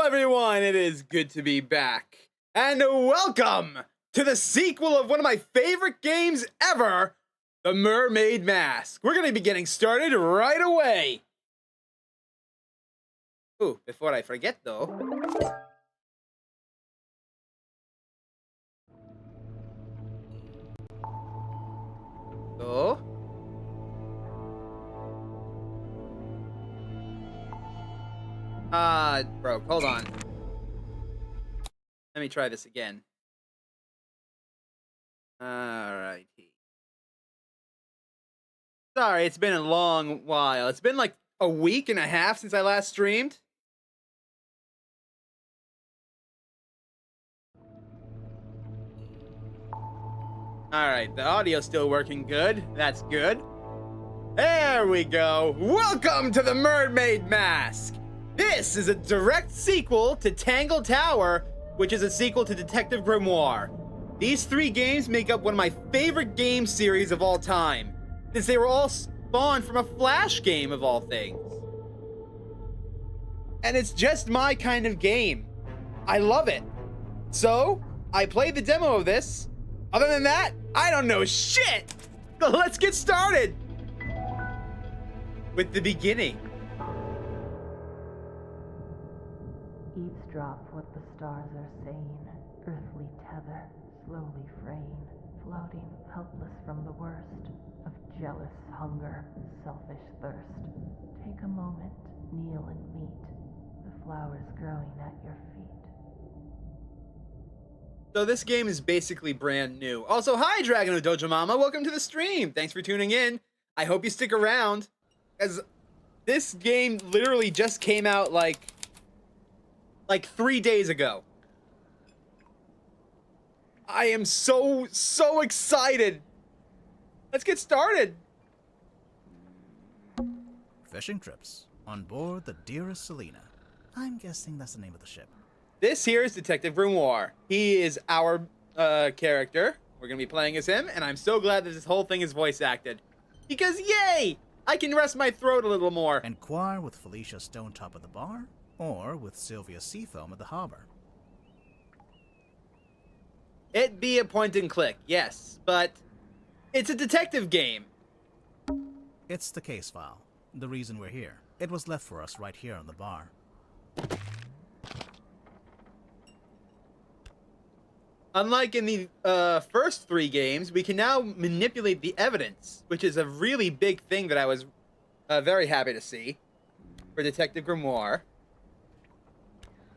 everyone, it is good to be back, and welcome to the sequel of one of my favorite games ever, the Mermaid Mask. We're going to be getting started right away. Ooh, before I forget though. So. Bro, hold on. Let me try this again. Alrighty. Sorry, it's been a long while. It's been like a week and a half since I last streamed. Alright, the audio's still working good. That's good. There we go. Welcome to the Mermaid Mask. This is a direct sequel to Tangle Tower, which is a sequel to Detective Grimoire. These three games make up one of my favorite game series of all time, since they were all spawned from a Flash game of all things. And it's just my kind of game. I love it. So, I played the demo of this. Other than that, I don't know shit! So let's get started! With the beginning. Eavesdrop what the stars are saying, earthly tether, slowly fraying, floating helpless from the worst of jealous hunger, selfish thirst. Take a moment, kneel and meet the flowers growing at your feet. So this game is basically brand new. Also, hi Dragon of Dojo Mama, welcome to the stream. Thanks for tuning in. I hope you stick around, as this game literally just came out like 3 days ago. I am so excited. Let's get started. Fishing trips on board the Dearest Selena. I'm guessing that's the name of the ship. This here is Detective Grimoire. He is our character. We're gonna be playing as him, and I'm so glad that this whole thing is voice acted. Because yay! I can rest my throat a little more. Inquire with Felicia Stonetop at the bar, or with Sylvia Seafoam at the harbor. It be a point and click, yes, but it's a detective game. It's the case file. The reason we're here. It was left for us right here on the bar. Unlike in the first three games, we can now manipulate the evidence, which is a really big thing that I was very happy to see for Detective Grimoire.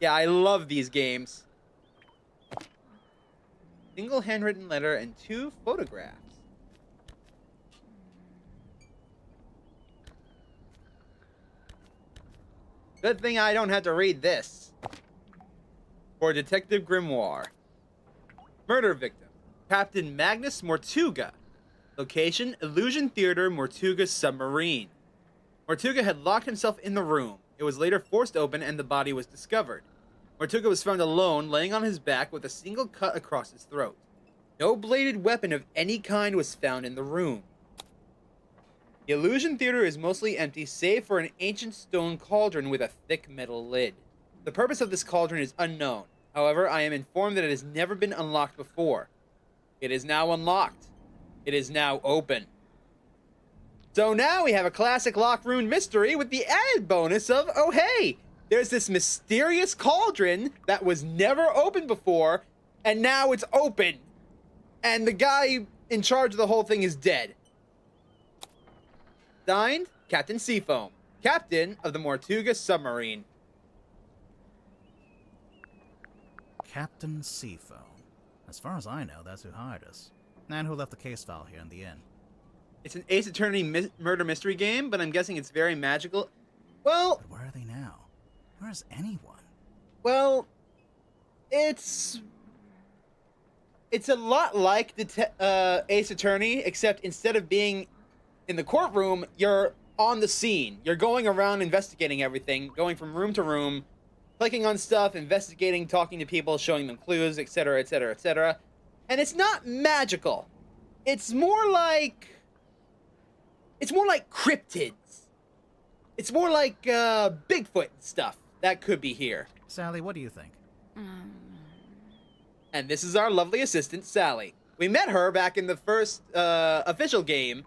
Yeah, I love these games. Single handwritten letter and 2 photographs. Good thing I don't have to read this. For Detective Grimoire. Murder victim, Captain Magnus Mortuga. Location, Illusion Theater, Mortuga submarine. Mortuga had locked himself in the room. It was later forced open and the body was discovered. Mortuga was found alone, laying on his back with a single cut across his throat. No bladed weapon of any kind was found in the room. The Illusion Theater is mostly empty, save for an ancient stone cauldron with a thick metal lid. The purpose of this cauldron is unknown. However, I am informed that it has never been unlocked before. It is now unlocked. It is now open. So now we have a classic lock room mystery with the added bonus of, oh hey, there's this mysterious cauldron that was never opened before, and now it's open. And the guy in charge of the whole thing is dead. Signed, Captain Seafoam, Captain of the Mortuga submarine. Captain Seafoam. As far as I know, that's who hired us. And who left the case file here in the inn. It's an Ace Attorney murder mystery game, but I'm guessing it's very magical. Well... But where are they now? Where is anyone? Well... It's a lot like the Ace Attorney, except instead of being in the courtroom, you're on the scene. You're going around investigating everything, going from room to room, clicking on stuff, investigating, talking to people, showing them clues, etc., etc., etc. And it's not magical. It's more like cryptids. It's more like Bigfoot and stuff. that could be here. Sally, what do you think? And this is our lovely assistant, Sally. We met her back in the first official game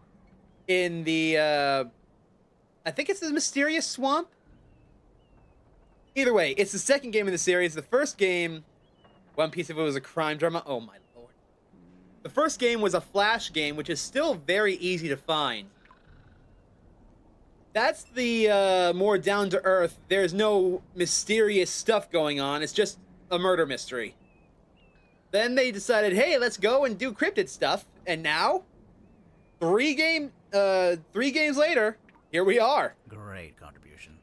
in the, I think it's the Mysterious Swamp? Either way, it's the second game in the series. The first game, one piece of it was a crime drama. Oh my lord. The first game was a Flash game, which is still very easy to find. That's the more down-to-earth, there's no mysterious stuff going on, it's just a murder mystery. Then they decided, hey, let's go and do cryptid stuff, and now, 3 games later, here we are. Great contribution.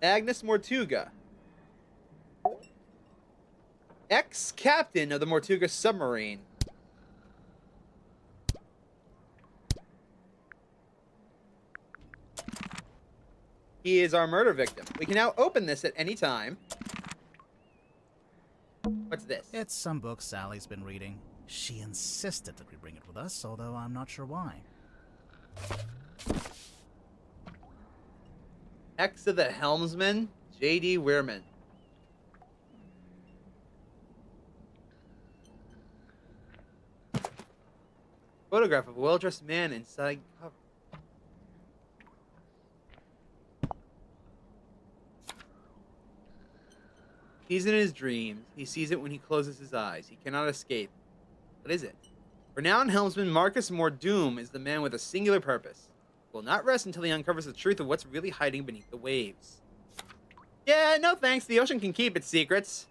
Agnes Mortuga. Ex-captain of the Mortuga submarine. He is our murder victim. We can now open this at any time. What's this? It's some book Sally's been reading. She insisted that we bring it with us, although I'm not sure why. X of the Helmsman, J.D. Weirman. Photograph of a well-dressed man inside cover. He's in his dreams. He sees it when he closes his eyes. He cannot escape. What is it? Renowned helmsman Marcus Mordoom is the man with a singular purpose. He will not rest until he uncovers the truth of what's really hiding beneath the waves. Yeah, no thanks. The ocean can keep its secrets.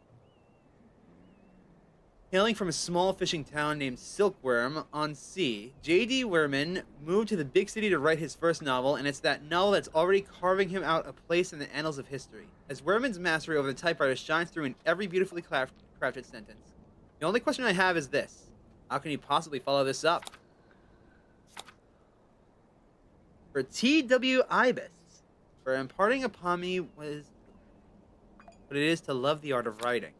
Hailing from a small fishing town named Silkworm on Sea, J.D. Weirman moved to the big city to write his first novel, and it's that novel that's already carving him out a place in the annals of history. As Weirman's mastery over the typewriter shines through in every beautifully crafted sentence. The only question I have is this. How can he possibly follow this up? For T.W. Ibis, for imparting upon me what it is to love the art of writing.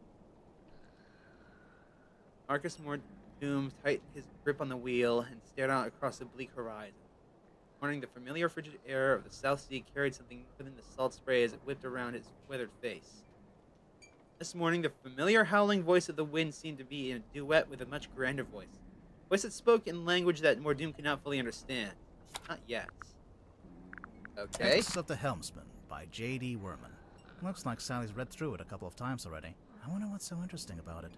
Marcus Mordoom tightened his grip on the wheel and stared out across the bleak horizon. This morning, the familiar frigid air of the South Sea carried something within the salt spray as it whipped around his withered face. This morning, the familiar howling voice of the wind seemed to be in a duet with a much grander voice. A voice that spoke in language that Mordoom could not fully understand. Not yet. Okay. X of the Helmsman by J.D. Weirman. Looks like Sally's read through it a couple of times already. I wonder what's so interesting about it.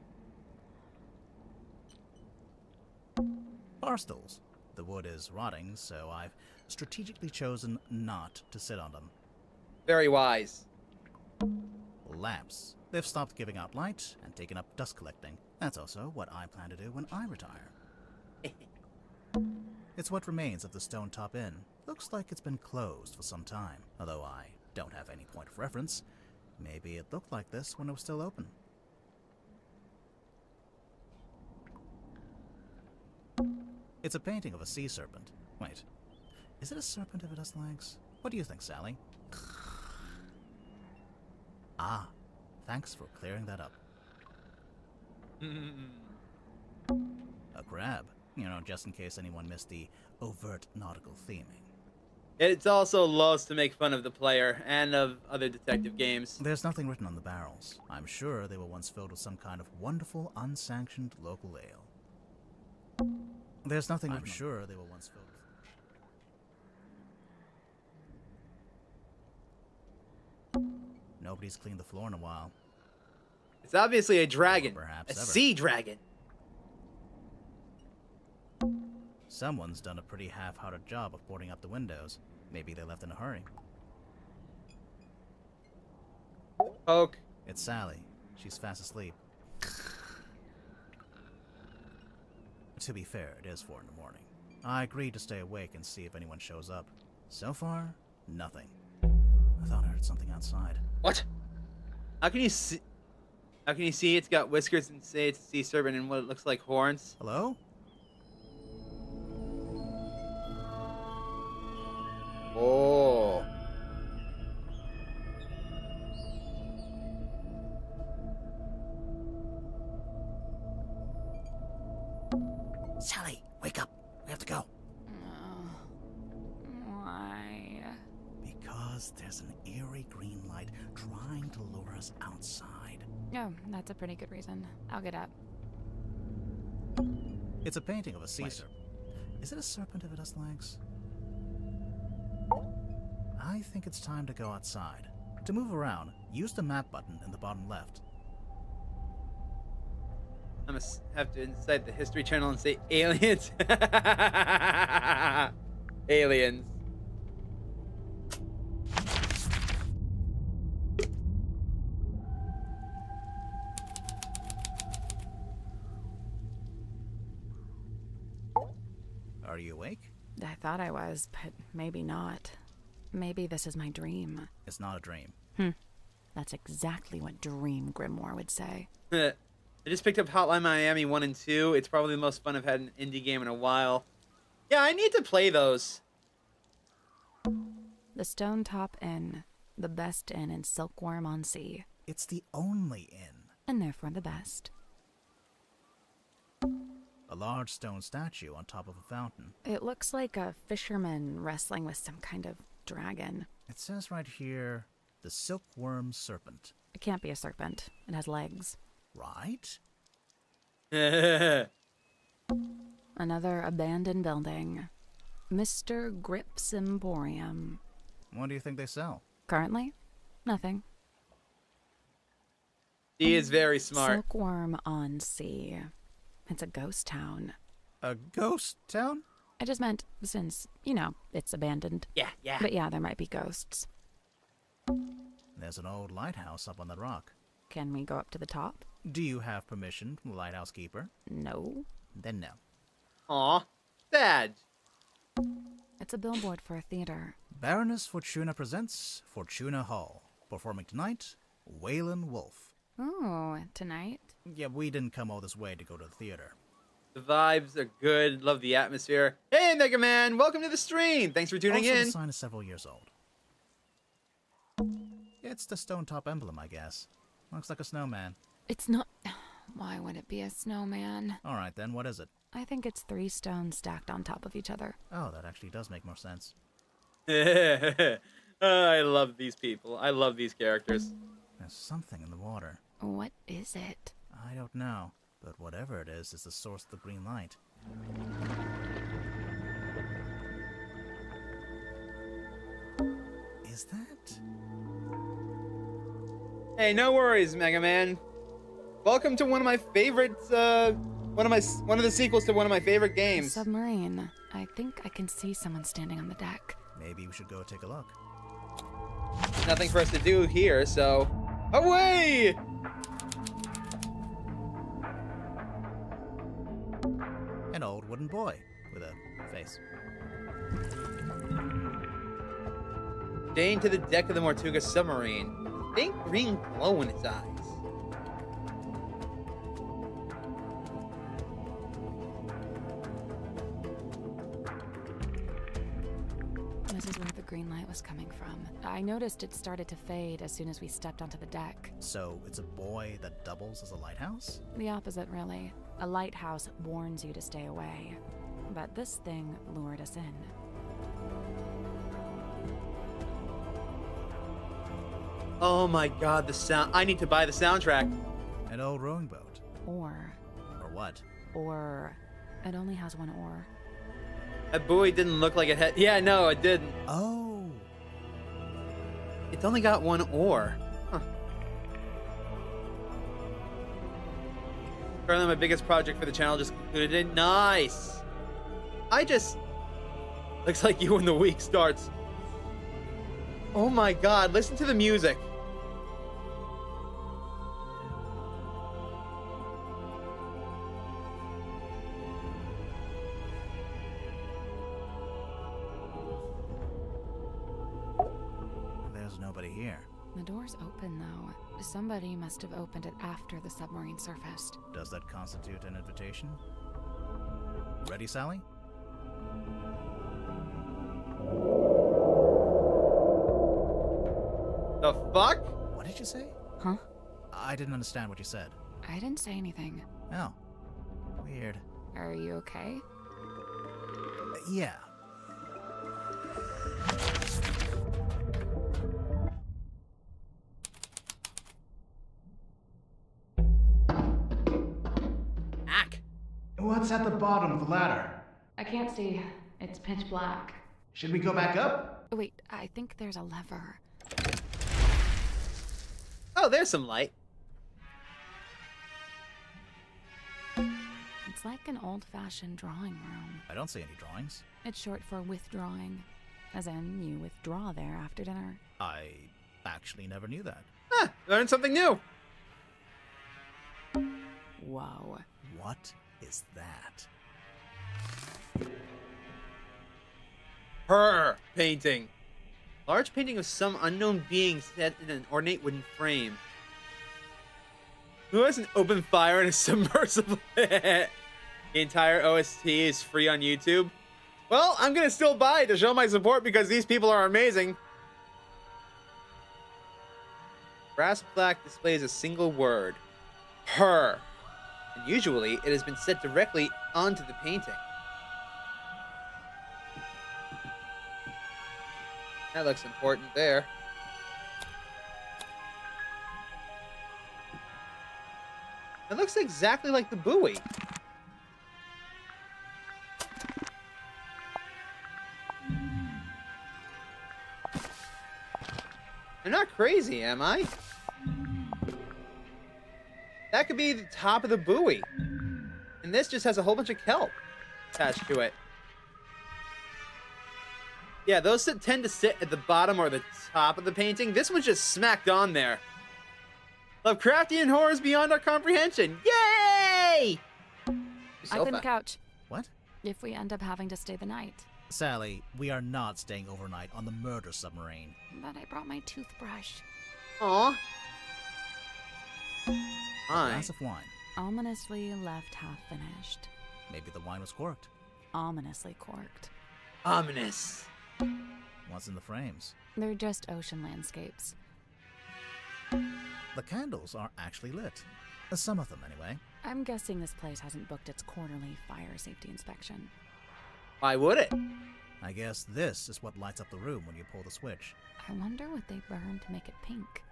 Bar stools. The wood is rotting, so I've strategically chosen not to sit on them. Very wise. Lamps. They've stopped giving out light and taken up dust collecting. That's also what I plan to do when I retire. It's what remains of the Stone Top Inn. Looks like it's been closed for some time, although I don't have any point of reference. Maybe it looked like this when it was still open. It's a painting of a sea serpent. Wait, is it a serpent if it has legs? What do you think, Sally? Ah, thanks for clearing that up. A crab. You know, just in case anyone missed the overt nautical theming. It also loves to make fun of the player and of other detective games. There's nothing written on the barrels. I'm sure they were once filled with some kind of wonderful, unsanctioned local ale. There's nothing I'm sure they were once filled with. Nobody's cleaned the floor in a while. It's obviously a dragon. Perhaps a ever. sea dragon. Someone's done a pretty half-hearted job of boarding up the windows. Maybe they left in a hurry. Poke. It's Sally. She's fast asleep. To be fair, it is 4 in the morning. I agreed to stay awake and see if anyone shows up. So far, nothing. I thought I heard something outside. What? How can you see? How can you see it's got whiskers and say it's a sea serpent and what it looks like horns? Hello? Oh. Sally, wake up. We have to go. Why? Because Because there's an eerie green light trying to lure us outside. Oh, that's a pretty good reason. I'll get up. It's a painting of a sea serpent. Is it a serpent if it has legs? I think it's time to go outside. To move around, use the map button in the bottom left. I'm gonna have to inside the history channel and say aliens. Aliens. Are you awake? I thought I was, but maybe not. Maybe this is my dream. It's not a dream. That's exactly what Dream Grimoire would say. I just picked up Hotline Miami 1 and 2. It's probably the most fun I've had in an indie game in a while. Yeah, I need to play those. The Stone Top Inn, the best inn in Silkworm on Sea, It's the only inn. and therefore the best. A large stone statue on top of a fountain. It looks like a fisherman wrestling with some kind of dragon. It says right here, the silkworm serpent. It can't be a serpent. It has legs. Right? Another abandoned building. Mr. Grip's Emporium. What do you think they sell? Currently, nothing. He is very smart. Silkworm on Sea. It's a ghost town. A ghost town? I just meant since, it's abandoned. Yeah. But yeah, there might be ghosts. There's an old lighthouse up on the rock. Can we go up to the top? Do you have permission from the lighthouse keeper? No. Then no. Aw, sad. It's a billboard for a theater. Baroness Fortuna presents Fortuna Hall. Performing tonight, Waylon Wolf. Oh, tonight? Yeah, we didn't come all this way to go to the theater. The vibes are good. Love the atmosphere. Hey, Mega Man, welcome to the stream. Thanks for tuning also, in. the sign is several years old. It's the stone top emblem, I guess. Looks like a snowman. It's not. Why would it be a snowman? Alright then, what is it? I think it's 3 stones stacked on top of each other. Oh, that actually does make more sense. I love these people. I love these characters. There's something in the water. What is it? I don't know, but whatever it is the source of the green light. Is that? Hey, no worries, Mega Man. Welcome to one of my favorites. One of the sequels to one of my favorite A games. submarine. I think I can see someone standing on the deck. Maybe we should go take a look. There's nothing for us to do here, so away! An old wooden boy with a face. Chained to the deck of the Mortuga submarine. Faint green glow in its eyes. This is where the green light was coming from. I noticed it started to fade as soon as we stepped onto the deck. So it's a boy that doubles as a lighthouse? The opposite, really. A lighthouse warns you to stay away. But this thing lured us in. Oh my god, the sound. I need to buy the soundtrack. An old rowing boat. Or What? it only has one oar. That buoy didn't look like it had. Yeah, no, it didn't. Oh! It's only got one oar. Huh. Currently, my biggest project for the channel just concluded. Nice. Looks like you when the week starts. Oh my god, listen to the music. There's nobody here. The door's open, though. Somebody must have opened it after the submarine surfaced. Does that constitute an invitation? Ready, Sally? The fuck? What did you say? Huh? I didn't understand what you said. I didn't say anything. Oh. Weird. Are you okay? Yeah. What's at the bottom of the ladder? I can't see. It's pitch black. Should we go back up? Wait, I think there's a lever. Oh, there's some light. It's like an old-fashioned drawing room. I don't see any drawings. It's short for withdrawing. As in, you withdraw there after dinner. I actually never knew that. Huh, learned something new. Whoa. What is that? Her painting. Large painting of some unknown being set in an ornate wooden frame. Who has an open fire and a submersible? The entire OST is free on YouTube. Well, I'm gonna still buy it to show my support because these people are amazing. Brass plaque displays a single word. Her. And usually it has been set directly onto the painting. That looks important there. It looks exactly like the buoy. I'm not crazy, am I? That could be the top of the buoy. And this just has a whole bunch of kelp attached to it. Yeah, those that tend to sit at the bottom or the top of the painting. This one's just smacked on there. Lovecraftian horrors beyond our comprehension. Yay! I cleaned the couch. What? If we end up having to stay the night. Sally, we are not staying overnight on the murder submarine. But I brought my toothbrush. Aw. A Fine. glass of wine. Ominously left half finished. Maybe the wine was corked. Ominously corked. Ominous. What's in the frames? They're just ocean landscapes. The candles are actually lit. Some of them, anyway. I'm guessing this place hasn't booked its quarterly fire safety inspection. Why would it? I guess this is what lights up the room when you pull the switch. I wonder what they burned to make it pink.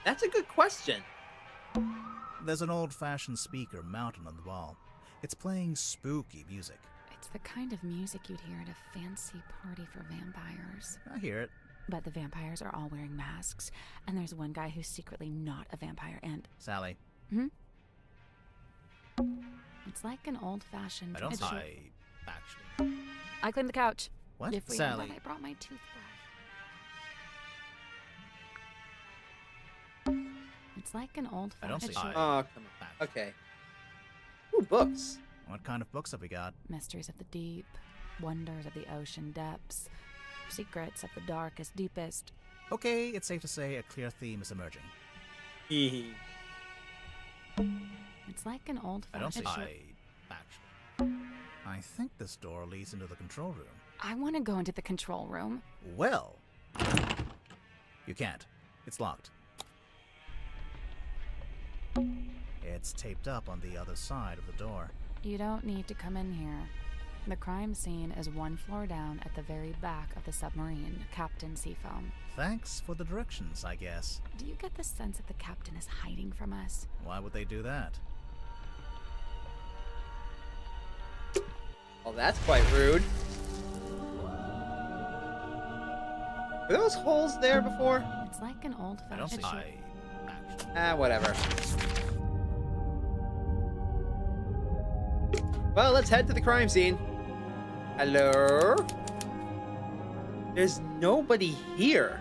That's a good question. There's an old-fashioned speaker mounted on the wall. It's playing spooky music. It's the kind of music you'd hear at a fancy party for vampires. I hear it. But the vampires are all wearing masks, and there's one guy who's secretly not a vampire, and... Sally. It's like an old-fashioned... I don't... It's actually... I cleaned the couch. What? If we Sally. I brought my toothbrush. It's like an I don't old-fashioned... see... Oh, come on. Okay. Ooh, books. What kind of books have we got? Mysteries of the deep, wonders of the ocean depths, secrets of the darkest, deepest. Okay, it's safe to say a clear theme is emerging. Hee It's like an I don't old-fashioned... see... actually... I think this door leads into the control room. I want to go into the control room. Well... You can't. It's locked. It's taped up on the other side of the door. You don't need to come in here. The crime scene is one floor down at the very back of the submarine, Captain Seafoam. Thanks for the directions, I guess. Do you get the sense that the captain is hiding from us? Why would they do that? Well, that's quite rude. Were those holes there before? It's like an I don't old-fashioned... see... actually... Ah, whatever. Well, let's head to the crime scene. Hello? There's nobody here.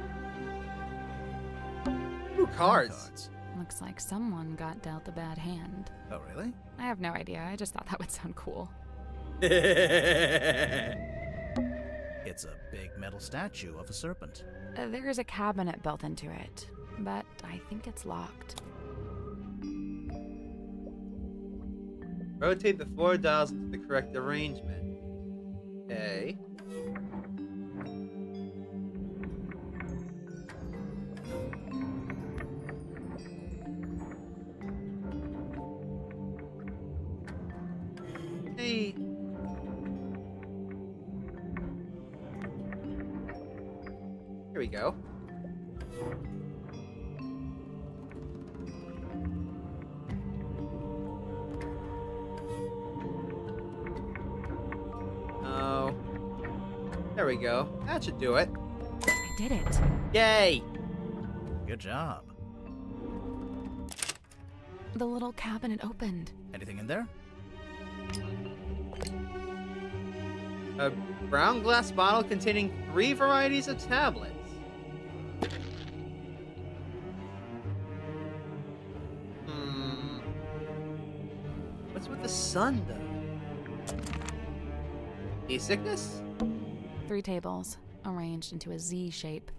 Ooh, cards. Looks like someone got dealt a bad hand. Oh, really? I have no idea. I just thought that would sound cool. It's a big metal statue of a serpent. There's a cabinet built into it, but I think it's locked. Rotate the 4 dials into the correct arrangement. Okay. Hey. Here we go. we go. That should do it. I did it. Yay! Good job. The little cabinet opened. Anything in there? A brown glass bottle containing 3 varieties of tablets. What's with the sun, though? Seasickness? 3 tables, arranged into a Z shape.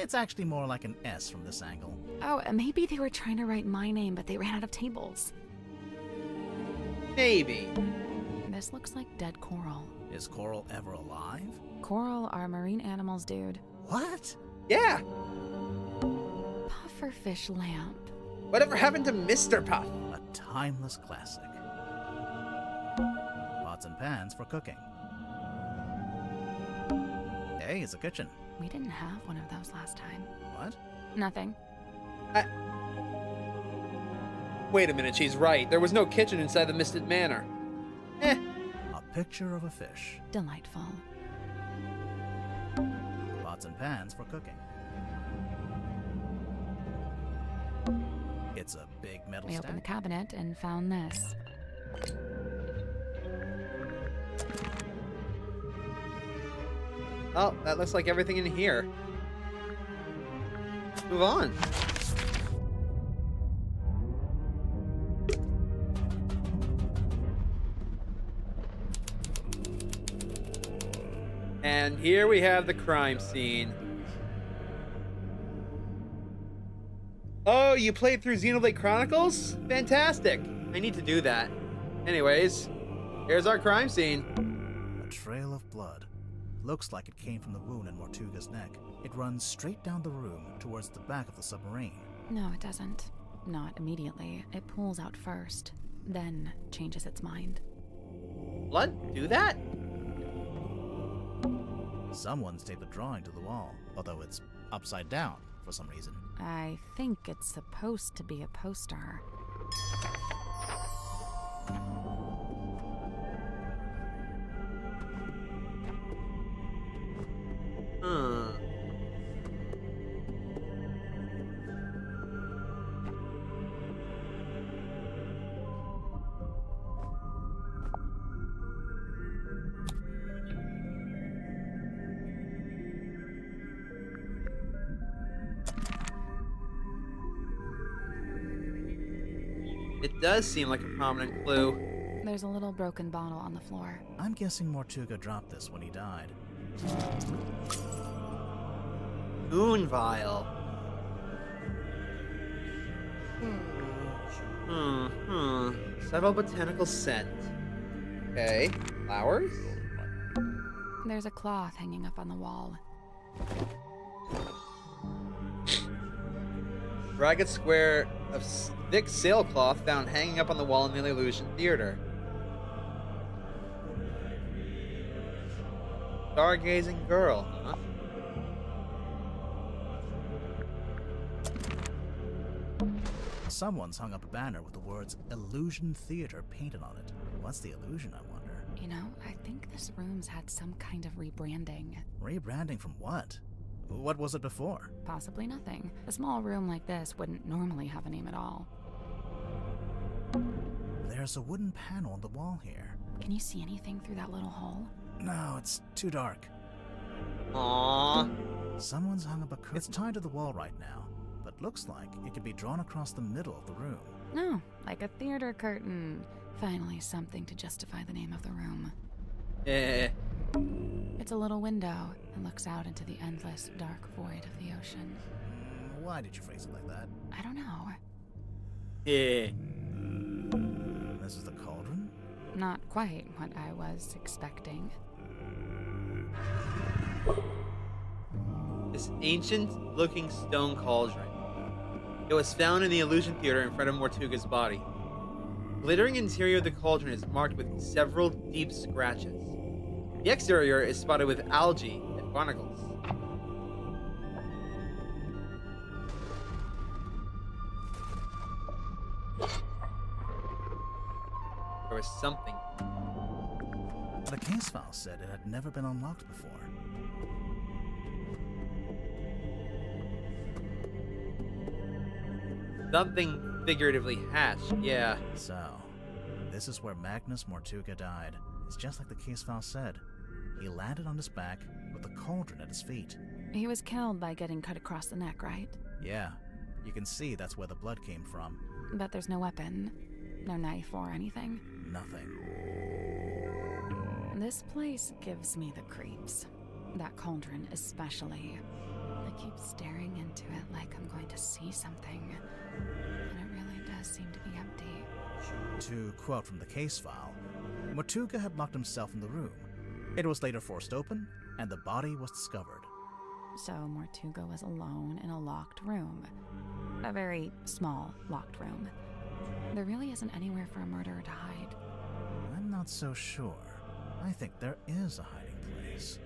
It's actually more like an S from this angle. Oh, maybe they were trying to write my name, but they ran out of tables. Maybe. This looks like dead coral. Is coral ever alive? Coral are marine animals, dude. What? Yeah! Pufferfish lamp. Whatever happened to Mr. Puff? A timeless classic. Pots and pans for cooking. Hey, it's a kitchen. We didn't have one of those last time. What? Nothing. Wait a minute, she's right. There was no kitchen inside the Mystid Manor. Eh. A picture of a fish. Delightful. Pots and pans for cooking. It's a big metal We stack. opened the cabinet and found this. Oh, that looks like everything in here. Move on. And here we have the crime scene. Oh, you played through Xenoblade Chronicles? Fantastic. I need to do that. Anyways, here's our crime scene. A trail of blood. Looks like it came from the wound in Mortuga's neck. It runs straight down the room towards the back of the submarine. No, it doesn't. Not immediately. It pulls out first, then changes its mind. Blood do that? Someone's taped a drawing to the wall, although it's upside down for some reason. I think it's supposed to be a poster. It does seem like a prominent clue. There's a little broken bottle on the floor. I'm guessing Mortuga dropped this when he died. Moon vial. Subtle botanical scent. Okay. Flowers? There's a cloth hanging up on the wall. Ragged square of thick sailcloth found hanging up on the wall in the Illusion Theater. Stargazing girl, huh? Someone's hung up a banner with the words Illusion Theater painted on it. What's the illusion, I wonder? You know, I think this room's had some kind of rebranding. Rebranding from what? What was it before? Possibly nothing. A small room like this wouldn't normally have a name at all. There's a wooden panel on the wall here. Can you see anything through that little hole? No, it's too dark. Aww. Someone's hung up a curtain. It's tied to the wall right now, but looks like it could be drawn across the middle of the room. No, like a theater curtain. Finally, something to justify the name of the room. Eh. It's a little window and looks out into the endless, dark void of the ocean. Why did you phrase it like that? I don't know. Eh. This is the cauldron? Not quite what I was expecting. This ancient-looking stone cauldron. It was found in the Illusion Theater in front of Mortuga's body. Glittering interior of the cauldron is marked with several deep scratches. The exterior is spotted with algae and barnacles. There was something. The case file said it had never been unlocked before. Something figuratively hatched, yeah. So, this is where Magnus Mortuga died. It's just like the case file said. He landed on his back with the cauldron at his feet. He was killed by getting cut across the neck, right? Yeah, you can see that's where the blood came from. But there's no weapon, no knife or anything. Nothing. This place gives me the creeps. That cauldron especially. I keep staring into it like I'm going to see something. And it really does seem to be empty. To quote from the case file, Mortuga had locked himself in the room. It was later forced open, and the body was discovered. So Mortuga was alone in a locked room. A very small locked room. There really isn't anywhere for a murderer to hide. I'm not so sure. I think there is a hiding place.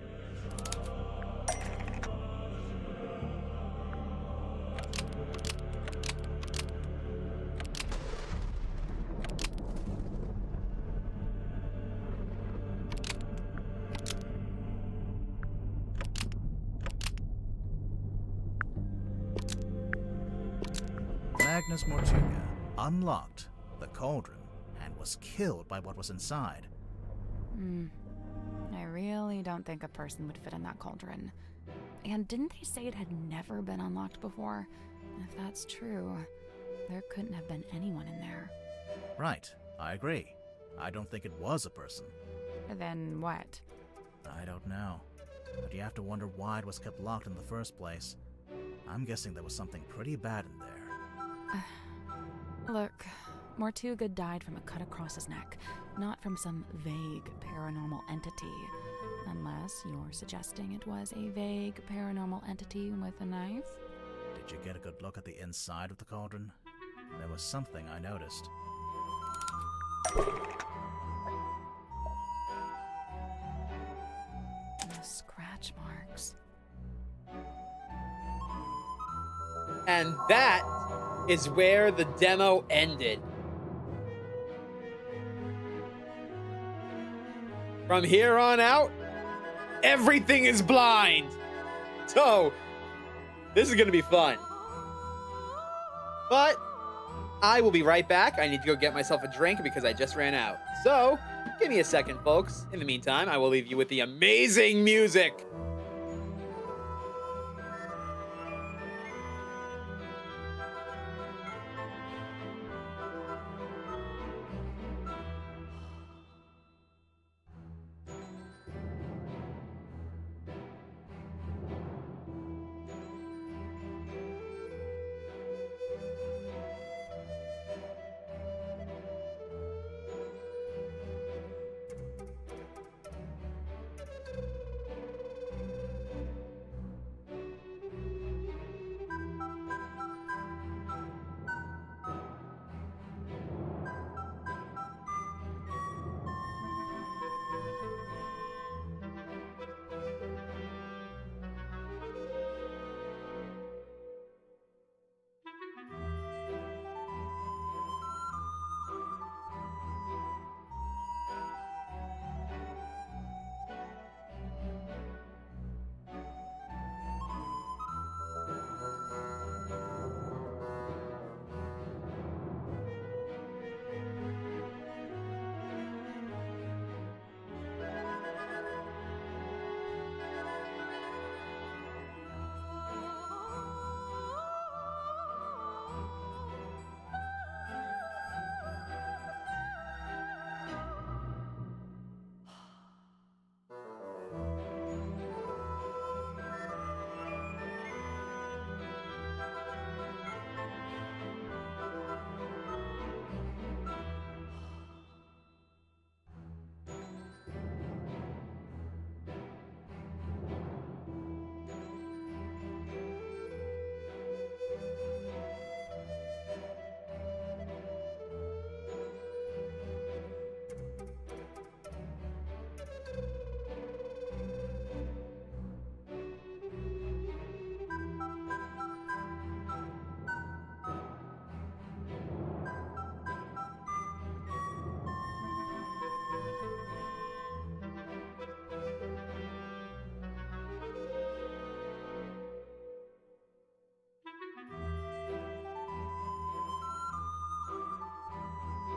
Magnus Mortuga unlocked the cauldron and was killed by what was inside. I really don't think a person would fit in that cauldron. And didn't they say it had never been unlocked before? If that's true, there couldn't have been anyone in there. Right, I agree. I don't think it was a person. Then what? I don't know. But you have to wonder why it was kept locked in the first place. I'm guessing there was something pretty bad in there. Look, Mortuga died from a cut across his neck, not from some vague paranormal entity. Unless you're suggesting it was a vague paranormal entity with a knife? Did you get a good look at the inside of the cauldron? There was something I noticed. The scratch marks. And that is where the demo ended. From here on out, everything is blind. So, this is going to be fun. But I will be right back. I need to go get myself a drink because I just ran out. So, give me a second, folks. In the meantime, I will leave you with the amazing music.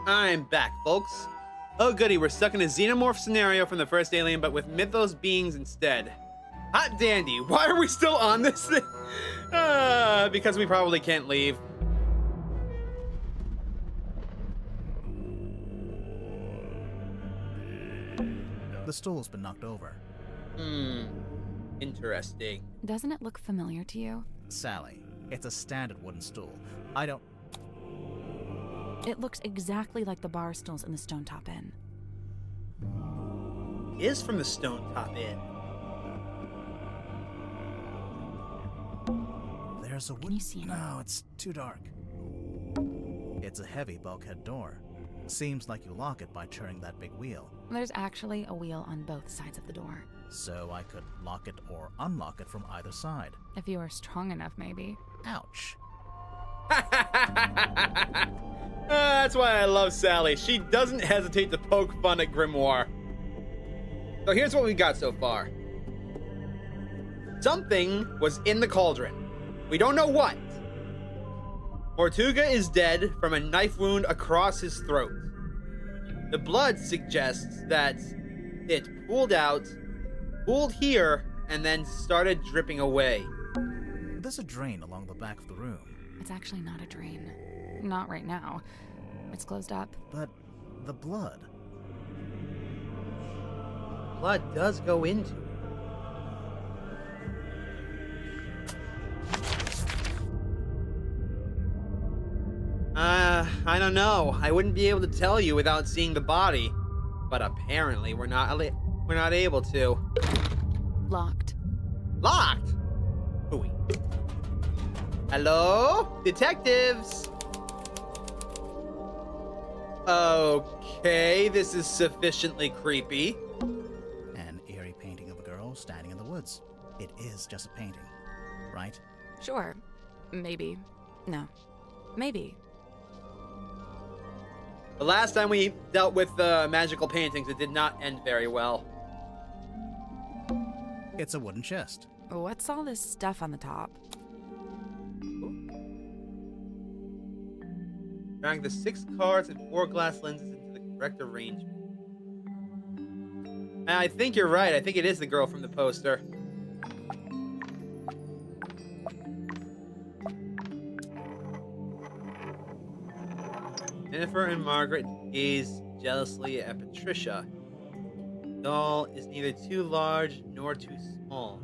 I'm back, folks. Oh goody, we're stuck in a xenomorph scenario from the first Alien, but with mythos beings instead. Hot dandy, why are we still on this thing? Because we probably can't leave. The stool's been knocked over. Interesting. Doesn't it look familiar to you? Sally, it's a standard wooden stool. I don't... It looks exactly like the bar stools in the Stone Top Inn. Is from the Stone Top Inn. There's a Can you see it? No, it's too dark. It's a heavy bulkhead door. Seems like you lock it by turning that big wheel. There's actually a wheel on both sides of the door. So I could lock it or unlock it from either side. If you were strong enough, maybe. Ouch. That's why I love Sally. She doesn't hesitate to poke fun at Grimoire. So here's what we got so far. Something was in the cauldron. We don't know what. Tortuga is dead from a knife wound across his throat. The blood suggests that it pooled here, and then started dripping away. There's a drain along the back of the room. It's actually not a drain. Not right now. It's closed up. But the blood... Blood does go into it. I don't know. I wouldn't be able to tell you without seeing the body. But apparently we're not able to. Locked. Locked? Hooey. Hello? Detectives? Okay, this is sufficiently creepy. An eerie painting of a girl standing in the woods. It is just a painting, right? Sure. Maybe. No. Maybe. The last time we dealt with magical paintings, it did not end very well. It's a wooden chest. What's all this stuff on the top? Drag the 6 cards and 4 glass lenses into the correct arrangement. I think you're right. I think it is the girl from the poster. Jennifer and Margaret gaze jealously at Patricia. The doll is neither too large nor too small.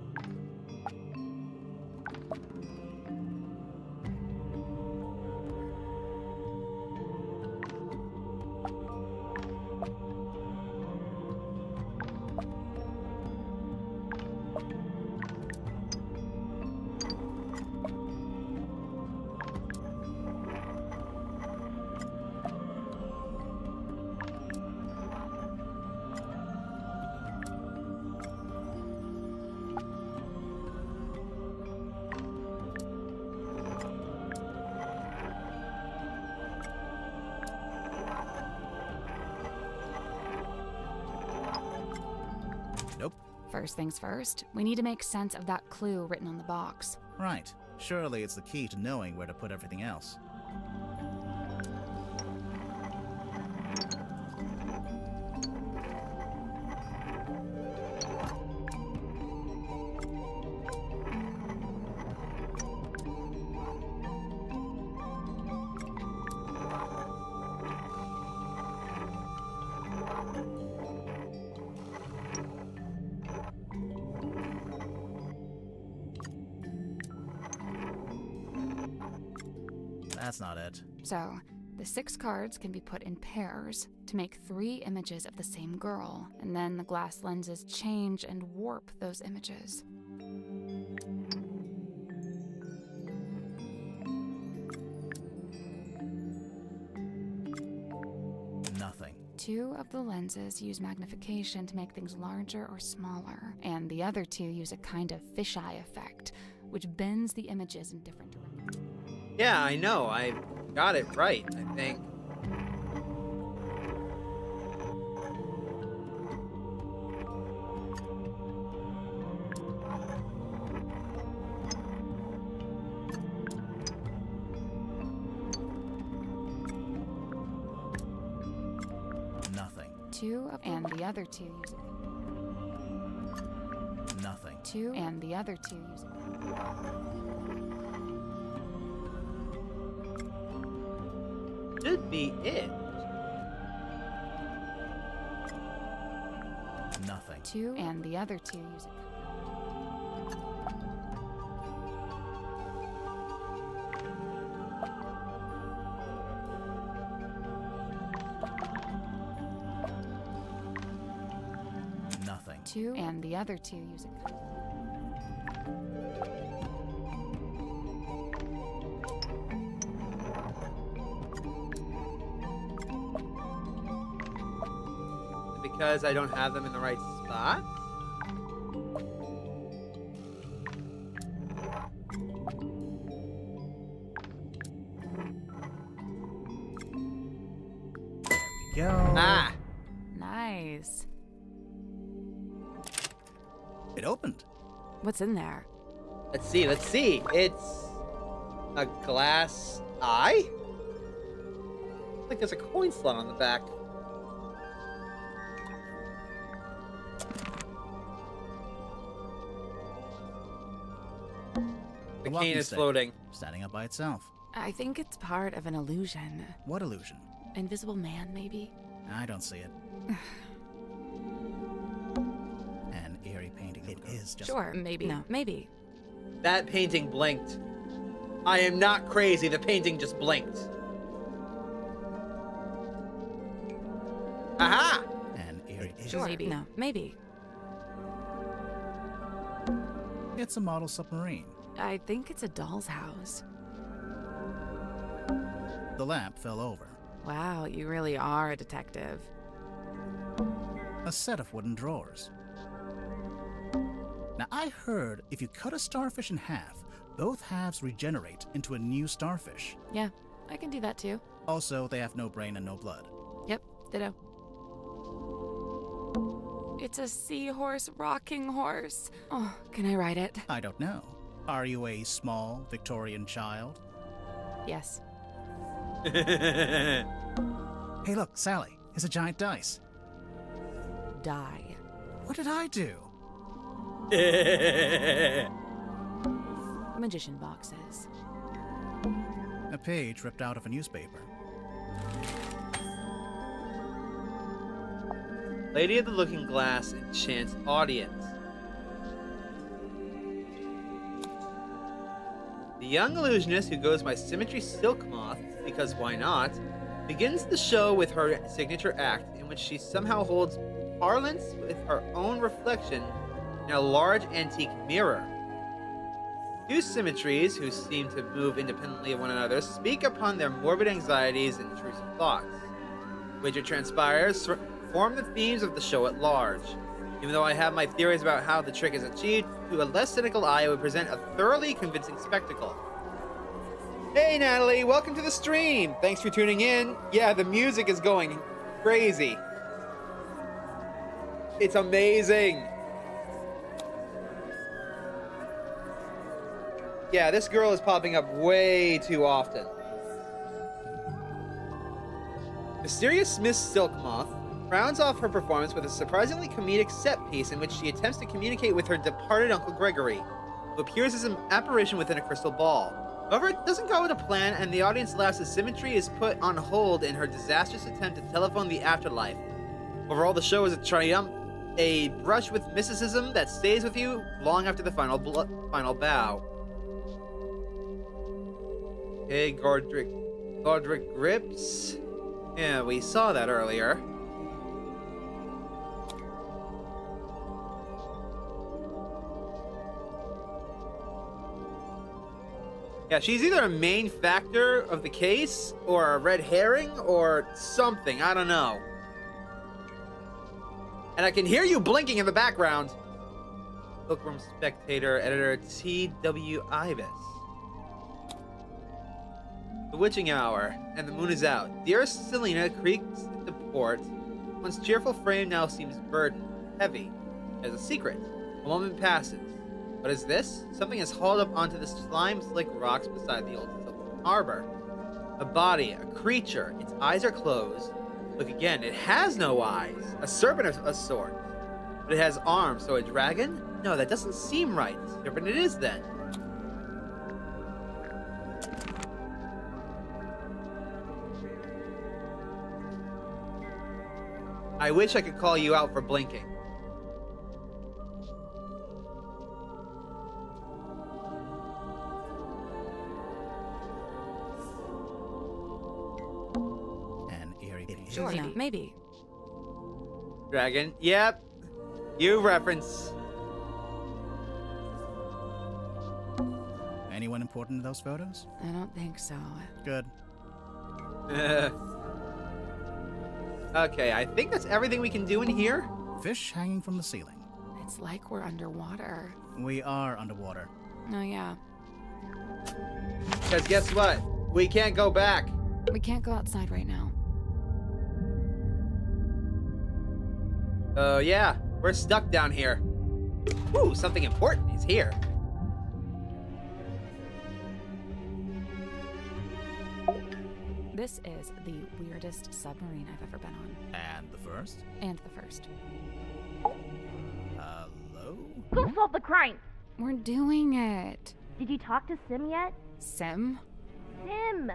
Nope. First things first, we need to make sense of that clue written on the box. Right. Surely it's the key to knowing where to put everything else. That's not it. So, the 6 cards can be put in pairs to make 3 images of the same girl, and then the glass lenses change and warp those images. Nothing. 2 of the lenses use magnification to make things larger or smaller, and the other 2 use a kind of fisheye effect, which bends the images in different directions. Yeah, I know. I got it right, I think. Two and the other two use Nothing. two and the other two use Should be it. Nothing. two and the other two use Nothing. two and the other two use Because I don't have them in the right spot? Go. Ah! Nice. It opened. What's in there? Let's see, let's see. It's a glass eye? Looks like there's a coin slot on the back. The walking cane is stick. floating. Standing up by itself. I think it's part of an illusion. What illusion? Invisible man, maybe? I don't see it. An eerie painting. It is just. Sure, maybe. No, maybe. That painting blinked. I am not crazy, the painting just blinked. Aha! An eerie. It is. Sure, maybe. No, maybe. It's a model submarine. I think it's a doll's house. The lamp fell over. Wow, you really are a detective. A set of wooden drawers. Now, I heard if you cut a starfish in half, both halves regenerate into a new starfish. Yeah, I can do that too. Also, they have no brain and no blood. Yep, ditto. It's a seahorse rocking horse. Oh, can I ride it? I don't know. Are you a small Victorian child? Yes. Hey, look, Sally. It's a giant dice. Die. What did I do? Magician boxes. A page ripped out of a newspaper. Lady of the Looking Glass enchants audience. The young illusionist, who goes by Symmetry Silk Moth, because why not, begins the show with her signature act, in which she somehow holds parlance with her own reflection in a large antique mirror. Two symmetries, who seem to move independently of one another, speak upon their morbid anxieties and intrusive thoughts, which it transpires form the themes of the show at large. Even though I have my theories about how the trick is achieved, to a less cynical eye it would present a thoroughly convincing spectacle. Hey Natalie, welcome to the stream! Thanks for tuning in. Yeah, the music is going crazy. It's amazing. Yeah, this girl is popping up way too often. Mysterious Miss Silkmoth rounds off her performance with a surprisingly comedic set piece in which she attempts to communicate with her departed Uncle Gregory, who appears as an apparition within a crystal ball. However, it doesn't go to plan, and the audience laughs as Symmetry is put on hold in her disastrous attempt to telephone the afterlife. Overall, the show is a triumph, a brush with mysticism that stays with you long after the final bow. Okay, Godric Grips. Yeah, we saw that earlier. Yeah, she's either a main factor of the case, or a red herring, or something. I don't know. And I can hear you blinking in the background. Bookworm Spectator, editor T.W. Ibis. The witching hour, and the moon is out. Dearest Selena creaks into port. One's cheerful frame now seems burdened, heavy. There's a secret. A moment passes. What is this? Something is hauled up onto the slime-slick rocks beside the old silk harbor. A body, a creature. Its eyes are closed. Look again. It has no eyes. A serpent of a sort. But it has arms, so a dragon? No, that doesn't seem right. Serpent it is then. I wish I could call you out for blinking. An eerie pity. Sure, yeah, maybe. Dragon. Yep. You reference. Anyone important in those photos? I don't think so. Good. Okay, I think that's everything we can do in here. Fish hanging from the ceiling. It's like we're underwater. We are underwater. Oh, yeah. Because guess what? We can't go back. We can't go outside right now. Oh, yeah. We're stuck down here. Ooh, something important is here. This is the weirdest submarine I've ever been on. And the first? And the first. Hello? Who solved the crime? We're doing it. Did you talk to Sim yet? Sim? Sim!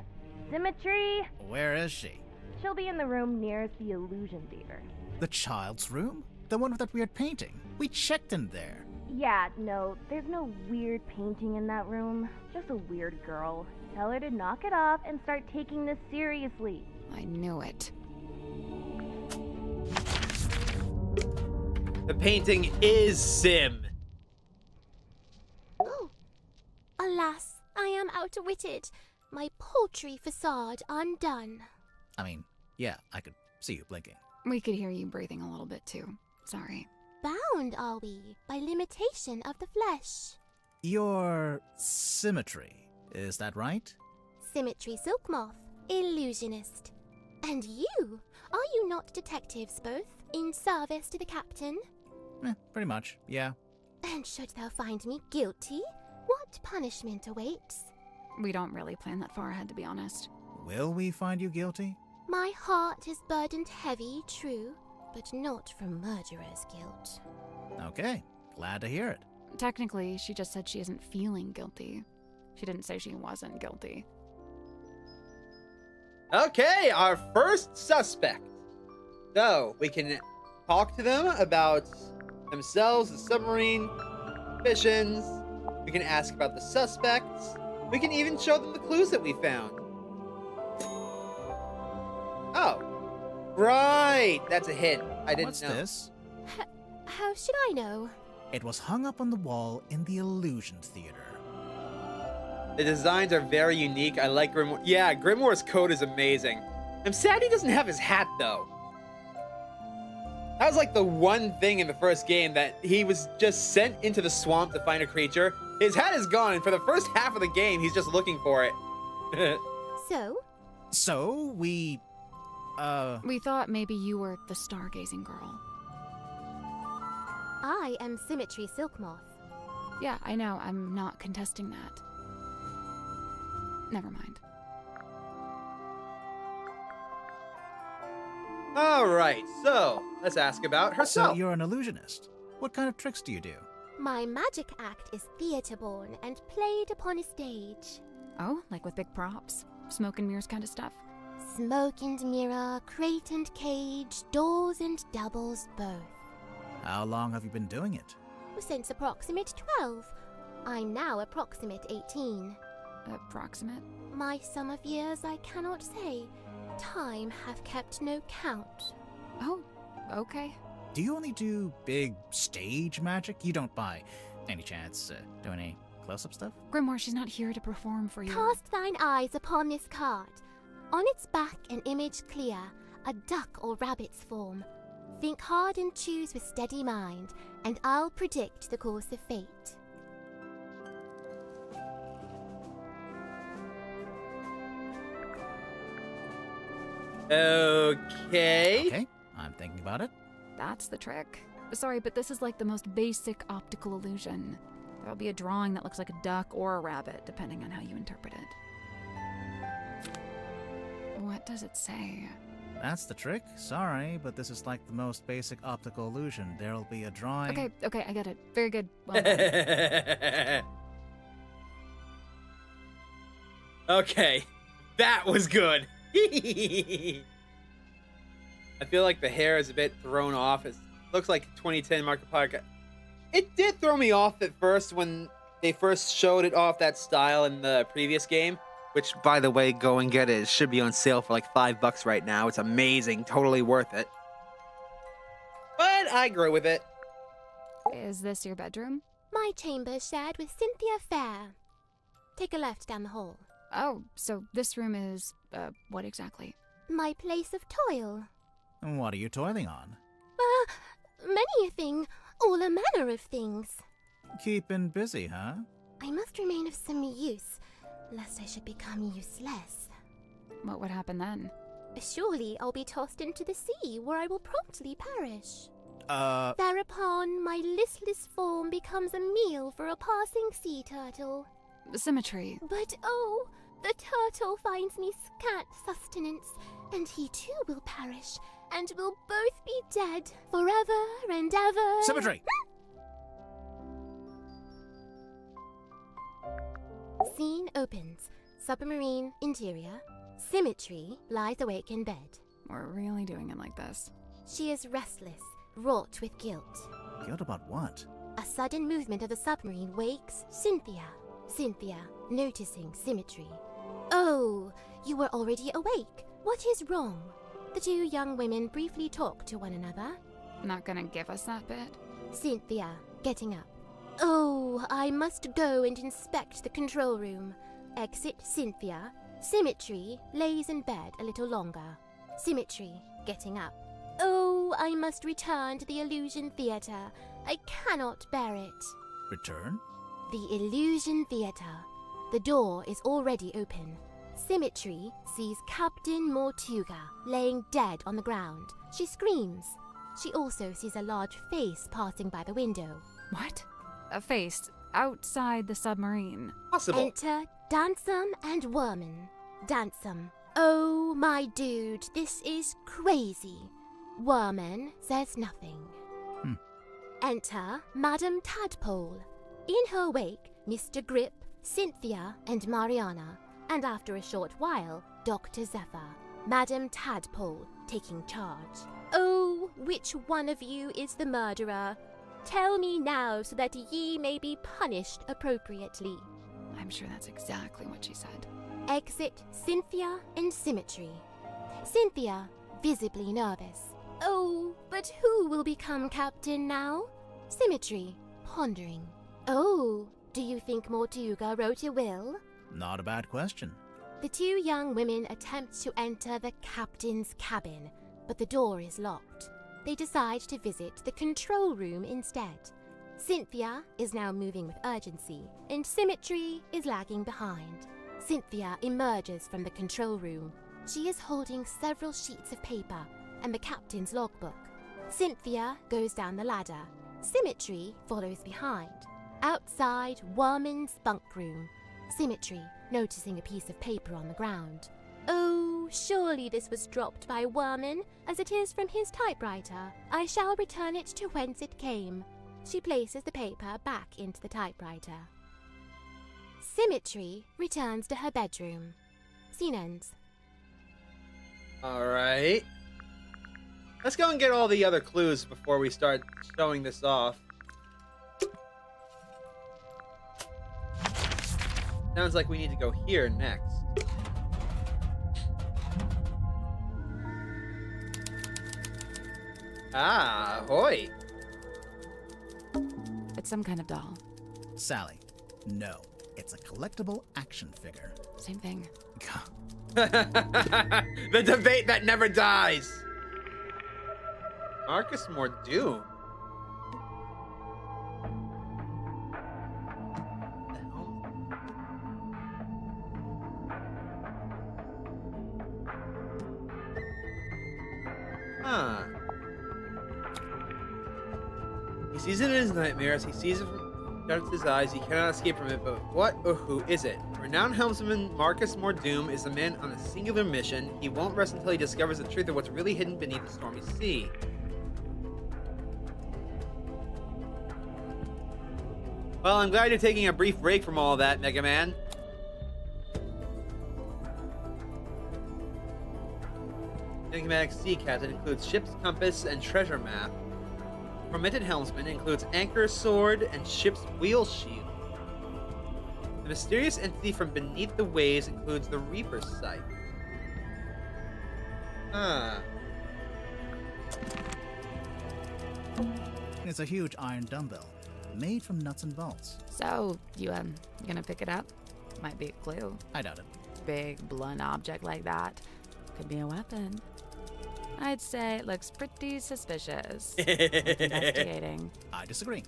Symmetry! Where is she? She'll be in the room nearest the Illusion Theater. The child's room? The one with that weird painting? We checked in there. Yeah, no, there's no weird painting in that room. Just a weird girl. Tell her to knock it off and start taking this seriously. I knew it. The painting is Sim. Oh, alas, I am outwitted. My paltry facade undone. I mean, yeah, I could see you blinking. We could hear you breathing a little bit too. Sorry. Bound are we by limitation of the flesh. Your symmetry, is that right? Symmetry Silk Moth, illusionist. And you? Are you not detectives both, in service to the captain? Pretty much, yeah. And should thou find me guilty, what punishment awaits? We don't really plan that far ahead, to be honest. Will we find you guilty? My heart is burdened heavy, true, but not from murderer's guilt. Okay, glad to hear it. Technically, she just said she isn't feeling guilty. She didn't say she wasn't guilty. Okay, our first suspect. So, we can talk to them about themselves, the submarine, missions. We can ask about the suspects. We can even show them the clues that we found. Oh. Right, that's a hint. I didn't What's know. this? How should I know? It was hung up on the wall in the Illusion Theater. The designs are very unique. I like Grimoire. Yeah, Grimoire's coat is amazing. I'm sad he doesn't have his hat, though. That was like the one thing in the first game that he was just sent into the swamp to find a creature. His hat is gone, and for the first half of the game, he's just looking for it. So, we thought maybe you were the stargazing girl. I am Symmetry Silk Moth. Yeah, I know. I'm not contesting that. Never mind. Alright, so let's ask about herself. So you're an illusionist. What kind of tricks do you do? My magic act is theatre-born and played upon a stage. Oh, like with big props? Smoke and mirrors kind of stuff? Smoke and mirror, crate and cage, doors and doubles both. How long have you been doing it? Since approximate 12. I'm now approximate 18. Approximate? My sum of years I cannot say. Time hath kept no count. Oh, okay. Do you only do big stage magic? You don't, by any chance, do any close-up stuff? Grimoire, she's not here to perform for you. Cast thine eyes upon this card. On its back an image clear, a duck or rabbit's form. Think hard and choose with steady mind, and I'll predict the course of fate. Okay. Okay, I'm thinking about it. That's the trick. Sorry, but this is like the most basic optical illusion. There'll be a drawing that looks like a duck or a rabbit, depending on how you interpret it. What does it say? That's the trick? Sorry, but this is like the most basic optical illusion. There'll be a drawing. Okay, I get it. Very good. Well done. Okay, that was good. I feel like the hair is a bit thrown off. It looks like 2010 Market Park. It did throw me off at first when they first showed it off that style in the previous game. Which, by the way, go and get it. It should be on sale for like $5 right now. It's amazing. Totally worth it. But I grew with it. Is this your bedroom? My chamber shared with Cynthia Fair. Take a left down the hall. Oh, so this room is, what exactly? My place of toil. What are you toiling on? Many a thing. All a manner of things. Keeping busy, huh? I must remain of some use, lest I should become useless. What would happen then? Surely I'll be tossed into the sea, where I will promptly perish. Uh, Thereupon my listless form becomes a meal for a passing sea turtle. Symmetry. But oh, the turtle finds me scant sustenance, and he too will perish, and we'll both be dead forever and ever. Symmetry! Scene opens. Submarine interior. Symmetry lies awake in bed. We're really doing it like this. She is restless, wrought with guilt. Guilt about what? A sudden movement of the submarine wakes Cynthia. Cynthia, noticing Symmetry. Oh, you were already awake. What is wrong? The two young women briefly talk to one another. Not gonna give us that bit? Cynthia, getting up. Oh, I must go and inspect the control room. Exit Cynthia. Symmetry lays in bed a little longer. Symmetry, getting up. Oh, I must return to the Illusion Theatre. I cannot bear it. Return? The Illusion Theatre. The door is already open. Symmetry sees Captain Mortuga laying dead on the ground. She screams. She also sees a large face passing by the window. What? A face outside the submarine. Possible. Enter Dansum and Worman. Dansum. Oh, my dude, this is crazy. Worman says nothing. Enter Madame Tadpole. In her wake, Mr. Grip, Cynthia, and Mariana. And after a short while, Dr. Zephyr. Madame Tadpole taking charge. Oh, which one of you is the murderer? Tell me now so that ye may be punished appropriately. I'm sure that's exactly what she said. Exit Cynthia and Symmetry. Cynthia, visibly nervous. Oh, but who will become captain now? Symmetry, pondering. Oh, do you think Mortuga wrote a will? Not a bad question. The two young women attempt to enter the captain's cabin, but the door is locked. They decide to visit the control room instead. Cynthia is now moving with urgency, and Symmetry is lagging behind. Cynthia emerges from the control room. She is holding several sheets of paper and the captain's logbook. Cynthia goes down the ladder. Symmetry follows behind. Outside Worman's bunk room, Symmetry noticing a piece of paper on the ground. Oh, surely this was dropped by Worman, as it is from his typewriter. I shall return it to whence it came. She places the paper back into the typewriter. Symmetry returns to her bedroom. Scene ends. Alright. Let's go and get all the other clues before we start showing this off. Sounds like we need to go here next. Ah, ahoy. It's some kind of doll. Sally, no. It's a collectible action figure. Same thing. The debate that never dies. Marcus Mordoon. Huh. He sees it in his nightmares. He sees it from out of his eyes. He cannot escape from it. But what or who is it? Renowned helmsman Marcus Mordoom is a man on a singular mission. He won't rest until he discovers the truth of what's really hidden beneath the stormy sea. Well, I'm glad you're taking a brief break from all that, Mega Man. Enigmatic Sea Captain includes ship's compass and treasure map. Tormented Helmsman includes anchor, sword, and ship's wheel shield. The mysterious entity from beneath the waves includes the Reaper's Sight. It's a huge iron dumbbell, made from nuts and bolts. So, you gonna pick it up? Might be a clue. I doubt it. Big, blunt object like that. Could be a weapon. I'd say it looks pretty suspicious. Worth investigating. I disagree.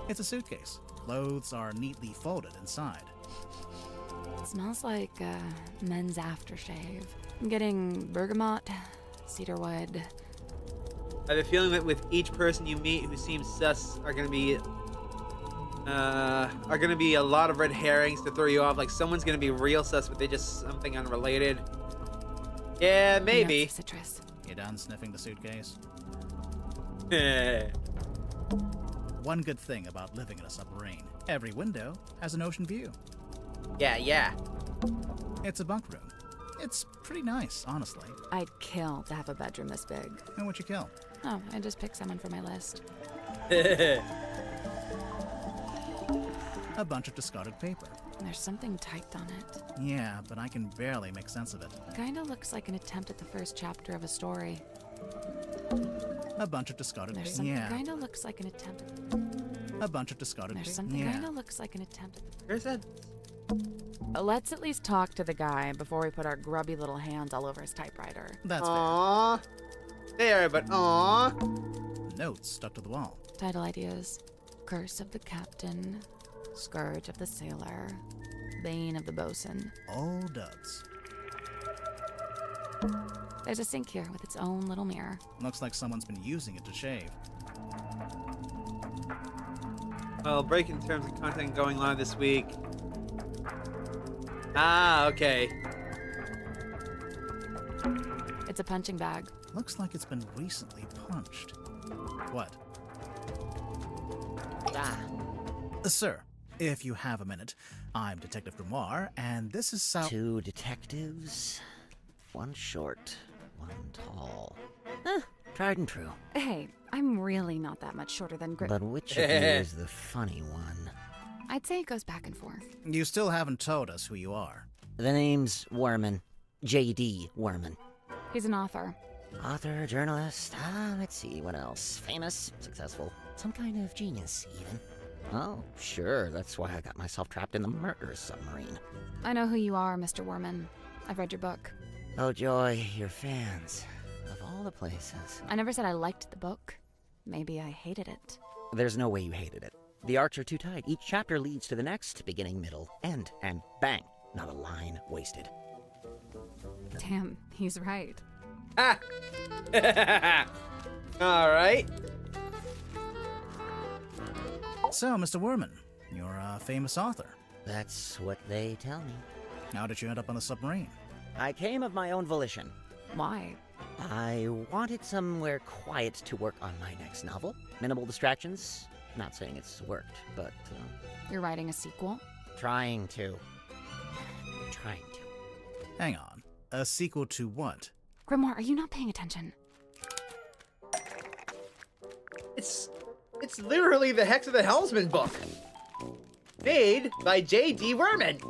It's a suitcase. Clothes are neatly folded inside. It smells like men's aftershave. I'm getting bergamot, cedarwood. I have a feeling that with each person you meet who seems sus are gonna be a lot of red herrings to throw you off. Like someone's gonna be real sus, but they just something unrelated. Yeah, maybe. Nuts of citrus. You done sniffing the suitcase? One good thing about living in a submarine: every window has an ocean view. Yeah. It's a bunk room. It's pretty nice, honestly. I'd kill to have a bedroom this big. And what you kill? Oh, I just picked someone for my list. A bunch of discarded paper. There's something typed on it. Yeah, but I can barely make sense of it. Kinda looks like an attempt at the first chapter of a story. A bunch of discarded There's paper. something Yeah. kinda looks like an attempt. A bunch of discarded There's paper. something Yeah. kinda looks like an attempt at the Where's that? Let's at least talk to the guy before we put our grubby little hands all over his typewriter. That's fair. Aww. There, but aww. Notes stuck to the wall. Title ideas: Curse of the Captain, Scourge of the Sailor, Bane of the Bosun. All duds. There's a sink here with its own little mirror. Looks like someone's been using it to shave. Well, breaking terms of content going live this week. Ah, okay. It's a punching bag. Looks like it's been recently punched. What? Sir, if you have a minute, I'm Detective Grimoire, and this is Sal- Two detectives, one short, one tall. Tried and true. Hey, I'm really not that much shorter than But which of you is the funny one? I'd say it goes back and forth. You still haven't told us who you are. The name's Werman. J.D. Werman. He's an author. Author, journalist, let's see, what else? Famous, successful, some kind of genius, even. Oh, sure, that's why I got myself trapped in the murder submarine. I know who you are, Mr. Worman. I've read your book. Oh, joy, your fans. Of all the places. I never said I liked the book. Maybe I hated it. There's no way you hated it. The arcs are too tight. Each chapter leads to the next, beginning, middle, end, and bang, not a line wasted. Damn, he's right. Ah! Alright. So, Mr. Werman, you're a famous author. That's what they tell me. How did you end up on a submarine? I came of my own volition. Why? I wanted somewhere quiet to work on my next novel. Minimal distractions. Not saying it's worked, but You're writing a sequel? trying to. Hang on. A sequel to what? Grimoire, are you not paying attention? It's literally the Hex of the Helmsman book. Made by J.D. Werman.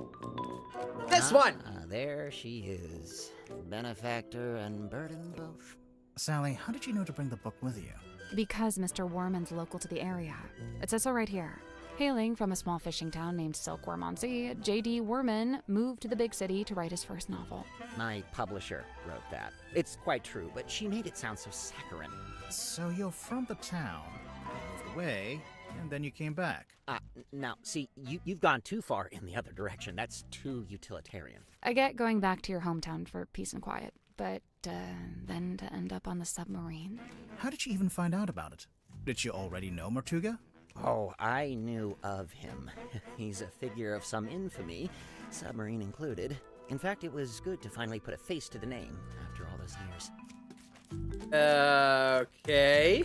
This one. There she is. Benefactor and burden both. Sally, how did you know to bring the book with you? Because Mr. Worman's local to the area. It says so right here. Hailing from a small fishing town named Silkworm on Sea, J.D. Werman moved to the big city to write his first novel. My publisher wrote that. It's quite true, but she made it sound so saccharine. So you're from the town, you moved away, and then you came back. Now, see, you've gone too far in the other direction. That's too utilitarian. I get going back to your hometown for peace and quiet, but then to end up on the submarine? How did you even find out about it? Did you already know Mortuga? Oh, I knew of him. He's a figure of some infamy, submarine included. In fact, it was good to finally put a face to the name after all those years. Okay.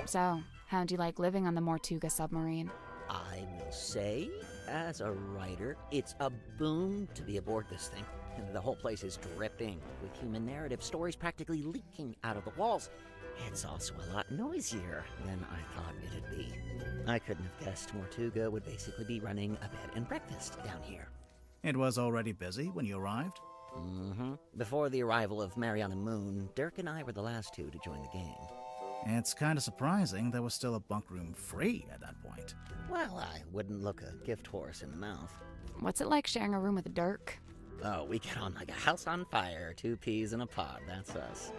So, how'd you like living on the Mortuga submarine? I will say, as a writer, it's a boon to be aboard this thing. The whole place is dripping with human narrative stories practically leaking out of the walls. It's also a lot noisier than I thought it'd be. I couldn't have guessed Mortuga would basically be running a bed and breakfast down here. It was already busy when you arrived? Mm-hmm. Before the arrival of Mariana Moon, Dirk and I were the last two to join the gang. It's kind of surprising there was still a bunk room free at that point. Well, I wouldn't look a gift horse in the mouth. What's it like sharing a room with Dirk? Oh, we get on like a house on fire, 2 peas in a pod, that's us.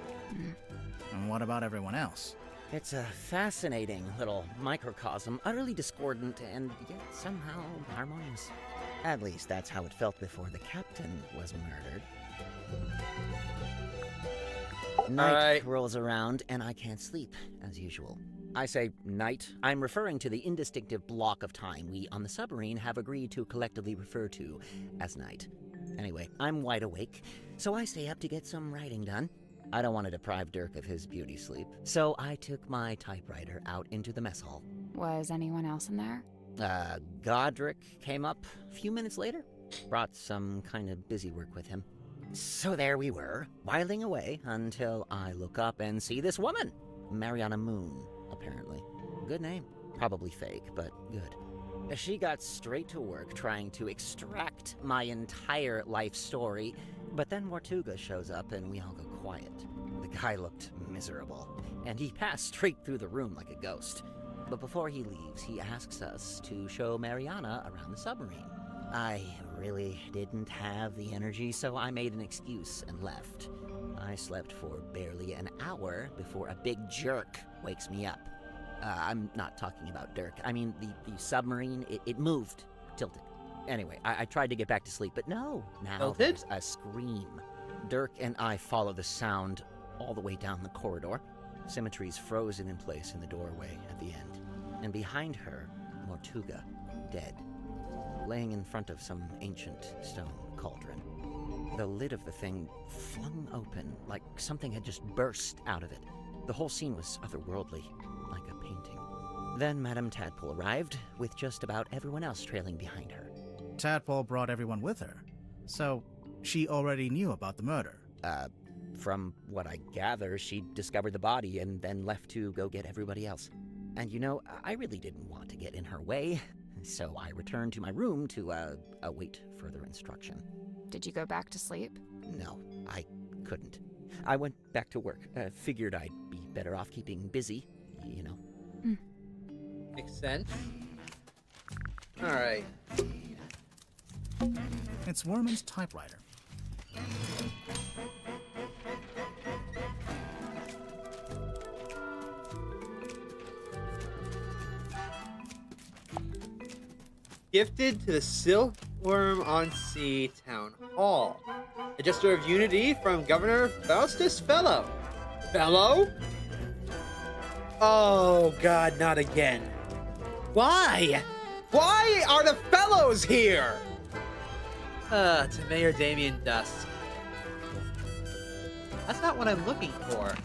And what about everyone else? It's a fascinating little microcosm, utterly discordant and yet somehow harmonious. At least that's how it felt before the captain was murdered. Night rolls around and I can't sleep, as usual. I say night. I'm referring to the indistinctive block of time we on the submarine have agreed to collectively refer to as night. Anyway, I'm wide awake, so I stay up to get some writing done. I don't want to deprive Dirk of his beauty sleep, so I took my typewriter out into the mess hall. Was anyone else in there? Godric came up a few minutes later. Brought some kind of busy work with him. So there we were, whiling away until I look up and see this woman. Mariana Moon, apparently. Good name. Probably fake, but good. She got straight to work trying to extract my entire life story, but then Mortuga shows up and we all go quiet. The guy looked miserable, and he passed straight through the room like a ghost. But before he leaves, he asks us to show Mariana around the submarine. I really didn't have the energy, so I made an excuse and left. I slept for barely an hour before a big jerk wakes me up. I'm not talking about Dirk. I mean, the submarine, it moved, tilted. Anyway, I tried to get back to sleep, but no. Now there's a scream. Dirk and I follow the sound all the way down the corridor. Symmetry's frozen in place in the doorway at the end. And behind her, Mortuga, dead, laying in front of some ancient stone cauldron. The lid of the thing flung open, like something had just burst out of it. The whole scene was otherworldly, like a painting. Then Madame Tadpole arrived, with just about everyone else trailing behind her. Tadpole brought everyone with her, so she already knew about the murder. From what I gather, she discovered the body and then left to go get everybody else. And you know, I really didn't want to get in her way, so I returned to my room to await further instruction. Did you go back to sleep? No, I couldn't. I went back to work. Figured I'd be better off keeping busy, you know. Makes sense. Alright. It's Worman's typewriter. Gifted to the Silkworm on Sea Town Hall. A gesture of unity from Governor Faustus Fellow. Fellow? Oh god, not again. Why? Why are the fellows here? To Mayor Damien Dusk. That's not what I'm looking for.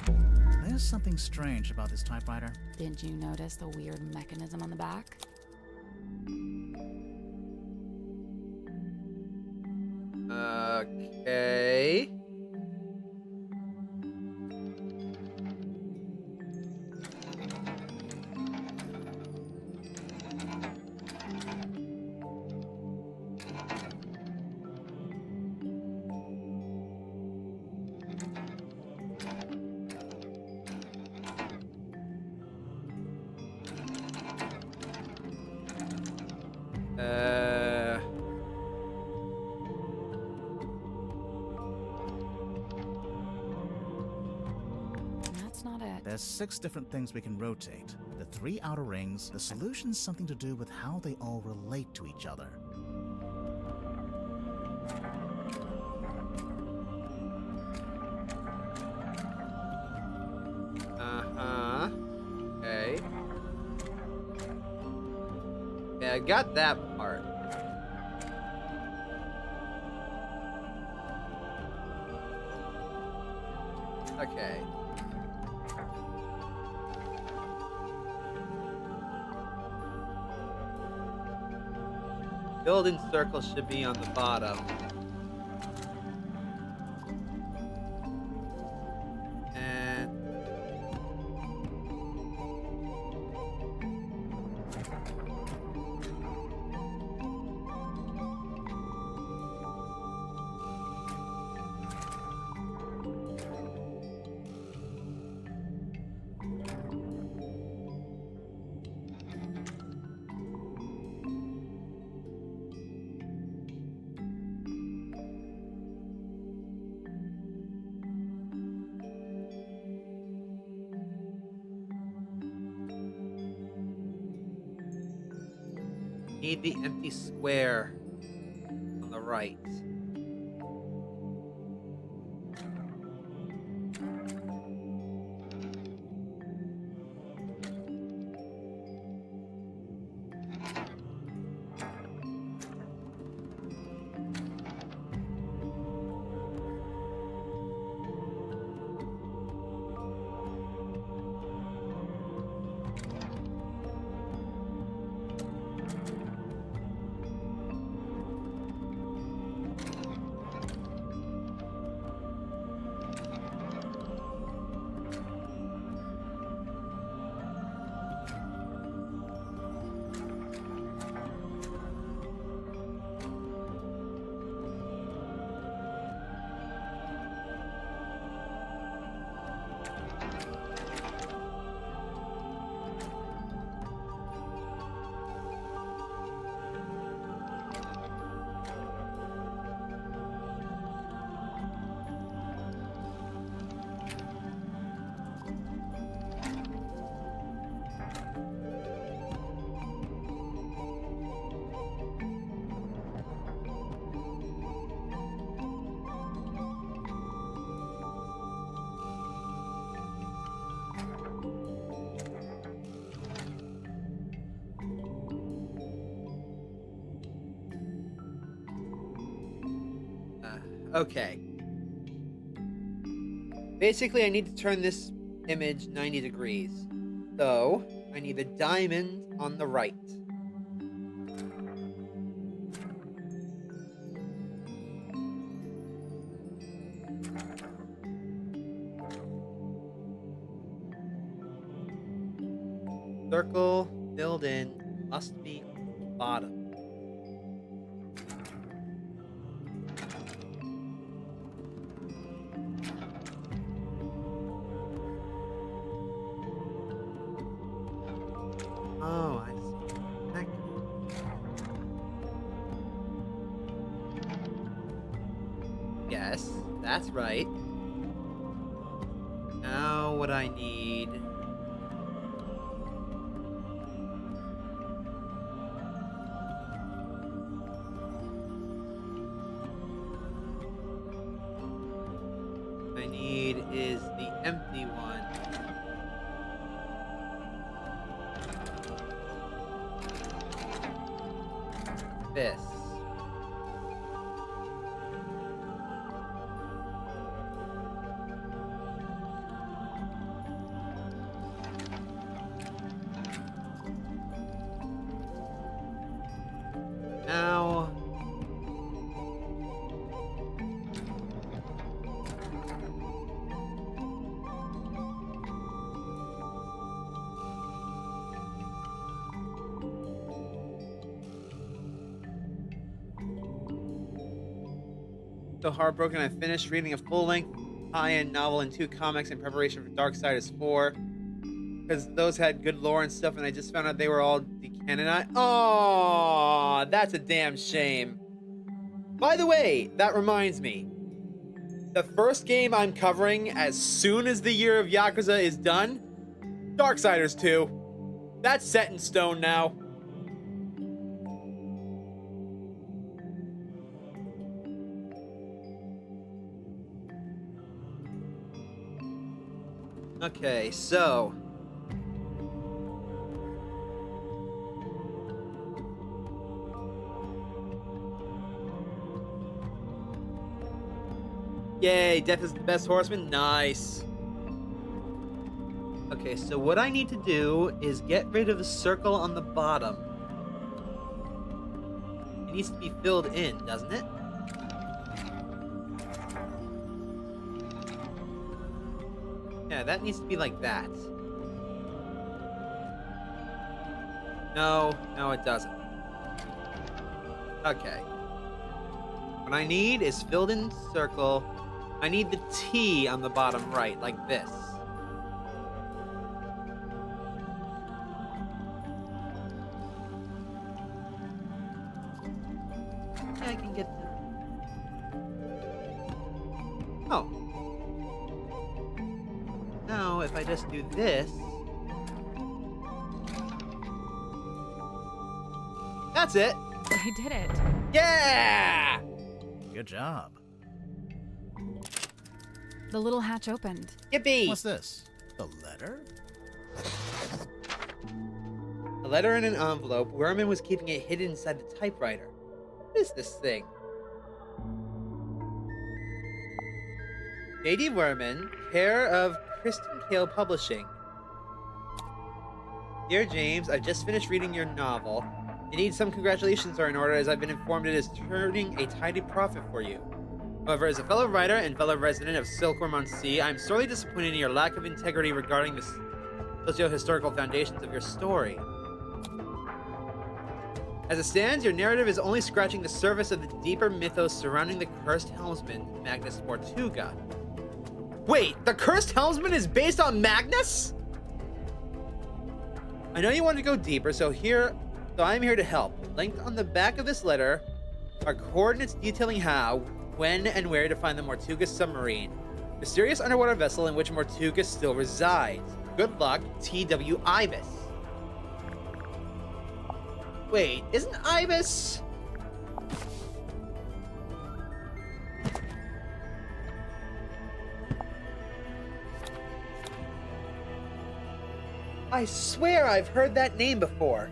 There's something strange about this typewriter. Did you notice the weird mechanism on the back? Okay. That's not it. There's 6 different things we can rotate. The 3 outer rings, the solution's something to do with how they all relate to each other. Uh-huh. Okay. I got that part. Okay. Building circle should be on the bottom. And need the empty square on the right. Okay. Basically, I need to turn this image 90 degrees. So, I need a diamond on the right. Circle, filled in, must be on the bottom. Oh, I see. Thank you. Yes, that's right. Now what I need... is the empty one. This. Now... So heartbroken, I finished reading a full-length high-end novel and 2 comics in preparation for Darksiders 4. Because those had good lore and stuff, and I just found out they were all decanonized. Oh, that's a damn shame. By the way, that reminds me. The first game I'm covering as soon as the year of Yakuza is done, Darksiders 2. That's set in stone now. Okay, so... Yay, death is the best horseman. Nice. Okay, so what I need to do is get rid of the circle on the bottom. It needs to be filled in, doesn't it? Yeah, that needs to be like that. No, it doesn't. Okay. What I need is filled in circle. I need the T on the bottom right, like this. I can get that. Oh. Now, if I just do this... That's it! I did it. Yeah! Good job. The little hatch opened. Yippee! What's this? The letter? A letter in an envelope. Werman was keeping it hidden inside the typewriter. What is this thing? J.D. Werman, care of Kristen Kale Publishing. Dear James, I've just finished reading your novel. Indeed, some congratulations are in order, as I've been informed it is turning a tidy profit for you. However, as a fellow writer and fellow resident of Silkworm-on-Sea, I'm sorely disappointed in your lack of integrity regarding the socio-historical foundations of your story. As it stands, your narrative is only scratching the surface of the deeper mythos surrounding the cursed helmsman, Magnus Mortuga. Wait, the cursed helmsman is based on Magnus? I know you want to go deeper, so I'm here to help. Linked on the back of this letter are coordinates detailing how, when, and where to find the Mortuga submarine, mysterious underwater vessel in which Mortuga still resides. Good luck, T.W. Ibis. Wait, isn't Ibis... I swear I've heard that name before.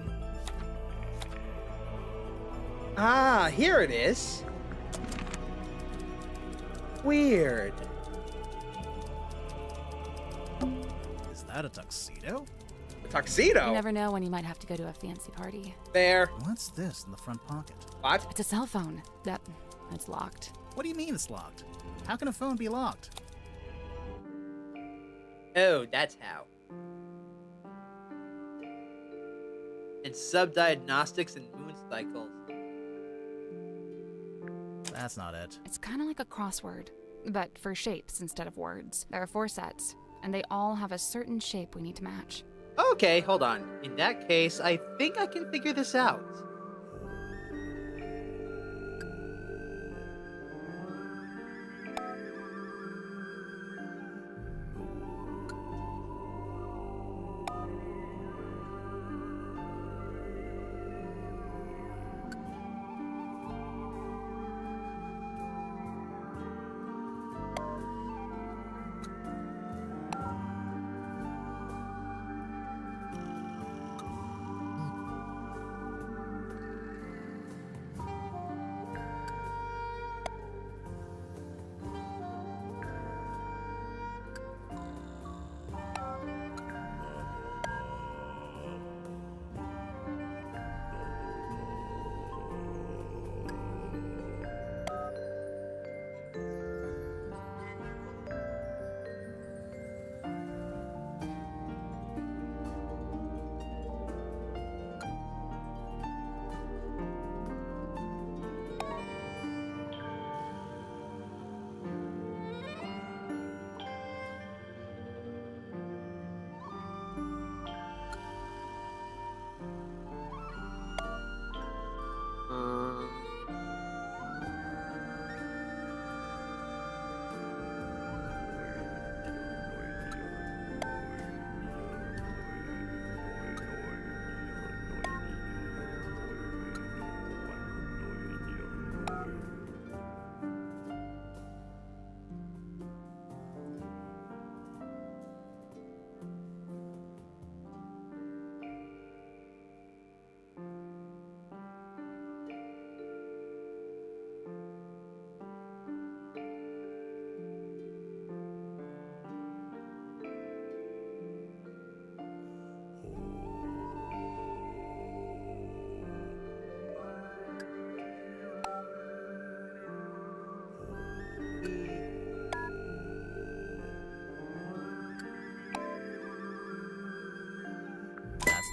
Ah, here it is. Weird. Is that a tuxedo? A tuxedo? You never know when you might have to go to a fancy party. There. What's this in the front pocket? What? It's a cell phone. It's locked. What do you mean it's locked? How can a phone be locked? Oh, that's how. And sub-diagnostics and moon cycles. That's not it. It's kind of like a crossword, but for shapes instead of words. There are 4 sets, and they all have a certain shape we need to match. Okay, hold on. In that case, I think I can figure this out.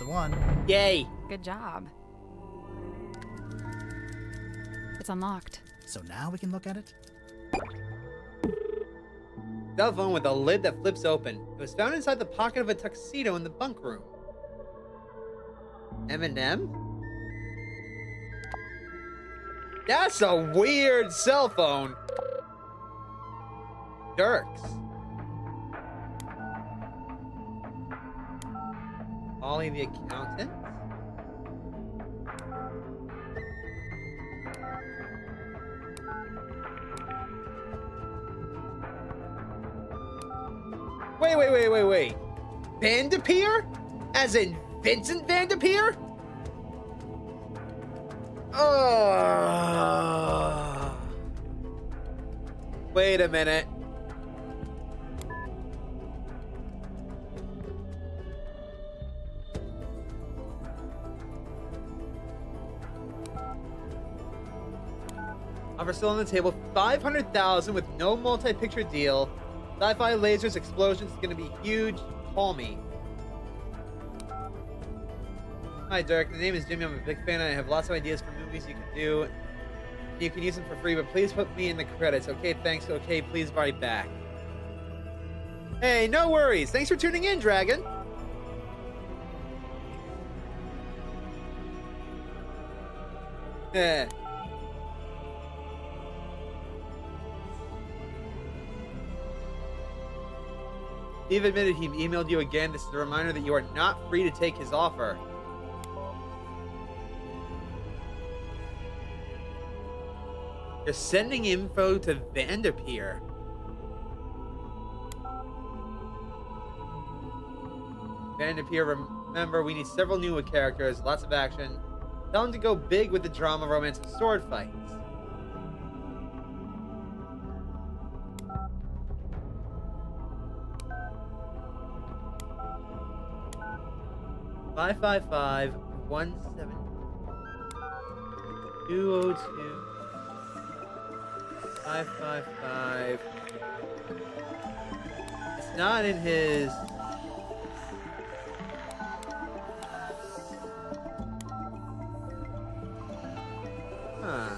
the one. Yay! Good job. It's unlocked. So now we can look at it? Cell phone with a lid that flips open. It was found inside the pocket of a tuxedo in the bunk room. M&M? That's a weird cell phone. Dirks. Ollie the accountant. Wait. Vanderpeer? As in Vincent Vanderpeer? Oh. Wait a minute. Offer still on the table. 500,000 with no multi-picture deal. Sci-fi lasers, explosions, it's gonna be huge. Call me. Hi, Dirk. The name is Jimmy. I'm a big fan. I have lots of ideas for movies you can do. You can use them for free, but please put me in the credits. Okay, thanks. Okay, please write back. Hey, no worries. Thanks for tuning in, Dragon. Eh. Steve admitted he emailed you again. This is a reminder that you are not free to take his offer. You're sending info to Vanderpeer. Vanderpeer, remember, we need several new characters, lots of action. Tell him to go big with the drama, romance, and sword fights. Five 17 202 555. It's not in his. Huh.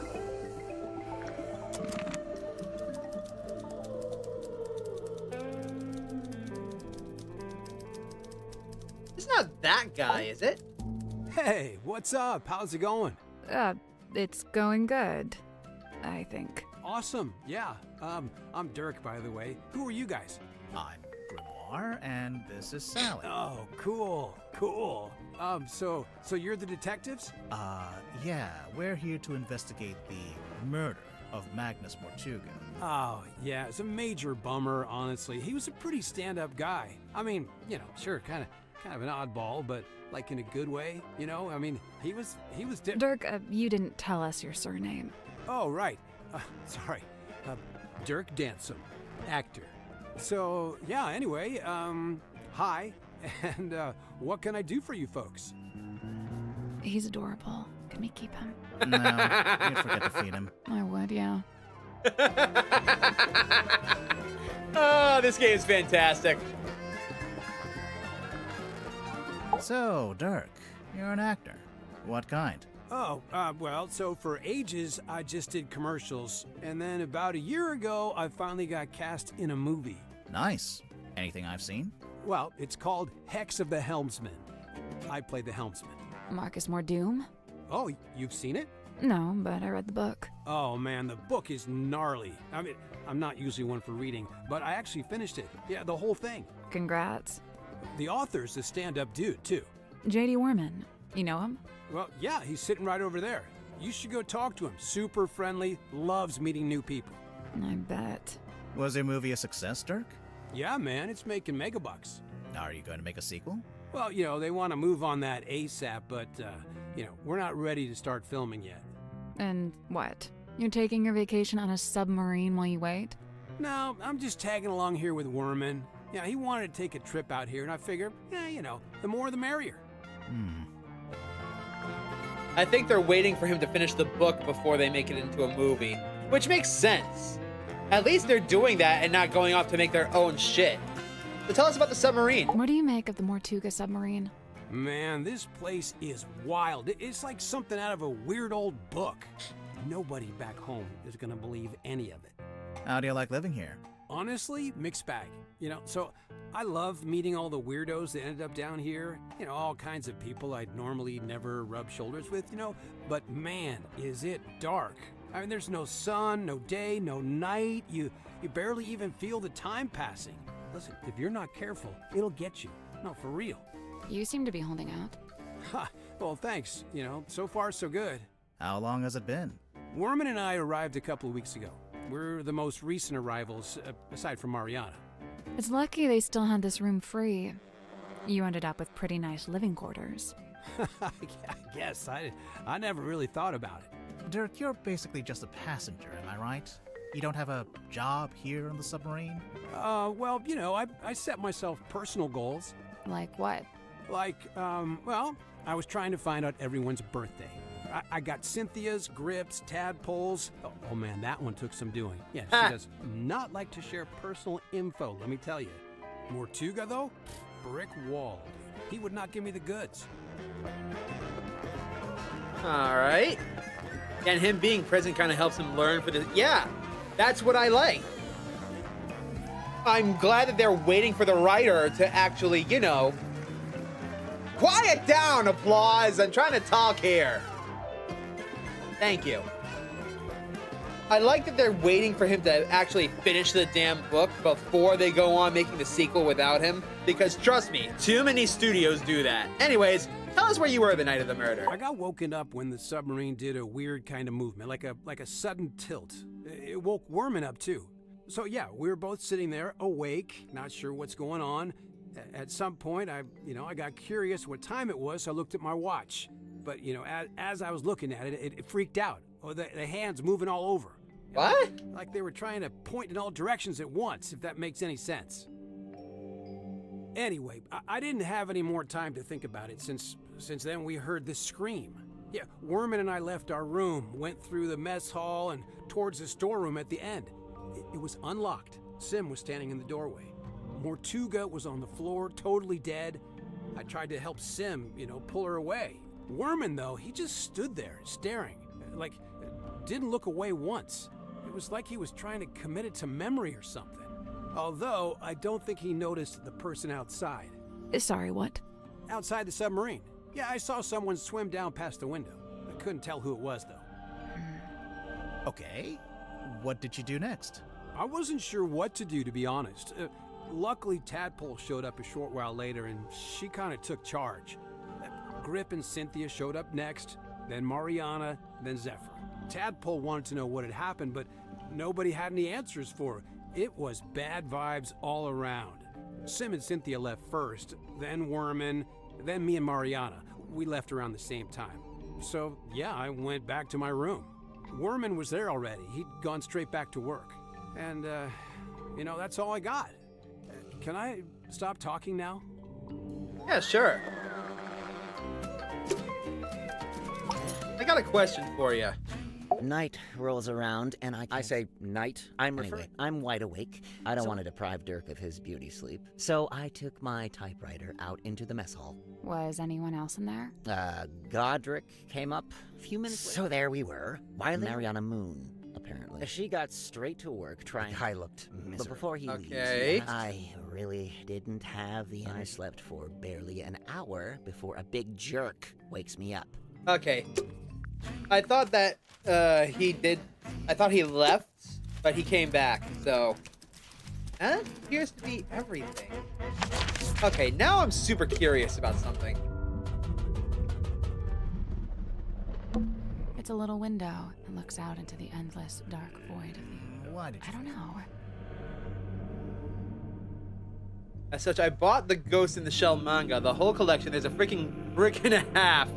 It's not that guy, is it? Hey, what's up? How's it going? It's going good, I think. Awesome. Yeah. I'm Dirk, by the way. Who are you guys? I'm Grimoire, and this is Sally. Oh, cool. So you're the detectives? Yeah, we're here to investigate the murder of Magnus Mortuga. Oh, yeah, it's a major bummer, honestly. He was a pretty stand-up guy. I mean, sure, kind of an oddball, but like in a good way, I mean, he was Dirk, you didn't tell us your surname. Oh, right. Sorry. Dirk Dansom, actor. So, yeah, anyway, hi, and what can I do for you folks? He's adorable. Can we keep him? No, you'd forget to feed him. I would, yeah. Oh, this game's fantastic. So, Dirk, you're an actor. What kind? Oh, well, so for ages, I just did commercials, and then about a year ago, I finally got cast in a movie. Nice. Anything I've seen? Well, it's called Hex of the Helmsman. I played the helmsman. Marcus Mordoom? Oh, you've seen it? No, but I read the book. Oh, man, the book is gnarly. I mean, I'm not usually one for reading, but I actually finished it. Yeah, the whole thing. Congrats. The author's a stand-up dude, too. J.D. Worman. You know him? Well, yeah, he's sitting right over there. You should go talk to him. Super friendly, loves meeting new people. I bet. Was your movie a success, Dirk? Yeah, man, it's making megabucks. Are you going to make a sequel? Well, they want to move on that ASAP, but, we're not ready to start filming yet. And what? You're taking your vacation on a submarine while you wait? No, I'm just tagging along here with Worman. Yeah, he wanted to take a trip out here, and I figure, the more the merrier. I think they're waiting for him to finish the book before they make it into a movie, which makes sense. At least they're doing that and not going off to make their own shit. So tell us about the submarine. What do you make of the Mortuga submarine? Man, this place is wild. It's like something out of a weird old book. Nobody back home is gonna believe any of it. How do you like living here? Honestly, mixed bag. So I love meeting all the weirdos that ended up down here. All kinds of people I'd normally never rub shoulders with, But man, is it dark. I mean, there's no sun, no day, no night. You barely even feel the time passing. Listen, if you're not careful, it'll get you. No, for real. You seem to be holding out. Ha, well, thanks. So far so good. How long has it been? Worman and I arrived a couple of weeks ago. We're the most recent arrivals, aside from Mariana. It's lucky they still had this room free. You ended up with pretty nice living quarters. I guess. I never really thought about it. Dirk, you're basically just a passenger, am I right? You don't have a job here on the submarine? Well, I set myself personal goals. Like what? Like, I was trying to find out everyone's birthday. I got Cynthia's, Grip's, Tadpole's. Oh man, that one took some doing. Yeah, she does not like to share personal info, let me tell you. Mortuga, though, brick wall. He would not give me the goods. All right. And him being present kind of helps him learn for this. Yeah, that's what I like. I'm glad that they're waiting for the writer to actually, quiet down, applause. I'm trying to talk here. Thank you. I like that they're waiting for him to actually finish the damn book before they go on making the sequel without him. Because trust me, too many studios do that. Anyways, tell us where you were the night of the murder. I got woken up when the submarine did a weird kind of movement, like a sudden tilt. It woke Worman up too. So yeah, we were both sitting there, awake, not sure what's going on. At some point, I got curious what time it was, so I looked at my watch. But, as I was looking at it, it freaked out. Oh, the hands moving all over. What? Like they were trying to point in all directions at once, if that makes any sense. Anyway, I didn't have any more time to think about it since then we heard this scream. Yeah, Worman and I left our room, went through the mess hall and towards the storeroom at the end. It was unlocked. Sim was standing in the doorway. Mortuga was on the floor, totally dead. I tried to help Sim, pull her away. Worman, though, he just stood there, staring. Like, didn't look away once. It was like he was trying to commit it to memory or something. Although, I don't think he noticed the person outside. Sorry, what? Outside the submarine. Yeah, I saw someone swim down past the window. I couldn't tell who it was, though. Okay. What did you do next? I wasn't sure what to do, to be honest. Luckily, Tadpole showed up a short while later, and she kind of took charge. Grip and Cynthia showed up next, then Mariana, then Zephyr. Tadpole wanted to know what had happened, but nobody had any answers for her. It was bad vibes all around. Sim and Cynthia left first, then Worman, then me and Mariana. We left around the same time. So, yeah, I went back to my room. Worman was there already. He'd gone straight back to work. And, that's all I got. Can I stop talking now? Yeah, sure. I got a question for you. Night rolls around, and I say night. Anyway, I'm wide awake. I don't want to deprive Dirk of his beauty sleep. So I took my typewriter out into the mess hall. Was anyone else in there? Godric came up a few minutes later. So there we were, while Mariana Moon, apparently. She got straight to work trying. I looked miserable. But before he leaves, I really didn't have the I slept for barely an hour before a big jerk wakes me up. Okay. I thought that I thought he left, but he came back, so that appears to be everything. Okay, now I'm super curious about something. It's a little window that looks out into the endless dark void of the... Why did you... I don't know. As such, I bought the Ghost in the Shell manga, the whole collection. There's a freaking brick and a half.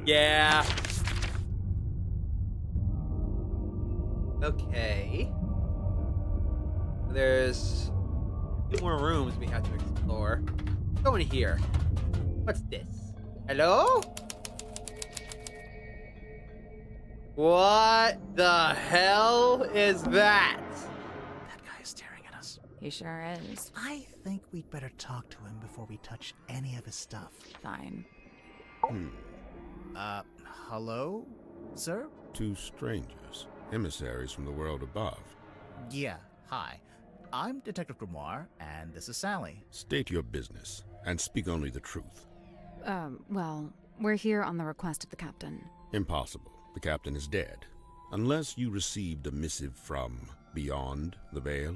Yeah. Okay. There's 2 more rooms we have to explore. Let's go in here. What's this? Hello? What the hell is that? That guy is staring at us. He sure is. I think we'd better talk to him before we touch any of his stuff. Fine. Hello, sir? Two strangers, emissaries from the world above. Yeah, hi. I'm Detective Grimoire, and this is Sally. State your business, and speak only the truth. Well, we're here on the request of the captain. Impossible. The captain is dead. Unless you received a missive from beyond the veil.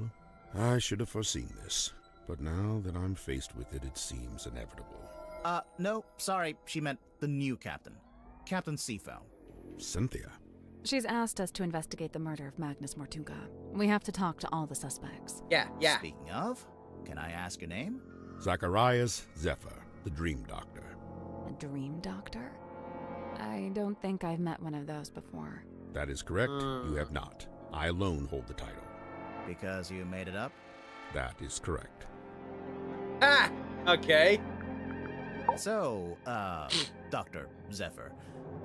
I should have foreseen this, but now that I'm faced with it, it seems inevitable. No, sorry, she meant the new captain. Captain Sifo. Cynthia? She's asked us to investigate the murder of Magnus Mortuga. We have to talk to all the suspects. Yeah. Speaking of, can I ask your name? Zacharias Zephyr, the Dream Doctor. A dream doctor? I don't think I've met one of those before. That is correct, you have not. I alone hold the title. Because you made it up? That is correct. Ah! Okay. So, Dr. Zephyr,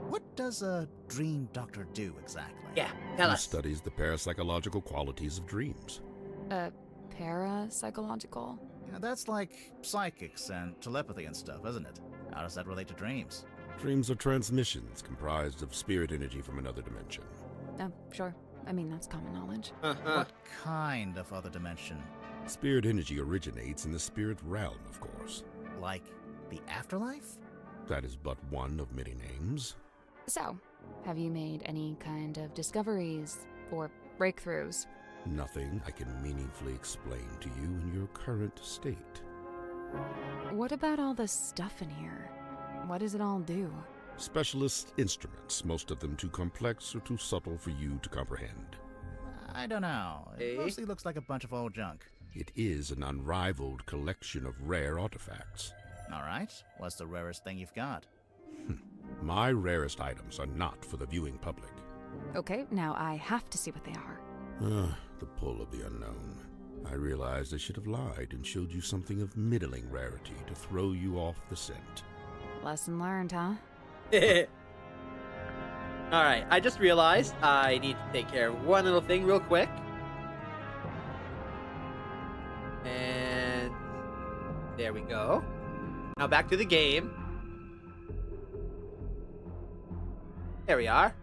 what does a dream doctor do exactly? Yeah, tell He us. studies the parapsychological qualities of dreams. Parapsychological? Yeah, that's like psychics and telepathy and stuff, isn't it? How does that relate to dreams? Dreams are transmissions comprised of spirit energy from another dimension. Oh, sure. I mean, that's common knowledge. What kind of other dimension? Spirit energy originates in the spirit realm, of course. Like the afterlife? That is but one of many names. So, have you made any kind of discoveries or breakthroughs? Nothing I can meaningfully explain to you in your current state. What about all the stuff in here? What does it all do? Specialist instruments, most of them too complex or too subtle for you to comprehend. I don't know. It Eh? mostly looks like a bunch of old junk. It is an unrivaled collection of rare artifacts. All right. What's the rarest thing you've got? My rarest items are not for the viewing public. Okay, now I have to see what they are. The pull of the unknown. I realized I should have lied and showed you something of middling rarity to throw you off the scent. Lesson learned, huh? Alright, I just realized I need to take care of one little thing real quick. And there we go. Now back to the game. There we are.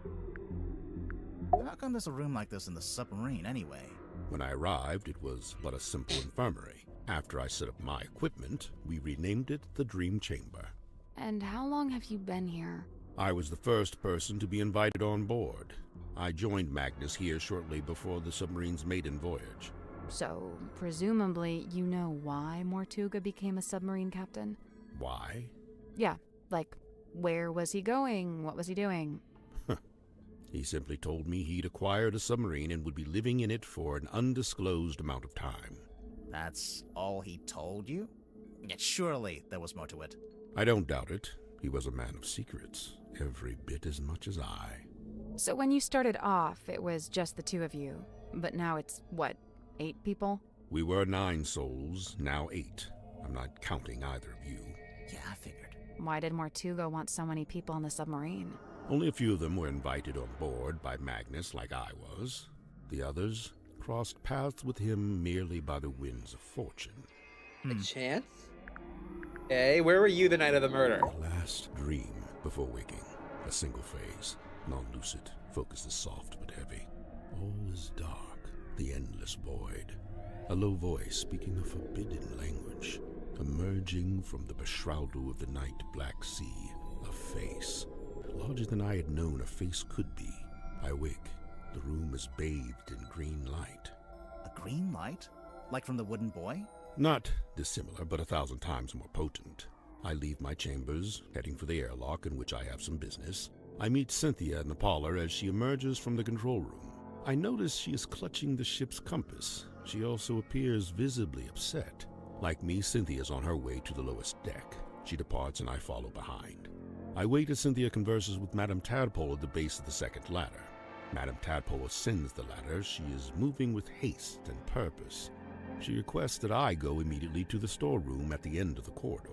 How come there's a room like this in the submarine anyway? When I arrived, it was but a simple infirmary. After I set up my equipment, we renamed it the Dream Chamber. And how long have you been here? I was the first person to be invited on board. I joined Magnus here shortly before the submarine's maiden voyage. So, presumably, you know why Mortuga became a submarine captain? Why? Yeah, like, where was he going? What was he doing? He simply told me he'd acquired a submarine and would be living in it for an undisclosed amount of time. That's all he told you? Yet surely there was more to it. I don't doubt it. He was a man of secrets, every bit as much as I. So when you started off, it was just the two of you. But now it's, what, 8 people? We were 9 souls, now 8. I'm not counting either of you. Yeah, I figured. Why did Mortuga want so many people on the submarine? Only a few of them were invited on board by Magnus like I was. The others crossed paths with him merely by the winds of fortune. A chance? Okay, where were you the night of the murder? The last dream before waking. A single phase, non-lucid, focus is soft but heavy. All is dark, the endless void. A low voice speaking a forbidden language. Emerging from the beshroudal of the night black sea. A face. Larger than I had known a face could be. I wake. The room is bathed in green light. A green light? Like from the wooden boy? Not dissimilar, but 1,000 times more potent. I leave my chambers, heading for the airlock in which I have some business. I meet Cynthia in the parlor as she emerges from the control room. I notice she is clutching the ship's compass. She also appears visibly upset. Like me, Cynthia's on her way to the lowest deck. She departs and I follow behind. I wait as Cynthia converses with Madame Tadpole at the base of the second ladder. Madame Tadpole ascends the ladder. She is moving with haste and purpose. She requests that I go immediately to the storeroom at the end of the corridor.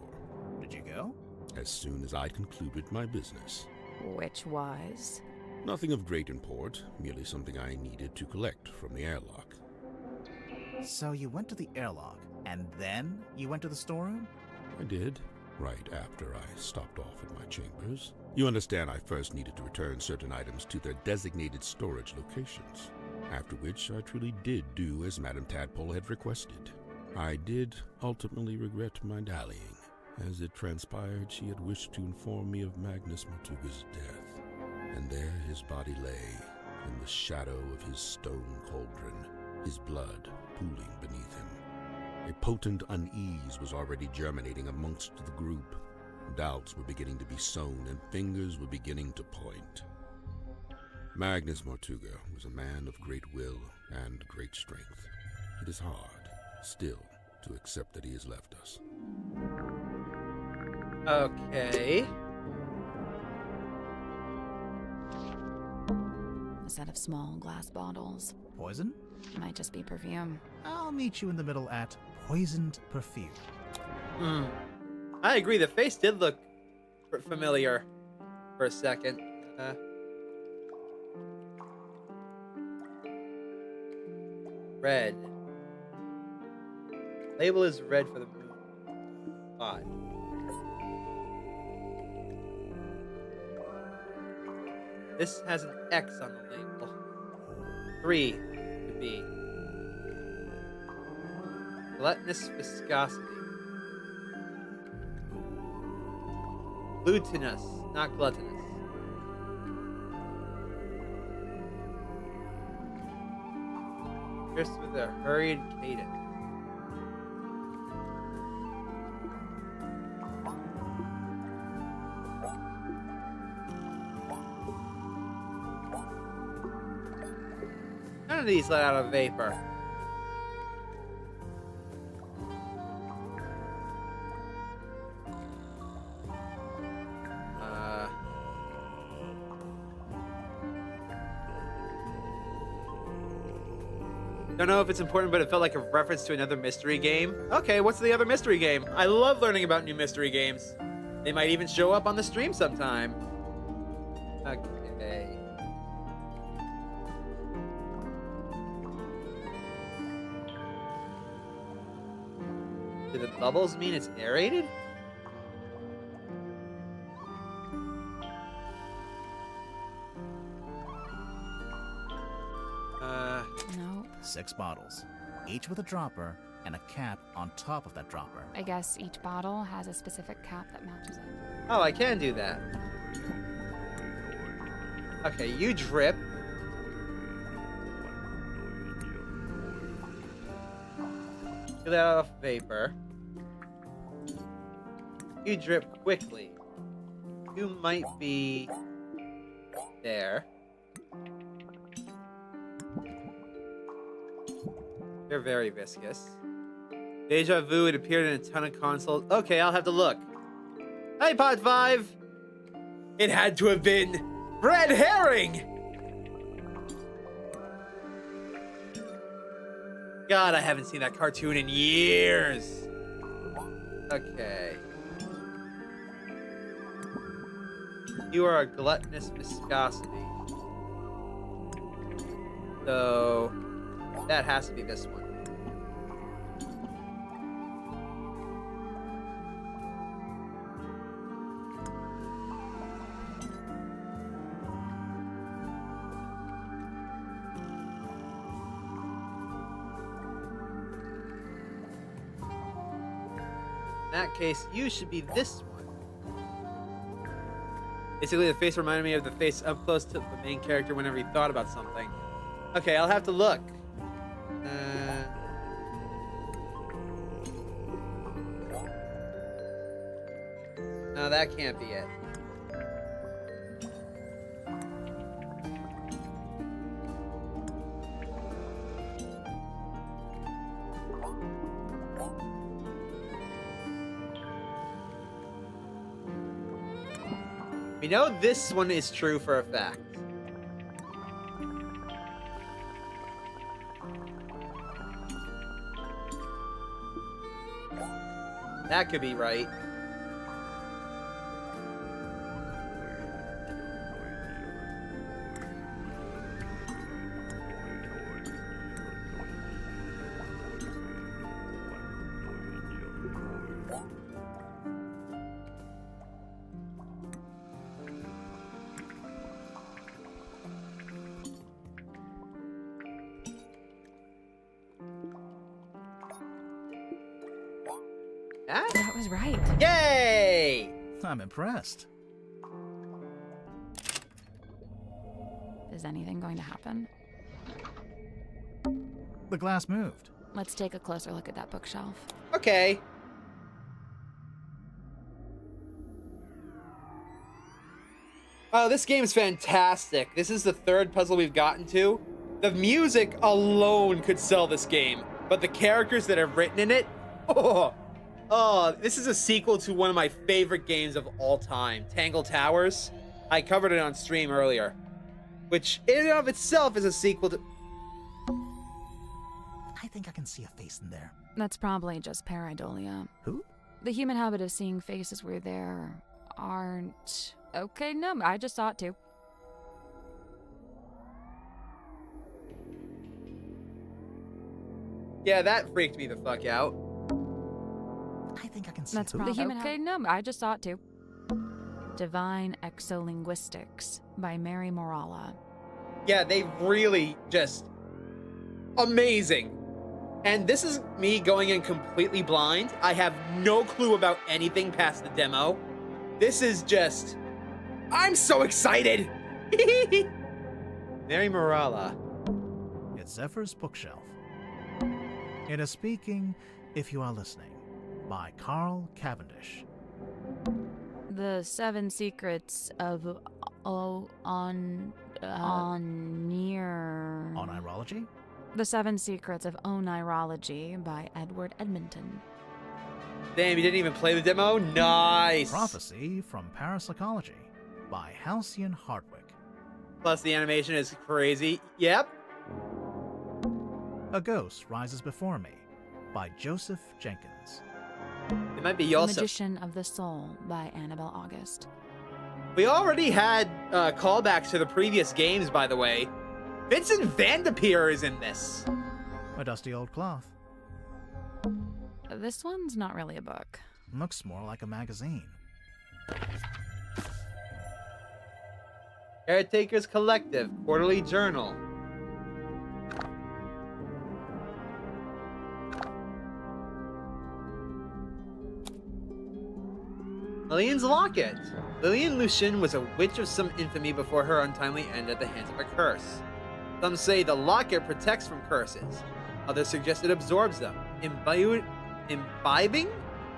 Did you go? As soon as I'd concluded my business. Which was? Nothing of great import, merely something I needed to collect from the airlock. So you went to the airlock, and then you went to the storeroom? I did, right after I stopped off at my chambers. You understand I first needed to return certain items to their designated storage locations, after which I truly did do as Madame Tadpole had requested. I did ultimately regret my dallying. As it transpired, she had wished to inform me of Magnus Mortuga's death, and there his body lay, in the shadow of his stone cauldron, his blood pooling beneath him. A potent unease was already germinating amongst the group. Doubts were beginning to be sown, and fingers were beginning to point. Magnus Mortuga was a man of great will and great strength. It is hard, still, to accept that he has left us. Okay. A set of small glass bottles. Poison? Might just be perfume. I'll meet you in the middle at poisoned perfume. I agree, the face did look familiar for a second. Red. Label is red for the moon. Odd. This has an X on the label. 3 to be. Gluttonous viscosity. Glutinous, not gluttonous. Just with a hurried cadence. None of these let out a vapor. Don't know if it's important, but it felt like a reference to another mystery game. Okay, what's the other mystery game? I love learning about new mystery games. They might even show up on the stream sometime. Okay. Do the bubbles mean it's aerated? No. 6 bottles, each with a dropper and a cap on top of that dropper. I guess each bottle has a specific cap that matches it. Oh, I can do that. Okay, you drip. Get that off vapor. You drip quickly. You might be there. They're very viscous. Deja vu, it appeared in a ton of consoles. Okay, I'll have to look. Hey, Pod 5! It had to have been red herring! God, I haven't seen that cartoon in years. Okay. You are a gluttonous viscosity. So, that has to be this one. In that case, you should be this one. Basically, the face reminded me of the face up close to the main character whenever he thought about something. Okay, I'll have to look. No, that can't be it. We know this one is true for a fact. That could be right. that? That was right. Yay! I'm impressed. Is anything going to happen? The glass moved. Let's take a closer look at that bookshelf. Okay. Oh, this game is fantastic. This is the third puzzle we've gotten to. The music alone could sell this game, but the characters that are written in it, this is a sequel to one of my favorite games of all time, Tangle Towers. I covered it on stream earlier, which in and of itself is a sequel to... I think I can see a face in there. That's probably just pareidolia. Who? The human habit of seeing faces where there aren't... Okay, no, I just saw it too. Yeah, that freaked me the fuck out. I think I can see That's who. probably... Okay, no, I just saw it too. Divine Exolinguistics by Mary Morala. Yeah, they really just... amazing. And this is me going in completely blind. I have no clue about anything past the demo. This is just... I'm so excited! Mary Morala. It's Zephyr's bookshelf. It is Speaking, If You Are Listening, by Carl Cavendish. The Seven Secrets of Onirology? The Seven Secrets of Onirology by Edward Edmonton. Damn, you didn't even play the demo? Nice! Prophecy from Parapsychology by Halcyon Hardwick. Plus the animation is crazy. Yep. A Ghost Rises Before Me by Joseph Jenkins. It might be The also... Magician of the Soul by Annabelle August. We already had callbacks to the previous games, by the way. Vincent Van de Peer is in this. A Dusty Old Cloth. This one's not really a book. Looks more like a magazine. Caretakers Collective, Quarterly Journal. Lillian's Locket. Lillian Lucien was a witch of some infamy before her untimely end at the hands of a curse. Some say the locket protects from curses. Others suggest it absorbs them. Imbibing?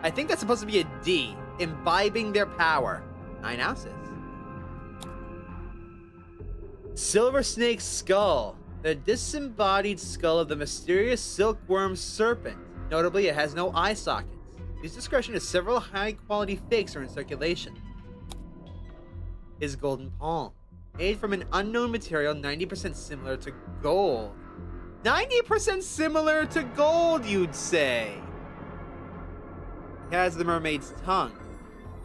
I think that's supposed to be a D. Imbibing their power. 9 ounces. Silver Snake's Skull. The disembodied skull of the mysterious silkworm serpent. Notably, it has no eye sockets. Use discretion as several high-quality fakes are in circulation. His Golden Palm. Made from an unknown material 90% similar to gold. 90% similar to gold, you'd say. He has the mermaid's tongue.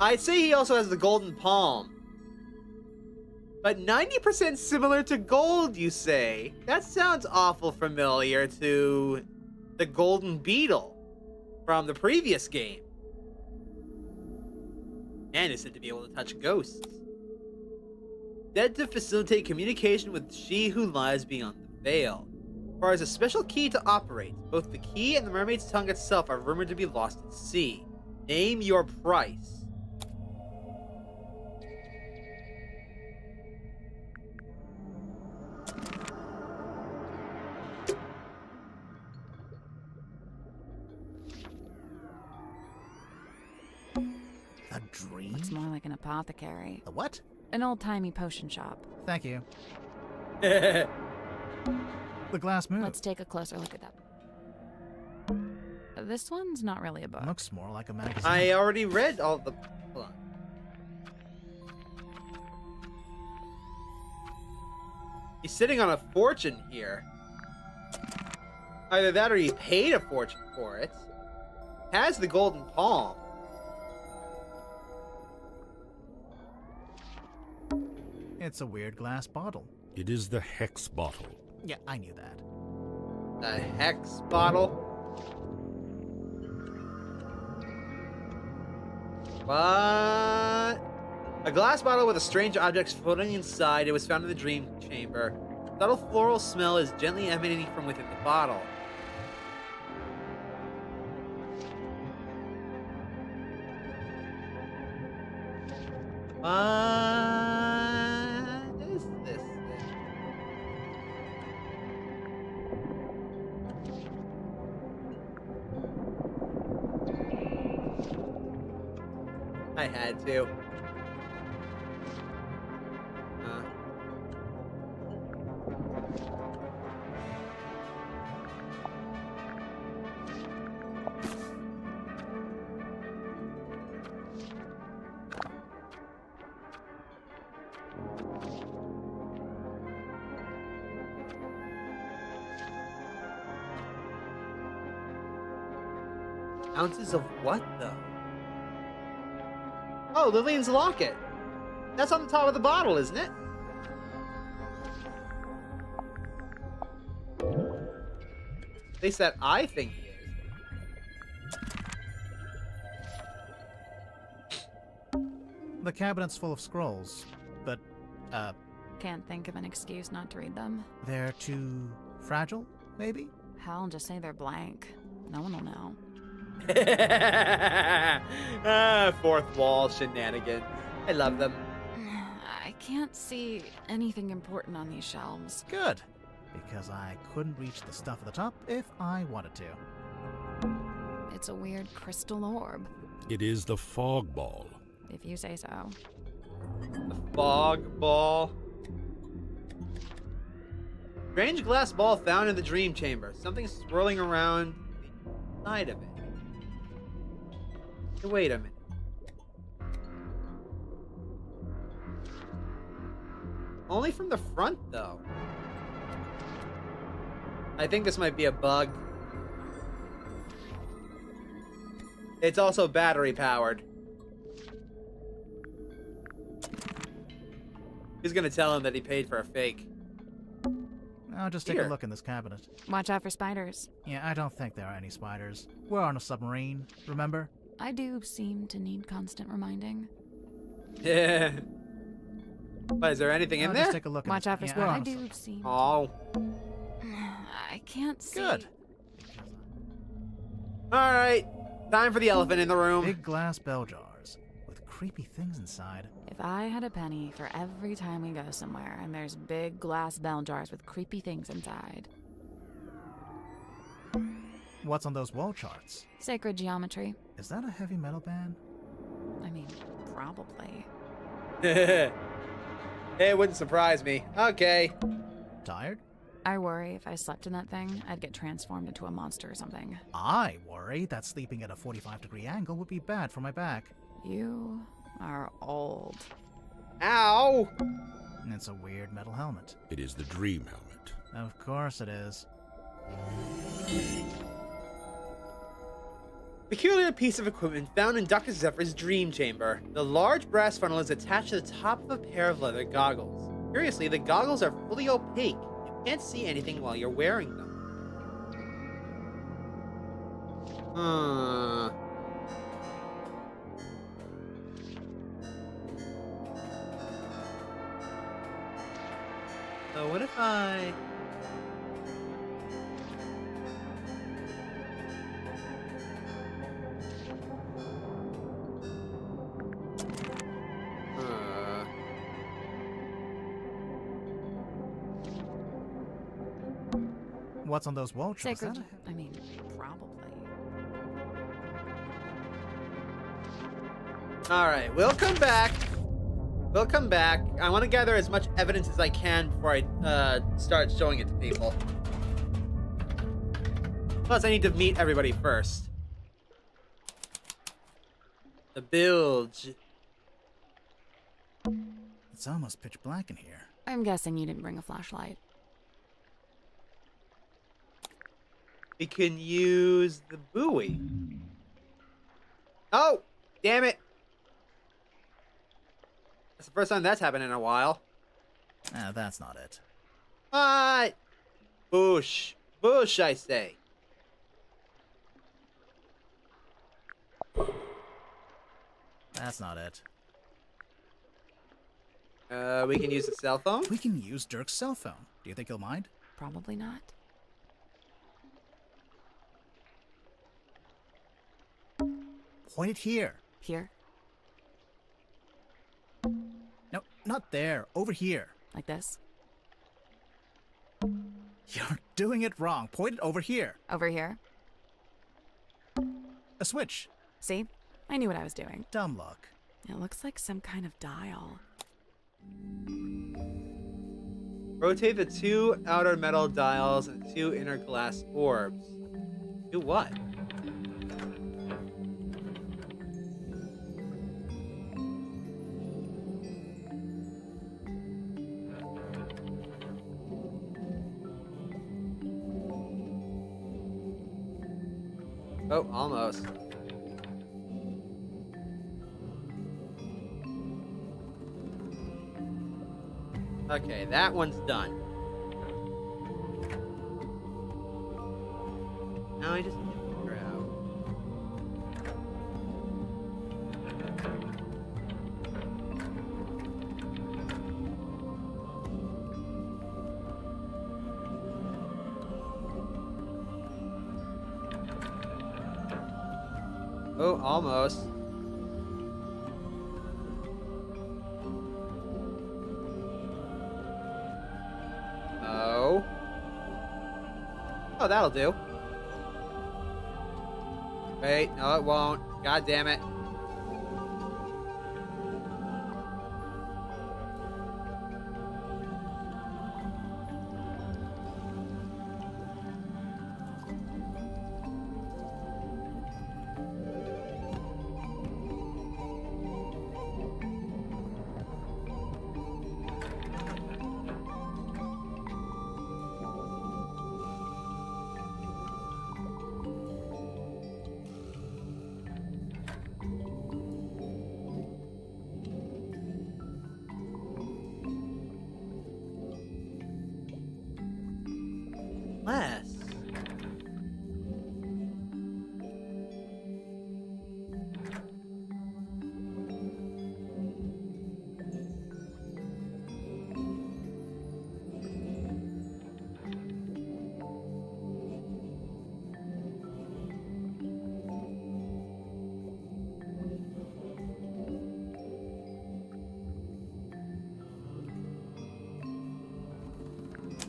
I'd say he also has the golden palm. But 90% similar to gold, you say? That sounds awful familiar to the golden beetle from the previous game. And is said to be able to touch ghosts. Said to facilitate communication with she who lies beyond the veil. Requires a special key to operate. Both the key and the mermaid's tongue itself are rumored to be lost at sea. Name your price. A dream? Looks more like an apothecary. A what? An old-timey potion shop. Thank you. The glass moved. Let's take a closer look at that. This one's not really a book. Looks more like a magazine. I already read all the... Hold on. He's sitting on a fortune here. Either that or he paid a fortune for it. Has the golden palm. It's a weird glass bottle. It is the hex bottle. Yeah, I knew that. The hex bottle. What? A glass bottle with a strange object floating inside. It was found in the dream chamber. Subtle floral smell is gently emanating from within the bottle. What is this thing? I had to. Ounces of what, though? Oh, Lillian's locket. That's on the top of the bottle, isn't it? At least that I think it is. The cabinet's full of scrolls, but, Can't think of an excuse not to read them. they're too fragile, maybe? Hell, just say they're blank. No one will know. Fourth wall shenanigans. I love them. I can't see anything important on these shelves. Good, because I couldn't reach the stuff at the top if I wanted to. It's a weird crystal orb, It is the fog ball. if you say so. The fog ball. Strange glass ball found in the dream chamber. Something swirling around the side of it. Wait a minute. Only from the front, though. I think this might be a bug. It's also battery powered. Who's gonna tell him that he paid for a fake? I'll just take Here. a look in this cabinet. Watch out for spiders. Yeah, I don't think there are any spiders. We're on a submarine, remember? I do seem to need constant reminding. Yeah. But is there anything in I'll there? just take a look in Watch this... out for yeah, spiders. we're I on a do sub- seem. Oh. I can't see. Good. Alright. Time for the elephant in the room. Big glass bell jars with creepy things inside. If I had a penny for every time we go somewhere and there's big glass bell jars with creepy things inside. What's on those wall charts? Sacred geometry. Is that a heavy metal band? I mean, probably. It wouldn't surprise me. Okay. Tired? I worry if I slept in that thing, I'd get transformed into a monster or something. I worry that sleeping at a 45-degree angle would be bad for my back. You are old. Ow! And it's a weird metal helmet. It is the dream helmet. Of course it is. Peculiar piece of equipment found in Dr. Zephyr's dream chamber. The large brass funnel is attached to the top of a pair of leather goggles. Curiously, the goggles are fully opaque. You can't see anything while you're wearing them. So what if I... What's on those wall charts? Sacred. I mean, probably. Alright, we'll come back. We'll come back. I want to gather as much evidence as I can before I start showing it to people. Plus, I need to meet everybody first. The bilge. It's almost pitch black in here. I'm guessing you didn't bring a flashlight. We can use the buoy. Oh, damn it. That's the first time that's happened in a while. Ah, that's not it. What? Bush. Bush, I say. That's not it. We can use the cell phone? We can use Dirk's cell phone. Do you think he'll mind? Probably not. Point it here. Here. Not there. Over here. Like this? You're doing it wrong. Point it over here. Over here? A switch. See? I knew what I was doing. Dumb luck. It looks like some kind of dial. Rotate the 2 outer metal dials and 2 inner glass orbs. Do what? Oh, almost. Okay, that one's done. Now I just need to figure out. Oh, almost. Oh. Oh, that'll do. Wait, no it won't. God damn it. Less.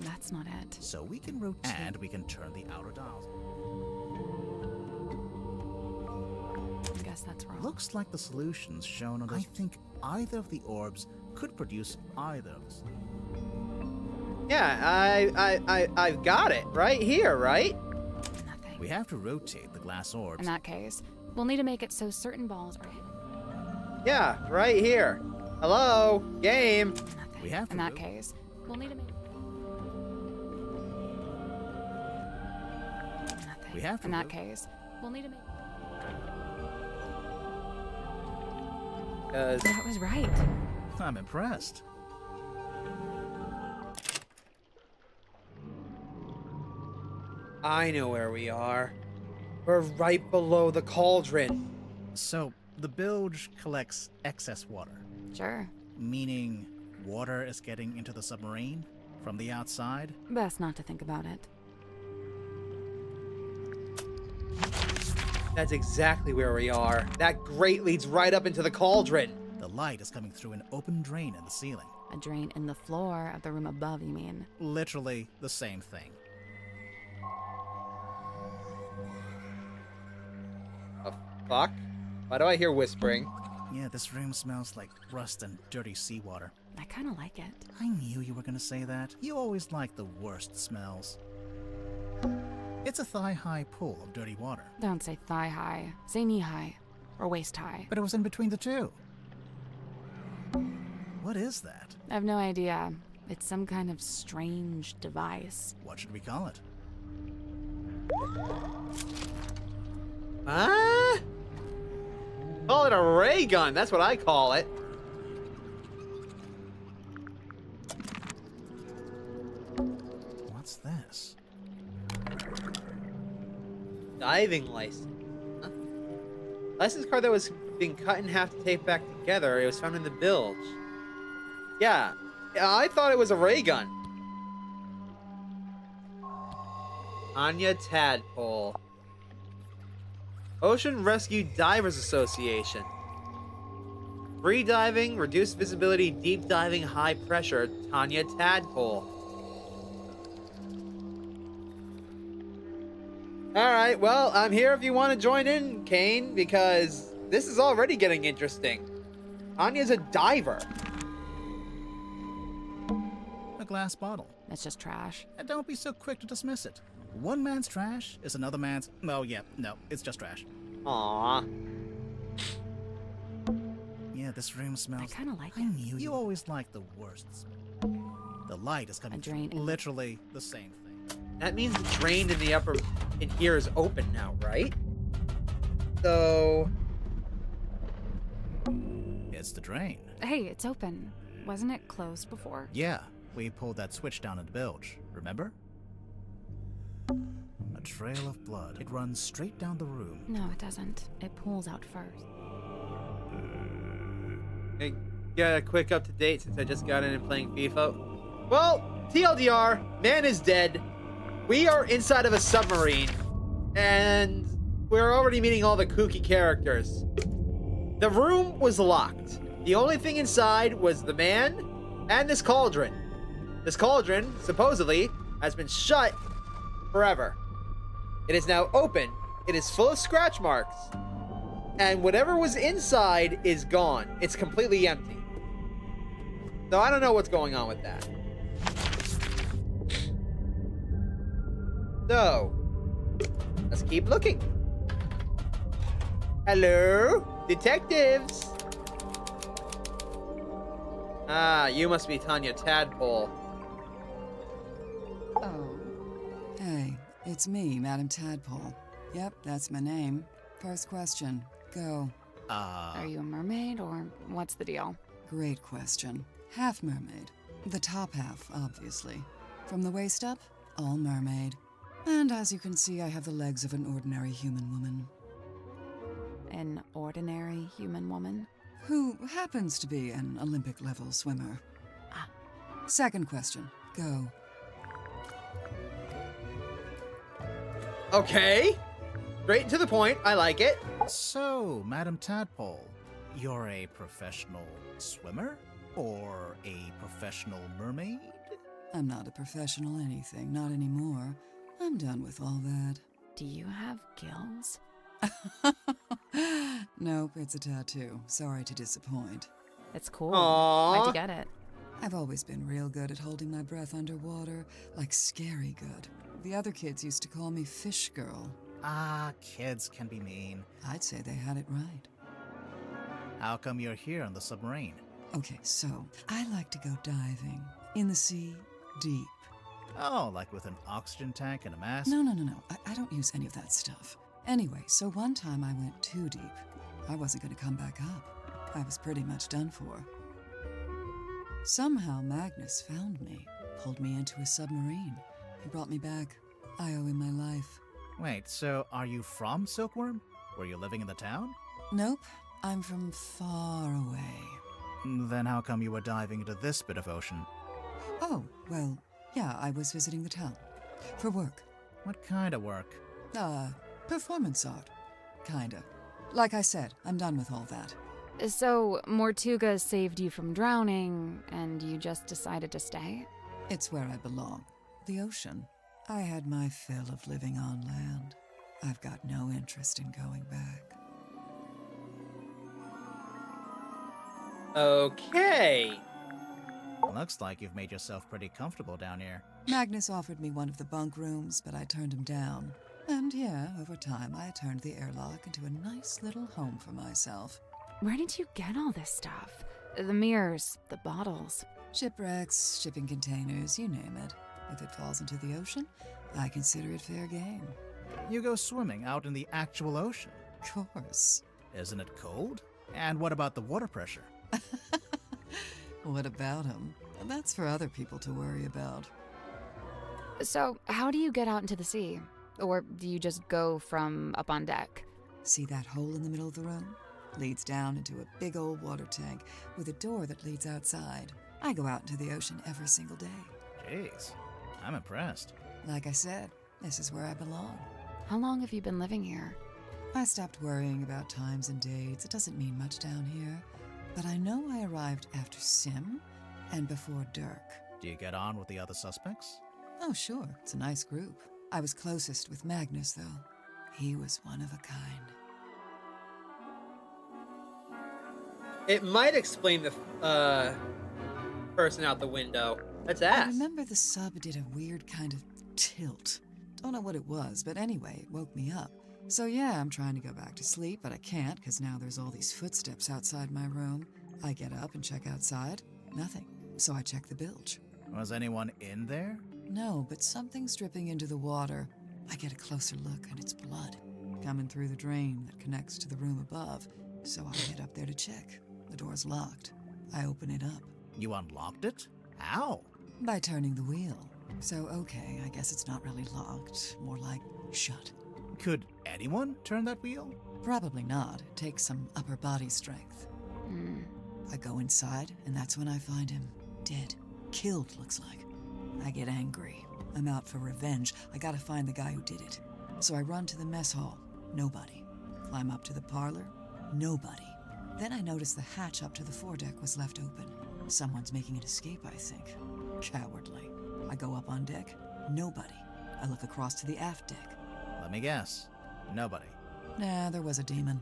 That's not it. So we can rotate. And we can turn the outer dials. I guess that's wrong. Looks like the solutions shown on this. I think either of the orbs could produce either of us. Yeah, I've got it right here, right? Nothing. We have to rotate the glass orbs. In that case, we'll need to make it so certain balls are hidden. Yeah, right here. Hello, game. Nothing. We have to In that ro- case, we'll need to make. Nothing. We have to In that ro- case, we'll need to make. 'Cause That was right. I'm impressed. I know where we are. We're right below the cauldron. So the bilge collects excess water, Sure. meaning water is getting into the submarine from the outside. Best not to think about it. That's exactly where we are. That grate leads right up into the cauldron. The light is coming through an open drain in the ceiling. A drain in the floor of the room above, you mean? Literally the same thing. The fuck? Why do I hear whispering? Yeah, this room smells like rust and dirty seawater. I kind of like it. I knew you were gonna say that. You always like the worst smells. It's a thigh-high pool of dirty water. Don't say thigh high. Say knee high. Or waist high. But it was in between the two. What is that? I have no idea. It's some kind of strange device. What should we call it? Huh? Call it a ray gun. That's what I call it. What's this? Diving license. Huh? License card that was being cut in half to tape back together. It was found in the bilge. Yeah, I thought it was a ray gun. Anya Tadpole. Ocean Rescue Divers Association. Free diving, reduced visibility, deep diving, high pressure, Tanya Tadpole. Alright, well, I'm here if you want to join in, Kane, because this is already getting interesting. Tanya's a diver. A glass bottle. It's just trash. And don't be so quick to dismiss it. One man's trash is another man's... Oh, yeah, no, it's just trash. Aww. Yeah, this room smells... I kind of like I it. knew you always liked the worst smell. The light is coming A drain through in- literally the same thing. That means the drain in the upper in here is open now, right? So... It's the drain. Hey, it's open. Wasn't it closed before? Yeah, we pulled that switch down in the bilge, remember? A trail of blood. It runs straight down the room. No, it doesn't. It pulls out first. Hey, got a quick up to date since I just got in and playing FIFA. Well, TLDR, man is dead. We are inside of a submarine, and we're already meeting all the kooky characters. The room was locked. The only thing inside was the man and this cauldron. This cauldron, supposedly, has been shut forever. It is now open. It is full of scratch marks. And whatever was inside is gone. It's completely empty. So I don't know what's going on with that. So, let's keep looking. Hello? Detectives? Ah, you must be Tanya Tadpole. Oh. Hey, it's me, Madam Tadpole. Yep, that's my name. First question. Go. Are you a mermaid, or what's the deal? Great question. Half mermaid. The top half, obviously. From the waist up, all mermaid. And as you can see, I have the legs of an ordinary human woman. An ordinary human woman? Who happens to be an Olympic-level swimmer. Ah. Second question. Go. Okay. Straight to the point. I like it. So, Madam Tadpole, you're a professional swimmer? Or a professional mermaid? I'm not a professional anything, not anymore. I'm done with all that. Do you have gills? Nope, it's a tattoo. Sorry to disappoint. It's cool. Aww. Why'd you get it? I've always been real good at holding my breath underwater, like scary good. The other kids used to call me Fish Girl. Ah, kids can be mean. I'd say they had it right. How come you're here on the submarine? Okay, so I like to go diving. In the sea, deep. Oh, like with an oxygen tank and a mask? No. I don't use any of that stuff. Anyway, so one time I went too deep. I wasn't going to come back up. I was pretty much done for. Somehow Magnus found me, pulled me into a submarine. He brought me back. I owe him my life. Wait, so are you from Silkworm? Were you living in the town? Nope, I'm from far away. Then how come you were diving into this bit of ocean? Oh, well, yeah, I was visiting the town. For work. What kind of work? Performance art. Kinda. Like I said, I'm done with all that. So, Mortuga saved you from drowning, and you just decided to stay? It's where I belong. The ocean. I had my fill of living on land. I've got no interest in going back. Okay. Looks like you've made yourself pretty comfortable down here. Magnus offered me one of the bunk rooms, but I turned him down. And yeah, over time I turned the airlock into a nice little home for myself. Where did you get all this stuff? The mirrors, the bottles. Shipwrecks, shipping containers, you name it. If it falls into the ocean, I consider it fair game. You go swimming out in the actual ocean. Of course. Isn't it cold? And what about the water pressure? What about him? That's for other people to worry about. So, how do you get out into the sea? Or do you just go from up on deck? See that hole in the middle of the room? Leads down into a big old water tank with a door that leads outside. I go out into the ocean every single day. Jeez, I'm impressed. Like I said, this is where I belong. How long have you been living here? I stopped worrying about times and dates. It doesn't mean much down here. but I know I arrived after Sim and before Dirk. Do you get on with the other suspects? Oh, sure. It's a nice group. I was closest with Magnus, though. He was one of a kind. It might explain the person out the window. Let's I ask. remember the sub did a weird kind of tilt. Don't know what it was, but anyway, it woke me up. So yeah, I'm trying to go back to sleep, but I can't because now there's all these footsteps outside my room. I get up and check outside. Nothing. So I check the bilge. Was anyone in there? No, but something's dripping into the water. I get a closer look, and it's blood coming through the drain that connects to the room above. So I head up there to check. The door's locked. I open it up. You unlocked it? How? By turning the wheel. So, okay, I guess it's not really locked. More like shut. Could anyone turn that wheel? Probably not. It takes some upper body strength. I go inside, and that's when I find him. Dead. Killed, looks like. I get angry. I'm out for revenge. I gotta find the guy who did it. So I run to the mess hall. Nobody. Climb up to the parlor. Nobody. Then I notice the hatch up to the foredeck was left open. Someone's making an escape, I think. Cowardly. I go up on deck. Nobody. I look across to the aft deck. Let me guess. Nobody. Nah, there was a demon.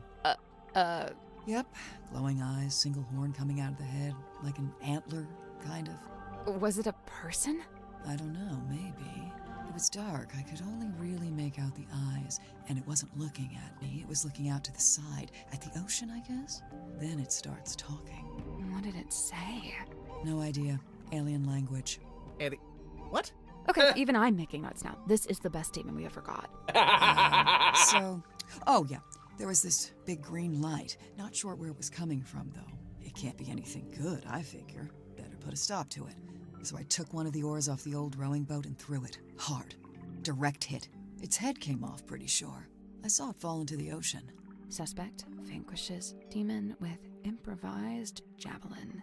Yep. Glowing eyes, single horn coming out of the head, like an antler, kind of. Was it a person? I don't know, maybe. It was dark. I could only really make out the eyes, and it wasn't looking at me. It was looking out to the side, at the ocean, I guess? Then it starts talking. What did it say? No idea. Alien language. What? Okay, even I'm making notes now. This is the best statement we ever got. Oh yeah, there was this big green light. Not sure where it was coming from, though. It can't be anything good, I figure. Better put a stop to it. So I took one of the oars off the old rowing boat and threw it. Hard. Direct hit. Its head came off, pretty sure. I saw it fall into the ocean. Suspect vanquishes demon with improvised javelin.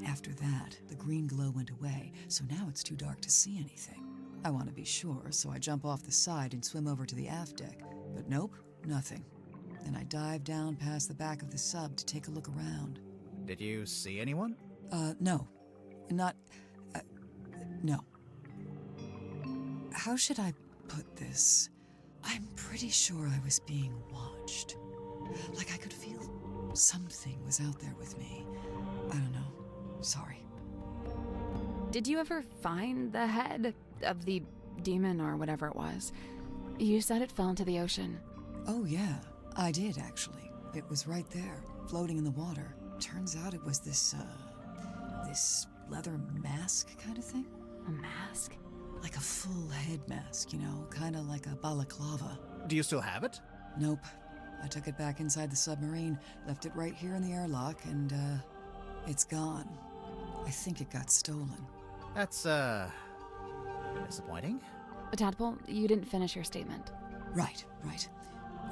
After that, the green glow went away, so now it's too dark to see anything. I want to be sure, so I jump off the side and swim over to the aft deck. But nope, nothing. Then I dive down past the back of the sub to take a look around. Did you see anyone? No. No. How should I put this? I'm pretty sure I was being watched. Like I could feel something was out there with me. I don't know. Sorry. Did you ever find the head of the demon or whatever it was? You said it fell into the ocean. Oh yeah, I did actually. It was right there, floating in the water. Turns out it was this leather mask kind of thing. A mask? Like a full head mask, you know, kind of like a balaclava. Do you still have it? Nope. I took it back inside the submarine, left it right here in the airlock, and, it's gone. I think it got stolen. That's, disappointing. Tadpole, you didn't finish your statement. Right.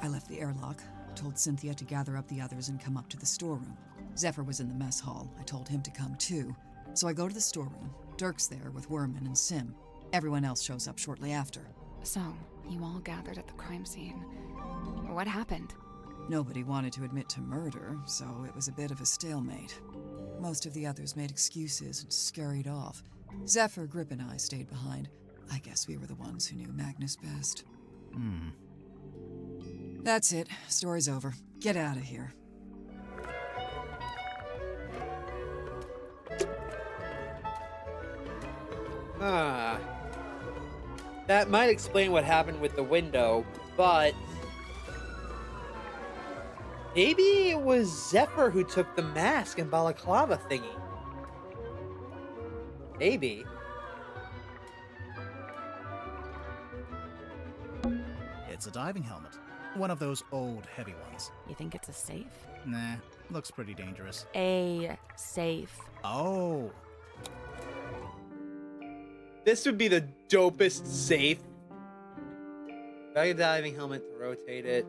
I left the airlock, told Cynthia to gather up the others and come up to the storeroom. Zephyr was in the mess hall. I told him to come too. So I go to the storeroom. Dirk's there with Werman and Sim. Everyone else shows up shortly after. So, you all gathered at the crime scene. What happened? Nobody wanted to admit to murder, so it was a bit of a stalemate. Most of the others made excuses and scurried off. Zephyr, Grip, and I stayed behind. I guess we were the ones who knew Magnus best. That's it. Story's over. Get out of here. That might explain what happened with the window, but maybe it was Zephyr who took the mask and balaclava thingy. Maybe. It's a diving helmet. One of those old, heavy ones. You think it's a safe? Nah, looks pretty dangerous. A safe. Oh. This would be the dopest safe. Bag a diving helmet to rotate it.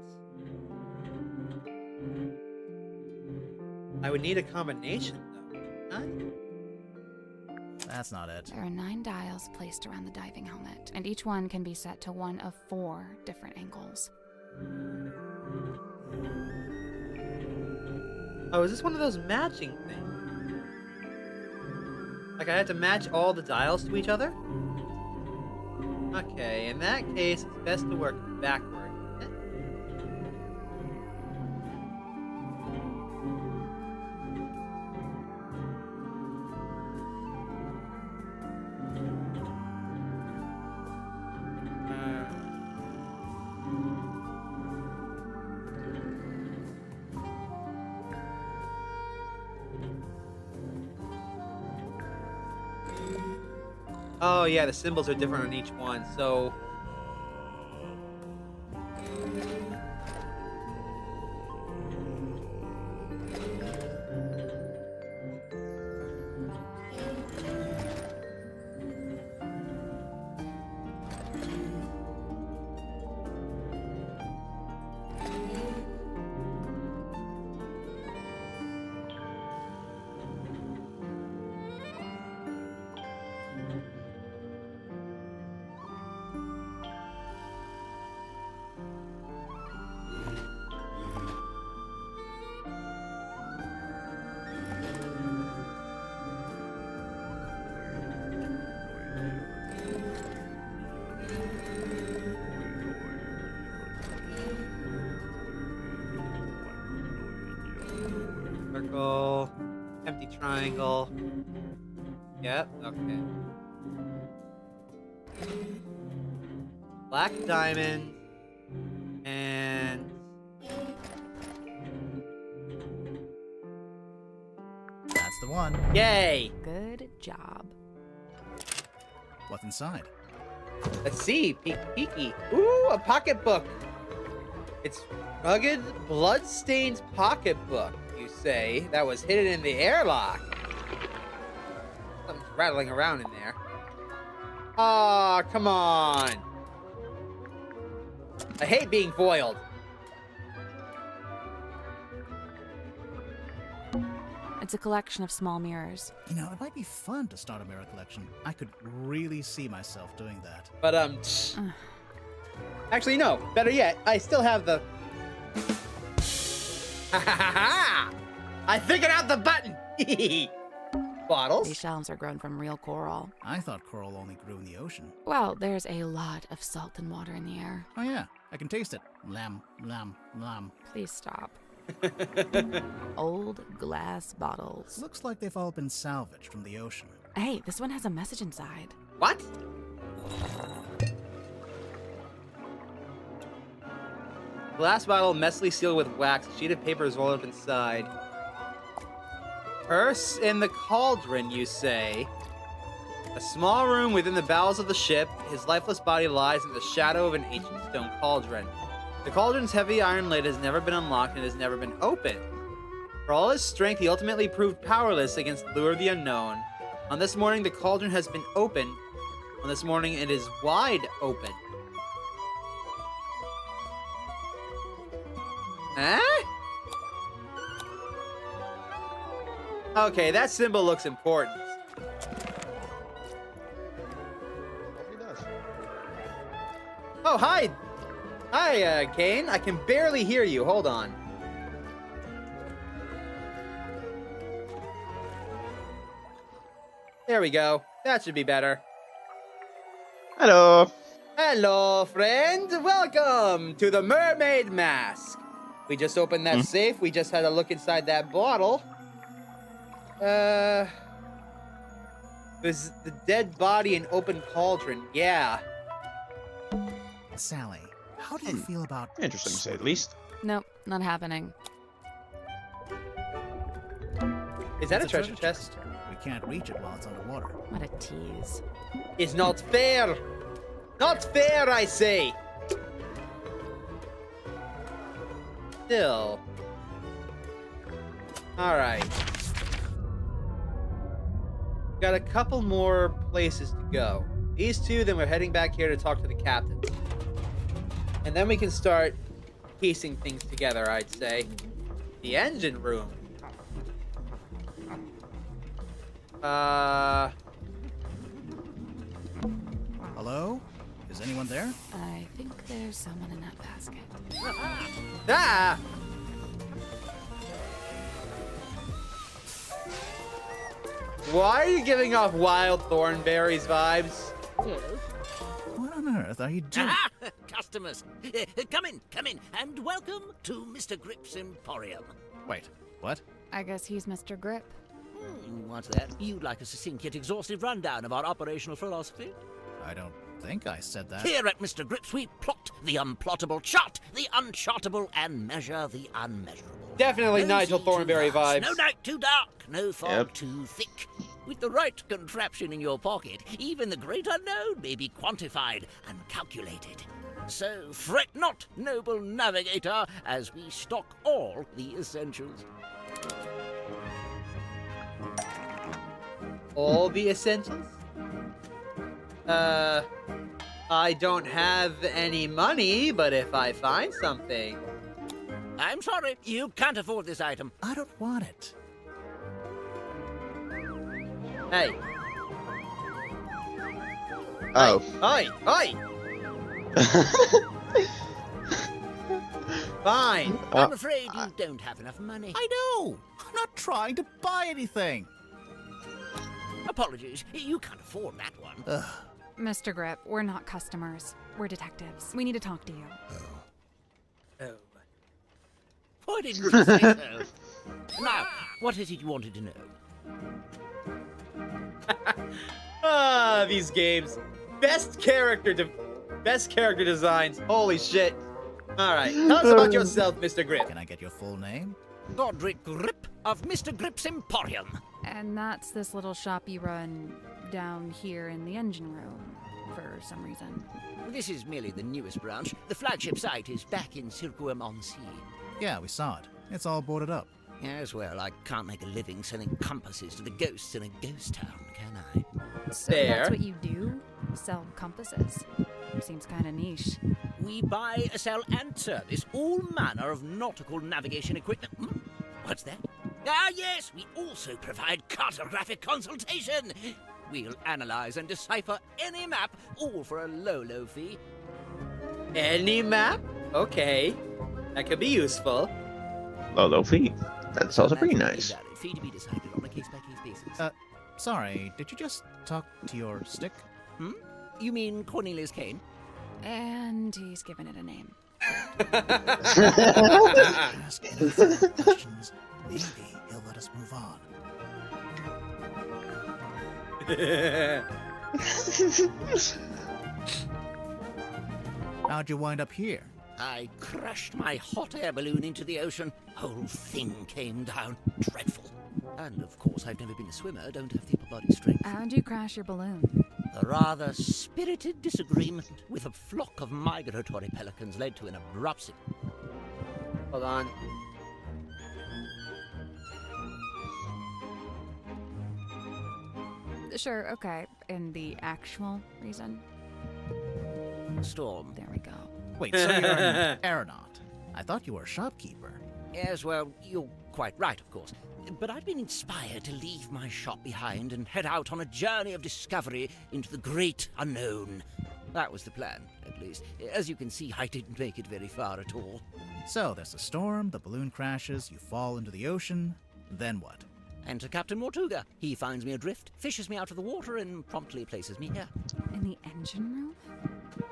I would need a combination, though. Huh? That's not it. There are 9 dials placed around the diving helmet, and each one can be set to one of 4 different angles. Oh, is this one of those matching things? Like I had to match all the dials to each other? Okay, in that case, it's best to work backward. Oh yeah, the symbols are different on each one, so... Circle, empty triangle. Yep, okay. Black diamond, and... That's the one. Yay! Good job. What's inside? Let's see, peeky. Ooh, a pocketbook. It's rugged, blood-stained pocketbook, you say, that was hidden in the airlock. Something's rattling around in there. Aw, come on. I hate being foiled. It's a collection of small mirrors. You know, it might be fun to start a mirror collection. I could really see myself doing that. But, actually, no. Better yet, I still have the... Ha ha ha ha! I figured out the button! Bottles? These shelves are grown from real coral. I thought coral only grew in the ocean. Well, there's a lot of salt and water in the air. Oh yeah, I can taste it. Lamb, lamb, lamb. Please stop. Old glass bottles. Looks like they've all been salvaged from the ocean. Hey, this one has a message inside. What? Glass bottle messily sealed with wax. A sheet of paper is rolled up inside. Purse in the cauldron, you say? A small room within the bowels of the ship. His lifeless body lies in the shadow of an ancient stone cauldron. The cauldron's heavy iron lid has never been unlocked and has never been opened. For all his strength, he ultimately proved powerless against the lure of the unknown. On this morning, the cauldron has been opened. On this morning, it is wide open. Huh? Okay, that symbol looks important. Oh, hi! Hi, Kane. I can barely hear you. Hold on. There we go. That should be better. Hello. Hello, friend. Welcome to the Mermaid Mask. We just opened that safe. We just had a look inside that bottle. There's the dead body and open cauldron. Yeah. Sally, how do you feel about... Interesting to say the least. Nope, not happening. Is that It's a treasure chest? We can't reach it while it's underwater. What a tease. It's not fair. Not fair, I say. Still. Alright. Got a couple more places to go. These two, then we're heading back here to talk to the captain. And then we can start piecing things together, I'd say. The engine room. Hello? Is anyone there? I think there's someone in that basket. Ah! Why are you giving off wild thornberries vibes? What on earth are you doing? Ah, customers! Come in, and welcome to Mr. Grip's Emporium. Wait, what? I guess he's Mr. Grip. What's that? You'd like a succinct yet exhaustive rundown of our operational philosophy? I don't think I said that. Here at Mr. Grip's, we plot the unplottable, chart the unchartable, and measure the unmeasurable. Definitely No Nigel sea too Thornberry vast, vibes. No night too dark, no fog too thick. With the right contraption in your pocket, even the great unknown may be quantified and calculated. So fret not, noble navigator, as we stock all the essentials. All the essentials? I don't have any money, but if I find something... I'm sorry, you can't afford this item. I don't want it. Hey. Oh. Oi! Fine. I'm afraid you don't have enough money. I know! I'm not trying to buy anything. Apologies, you can't afford that one. Mr. Grip, we're not customers. We're detectives. We need to talk to you. Oh. Why didn't you say so? Now, what is it you wanted to know? These games. Best character designs. Holy shit. Alright, tell us about yourself, Mr. Grip. Can I get your full name? Godric Grip of Mr. Grip's Emporium. And that's this little shop you run down here in the engine room, for some reason. This is merely the newest branch. The flagship site is back in Circuum-on-Sea. Yeah, we saw it. It's all boarded up. As well, I can't make a living selling compasses to the ghosts in a ghost town, can I? So that's what you do? Sell compasses? Seems kind of niche. We buy, sell, and service all manner of nautical navigation equipment. What's that? Ah, yes, we also provide cartographic consultation. We'll analyze and decipher any map, all for a low, low fee. Any map? Okay. That could be useful. Low fee. That's also pretty nice. Fee to be decided on a case-by-case basis. Sorry, did you just talk to your stick? You mean Cornelius Kane? And he's given it a name. Ask any further questions. Maybe he'll let us move on. How'd you wind up here? I crashed my hot air balloon into the ocean. Whole thing came down. Dreadful. And of course, I've never been a swimmer, don't have the upper body strength. How'd you crash your balloon? A rather spirited disagreement with a flock of migratory pelicans led to an abrupt... Hold on. Sure, okay. And the actual reason? Storm. There we go. Wait, so you're an aeronaut? I thought you were a shopkeeper. Yes, well, you're quite right, of course. But I've been inspired to leave my shop behind and head out on a journey of discovery into the great unknown. That was the plan, at least. As you can see, I didn't make it very far at all. So there's a storm, the balloon crashes, you fall into the ocean, then what? Enter Captain Mortuga. He finds me adrift, fishes me out of the water, and promptly places me here. In the engine room?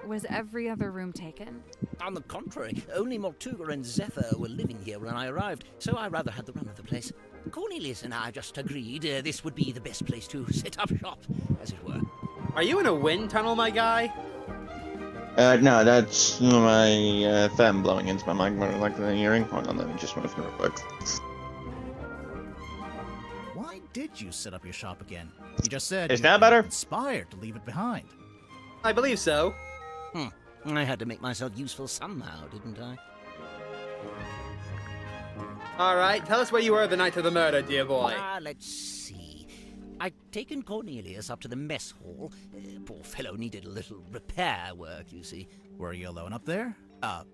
Was every other room taken? On the contrary, only Mortuga and Zephyr were living here when I arrived, so I rather had the run of the place. Cornelius and I just agreed this would be the best place to set up shop, as it were. Are you in a wind tunnel, my guy? No, that's my fan blowing into my mic like the earring. Hold on, let me just move real quick. Why did you set up your shop again? You just said Is you that were better? inspired to leave it behind. I believe so. I had to make myself useful somehow, didn't I? Alright, tell us where you were the night of the murder, dear boy. Let's see. I'd taken Cornelius up to the mess hall. Poor fellow needed a little repair work, you see. Were you alone up there?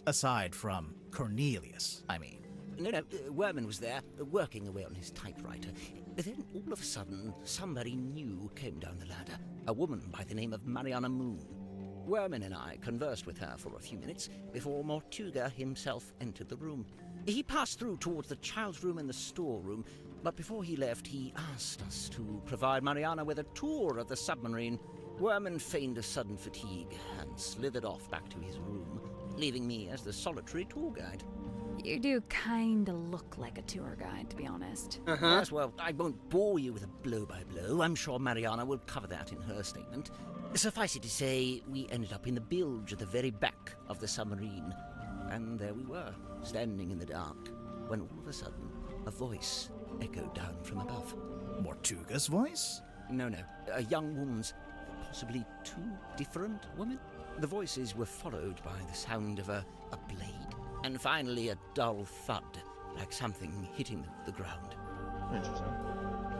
Aside from Cornelius, I mean. No, Werman was there, working away on his typewriter. Then, all of a sudden, somebody new came down the ladder. A woman by the name of Mariana Moon. Werman and I conversed with her for a few minutes before Mortuga himself entered the room. He passed through towards the child's room and the storeroom, But before he left, he asked us to provide Mariana with a tour of the submarine. Werman feigned a sudden fatigue and slithered off back to his room, leaving me as the solitary tour guide. You do kinda look like a tour guide, to be honest. Yes, well, I won't bore you with a blow-by-blow. I'm sure Mariana will cover that in her statement. Suffice it to say, we ended up in the bilge at the very back of the submarine. And there we were, standing in the dark, when all of a sudden, a voice echoed down from above. Mortuga's voice? No, a young woman's, possibly two different women. The voices were followed by the sound of a blade, and finally a dull thud, like something hitting the ground. Interesting.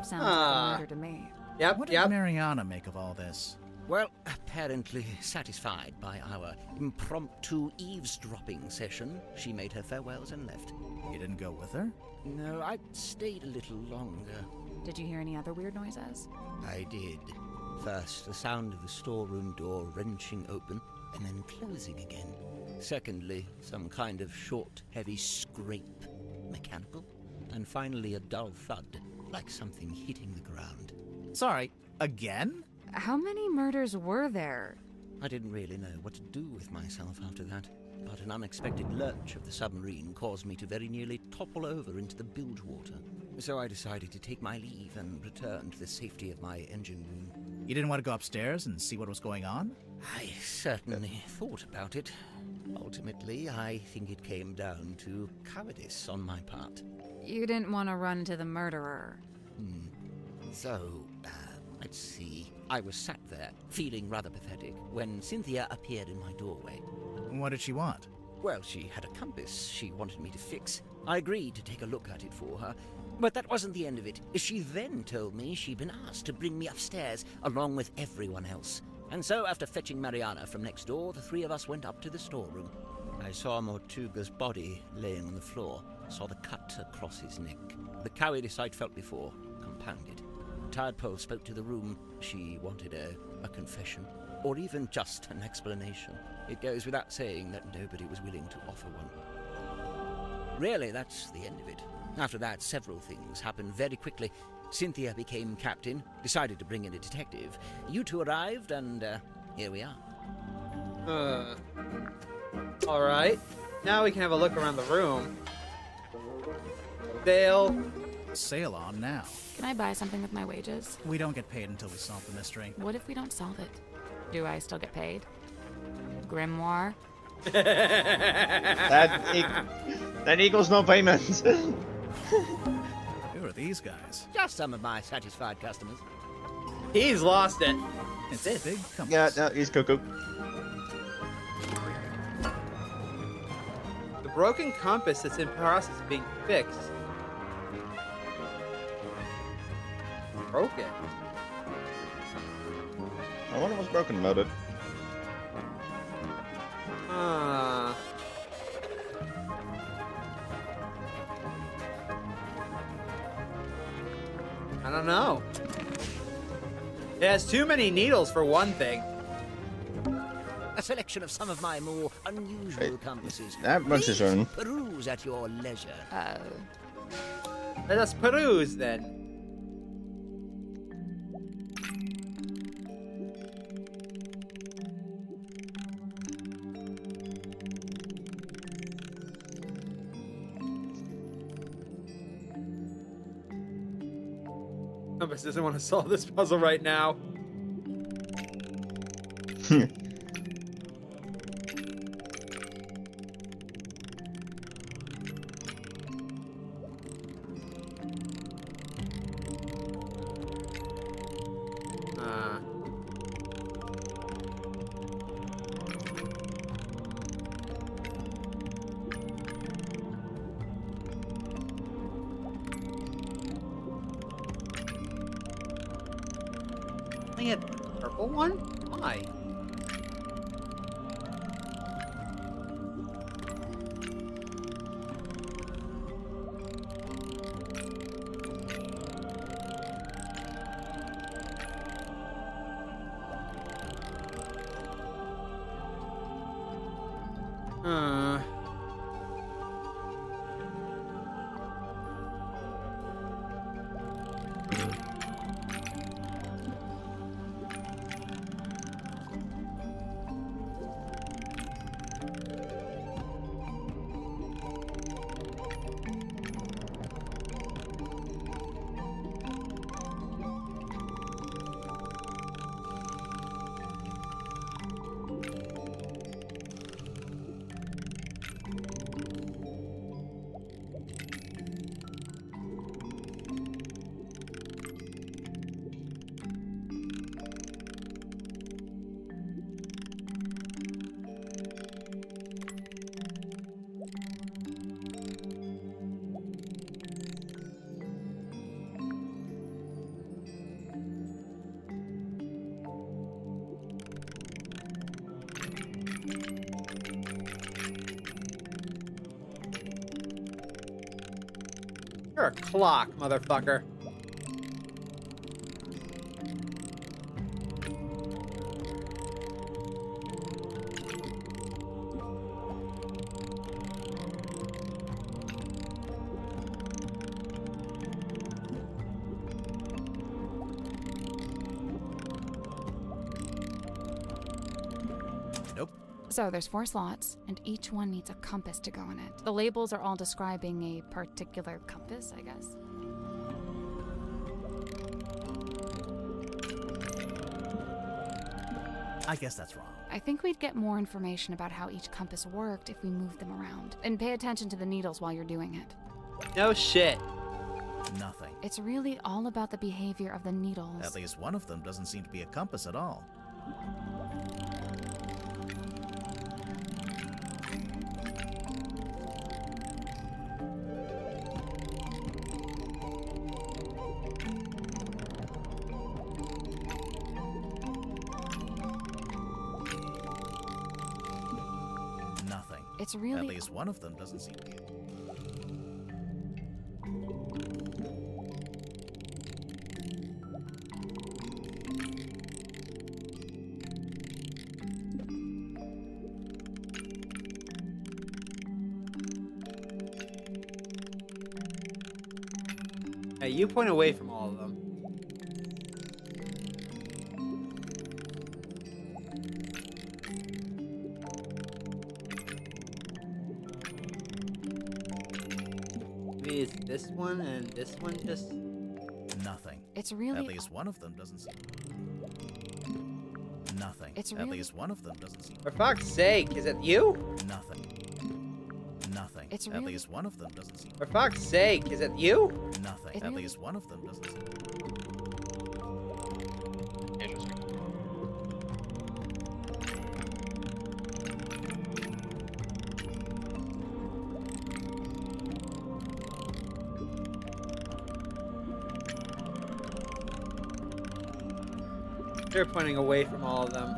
Sounds like a murder to me. Yep, What did Mariana make of all this? Well, apparently satisfied by our impromptu eavesdropping session, she made her farewells and left. You didn't go with her? No, I stayed a little longer. Did you hear any other weird noises? I did. First, the sound of the storeroom door wrenching open and then closing again. Secondly, some kind of short, heavy scrape, mechanical. And finally, a dull thud, like something hitting the ground. Sorry, again? How many murders were there? I didn't really know what to do with myself after that, but an unexpected lurch of the submarine caused me to very nearly topple over into the bilge water. So I decided to take my leave and return to the safety of my engine room. You didn't want to go upstairs and see what was going on? I certainly thought about it. Ultimately, I think it came down to cowardice on my part. You didn't want to run to the murderer. So, let's see. I was sat there, feeling rather pathetic, when Cynthia appeared in my doorway. What did she want? Well, she had a compass she wanted me to fix. I agreed to take a look at it for her. But that wasn't the end of it. She then told me she'd been asked to bring me upstairs, along with everyone else. And so, after fetching Mariana from next door, the three of us went up to the storeroom. I saw Mortuga's body laying on the floor, saw the cut across his neck. The cowardice I'd felt before, compounded. Tadpole spoke to the room. She wanted a confession, or even just an explanation. It goes without saying that nobody was willing to offer one. Really, that's the end of it. After that, several things happened very quickly. Cynthia became captain, decided to bring in a detective. You two arrived, and here we are. Alright. Now we can have a look around the room. Dale. Sail on now. Can I buy something with my wages? We don't get paid until we solve the mystery. What if we don't solve it? Do I still get paid? Grimoire? that equals no payment. Who are these guys? Just some of my satisfied customers. He's lost it. It's a big compass. Yeah, no, he's cuckoo. The broken compass that's in process of being fixed. Broken? I wonder what's broken about it. I don't know. It has too many needles for one thing. A selection of some of my more unusual compasses. That much is earned. Peruse at your leisure. Let us peruse then. Compass doesn't want to solve this puzzle right now. I had a purple one? Why? You're a clock, motherfucker. Nope. So there's 4 slots, and each one needs a compass to go in it. The labels are all describing a particular compass, I guess. I guess that's wrong. I think we'd get more information about how each compass worked if we moved them around. And pay attention to the needles while you're doing it. No shit. Nothing. It's really all about the behavior of the needles. At least one of them doesn't seem to be a compass at all. Nothing. It's really... At least one of them doesn't seem to be. Hey, you point away from all of them. Maybe it's this one and this one just... Nothing. It's really... At least one of them doesn't seem. Nothing. It's At really... least one of them doesn't seem. For fuck's sake, is it you? Nothing. Nothing. It's At really... least one of them doesn't seem. For fuck's sake, is it you? Nothing. It's At really... least one of them doesn't seem. Interesting. They're pointing away from all of them.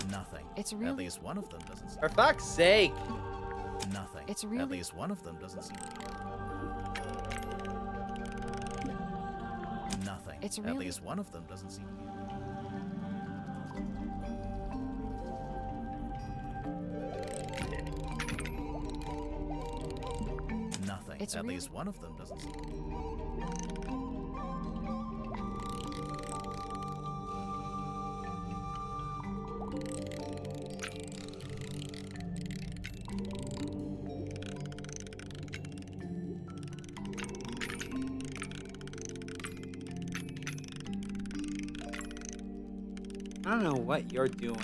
Nothing. It's really... At least one of them doesn't seem. For fuck's sake! Nothing. It's really... At least one of them doesn't seem. Nothing. It's At really... least one of them doesn't seem. Nothing. It's At really... least one of them doesn't seem. I don't know what you're doing.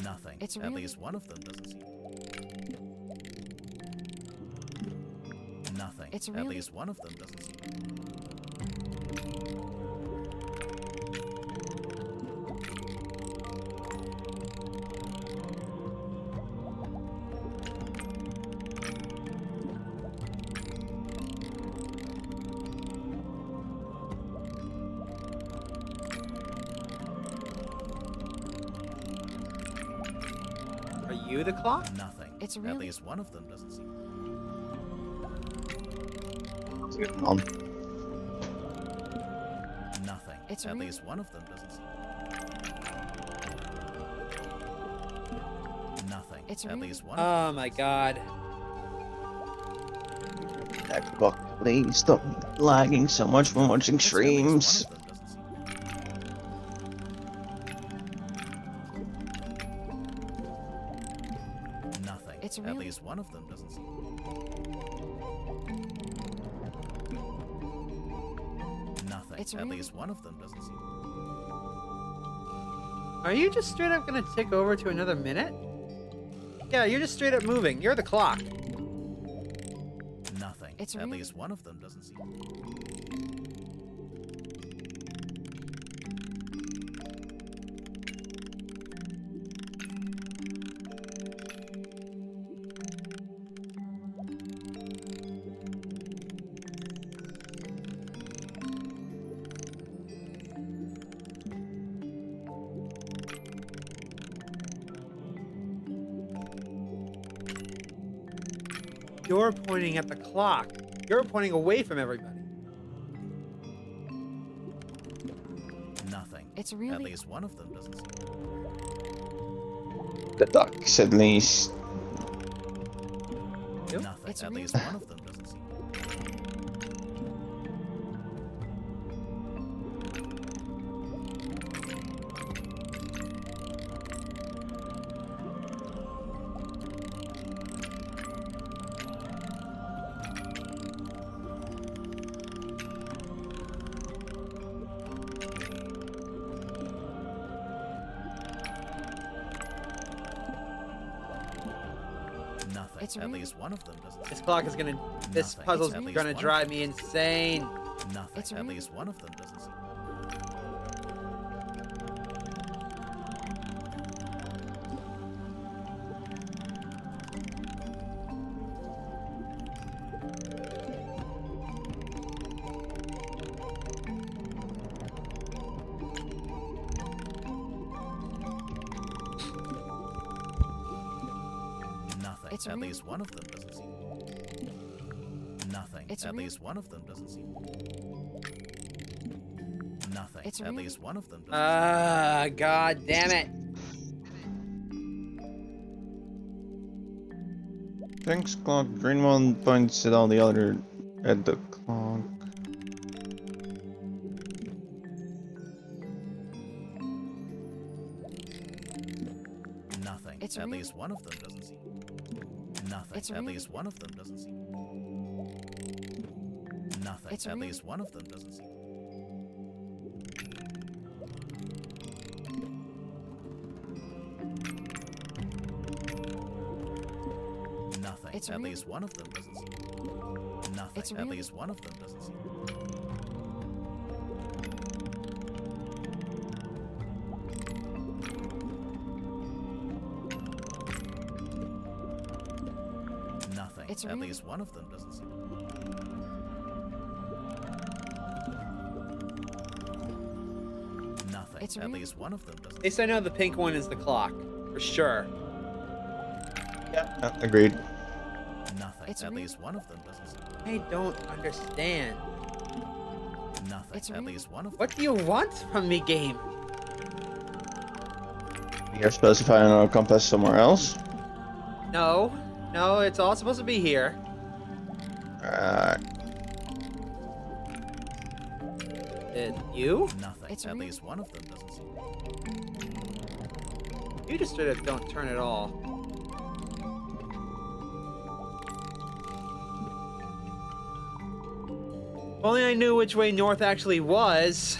Nothing. It's At really... least one of them doesn't seem. Nothing. It's At really... least one of them doesn't seem. Are you the clock? Nothing. It's really... At least one of them doesn't seem. On. Nothing. It's At really... least one of them doesn't seem. Nothing. It's At really... least one of Oh my god. Xbox, please stop lagging so much when watching streams. them doesn't seem. Nothing. It's At really... least one of them doesn't seem. Nothing. It's At really... least one of them doesn't seem. Are you just straight up gonna tick over to another minute? Yeah, you're just straight up moving. You're the clock. Nothing. It's At really- least one of them doesn't seem. You're pointing at the clock. You're pointing away from everybody. Nothing. It's really- At least one of them doesn't seem. The ducks, at least. Nothing. It's At really- least one of them doesn't seem. Nothing. It's At really- least one of them doesn't. This clock is gonna. This Nothing. puzzle's At least gonna one. drive me insane. Nothing. It's At really- least one of them doesn't seem. Nothing. It's At really- least one of them doesn't seem. Nothing. It's At really- least one of them doesn't seem. Nothing. It's At really- least one of them doesn't Ah, god damn it. Thanks, clock. Green one points at all the other at the clock. seem. Nothing. It's At really- least one of them doesn't seem. Nothing. It's At really- least one of them doesn't seem. Nothing. It's At really- least one of them doesn't seem. Nothing. It's At really- least one of them doesn't seem. Nothing. It's At really- least one of them doesn't seem. Nothing. It's At really- least one of them doesn't seem. Nothing. It's At really- least one of them At doesn't. least I know the pink one is the clock. For sure. Yeah, agreed. Nothing. It's At really- least one of them doesn't seem. I don't understand. Nothing. It's At really- least one of them. What do you want from me, game? You're supposed to find another compass somewhere else. No. No, it's all supposed to be here. You? Nothing. It's At really- least one of them doesn't seem. You just straight up don't turn at all. If only I knew which way north actually was.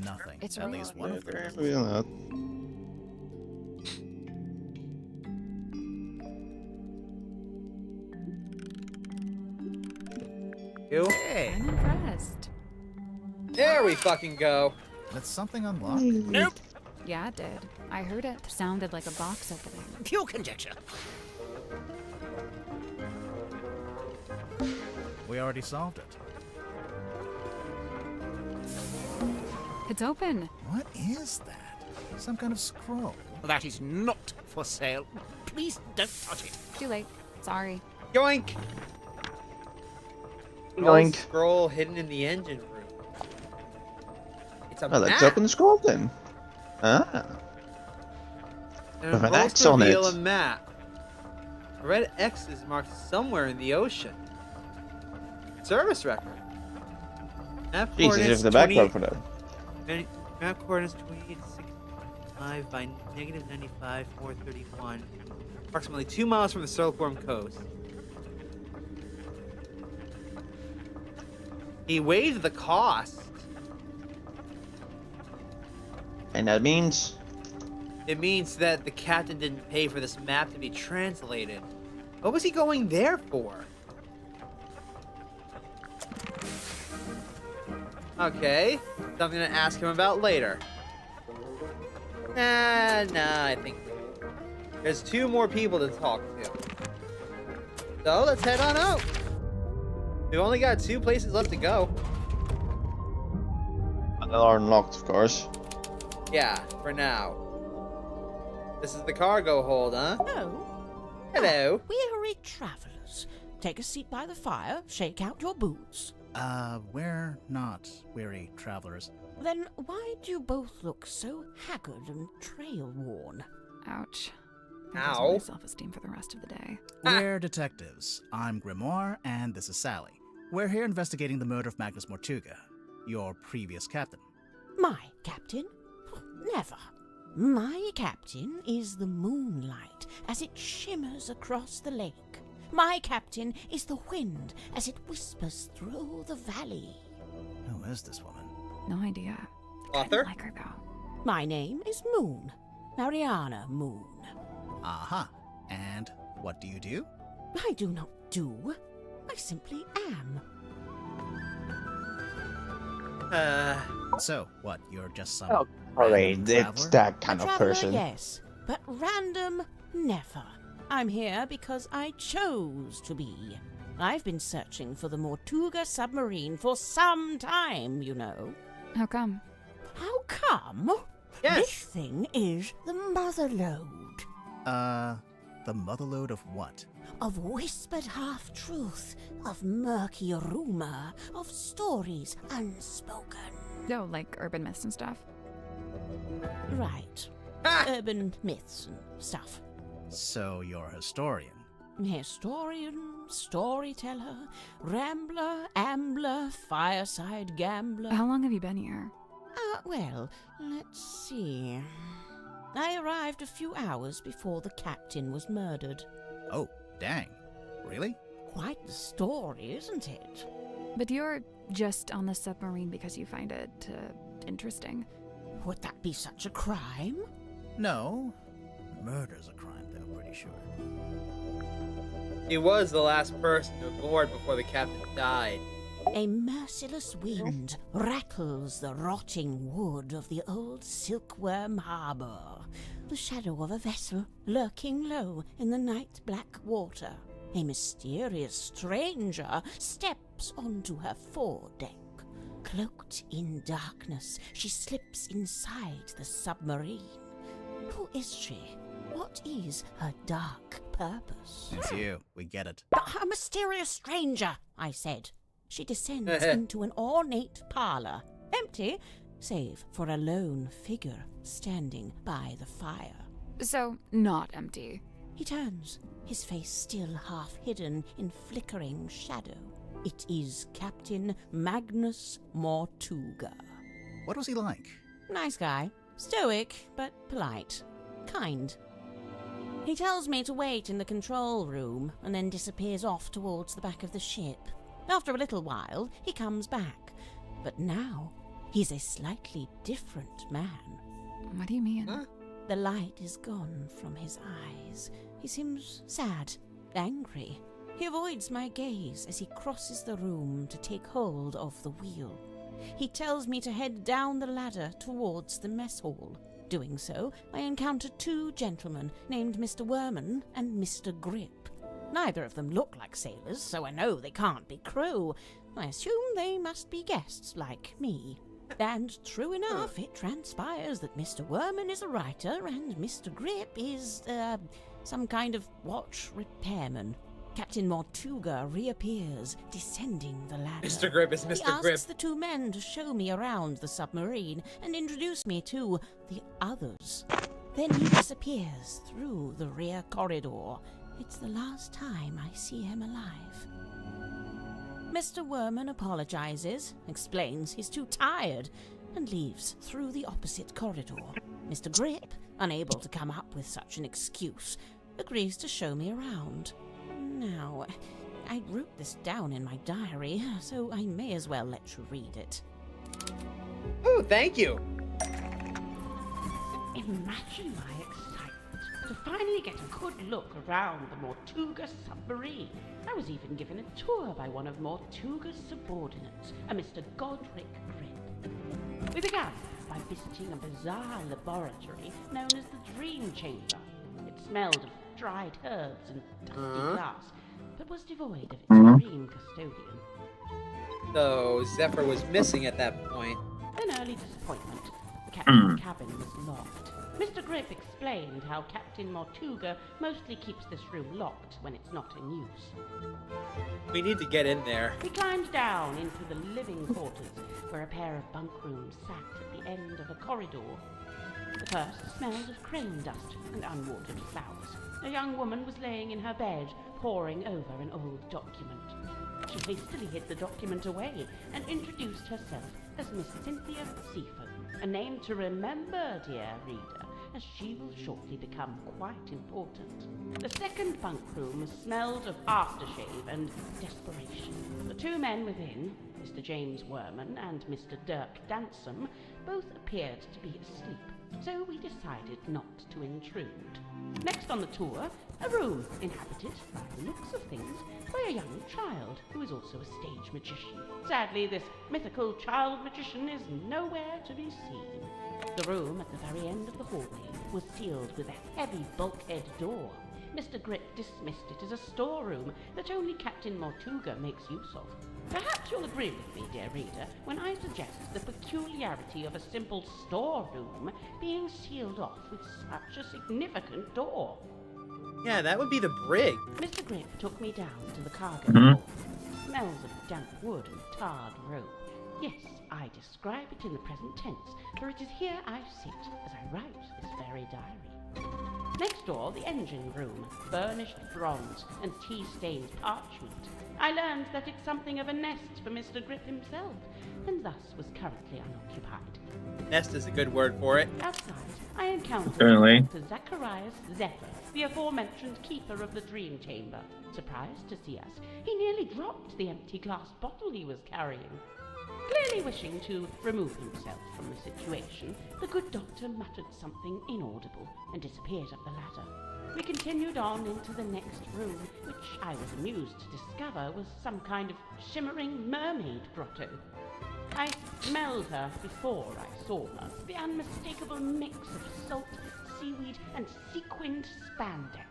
Nothing. It's At really- least one of them doesn't Maybe seem. not. You? Hey, I'm impressed. There we fucking go. did something unlock? Nope. Yeah, it did. I heard it. Sounded like a box opening. Pure conjecture. We already solved it. It's open. What is that? Some kind of scroll. That is not for sale. Please don't touch it. Too late. Sorry. Yoink! Yoink. Scroll hidden in the engine room. It's a Oh, let's map. open the scroll then. Ah. And with an both X on reveal it. a map. A red X is marked somewhere in the ocean. Service record. Map Jesus, coordinates if the 20 background for that. Map coordinates 2865 by -95 431. Approximately 2 miles from the Silkworm Coast. He waived the cost. And that means It means that the captain didn't pay for this map to be translated. What was he going there for? Okay, something to ask him about later. Nah, I think there's 2 more people to talk to. So let's head on out. We've only got 2 places left to go. They are unlocked, of course. Yeah, for now. This is the cargo hold, huh? Oh. Hello. Weary travelers. Take a seat by the fire, shake out your boots. We're not weary travelers. Then why do you both look so haggard and trail-worn? Ouch. Ow. My self-esteem for the rest of the day. We're detectives. I'm Grimoire, and this is Sally. We're here investigating the murder of Magnus Mortuga, your previous captain. My captain? Never. My captain is the moonlight as it shimmers across the lake. My captain is the wind as it whispers through the valley. Who is this woman? No idea. Author? I like her though. My name is Moon. Mariana Moon. Aha. And what do you do? I do not do. I simply am. So, what, you're just some... Oh, great. random It's traveler? that kind A of traveler, person. yes, but random, never. I'm here because I chose to be. I've been searching for the Mortuga submarine for some time, you know. How come? How come? Yes. This thing is the motherlode. The motherlode of what? Of whispered half-truth, of murky rumor, of stories unspoken. No, like urban myths and stuff. Right. Urban myths and stuff. So, you're a historian. Historian, storyteller, rambler, ambler, fireside gambler. How long have you been here? Well, let's see. I arrived a few hours before the captain was murdered. Oh, dang. Really? Quite the story, isn't it? But you're just on the submarine because you find it interesting. Would that be such a crime? No. Murder's a crime, though, pretty sure. He was the last person to board before the captain died. A merciless wind rattles the rotting wood of the old silkworm harbor, the shadow of a vessel lurking low in the night-black water. A mysterious stranger steps onto her foredeck. Cloaked in darkness, she slips inside the submarine. Who is she? What is her dark purpose? It's you. We get it. A mysterious stranger, I said. She descends into an ornate parlor, empty, save for a lone figure standing by the fire. So, not empty. He turns, his face still half hidden in flickering shadow. It is Captain Magnus Mortuga. What was he like? Nice guy. Stoic, but polite. Kind. He tells me to wait in the control room and then disappears off towards the back of the ship. After a little while, he comes back. But now, he's a slightly different man. What do you mean? Huh? The light is gone from his eyes. He seems sad, angry. He avoids my gaze as he crosses the room to take hold of the wheel. He tells me to head down the ladder towards the mess hall. Doing so, I encounter 2 gentlemen named Mr. Werman and Mr. Grip. Neither of them look like sailors, so I know they can't be crew. I assume they must be guests like me. And true enough, it transpires that Mr. Werman is a writer and Mr. Grip is, some kind of watch repairman. Captain Mortuga reappears, descending the ladder. Mr. Grip is Mr. He Grip. asks the 2 men to show me around the submarine and introduce me to the others. Then he disappears through the rear corridor. It's the last time I see him alive. Mr. Werman apologizes, explains he's too tired, and leaves through the opposite corridor. Mr. Grip, unable to come up with such an excuse, agrees to show me around. Now, I wrote this down in my diary, so I may as well let you read it. Oh, thank you. Imagine my excitement to finally get a good look around the Mortuga submarine. I was even given a tour by one of Mortuga's subordinates, a Mr. Godric Grip. We began by visiting a bizarre laboratory known as the Dream Chamber. It smelled of dried herbs and dusty glass, but was devoid of its dream custodian. So Zephyr was missing at that point. An early disappointment. The captain's cabin was locked. Mr. Grip explained how Captain Mortuga mostly keeps this room locked when it's not in use. We need to get in there. We climbed down into the living quarters, where a pair of bunk rooms sat at the end of a corridor. The first smelled of crane dust and unwatered flowers. A young woman was laying in her bed, poring over an old document. She hastily hid the document away and introduced herself as Miss Cynthia Seafoam, a name to remember, dear reader, as she will shortly become quite important. The second bunk room smelled of aftershave and desperation. The two men within, Mr. James Werman and Mr. Dirk Dansom, both appeared to be asleep, so we decided not to intrude. Next on the tour, a room inhabited, by the looks of things, by a young child who is also a stage magician. Sadly, this mythical child magician is nowhere to be seen. The room at the very end of the hallway was sealed with a heavy bulkhead door. Mr. Grip dismissed it as a storeroom that only Captain Mortuga makes use of. Perhaps you'll agree with me, dear reader, when I suggest the peculiarity of a simple storeroom being sealed off with such a significant door. Yeah, that would be the brig. Mr. Grip took me down to the cargo hold. Smells of damp wood and tarred rope. Yes, I describe it in the present tense, for it is here I sit as I write this very diary. Next door, the engine room, burnished bronze and tea-stained parchment. I learned that it's something of a nest for Mr. Grip himself, and thus was currently unoccupied. Nest is a good word for it. Outside, I encountered Apparently. Dr. Zacharias Zephyr, the aforementioned keeper of the Dream Chamber. Surprised to see us, he nearly dropped the empty glass bottle he was carrying. Clearly wishing to remove himself from the situation, the good doctor muttered something inaudible and disappeared up the ladder. We continued on into the next room, which I was amused to discover was some kind of shimmering mermaid grotto. I smelled her before I saw her, the unmistakable mix of salt, seaweed, and sequined spandex.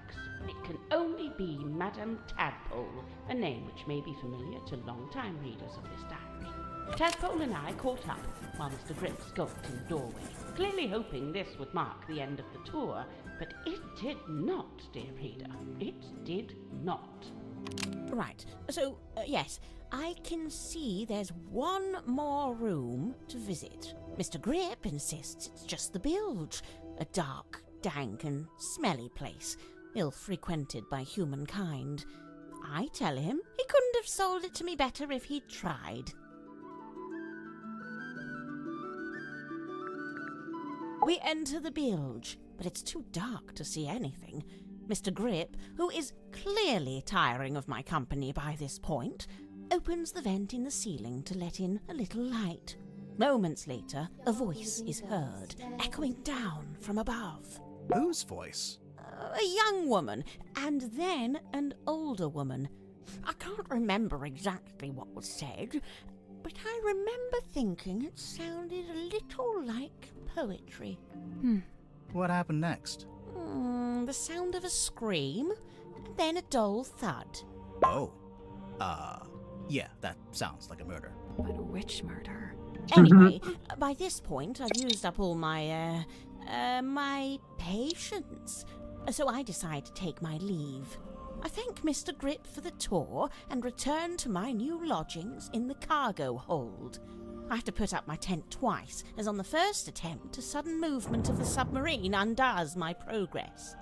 It can only be Madame Tadpole, a name which may be familiar to long-time readers of this diary. Tadpole and I caught up while Mr. Grip skulked in the doorway, clearly hoping this would mark the end of the tour, but it did not, dear reader. It did not. Right, so, yes, I can see there's one more room to visit. Mr. Grip insists it's just the bilge, a dark, dank and smelly place, ill-frequented by humankind. I tell him he couldn't have sold it to me better if he'd tried. We enter the bilge, but it's too dark to see anything. Mr. Grip, who is clearly tiring of my company by this point, opens the vent in the ceiling to let in a little light. Moments later, a voice is heard, echoing down from above. Whose voice? A young woman, and then an older woman. I can't remember exactly what was said, but I remember thinking it sounded a little like poetry. What happened next? The sound of a scream, and then a dull thud. Oh. Yeah, that sounds like a murder. But which murder? Anyway, by this point, I've used up all my patience, so I decide to take my leave. I thank Mr. Grip for the tour and return to my new lodgings in the cargo hold. I have to put up my tent twice, as on the first attempt, a sudden movement of the submarine undoes my progress.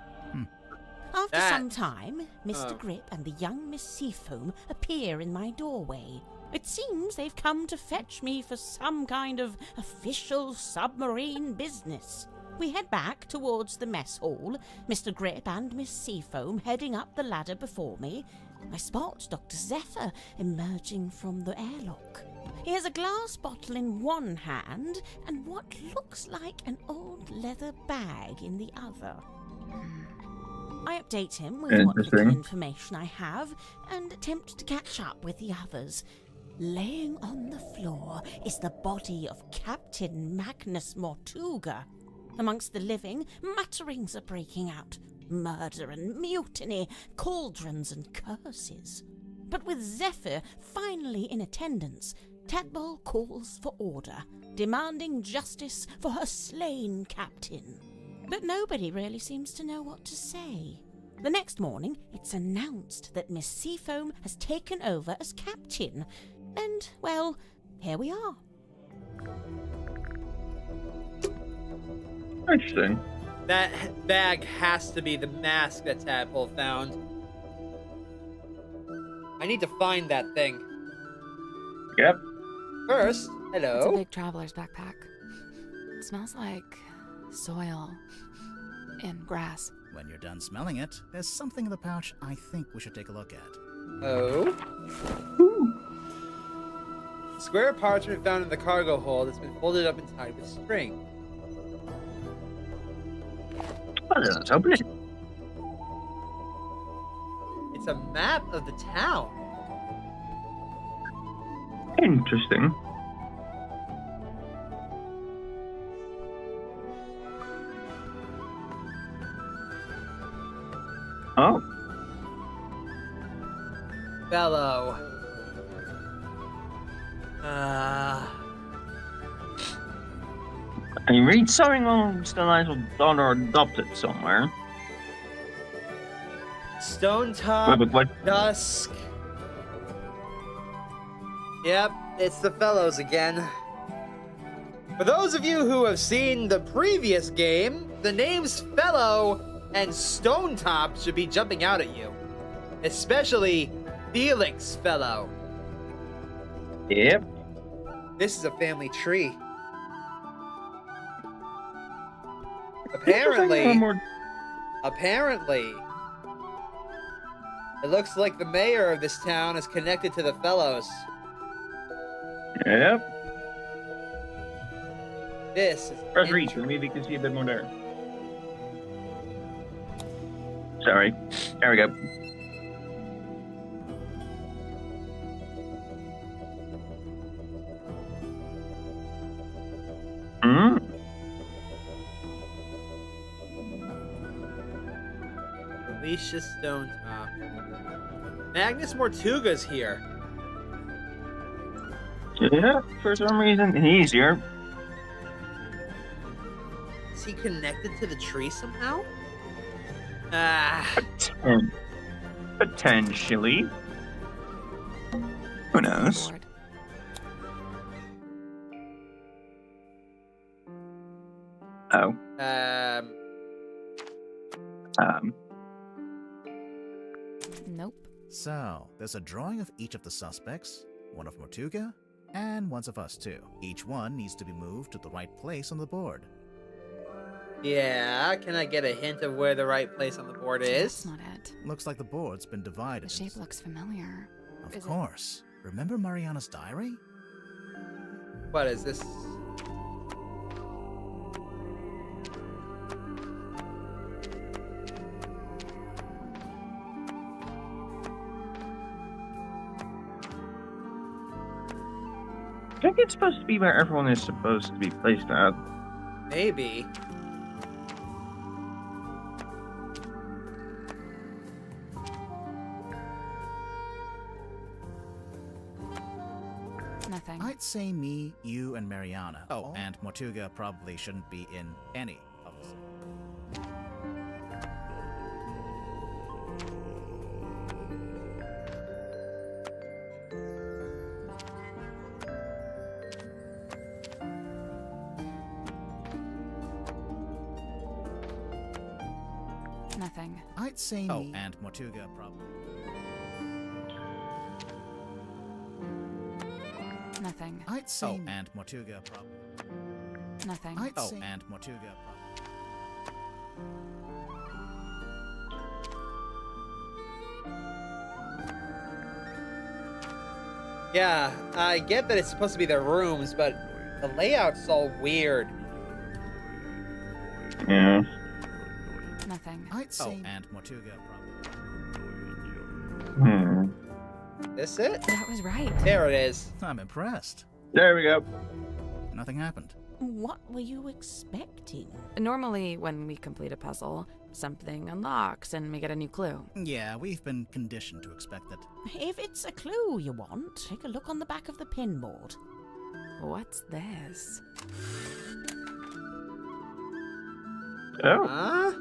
After some time, Mr. Grip and the young Miss Seafoam appear in my doorway. It seems they've come to fetch me for some kind of official submarine business. We head back towards the mess hall, Mr. Grip and Miss Seafoam heading up the ladder before me. I spot Dr. Zephyr emerging from the airlock. He has a glass bottle in one hand and what looks like an old leather bag in the other. I update him with what little Interesting. information I have and attempt to catch up with the others. Laying on the floor is the body of Captain Magnus Mortuga. Amongst the living, mutterings are breaking out. Murder and mutiny, cauldrons and curses. But with Zephyr finally in attendance, Tadpole calls for order, demanding justice for her slain captain. But nobody really seems to know what to say. The next morning, it's announced that Miss Seafoam has taken over as captain. And, well, here we are. Interesting. That bag has to be the mask that Tadpole found. I need to find that thing. Yep. First, It's a hello. big traveler's backpack. It smells like soil and grass. When you're done smelling it, there's something in the pouch I think we should take a look at. Oh. Square parchment found in the cargo hold has been folded up and tied with string. Well, let's open it. It's a map of the town. Interesting. Oh. Fellow. I read something along the lines of daughter adopted somewhere. Stone Top, Wait, but what? Dusk. Yep, it's the fellows again. For those of you who have seen the previous game, the names Fellow and Stone Top should be jumping out at you. Especially Felix Fellow. Yep. This is a family tree. Apparently, it looks like the mayor of this town is connected to the fellows. Yep. This is Press reach, maybe you can see a bit more there. Sorry. There we go. Hmm. Alicia Stonetop. Magnus Mortuga's here. Yeah, for some reason he's here. Is he connected to the tree somehow? Potentially. Who knows? Oh. Nope. So, there's a drawing of each of the suspects, one of Mortuga, and one of us too. Each one needs to be moved to the right place on the board. Yeah, can I get a hint of where the right place on the board is? That's not it. Looks like the board's been divided. The shape looks familiar. Of course. Remember Mariana's diary? What is this? I think it's supposed to be where everyone is supposed to be placed at. Maybe. Nothing. I'd say me, you, and Mariana. Oh, and Mortuga probably shouldn't be in any of the Nothing. I'd say me, and Mortuga probably. Nothing. I'd say and Mortuga probably. Nothing. I'd say and Mortuga probably. Yeah, I get that it's supposed to be their rooms, but the layout's all weird. Yeah. Nothing. anything. I'd say and Mortuga Hmm. This it? That was right. There it is. I'm impressed. There we go. Nothing happened. What were you expecting? Normally, when we complete a puzzle, something unlocks and we get a new clue. Yeah, we've been conditioned to expect that. If it's a clue you want, take a look on the back of the pinboard. What's this? Oh. Huh?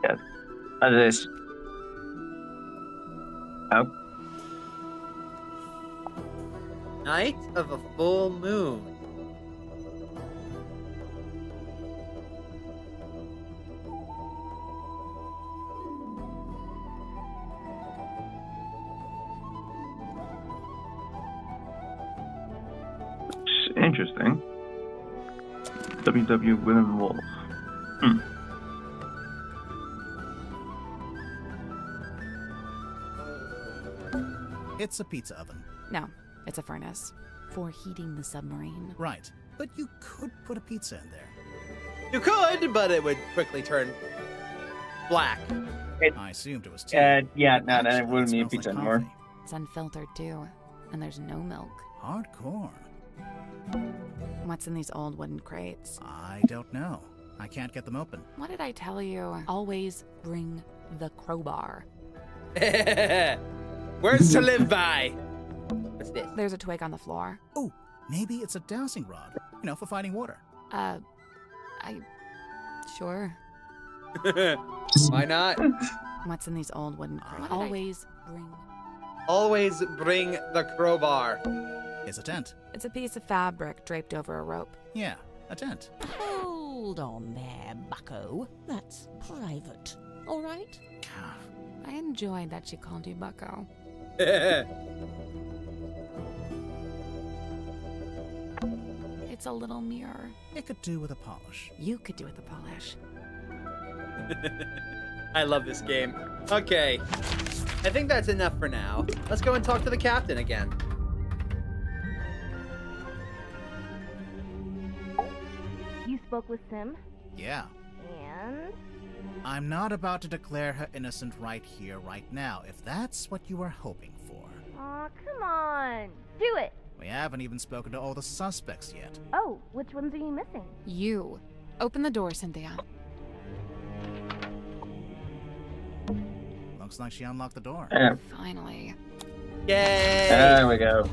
Yes. What is this? Oh. Night of a full moon. Interesting. WW Women Wolf. Hmm. It's a pizza oven. No, it's a furnace. For heating the submarine. Right. But you could put a pizza in there. You could, but it would quickly turn black. I assumed it was tea. Yeah, no, Actually, that wouldn't it be smells pizza like anymore. coffee. It's unfiltered too, and there's no milk. Hardcore. What's in these old wooden crates? I don't know. I can't get them open. What did I tell you? Always bring the crowbar. Words to live by. What's this? There's a twig on the floor. Oh, maybe it's a dowsing rod. You know, for fighting water. Sure. Why not? What's in these old wooden crates? Always bring the crowbar. It's a tent. It's a piece of fabric draped over a rope. Yeah, a tent. Hold on there, bucko. That's private, all right? I enjoyed that she called you Bucko. It's a little mirror. It could do with a polish. You could do with a polish. I love this game. Okay. I think that's enough for now. Let's go and talk to the captain again. You spoke with Sim? Yeah. And? I'm not about to declare her innocent right here, right now, if that's what you were hoping for. Aw, come on. Do it. We haven't even spoken to all the suspects yet. Oh, which ones are you missing? You. Open the door, Cynthia. Looks like she unlocked the door. Yeah. Finally. Yay! There we go.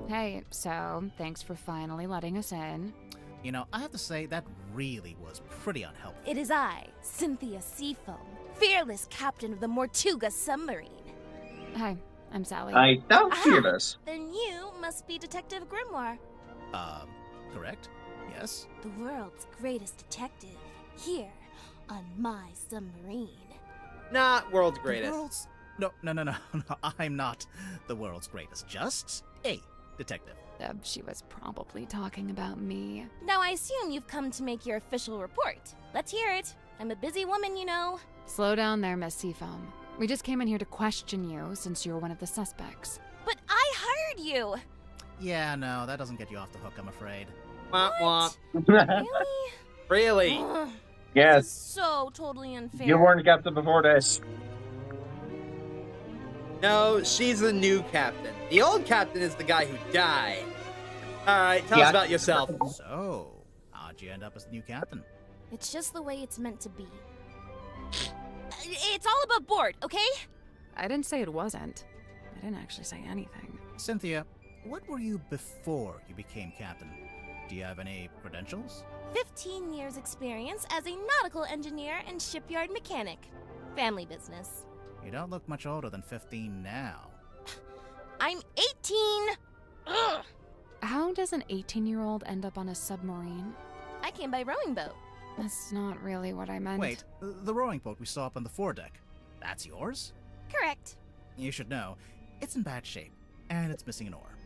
Hey, so, thanks for finally letting us in. You know, I have to say, that really was pretty unhelpful. It is I, Cynthia Seafoam, fearless captain of the Mortuga submarine. Hi, I'm Sally. I doubt fearless. Then you must be Detective Grimoire. Correct? Yes? The world's greatest detective, here on my submarine. Not world's greatest. The world's... No, I'm not the world's greatest. Just a detective. She was probably talking about me. Now I assume you've come to make your official report. Let's hear it. I'm a busy woman, you know. Slow down there, Miss Seafoam. We just came in here to question you since you're one of the suspects. But I hired you! Yeah, no, that doesn't get you off the hook, I'm afraid. Womp womp. Really? Really? Ugh, Yes. so totally unfair. You weren't captain before this. No, she's the new captain. The old captain is the guy who died. Alright, tell us about yourself. So, how'd you end up as the new captain? It's just the way it's meant to be. It's all above board, okay? I didn't say it wasn't. I didn't actually say anything. Cynthia, what were you before you became captain? Do you have any credentials? 15 years experience as a nautical engineer and shipyard mechanic. Family business. You don't look much older than 15 now. I'm 18! Ugh. How does an 18-year-old end up on a submarine? I came by rowing boat. That's not really what I meant. Wait, the rowing boat we saw up on the foredeck. That's yours? Correct. You should know. It's in bad shape, and it's missing an oar.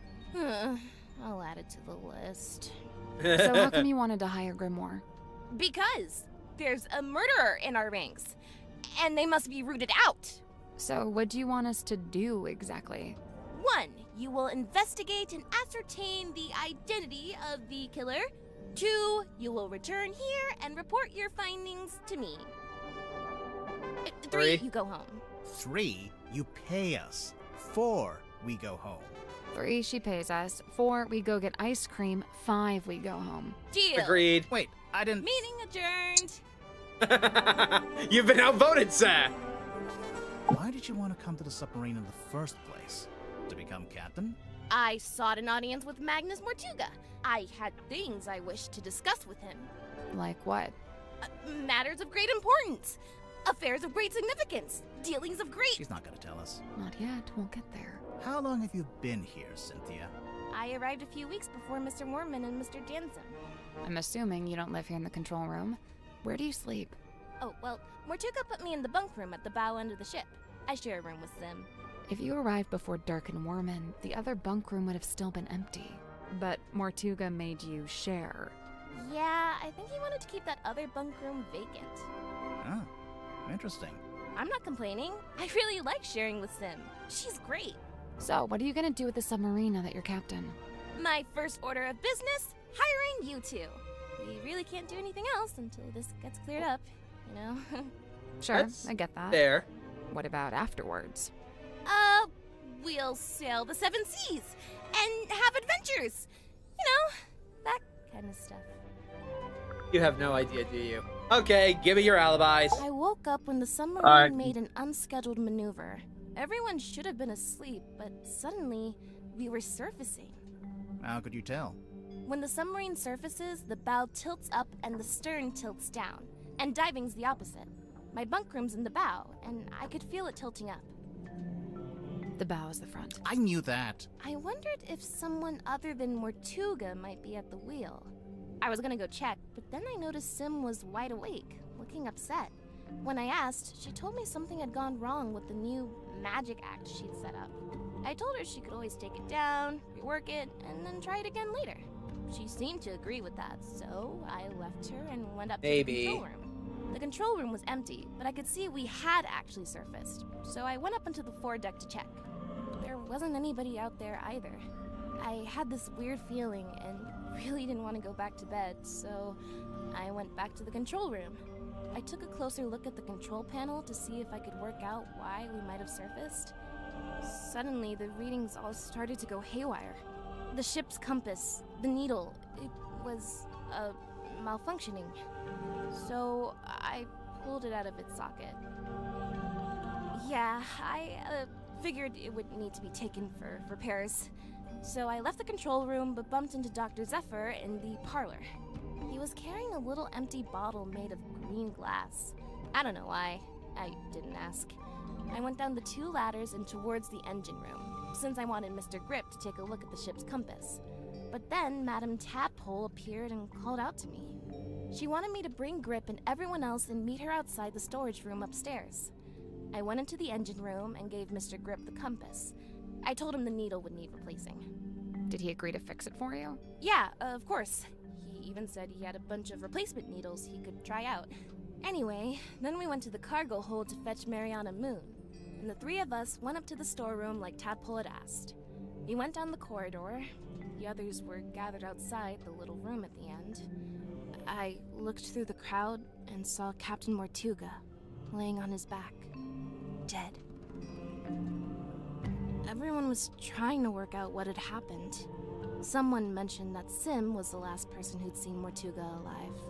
I'll add it to the list. So how come you wanted to hire Grimoire? Because there's a murderer in our ranks, and they must be rooted out. So what do you want us to do exactly? 1. You will investigate and ascertain the identity of the killer. 2. You will return here and report your findings to me. 3. You go home. 3. You pay us. 4. We go home. 3. She pays us. 4. We go get ice cream. 5. We go home. Deal. Agreed. Wait, I didn't... Meeting adjourned. You've been outvoted, sir. Why did you want to come to the submarine in the first place? To become captain? I sought an audience with Magnus Mortuga. I had things I wished to discuss with him. Like what? Matters of great importance. Affairs of great significance. Dealings of great... She's not gonna tell us. Not yet. We'll get there. How long have you been here, Cynthia? I arrived a few weeks before Mr. Mormon and Mr. Jansen. I'm assuming you don't live here in the control room. Where do you sleep? Oh, well, Mortuga put me in the bunk room at the bow end of the ship. I share a room with Sim. If you arrived before Dirk and Worman, the other bunk room would have still been empty. But Mortuga made you share. Yeah, I think he wanted to keep that other bunk room vacant. Oh, interesting. I'm not complaining. I really like sharing with Sim. She's great. So, what are you gonna do with the submarine now that you're captain? My first order of business, hiring you two. We really can't do anything else until this gets cleared up, you know? Sure, I get that. There. What about afterwards? We'll sail the 7 seas and have adventures. You know, that kind of stuff. You have no idea, do you? Okay, give me your alibis. I woke up when the submarine made an unscheduled maneuver. Everyone should have been asleep, but suddenly we were surfacing. How could you tell? When the submarine surfaces, the bow tilts up and the stern tilts down, and diving's the opposite. My bunk room's in the bow, and I could feel it tilting up. The bow is the front. I knew that. I wondered if someone other than Mortuga might be at the wheel. I was gonna go check, but then I noticed Sim was wide awake, looking upset. When I asked, she told me something had gone wrong with the new magic act she'd set up. I told her she could always take it down, rework it, and then try it again later. She seemed to agree with that, so I left her and went up to the control room. The control room was empty, but I could see we had actually surfaced, so I went up onto the foredeck to check. There wasn't anybody out there either. I had this weird feeling and really didn't want to go back to bed, so I went back to the control room. I took a closer look at the control panel to see if I could work out why we might have surfaced. Suddenly, the readings all started to go haywire. The ship's compass, the needle, it was, malfunctioning. So I pulled it out of its socket. Yeah, I figured it would need to be taken for repairs. So I left the control room but bumped into Dr. Zephyr in the parlor. He was carrying a little empty bottle made of green glass. I don't know why. I didn't ask. I went down the 2 ladders and towards the engine room, since I wanted Mr. Grip to take a look at the ship's compass. But then Madame Tadpole appeared and called out to me. She wanted me to bring Grip and everyone else and meet her outside the storage room upstairs. I went into the engine room and gave Mr. Grip the compass. I told him the needle would need replacing. Did he agree to fix it for you? Yeah, of course. He even said he had a bunch of replacement needles he could try out. Anyway, then we went to the cargo hold to fetch Mariana Moon, and the 3 of us went up to the storeroom like Tadpole had asked. We went down the corridor. The others were gathered outside the little room at the end. I looked through the crowd and saw Captain Mortuga laying on his back, dead. Everyone was trying to work out what had happened. Someone mentioned that Sim was the last person who'd seen Mortuga alive.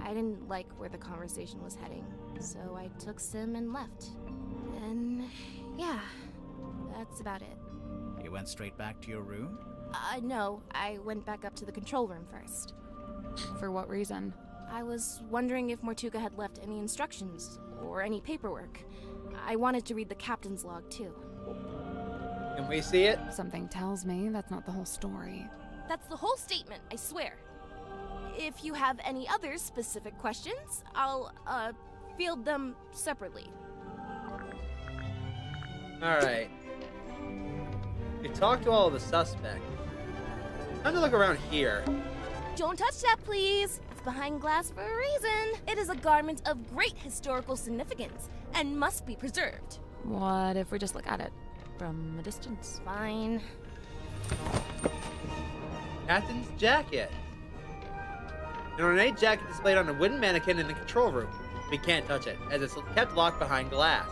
I didn't like where the conversation was heading, so I took Sim and left. And yeah, that's about it. You went straight back to your room? No, I went back up to the control room first. For what reason? I was wondering if Mortuga had left any instructions or any paperwork. I wanted to read the captain's log too. Can we see it? Something tells me that's not the whole story. That's the whole statement, I swear. If you have any other specific questions, I'll, field them separately. Alright. We talked to all of the suspects. Time to look around here. Don't touch that, please. It's behind glass for a reason. It is a garment of great historical significance and must be preserved. What if we just look at it? from a distance. Fine. Captain's jacket. An ornate jacket displayed on a wooden mannequin in the control room. We can't touch it, as it's kept locked behind glass.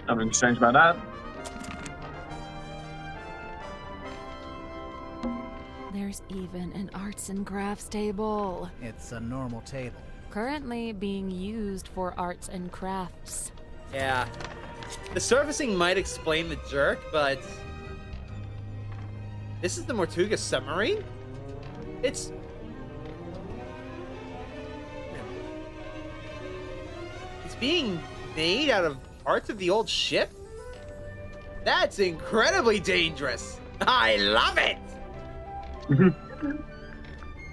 Nothing strange about that. There's even an arts and crafts table. It's a normal table. Currently being used for arts and crafts. Yeah. The surfacing might explain the jerk, but... This is the Mortuga submarine? It's... It's being made out of parts of the old ship? That's incredibly dangerous! I love it!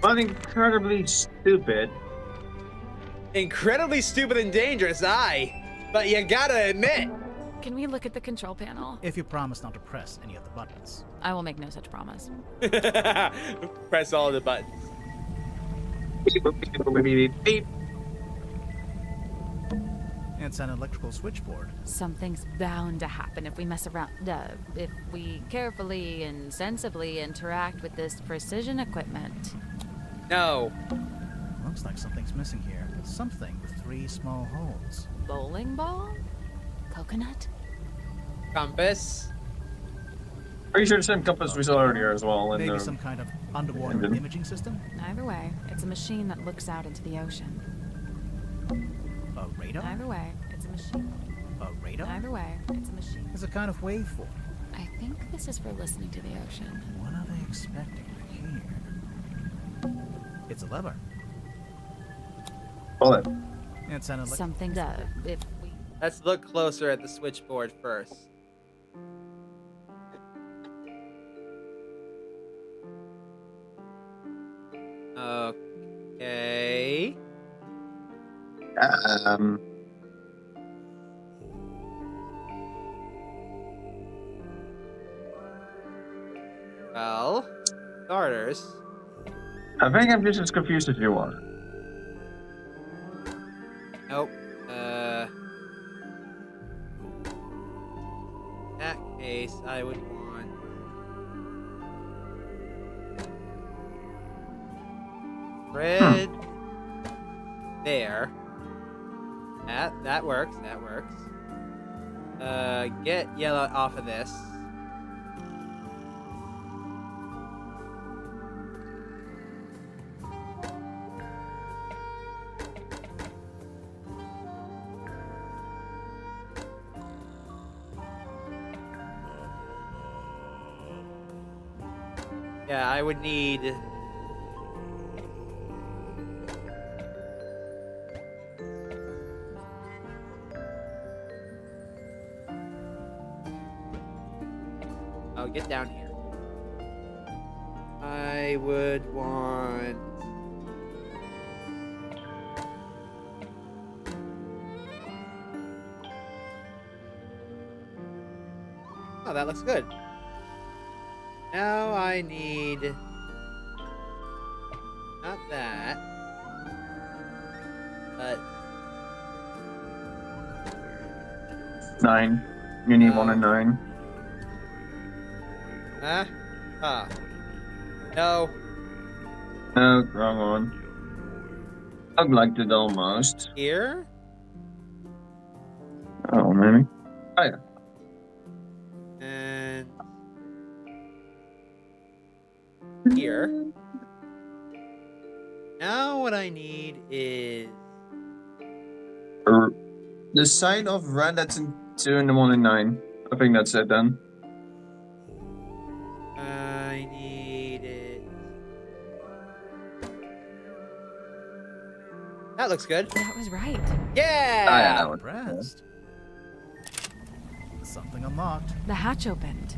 But incredibly stupid. Incredibly stupid and dangerous, aye. But you gotta admit. Can we look at the control panel? If you promise not to press any of the buttons. I will make no such promise. Press all of the buttons. It's an electrical switchboard. Something's bound to happen if we mess around. If we carefully and sensibly interact with this precision equipment. No. Looks like something's missing here. Something with 3 small holes. Bowling ball? Coconut? Compass. Pretty sure the same compass we saw earlier as well. Maybe some kind of underwater imaging system? Either way, it's a machine that looks out into the ocean. A radar? Either way, it's a machine. A radar? Either way, it's a machine. It's a kind of waveform. I think this is for listening to the ocean. What are they expecting to hear? It's a lever. Pull it. It's an Something if we... Let's look closer at the switchboard first. Okay. Well, starters. I think I'm just as confused as you are. Nope. In that case, I would want... red. There. That works. That works. Get yellow off of this. Yeah, I would need... Oh, get down here. I would want... Oh, that looks good. Now I need... not that. But... 9. You need 1 and 9. Huh? Ah. No. No, wrong one. I'd like it almost. Here? Oh, maybe. Oh, yeah. And... here. Now what I need is... The side of red that's in 2 and the 1 and 9. I think that's it then. I need it... That looks good. That was right. Yeah! Impressed. Something unlocked. The hatch opened.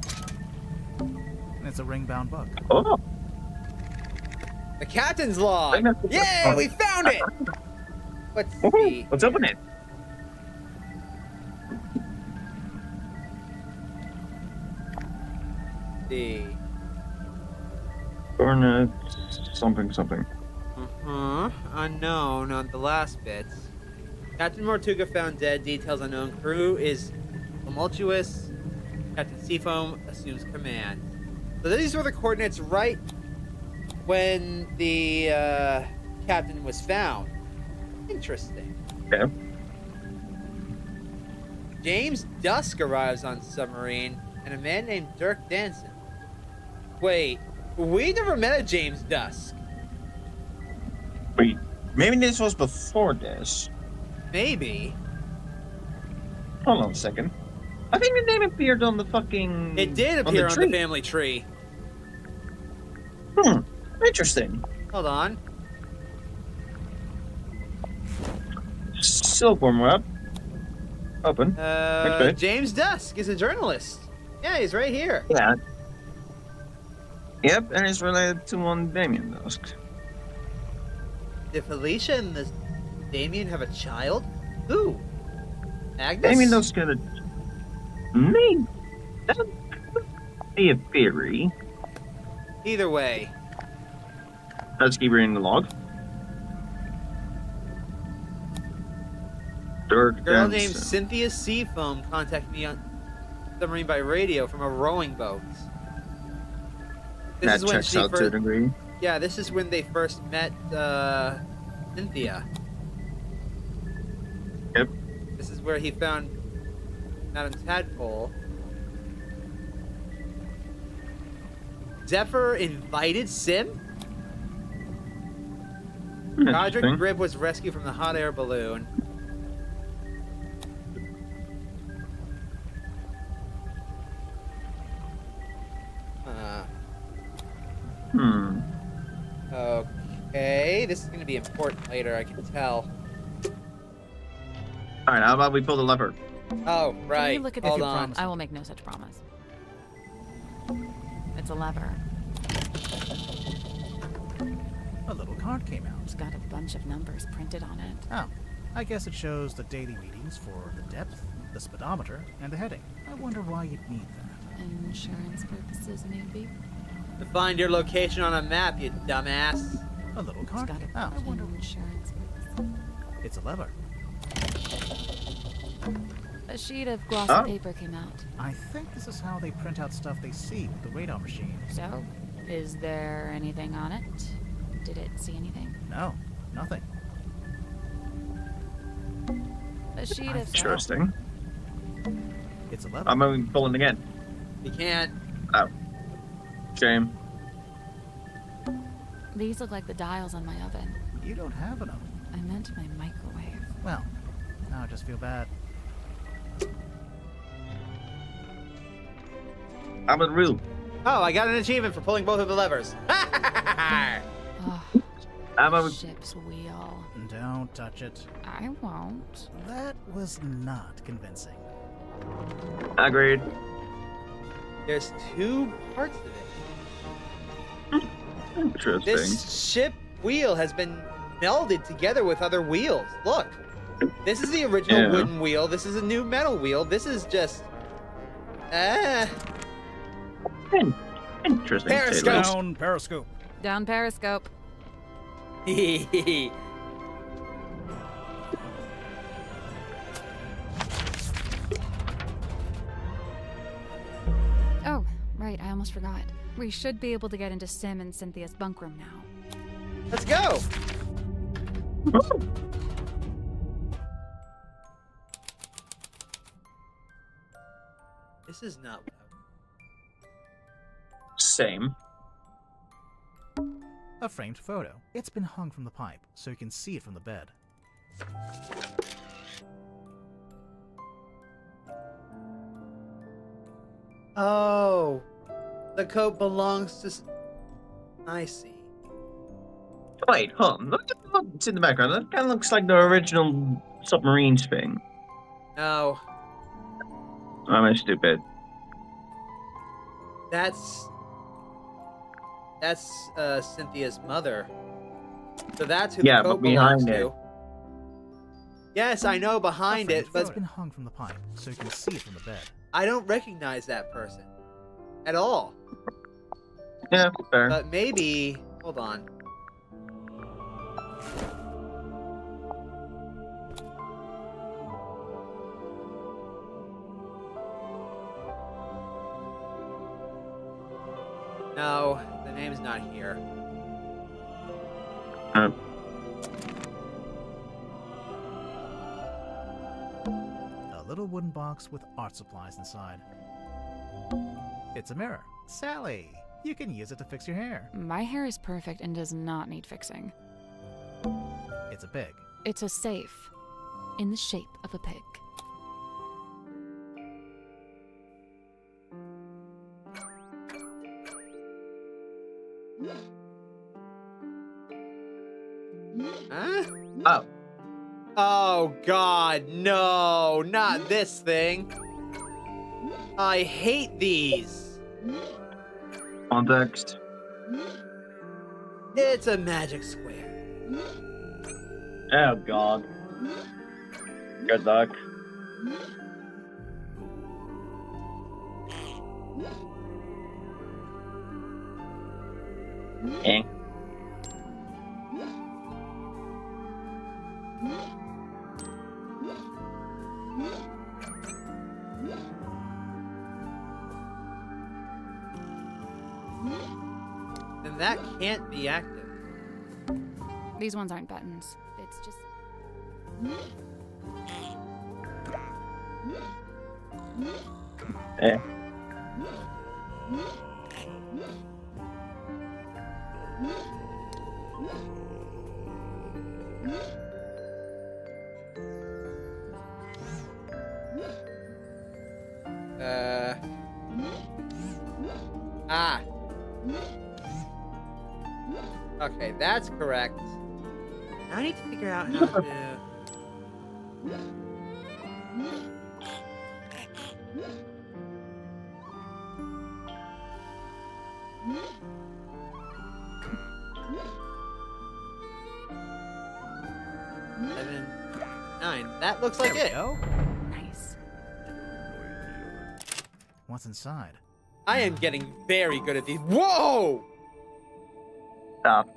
It's a ring-bound book. Oh! The captain's log! Yay! We found it! Let's open it. The... Burn something. Unknown on the last bit. Captain Mortuga found dead. Details unknown. Crew is tumultuous. Captain Seafoam assumes command. So these were the coordinates right when the captain was found. Interesting. Okay. James Dusk arrives on submarine, and a man named Dirk Danson. Wait, we never met a James Dusk. Wait, maybe this was before this. Maybe. Hold on a second. I think the name appeared on the fucking... It did appear on tree. the family tree. Interesting. Hold on. Silkworm web. Open. James Dusk is a journalist. Yeah, he's right here. Yeah. Yep, and it's related to one Damien Dusk. Did Felicia and Damien have a child? Who? Agnes? Damien Dusk got a... Maybe. That could be a theory. Either way. Let's keep reading the log. Dirk A girl Danson. named Cynthia Seafoam contacted me on submarine by radio from a rowing boat. That checks out to a degree. Yeah, this is when they first met Cynthia. Yep. This is where he found Madame Tadpole. Zephyr invited Sim? Roderick Grib was rescued from the hot air balloon. Okay, this is going to be important later, I can tell. Alright, how about we pull the lever? Oh, right. Can you look at Hold the on. I will make no such promise. It's a lever. A little card came out. It's got a bunch of numbers printed on it. Oh, I guess it shows the daily readings for the depth, the speedometer, and the heading. I wonder why you'd need that. Insurance purposes, maybe? To find your location on a map, you dumbass. A little card. It's got Oh, I wonder insurance purposes. it's a lever. A sheet of glossy paper came out. I think this is how they print out stuff they see with the radar machine. So, is there anything on it? Did it see anything? No, nothing. A sheet of... Interesting. It's a lever. I'm going to pull it again. You can't. Oh. Shame. These look like the dials on my oven. You don't have an oven. I meant my microwave. Well, now I just feel bad. I'm a rule. Oh, I got an achievement for pulling both of the levers. Oh, I'm a... ship's wheel. Don't touch it. I won't. That was not convincing. Agreed. There's two parts of it. Interesting. This ship wheel has been melded together with other wheels. Look. This is the original wooden wheel. This is a new metal wheel. This is just... Interesting. Periscope. Down periscope. Down periscope. Oh, right, I almost forgot. We should be able to get into Sim and Cynthia's bunk room now. Let's go. This is not what Same. A framed photo. It's been hung from the pipe, so you can see it from the bed. Oh, the coat belongs to... I see. Wait, hold on. Look at what's in the background. That kind of looks like the original submarines thing. No. Am I stupid? That's Cynthia's mother. So that's who the Yeah, coat but behind belongs it. to. Yes, I know behind A it, framed but photo. It's been hung from the pipe, so you can see it from the bed. I don't recognize that person at all. Yeah, fair. But maybe, hold on. No, the name's not here. A little wooden box with art supplies inside. It's a mirror. Sally, you can use it to fix your hair. My hair is perfect and does not need fixing. It's a pig. It's a safe in the shape of a pig. Huh? Oh. Oh god, no, not this thing. I hate these. Context. It's a magic square. Oh god. Good luck. Eh. Then that can't be active. These ones aren't buttons. It's just. Eh. Ah. Okay, that's correct. Now I need to figure out how to... Seven, 9. That looks like There we it. go. Nice. What's inside? I am getting very good at these. Whoa! Stop.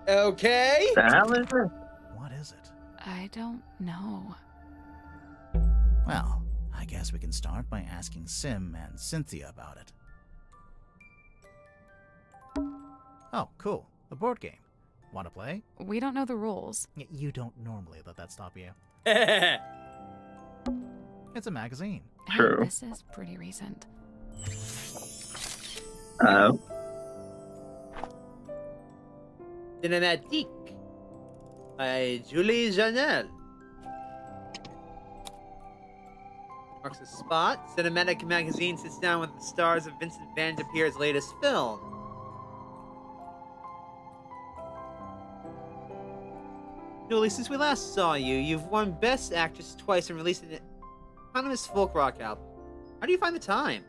Okay. The hell is it? What is it? I don't know. Well, I guess we can start by asking Sim and Cynthia about it. Oh, cool. A board game. Want to play? We don't know the rules. You don't normally let that stop you. It's a magazine. True. Hey, this is pretty recent. Oh. Cinematique by Julie Janelle. Marks the spot. Cinematic magazine sits down with the stars of Vincent Van de Peer's latest film. Julie, since we last saw you, you've won Best Actress twice and released an eponymous folk rock album. How do you find the time?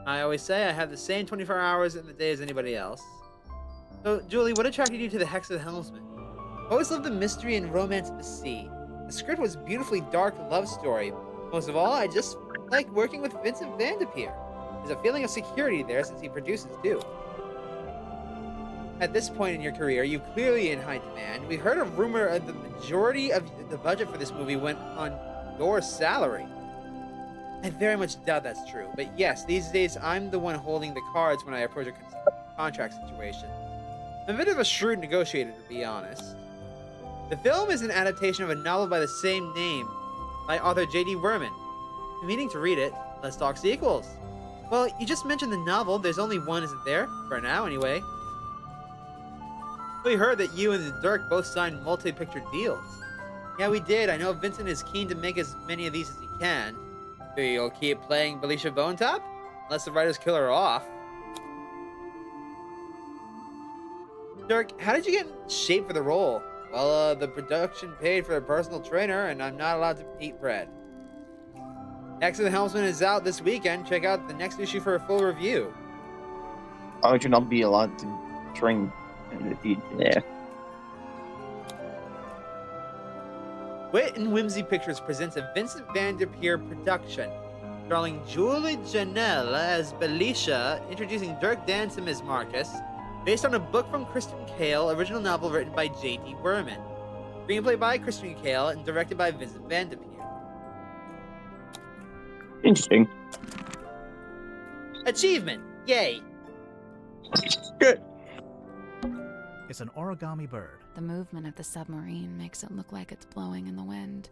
I always say I have the same 24 hours in the day as anybody else. So, Julie, what attracted you to the Hex of the Helmsman? I always loved the mystery and romance of the sea. The script was a beautifully dark love story. Most of all, I just like working with Vincent Van de Peer. There's a feeling of security there since he produces too. At this point in your career, you're clearly in high demand. We heard a rumor of the majority of the budget for this movie went on your salary. I very much doubt that's true, but yes, these days I'm the one holding the cards when I approach a contract situation. I'm a bit of a shrewd negotiator, to be honest. The film is an adaptation of a novel by the same name by author J.D. Werman. I'm meaning to read it. Let's talk sequels. Well, you just mentioned the novel. There's only one, isn't there? For now, anyway. We heard that you and Dirk both signed multi-picture deals. Yeah, we did. I know Vincent is keen to make as many of these as he can. So you'll keep playing Belisha Bonetop? Unless the writers kill her off. Dirk, how did you get in shape for the role? Well, the production paid for a personal trainer, and I'm not allowed to eat bread. Hex of the Helmsman is out this weekend. Check out the next issue for a full review. Why would you not be allowed to drink and eat there? Wit and Whimsy Pictures presents a Vincent Van der Peer production, starring Julie Janelle as Belisha, introducing Dirk Dansom as Marcus, based on a book from Kristen Cale, original novel written by J.D. Werman. Screenplay by Kristen Cale and directed by Vincent Van der Peer. Interesting. Achievement! Yay! Good. It's an origami bird. The movement of the submarine makes it look like it's blowing in the wind.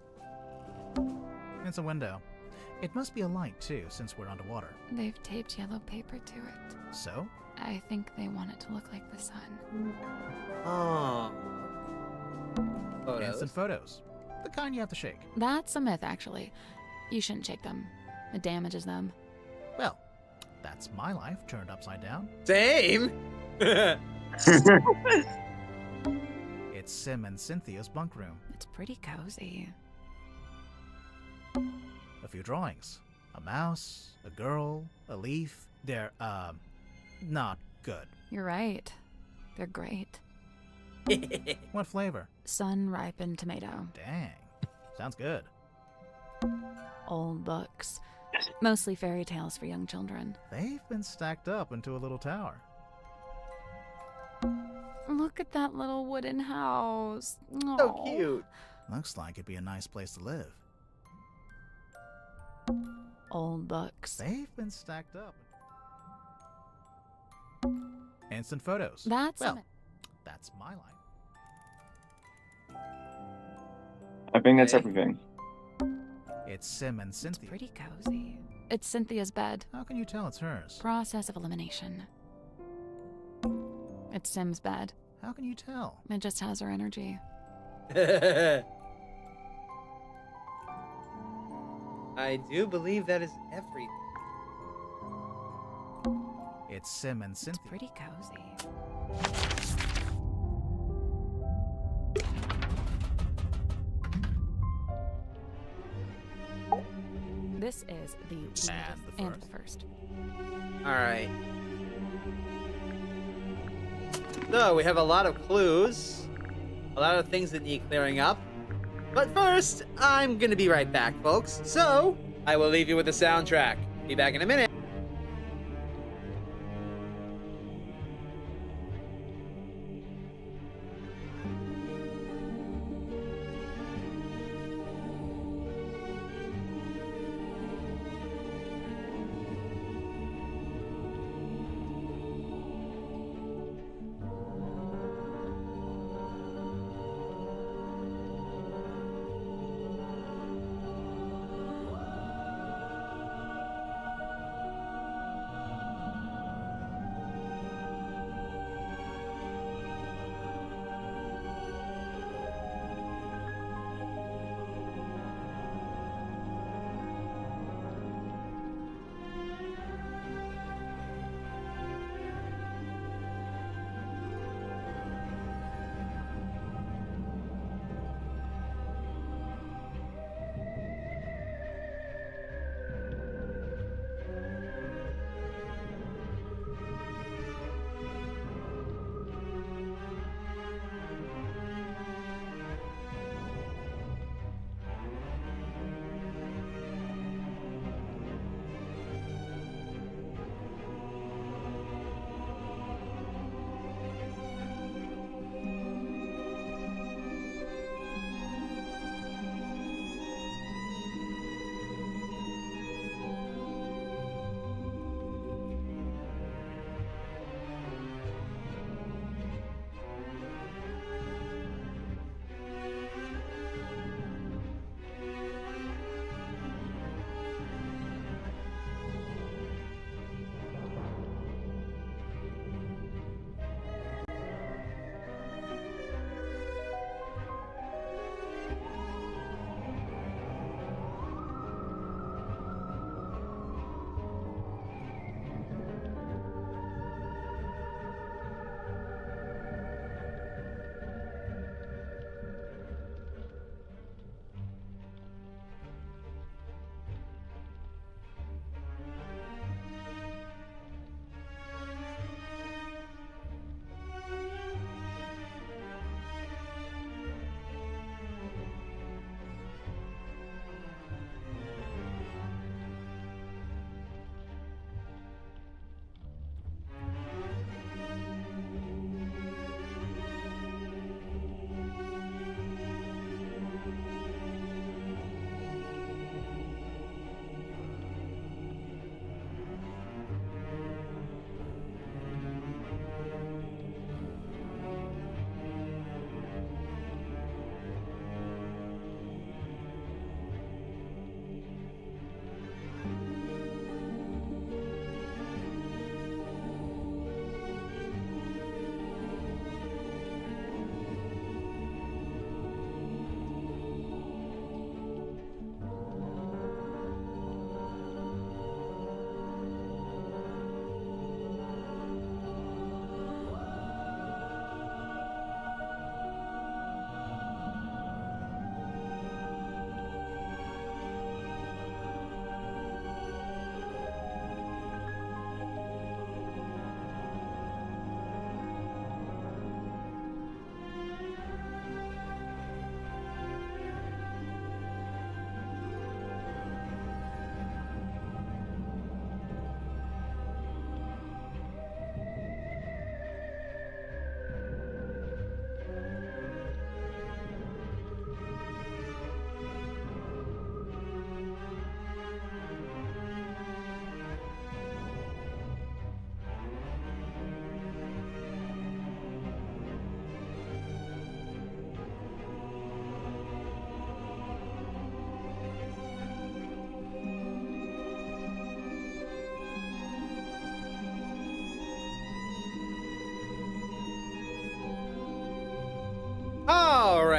It's a window. It must be a light, too, since we're underwater. They've taped yellow paper to it. So? I think they want it to look like the sun. Oh. Photos. Instant photos. The kind you have to shake. That's a myth, actually. You shouldn't shake them. It damages them. Well, that's my life turned upside down. Same! It's Sim and Cynthia's bunk room. It's pretty cozy. A few drawings. A mouse, a girl, a leaf. They're, not good. You're right. They're great. What flavor? Sun-ripened tomato. Dang. Sounds good. Old books. Mostly fairy tales for young children. They've been stacked up into a little tower. Look at that little wooden house. So Aw. cute. Looks like it'd be a nice place to live. Old books. They've been stacked up. Instant photos. That's that's my life. I think that's everything. It's Sim and It's Cynthia. pretty cozy. It's Cynthia's bed. How can you tell it's hers? Process of elimination. It's Sim's bed. How can you tell? It just has her energy. I do believe that is everything. It's Sim and It's Cynthia. pretty cozy. This is the And the first. Alright. So, we have a lot of clues. A lot of things that need clearing up. But first, I'm gonna be right back, folks. So, I will leave you with the soundtrack. Be back in a minute.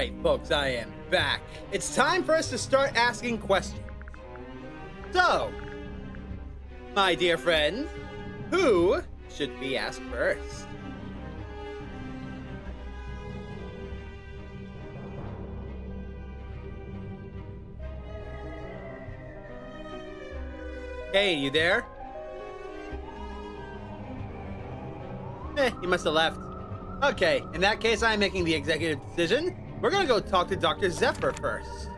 Alright, folks, I am back. It's time for us to start asking questions. So, my dear friends, who should we ask first? Hey, you there? You must have left. Okay, in that case, I'm making the executive decision. We're gonna go talk to Dr. Zephyr first.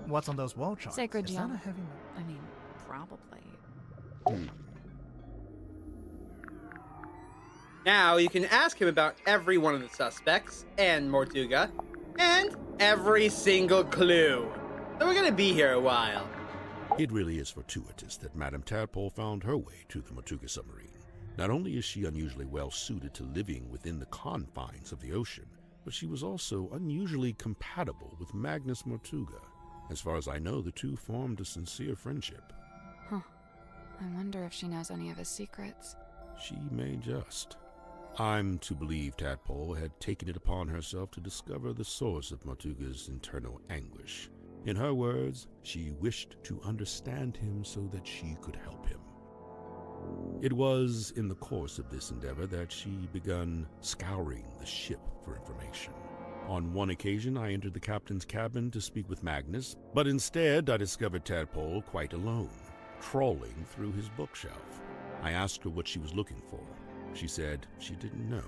What's on those wall charts? Sacred Is that a geometry. heavy... I mean, probably. Now, you can ask him about every one of the suspects, and Mortuga, and every single clue. So we're gonna be here a while. It really is fortuitous that Madame Tadpole found her way to the Mortuga submarine. Not only is she unusually well suited to living within the confines of the ocean, but she was also unusually compatible with Magnus Mortuga. As far as I know, the two formed a sincere friendship. Huh. I wonder if she knows any of his secrets. She may just. I'm to believe Tadpole had taken it upon herself to discover the source of Mortuga's internal anguish. In her words, she wished to understand him so that she could help him. It was in the course of this endeavor that she began scouring the ship for information. On one occasion, I entered the captain's cabin to speak with Magnus, but instead I discovered Tadpole quite alone, trawling through his bookshelf. I asked her what she was looking for. She said she didn't know.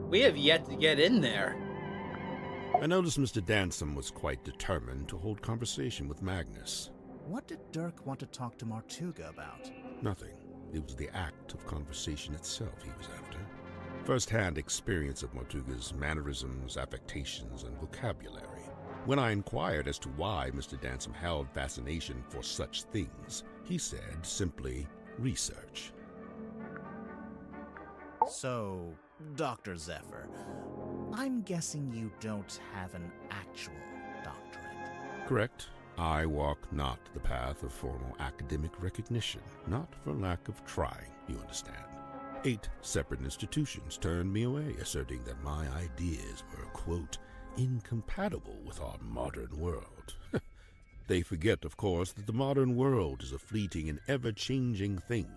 We have yet to get in there. I noticed Mr. Dansom was quite determined to hold conversation with Magnus. What did Dirk want to talk to Mortuga about? Nothing. It was the act of conversation itself he was after. First-hand experience of Mortuga's mannerisms, affectations, and vocabulary. When I inquired as to why Mr. Dansom held fascination for such things, he said simply, research. So, Dr. Zephyr, I'm guessing you don't have an actual doctorate. Correct. I walk not the path of formal academic recognition, not for lack of trying, you understand. 8 separate institutions turned me away, asserting that my ideas were, quote, incompatible with our modern world. They forget, of course, that the modern world is a fleeting and ever-changing thing.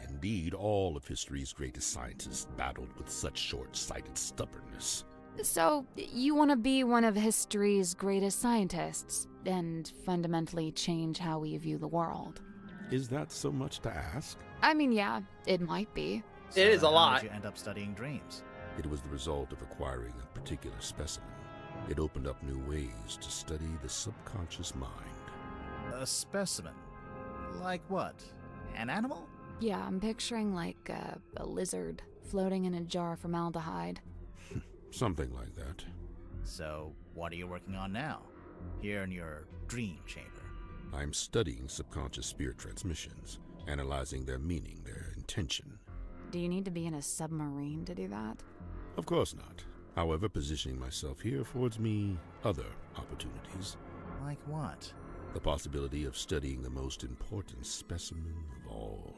Indeed, all of history's greatest scientists battled with such short-sighted stubbornness. So, you want to be one of history's greatest scientists, and fundamentally change how we view the world? Is that so much to ask? I mean, yeah, it might be. So it is a how lot. did you end up studying dreams? It was the result of acquiring a particular specimen. It opened up new ways to study the subconscious mind. A specimen? Like what? An animal? Yeah, I'm picturing like a lizard floating in a jar of formaldehyde. Something like that. So, what are you working on now? Here in your dream chamber? I'm studying subconscious spirit transmissions, analyzing their meaning, their intention. Do you need to be in a submarine to do that? Of course not. However, positioning myself here affords me other opportunities. Like what? The possibility of studying the most important specimen of all.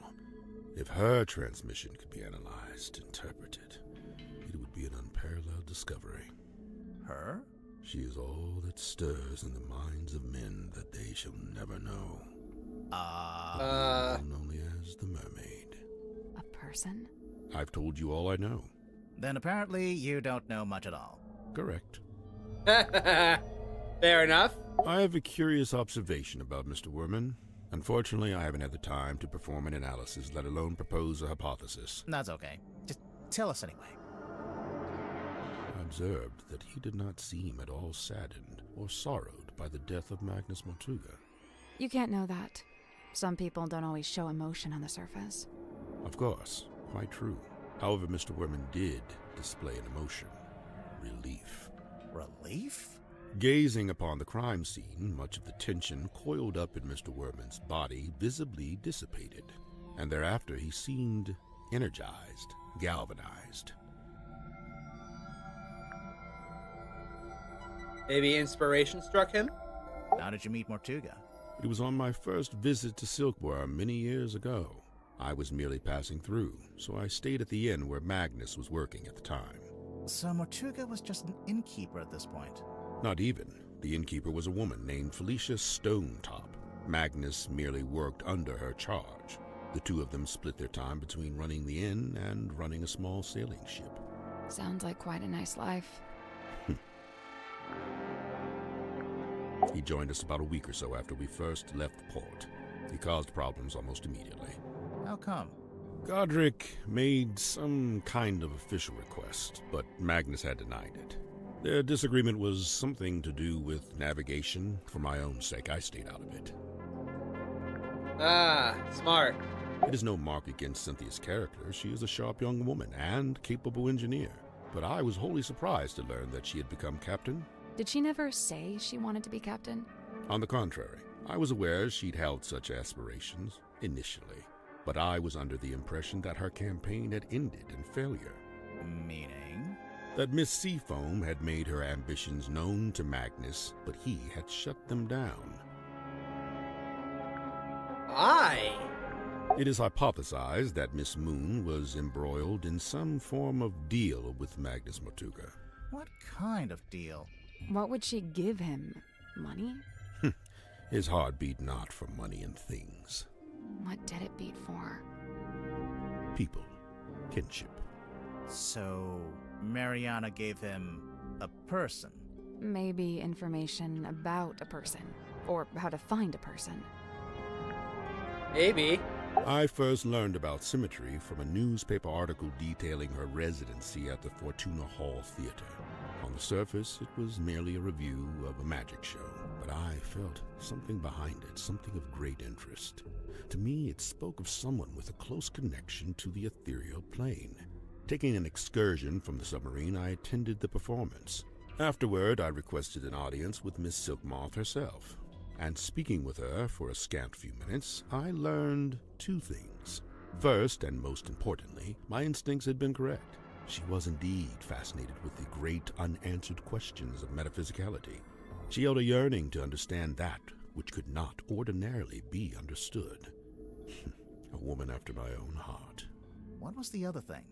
If her transmission could be analyzed, interpreted, it would be an unparalleled discovery. Her? She is all that stirs in the minds of men that they shall never know. Known only as the Mermaid. A person? I've told you all I know. Then apparently you don't know much at all. Correct. Fair enough. I have a curious observation about Mr. Werman. Unfortunately, I haven't had the time to perform an analysis, let alone propose a hypothesis. That's okay. Just tell us anyway. I observed that he did not seem at all saddened or sorrowed by the death of Magnus Mortuga. You can't know that. Some people don't always show emotion on the surface. Of course, quite true. However, Mr. Werman did display an emotion. Relief. Relief? Gazing upon the crime scene, much of the tension coiled up in Mr. Werman's body visibly dissipated, and thereafter he seemed energized, galvanized. Maybe inspiration struck him? How did you meet Mortuga? It was on my first visit to Silkworm many years ago. I was merely passing through, so I stayed at the inn where Magnus was working at the time. So Mortuga was just an innkeeper at this point? Not even. The innkeeper was a woman named Felicia Stonetop. Magnus merely worked under her charge. The two of them split their time between running the inn and running a small sailing ship. Sounds like quite a nice life. He joined us about a week or so after we first left port. He caused problems almost immediately. How come? Godric made some kind of official request, but Magnus had denied it. Their disagreement was something to do with navigation. For my own sake, I stayed out of it. Ah, smart. It is no mark against Cynthia's character. She is a sharp young woman and capable engineer. But I was wholly surprised to learn that she had become captain. Did she never say she wanted to be captain? On the contrary, I was aware she'd held such aspirations, initially. But I was under the impression that her campaign had ended in failure. Meaning? That Miss Seafoam had made her ambitions known to Magnus, but he had shut them down. Aye. It is hypothesized that Miss Moon was embroiled in some form of deal with Magnus Mortuga. What kind of deal? What would she give him? Money? His heart beat not for money and things. What did it beat for? People. Kinship. So, Mariana gave him a person? Maybe information about a person. Or how to find a person. Maybe. I first learned about Symmetry from a newspaper article detailing her residency at the Fortuna Hall Theater. On the surface, it was merely a review of a magic show, but I felt something behind it, something of great interest. To me, it spoke of someone with a close connection to the ethereal plane. Taking an excursion from the submarine, I attended the performance. Afterward, I requested an audience with Miss Silkmoth herself. And speaking with her for a scant few minutes, I learned two things. First, and most importantly, my instincts had been correct. She was indeed fascinated with the great unanswered questions of metaphysicality. She held a yearning to understand that which could not ordinarily be understood. A woman after my own heart. What was the other thing?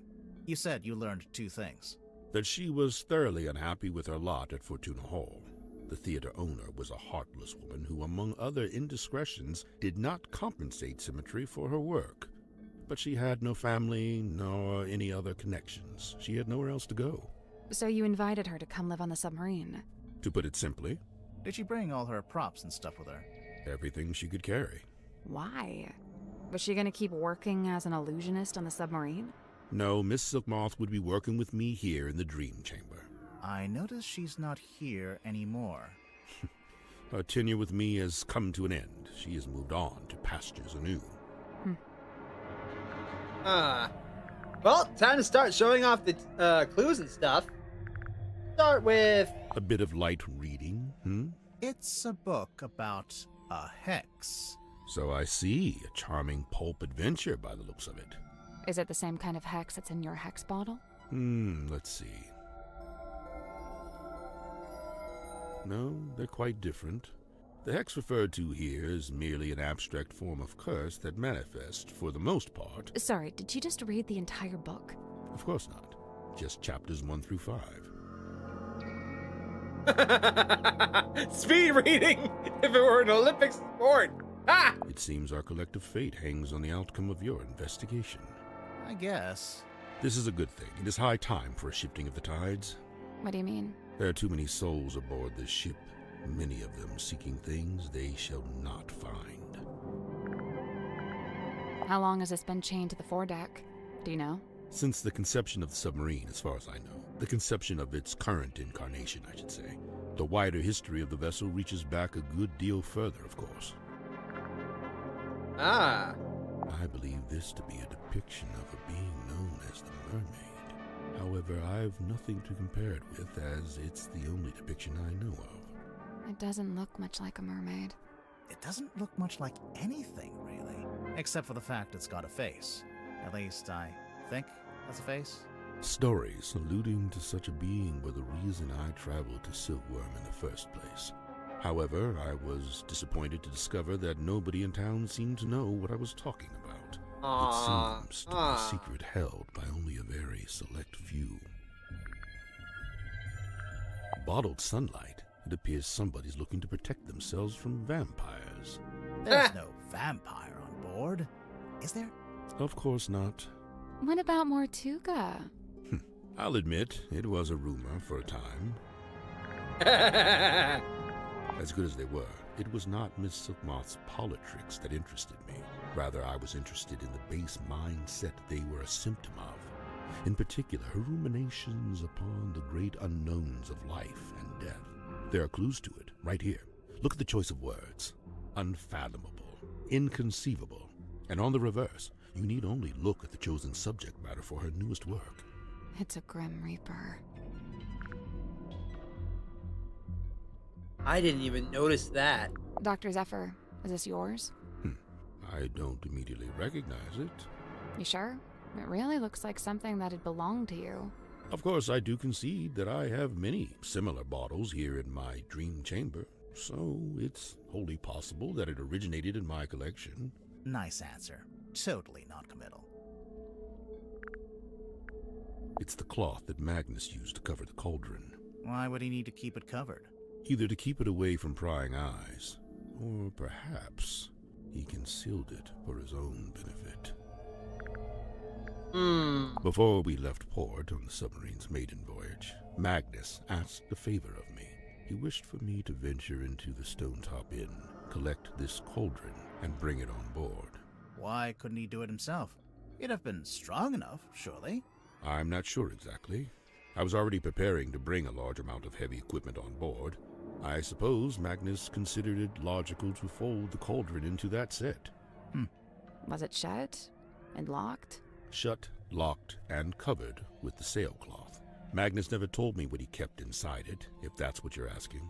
You said you learned two things. That she was thoroughly unhappy with her lot at Fortuna Hall. The theater owner was a heartless woman who, among other indiscretions, did not compensate Symmetry for her work. But she had no family, nor any other connections. She had nowhere else to go. So you invited her to come live on the submarine? To put it simply. Did she bring all her props and stuff with her? Everything she could carry. Why? Was she gonna keep working as an illusionist on the submarine? No, Miss Silkmoth would be working with me here in the Dream Chamber. I notice she's not here anymore. Her tenure with me has come to an end. She has moved on to pastures anew. Well, time to start showing off the clues and stuff. Start with... A bit of light reading, It's a book about a hex. So I see. A charming pulp adventure by the looks of it. Is it the same kind of hex that's in your hex bottle? Let's see. No, they're quite different. The hex referred to here is merely an abstract form of curse that manifests, for the most part... Sorry, did you just read the entire book? Of course not. Just chapters 1 through 5. Speed reading! If it were an Olympic sport! Ha! It seems our collective fate hangs on the outcome of your investigation. I guess. This is a good thing. It is high time for a shifting of the tides. What do you mean? There are too many souls aboard this ship, many of them seeking things they shall not find. How long has this been chained to the foredeck? Do you know? Since the conception of the submarine, as far as I know. The conception of its current incarnation, I should say. The wider history of the vessel reaches back a good deal further, of course. Ah. I believe this to be a depiction of a being known as the Mermaid. However, I've nothing to compare it with, as it's the only depiction I know of. It doesn't look much like a mermaid. It doesn't look much like anything, really. Except for the fact it's got a face. At least, I think that's a face. Stories alluding to such a being were the reason I traveled to Silkworm in the first place. However, I was disappointed to discover that nobody in town seemed to know what I was talking about. It seems to be a secret held by only a very select few. Bottled sunlight. It appears somebody's looking to protect themselves from vampires. There's no vampire on board, is there? Of course not. What about Mortuga? I'll admit, it was a rumor for a time. As good as they were, it was not Miss Silkmoth's politricks that interested me. Rather, I was interested in the base mindset they were a symptom of. In particular, her ruminations upon the great unknowns of life and death. There are clues to it, right here. Look at the choice of words. Unfathomable, inconceivable. And on the reverse, you need only look at the chosen subject matter for her newest work. It's a Grim Reaper. I didn't even notice that. Dr. Zephyr, is this yours? I don't immediately recognize it. You sure? It really looks like something that had belonged to you. Of course, I do concede that I have many similar bottles here in my dream chamber, so it's wholly possible that it originated in my collection. Nice answer. Totally non-committal. It's the cloth that Magnus used to cover the cauldron. Why would he need to keep it covered? Either to keep it away from prying eyes, or perhaps he concealed it for his own benefit. Before we left port on the submarine's maiden voyage, Magnus asked a favor of me. He wished for me to venture into the Stonetop Inn, collect this cauldron, and bring it on board. Why couldn't he do it himself? He'd have been strong enough, surely. I'm not sure exactly. I was already preparing to bring a large amount of heavy equipment on board. I suppose Magnus considered it logical to fold the cauldron into that set. Was it shut and locked? Shut, locked, and covered with the sailcloth. Magnus never told me what he kept inside it, if that's what you're asking.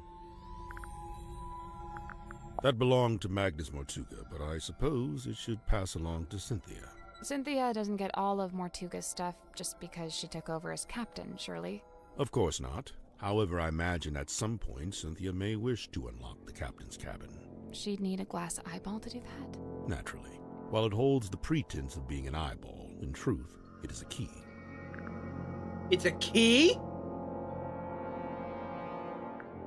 That belonged to Magnus Mortuga, but I suppose it should pass along to Cynthia. Cynthia doesn't get all of Mortuga's stuff just because she took over as captain, surely? Of course not. However, I imagine at some point Cynthia may wish to unlock the captain's cabin. She'd need a glass eyeball to do that? Naturally. While it holds the pretense of being an eyeball, in truth, it is a key. It's a key?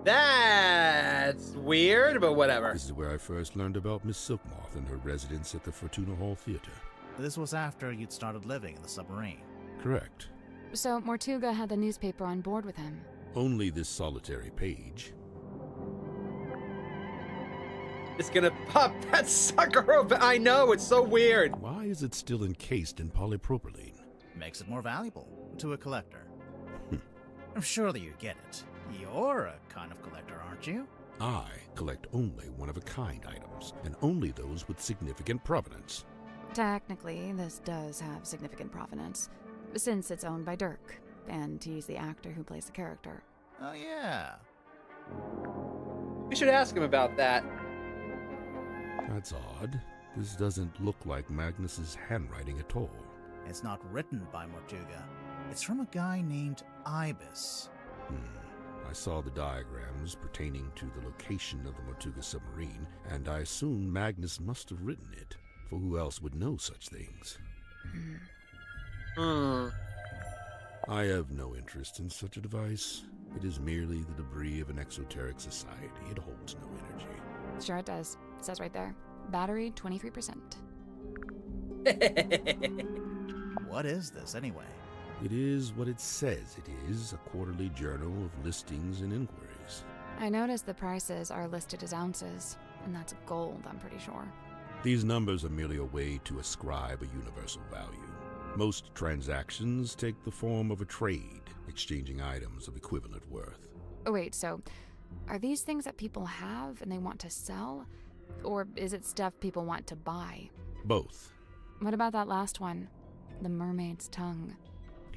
That's weird, but whatever. This is where I first learned about Miss Silkmoth and her residence at the Fortuna Hall Theater. This was after you'd started living in the submarine. Correct. So Mortuga had the newspaper on board with him? Only this solitary page. It's gonna pop that sucker open. I know, it's so weird. Why is it still encased in polypropylene? Makes it more valuable to a collector. Surely you get it. You're a kind of collector, aren't you? I collect only one-of-a-kind items, and only those with significant provenance. Technically, this does have significant provenance, since it's owned by Dirk, and he's the actor who plays the character. Oh, yeah. We should ask him about that. That's odd. This doesn't look like Magnus's handwriting at all. It's not written by Mortuga. It's from a guy named Ibis. I saw the diagrams pertaining to the location of the Mortuga submarine, and I assume Magnus must have written it, for who else would know such things? I have no interest in such a device. It is merely the debris of an exoteric society. It holds no energy. Sure it does. It says right there. Battery, 23%. What is this, anyway? It is what it says it is, a quarterly journal of listings and inquiries. I noticed the prices are listed as ounces, and that's gold, I'm pretty sure. These numbers are merely a way to ascribe a universal value. Most transactions take the form of a trade, exchanging items of equivalent worth. Oh, wait, so are these things that people have and they want to sell? Or is it stuff people want to buy? Both. What about that last one? The mermaid's tongue.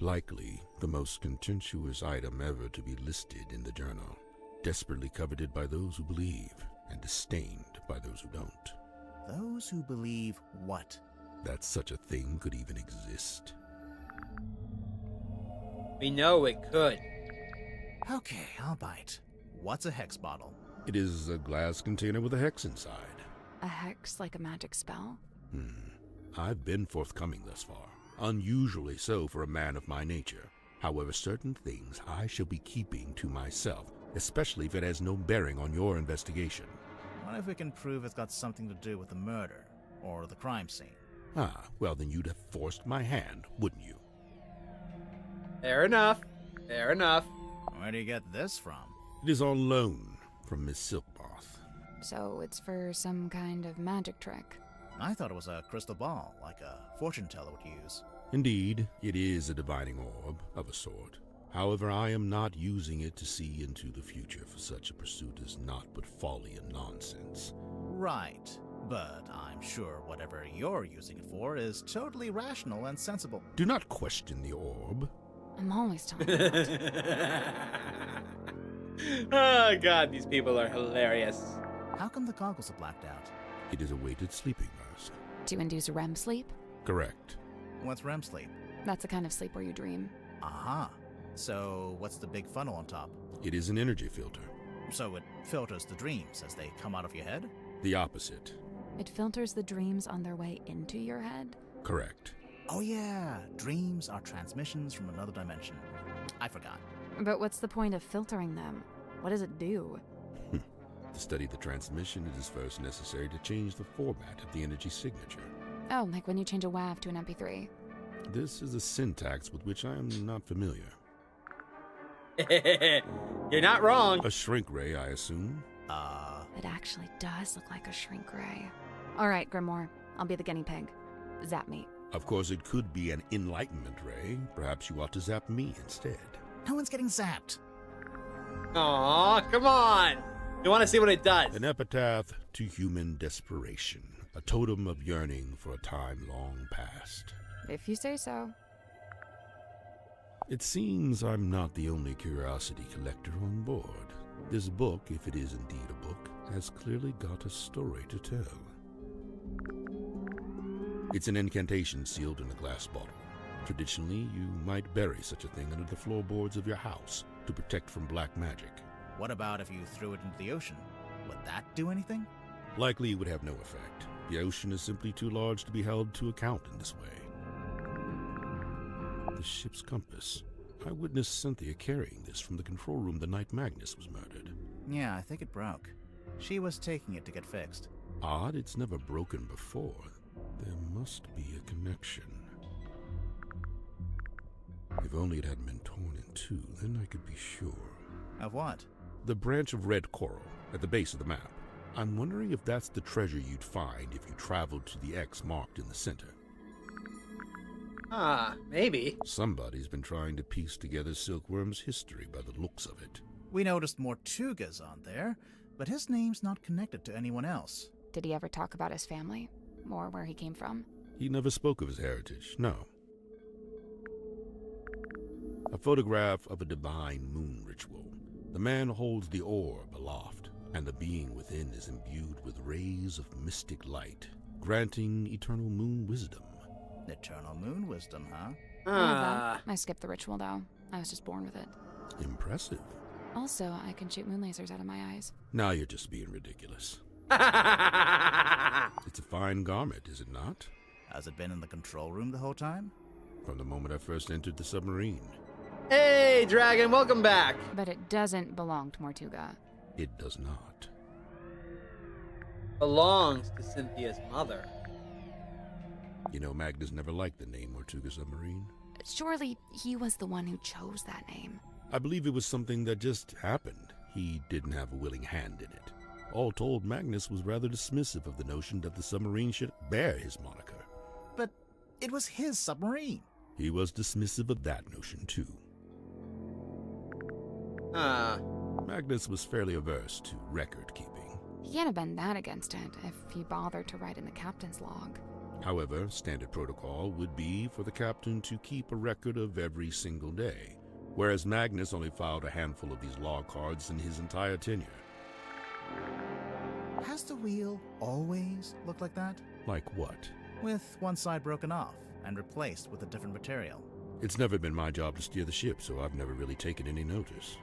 Likely the most contentious item ever to be listed in the journal. Desperately coveted by those who believe, and disdained by those who don't. Those who believe what? That such a thing could even exist. We know it could. Okay, I'll bite. What's a hex bottle? It is a glass container with a hex inside. A hex like a magic spell? I've been forthcoming thus far. Unusually so for a man of my nature. However, certain things I shall be keeping to myself, especially if it has no bearing on your investigation. What if we can prove it's got something to do with the murder, or the crime scene? Ah, well then you'd have forced my hand, wouldn't you? Fair enough. Fair enough. Where do you get this from? It is on loan from Miss Silkmoth. So it's for some kind of magic trick. I thought it was a crystal ball, like a fortune teller would use. Indeed, it is a divining orb, of a sort. However, I am not using it to see into the future, for such a pursuit is not but folly and nonsense. Right, but I'm sure whatever you're using it for is totally rational and sensible. Do not question the orb. I'm always telling you that. Oh god, these people are hilarious. How come the goggles are blacked out? It is a weighted sleeping mask. To induce REM sleep? Correct. What's REM sleep? That's the kind of sleep where you dream. Aha. So what's the big funnel on top? It is an energy filter. So it filters the dreams as they come out of your head? The opposite. It filters the dreams on their way into your head? Correct. Oh yeah, dreams are transmissions from another dimension. I forgot. But what's the point of filtering them? What does it do? To study the transmission, it is first necessary to change the format of the energy signature. Oh, like when you change a WAV to an MP3. This is a syntax with which I am not familiar. You're not wrong. A shrink ray, I assume? It actually does look like a shrink ray. All right, Grimoire, I'll be the guinea pig. Zap me. Of course, it could be an enlightenment ray. Perhaps you ought to zap me instead. No one's getting zapped. Aw, come on. You want to see what it does? An epitaph to human desperation. A totem of yearning for a time long past. If you say so. It seems I'm not the only curiosity collector on board. This book, if it is indeed a book, has clearly got a story to tell. It's an incantation sealed in a glass bottle. Traditionally, you might bury such a thing under the floorboards of your house to protect from black magic. What about if you threw it into the ocean? Would that do anything? Likely it would have no effect. The ocean is simply too large to be held to account in this way. The ship's compass. I witnessed Cynthia carrying this from the control room the night Magnus was murdered. Yeah, I think it broke. She was taking it to get fixed. Odd, it's never broken before. There must be a connection. If only it hadn't been torn in two, then I could be sure. Of what? The branch of red coral at the base of the map. I'm wondering if that's the treasure you'd find if you traveled to the X marked in the center. Ah, maybe. Somebody's been trying to piece together Silkworm's history by the looks of it. We noticed Mortuga's on there, but his name's not connected to anyone else. Did he ever talk about his family? Or where he came from? He never spoke of his heritage, no. A photograph of a divine moon ritual. The man holds the orb aloft, and the being within is imbued with rays of mystic light, granting eternal moon wisdom. Eternal moon wisdom, huh? I skipped the ritual, though. I was just born with it. Impressive. Also, I can shoot moon lasers out of my eyes. Now you're just being ridiculous. It's a fine garment, is it not? Has it been in the control room the whole time? From the moment I first entered the submarine. Hey, Dragon, welcome back. But it doesn't belong to Mortuga. It does not. Belongs to Cynthia's mother. You know, Magnus never liked the name Mortuga Submarine. Surely he was the one who chose that name. I believe it was something that just happened. He didn't have a willing hand in it. All told, Magnus was rather dismissive of the notion that the submarine should bear his moniker. But it was his submarine. He was dismissive of that notion, too. Magnus was fairly averse to record-keeping. He can't have been that against it if he bothered to write in the captain's log. However, standard protocol would be for the captain to keep a record of every single day, whereas Magnus only filed a handful of these log cards in his entire tenure. Has the wheel always looked like that? Like what? With one side broken off and replaced with a different material. It's never been my job to steer the ship, so I've never really taken any notice.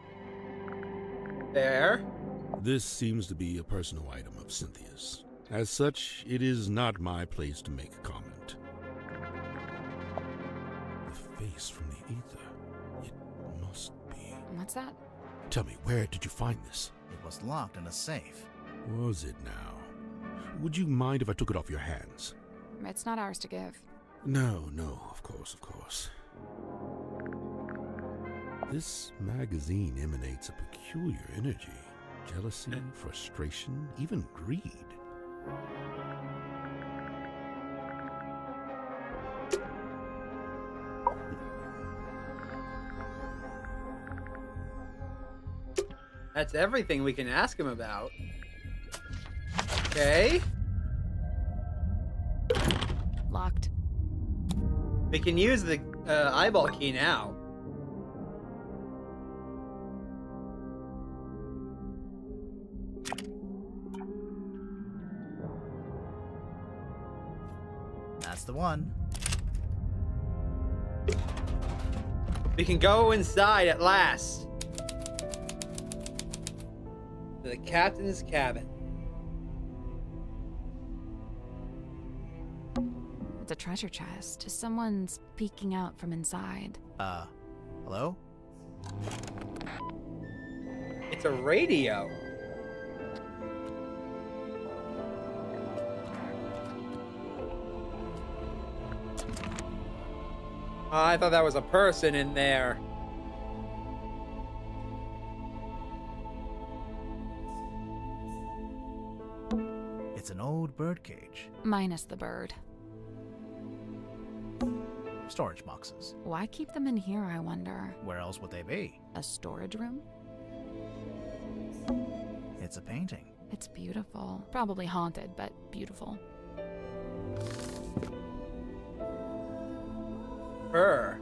There. This seems to be a personal item of Cynthia's. As such, it is not my place to make a comment. The face from the ether. It must be... What's that? Tell me, where did you find this? It was locked in a safe. Was it now? Would you mind if I took it off your hands? It's not ours to give. No, of course. This magazine emanates a peculiar energy. Jealousy, frustration, even greed. That's everything we can ask him about. Okay. Locked. We can use the eyeball key now. That's the one. We can go inside at last. To the captain's cabin. It's a treasure chest. Someone's peeking out from inside. Hello? It's a radio. I thought that was a person in there. It's an old bird cage. Minus the bird. Storage boxes. Why keep them in here, I wonder? Where else would they be? A storage room? It's a painting. It's beautiful. Probably haunted, but beautiful. Her.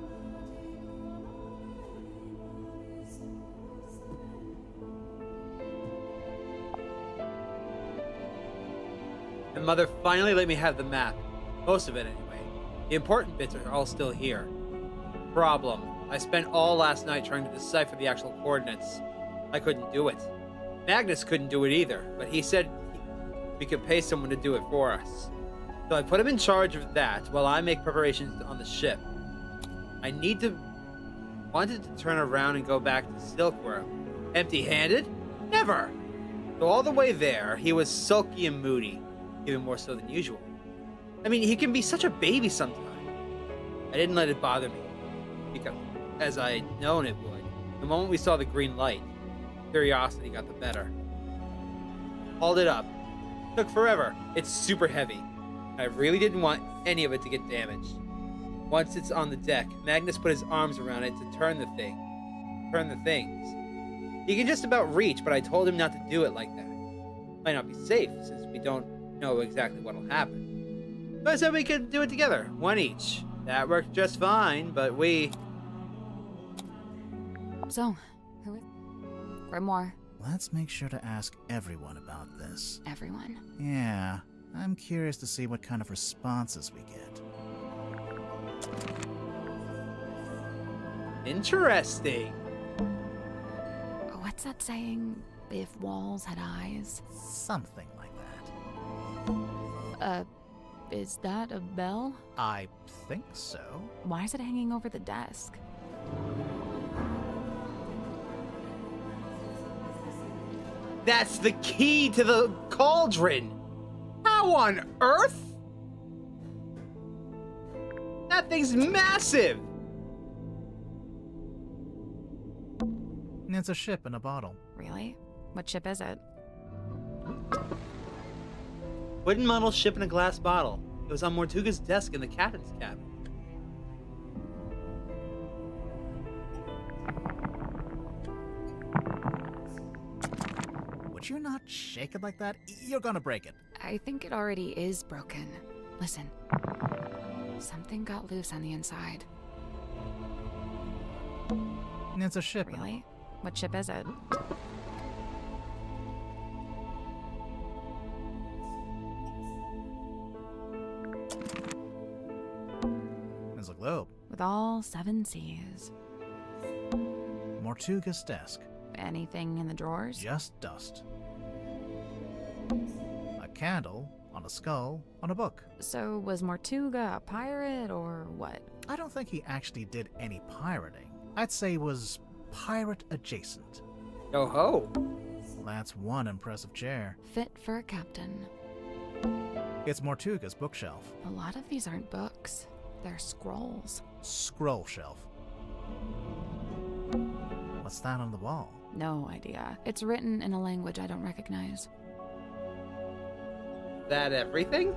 And Mother finally let me have the map. Most of it, anyway. The important bits are all still here. Problem. I spent all last night trying to decipher the actual coordinates. I couldn't do it. Magnus couldn't do it either, but he said we could pay someone to do it for us. So I put him in charge of that while I make preparations on the ship. Wanted to turn around and go back to Silkworm. Empty-handed? Never! So all the way there, he was sulky and moody, even more so than usual. I mean, he can be such a baby sometimes. I didn't let it bother me, because, as I'd known it would, the moment we saw the green light, curiosity got the better. Hauled it up. Took forever. It's super heavy. I really didn't want any of it to get damaged. Once it's on the deck, Magnus put his arms around it to turn the things. He can just about reach, but I told him not to do it like that. Might not be safe, since we don't know exactly what'll happen. So I said we could do it together, one each. That worked just fine, but we... So, who is... Grimoire. Let's make sure to ask everyone about this. Everyone? Yeah, I'm curious to see what kind of responses we get. Interesting. What's that saying? If walls had eyes? Something like that. Is that a bell? I think so. Why is it hanging over the desk? That's the key to the cauldron! How on earth? That thing's massive! It's a ship in a bottle. Really? What ship is it? Wooden model ship in a glass bottle. It was on Mortuga's desk in the captain's cabin. Would you not shake it like that? You're gonna break it. I think it already is broken. Listen. Something got loose on the inside. It's a ship. Really? What ship is it? It's a globe. with all 7 seas. Mortuga's desk. Anything in the drawers? Just dust. A candle on a skull on a book. So was Mortuga a pirate or what? I don't think he actually did any pirating. I'd say he was pirate adjacent. Yo ho! Well, that's one impressive chair. Fit for a captain. It's Mortuga's bookshelf. A lot of these aren't books. They're scrolls. Scroll shelf. What's that on the wall? No idea. It's written in a language I don't recognize. That everything?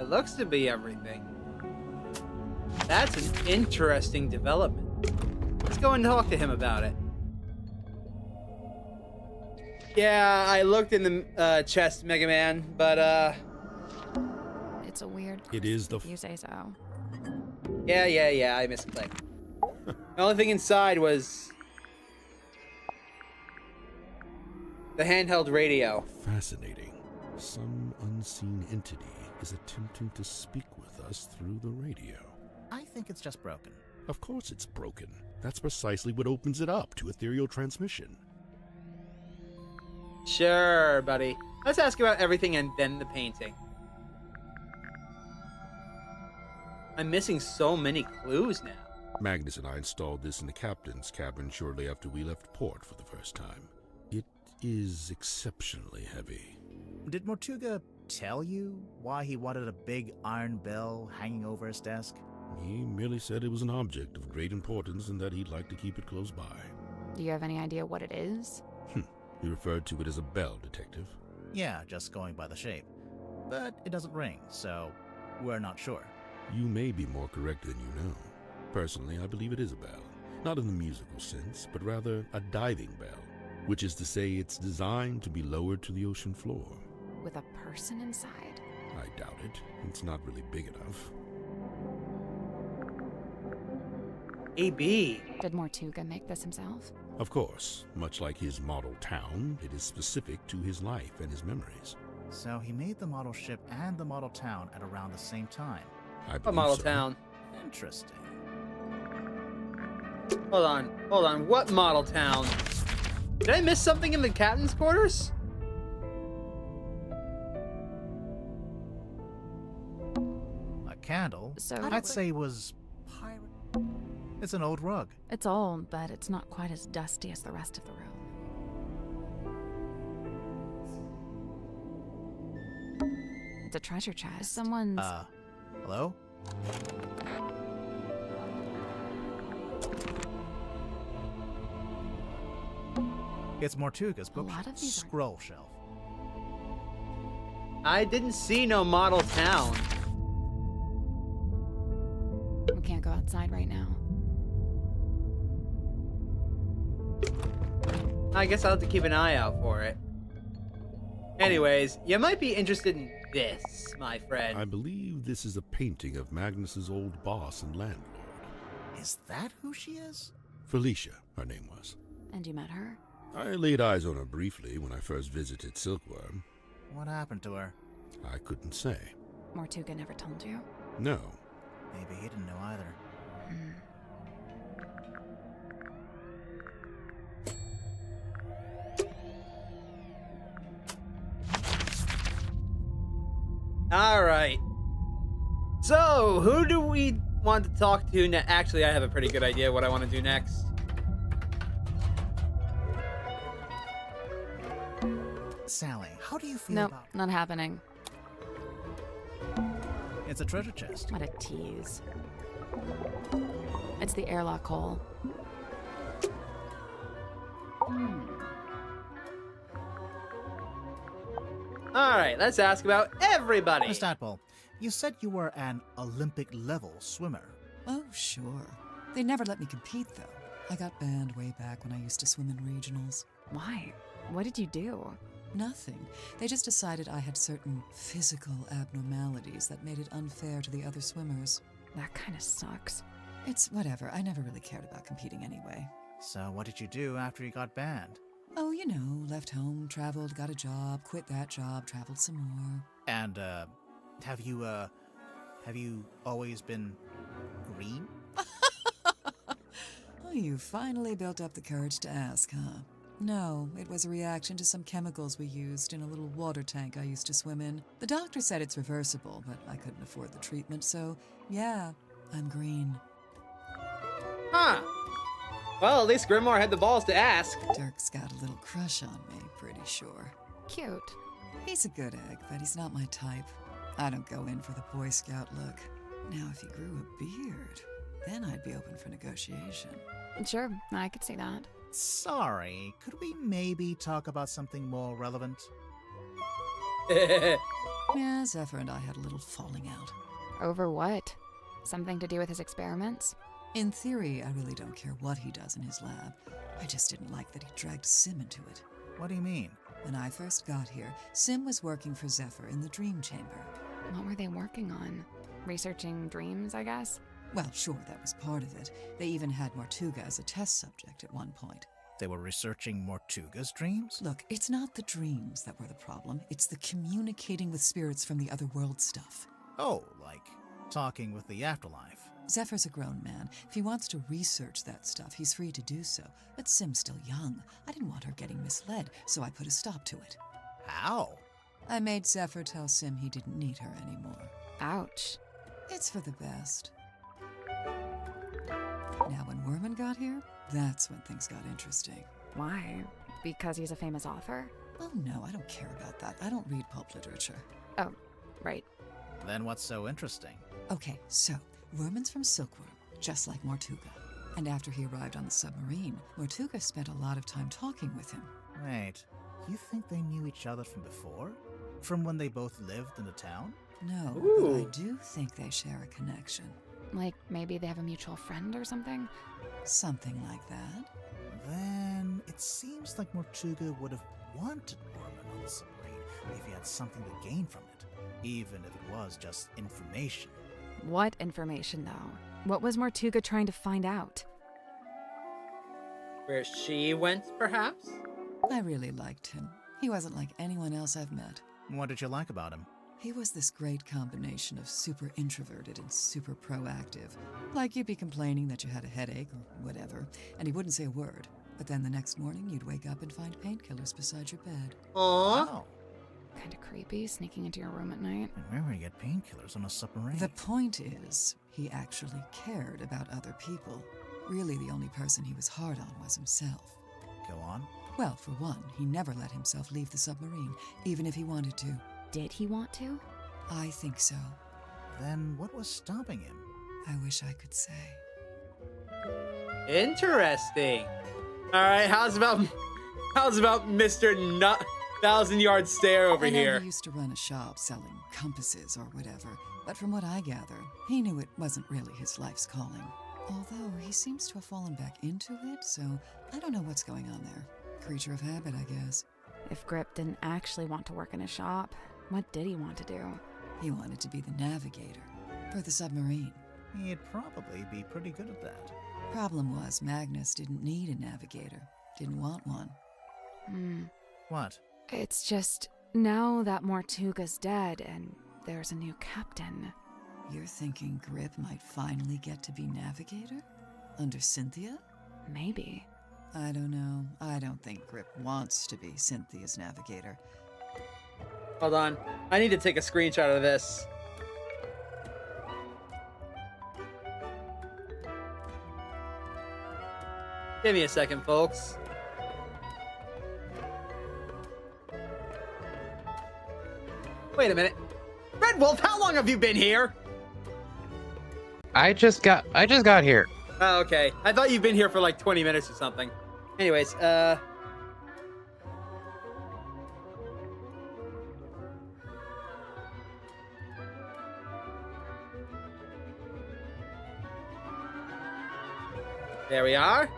It looks to be everything. That's an interesting development. Let's go and talk to him about it. Yeah, I looked in the chest, Mega Man, but It's a weird. It is the. If you say so. Yeah, I misclicked. The only thing inside was the handheld radio. Fascinating. Some unseen entity is attempting to speak with us through the radio. I think it's just broken. Of course it's broken. That's precisely what opens it up to ethereal transmission. Sure, buddy. Let's ask about everything and then the painting. I'm missing so many clues now. Magnus and I installed this in the captain's cabin shortly after we left port for the first time. It is exceptionally heavy. Did Mortuga tell you why he wanted a big iron bell hanging over his desk? He merely said it was an object of great importance and that he'd like to keep it close by. Do you have any idea what it is? He referred to it as a bell, Detective. Yeah, just going by the shape. But it doesn't ring, so we're not sure. You may be more correct than you know. Personally, I believe it is a bell. Not in the musical sense, but rather a diving bell, which is to say it's designed to be lowered to the ocean floor. With a person inside? I doubt it. It's not really big enough. AB. Did Mortuga make this himself? Of course, much like his model town, it is specific to his life and his memories. So he made the model ship and the model town at around the same time. I A believe model so. town. Interesting. Hold on. What model town? Did I miss something in the captain's quarters? A candle? So I'd say was pirate. It's an old rug. It's old, but it's not quite as dusty as the rest of the room. It's a treasure chest. Someone's... Hello? It's Mortuga's book lot of these are- scroll shelf. I didn't see no model town. We can't go outside right now. I guess I'll have to keep an eye out for it. Anyways, you might be interested in this, my friend. I believe this is a painting of Magnus's old boss and landlord. Is that who she is? Felicia, her name was. And you met her? I laid eyes on her briefly when I first visited Silkworm. What happened to her? I couldn't say. Mortuga never told you? No. Maybe he didn't know either. Alright. So, who do we want to talk to next? Actually, I have a pretty good idea what I want to do next. Sally, how do you feel Nope, about... not happening. It's a treasure chest. What a tease. It's the airlock hole. Alright, let's ask about everybody. Miss Tadpole, you said you were an Olympic-level swimmer. Oh, sure. They never let me compete, though. I got banned way back when I used to swim in regionals. Why? What did you do? Nothing. They just decided I had certain physical abnormalities that made it unfair to the other swimmers. That kind of sucks. It's whatever. I never really cared about competing anyway. So what did you do after you got banned? Oh, you know, left home, traveled, got a job, quit that job, traveled some more. And, have you always been green? Oh, you finally built up the courage to ask, huh? No, it was a reaction to some chemicals we used in a little water tank I used to swim in. The doctor said it's reversible, but I couldn't afford the treatment, so yeah, I'm green. Huh. Well, at least Grimoire had the balls to ask. Dirk's got a little crush on me, pretty sure. Cute. He's a good egg, but he's not my type. I don't go in for the Boy Scout look. Now, if he grew a beard, then I'd be open for negotiation. Sure, I could see that. Sorry, could we maybe talk about something more relevant? Yeah, Zephyr and I had a little falling out. Over what? Something to do with his experiments? In theory, I really don't care what he does in his lab. I just didn't like that he dragged Sim into it. What do you mean? When I first got here, Sim was working for Zephyr in the Dream Chamber. What were they working on? Researching dreams, I guess? Well, sure, that was part of it. They even had Mortuga as a test subject at one point. They were researching Mortuga's dreams? Look, it's not the dreams that were the problem. It's the communicating with spirits from the other world stuff. Oh, like talking with the afterlife. Zephyr's a grown man. If he wants to research that stuff, he's free to do so. But Sim's still young. I didn't want her getting misled, so I put a stop to it. How? I made Zephyr tell Sim he didn't need her anymore. Ouch. It's for the best. Now, when Werman got here, that's when things got interesting. Why? Because he's a famous author? Oh no, I don't care about that. I don't read pulp literature. Oh, right. Then what's so interesting? Okay, so, Werman's from Silkworm, just like Mortuga. And after he arrived on the submarine, Mortuga spent a lot of time talking with him. Wait, you think they knew each other from before? From when they both lived in the town? No, Ooh. but I do think they share a connection. Like maybe they have a mutual friend or something? Something like that. Then it seems like Mortuga would have wanted Werman on the submarine if he had something to gain from it, even if it was just information. What information, though? What was Mortuga trying to find out? Where she went, perhaps? I really liked him. He wasn't like anyone else I've met. What did you like about him? He was this great combination of super introverted and super proactive. Like you'd be complaining that you had a headache or whatever, and he wouldn't say a word. But then the next morning, you'd wake up and find painkillers beside your bed. Aww. Oh. Kinda creepy, sneaking into your room at night. And where would you get painkillers on a submarine? The point is, he actually cared about other people. Really, the only person he was hard on was himself. Go on. Well, for one, he never let himself leave the submarine, even if he wanted to. Did he want to? I think so. Then what was stopping him? I wish I could say. Interesting. All right, how's about Mr. Nut 1,000-yard stare over I know here? He used to run a shop selling compasses or whatever, but from what I gather, he knew it wasn't really his life's calling. Although he seems to have fallen back into it, so I don't know what's going on there. Creature of habit, I guess. If Grip didn't actually want to work in a shop, what did he want to do? He wanted to be the navigator for the submarine. He'd probably be pretty good at that. Problem was, Magnus didn't need a navigator. Didn't want one. What? It's just, now that Mortuga's dead and there's a new captain. You're thinking Grip might finally get to be navigator? Under Cynthia? Maybe. I don't know. I don't think Grip wants to be Cynthia's navigator. Hold on. I need to take a screenshot of this. Give me a second, folks. Wait a minute. Red Wolf, how long have you been here? I just got here. Oh, okay. I thought you'd been here for like 20 minutes or something. Anyways, there we are.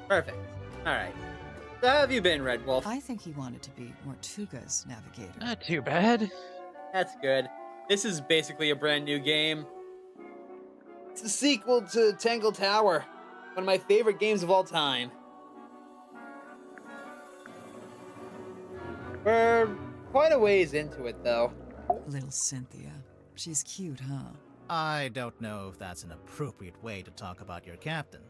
Perfect. All right. So how have you been, Red Wolf? I think he wanted to be Mortuga's navigator. Not too bad. That's good. This is basically a brand new game. It's the sequel to Tangle Tower, one of my favorite games of all time. We're quite a ways into it, though. Little Cynthia. She's cute, huh? I don't know if that's an appropriate way to talk about your captain.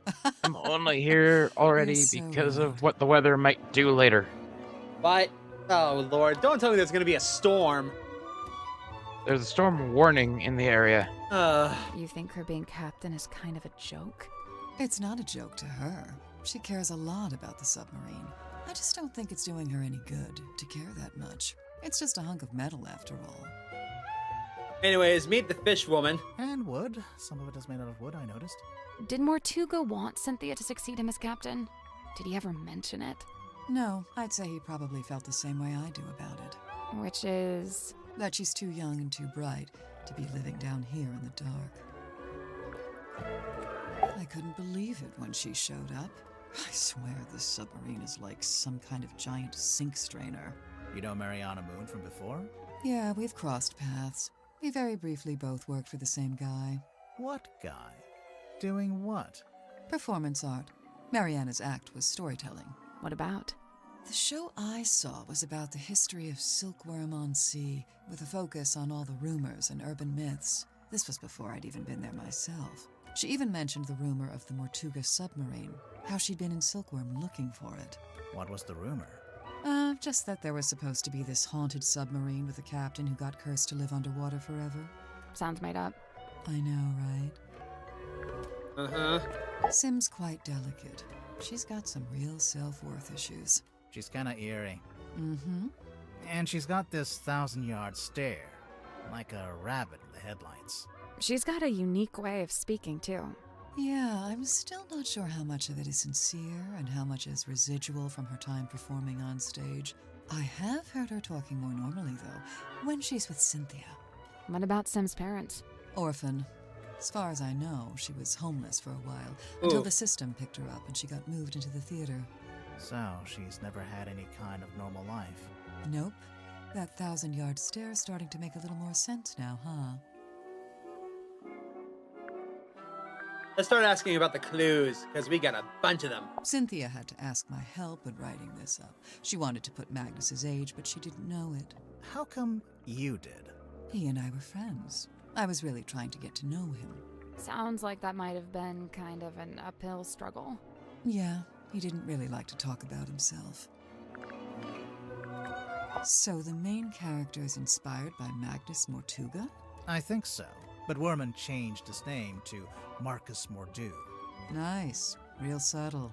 I'm only here already You're so because right. of what the weather might do later. What? Oh, Lord. Don't tell me there's gonna be a storm. There's a storm warning in the area. You think her being captain is kind of a joke? It's not a joke to her. She cares a lot about the submarine. I just don't think it's doing her any good to care that much. It's just a hunk of metal after all. Anyways, meet the fish woman. And wood. Some of it is made out of wood, I noticed. Did Mortuga want Cynthia to succeed him as captain? Did he ever mention it? No, I'd say he probably felt the same way I do about it. Which is... That she's too young and too bright to be living down here in the dark. I couldn't believe it when she showed up. I swear this submarine is like some kind of giant sink strainer. You know Mariana Moon from before? Yeah, we've crossed paths. We very briefly both worked for the same guy. What guy? Doing what? Performance art. Mariana's act was storytelling. What about? The show I saw was about the history of silkworm on sea, with a focus on all the rumors and urban myths. This was before I'd even been there myself. She even mentioned the rumor of the Mortuga submarine, how she'd been in Silkworm looking for it. What was the rumor? Just that there was supposed to be this haunted submarine with a captain who got cursed to live underwater forever. Sounds made up. I know, right? Uh-huh. Sim's quite delicate. She's got some real self-worth issues. She's kinda eerie. Mm-hmm. And she's got this 1,000-yard stare, like a rabbit in the headlights. She's got a unique way of speaking, too. Yeah, I'm still not sure how much of it is sincere and how much is residual from her time performing on stage. I have heard her talking more normally, though, when she's with Cynthia. What about Sim's parents? Orphan. As far as I know, she was homeless for a while, until the system picked her up and she got moved into the theater. So, she's never had any kind of normal life. Nope. That 1,000-yard stare's starting to make a little more sense now, huh? Let's start asking about the clues, because we got a bunch of them. Cynthia had to ask my help in writing this up. She wanted to put Magnus's age, but she didn't know it. How come you did? He and I were friends. I was really trying to get to know him. Sounds like that might have been kind of an uphill struggle. Yeah, he didn't really like to talk about himself. So the main character is inspired by Magnus Mortuga? I think so, but Worman changed his name to Marcus Mordu. Nice. Real subtle.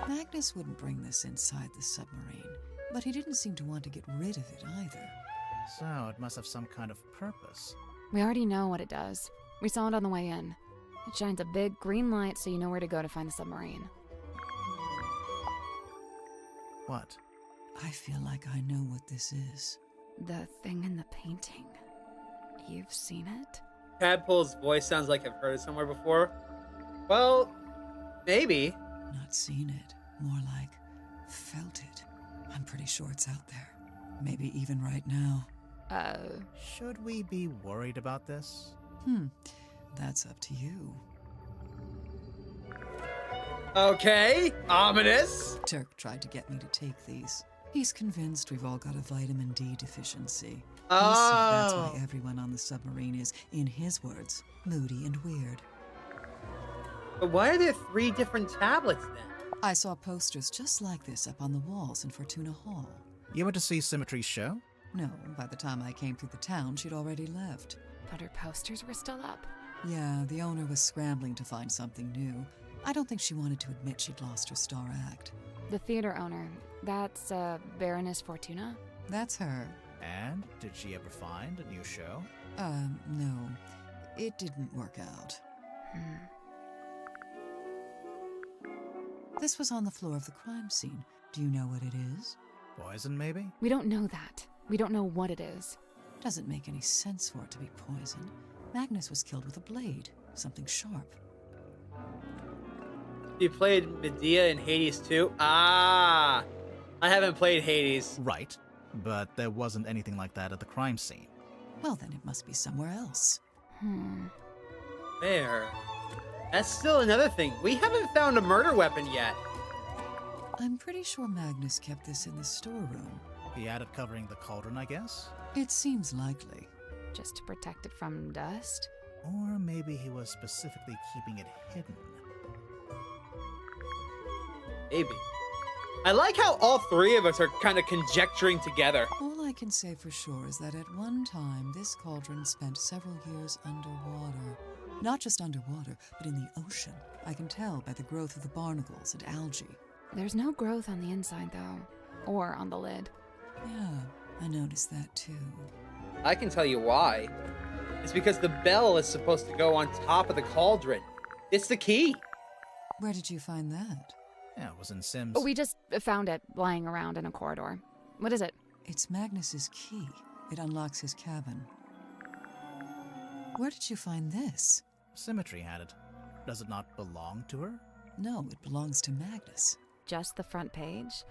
Magnus wouldn't bring this inside the submarine, but he didn't seem to want to get rid of it either. So it must have some kind of purpose. We already know what it does. We saw it on the way in. It shines a big green light so you know where to go to find the submarine. What? I feel like I know what this is. The thing in the painting. You've seen it? Tadpole's voice sounds like I've heard it somewhere before. Well, maybe. Not seen it. More like felt it. I'm pretty sure it's out there. Maybe even right now. Should we be worried about this? That's up to you. Okay, ominous. Turk tried to get me to take these. He's convinced we've all got a vitamin D deficiency. Oh. He said that's why everyone on the submarine is, in his words, moody and weird. But why are there 3 different tablets then? I saw posters just like this up on the walls in Fortuna Hall. You went to see Symmetry's show? No, by the time I came through the town, she'd already left. But her posters were still up. Yeah, the owner was scrambling to find something new. I don't think she wanted to admit she'd lost her star act. The theater owner, that's Baroness Fortuna? That's her. And did she ever find a new show? No. It didn't work out. This was on the floor of the crime scene. Do you know what it is? Poison, maybe? We don't know that. We don't know what it is. Doesn't make any sense for it to be poison. Magnus was killed with a blade, something sharp. You played Medea in Hades too? Ah! I haven't played Hades. Right, but there wasn't anything like that at the crime scene. Well, then it must be somewhere else. There. That's still another thing. We haven't found a murder weapon yet. I'm pretty sure Magnus kept this in the storeroom. He had it covering the cauldron, I guess? It seems likely. Just to protect it from dust? Or maybe he was specifically keeping it hidden. Maybe. I like how all three of us are kind of conjecturing together. All I can say for sure is that at one time, this cauldron spent several years underwater. Not just underwater, but in the ocean. I can tell by the growth of the barnacles and algae. There's no growth on the inside, though. Or on the lid. Yeah, I noticed that too. I can tell you why. It's because the bell is supposed to go on top of the cauldron. It's the key. Where did you find that? Yeah, it was in Sims. We just found it lying around in a corridor. What is it? It's Magnus's key. It unlocks his cabin. Where did you find this? Symmetry had it. Does it not belong to her? No, it belongs to Magnus. Just the front page?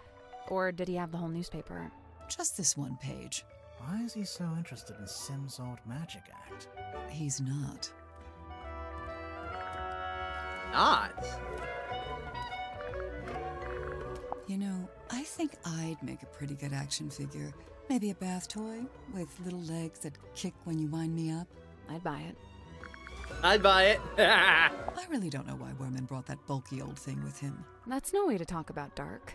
Or did he have the whole newspaper? Just this one page. Why is he so interested in Sim's old magic act? He's not. Not? You know, I think I'd make a pretty good action figure. Maybe a bath toy with little legs that kick when you wind me up. I'd buy it. I'd buy it. I really don't know why Werman brought that bulky old thing with him. That's no way to talk about Dark.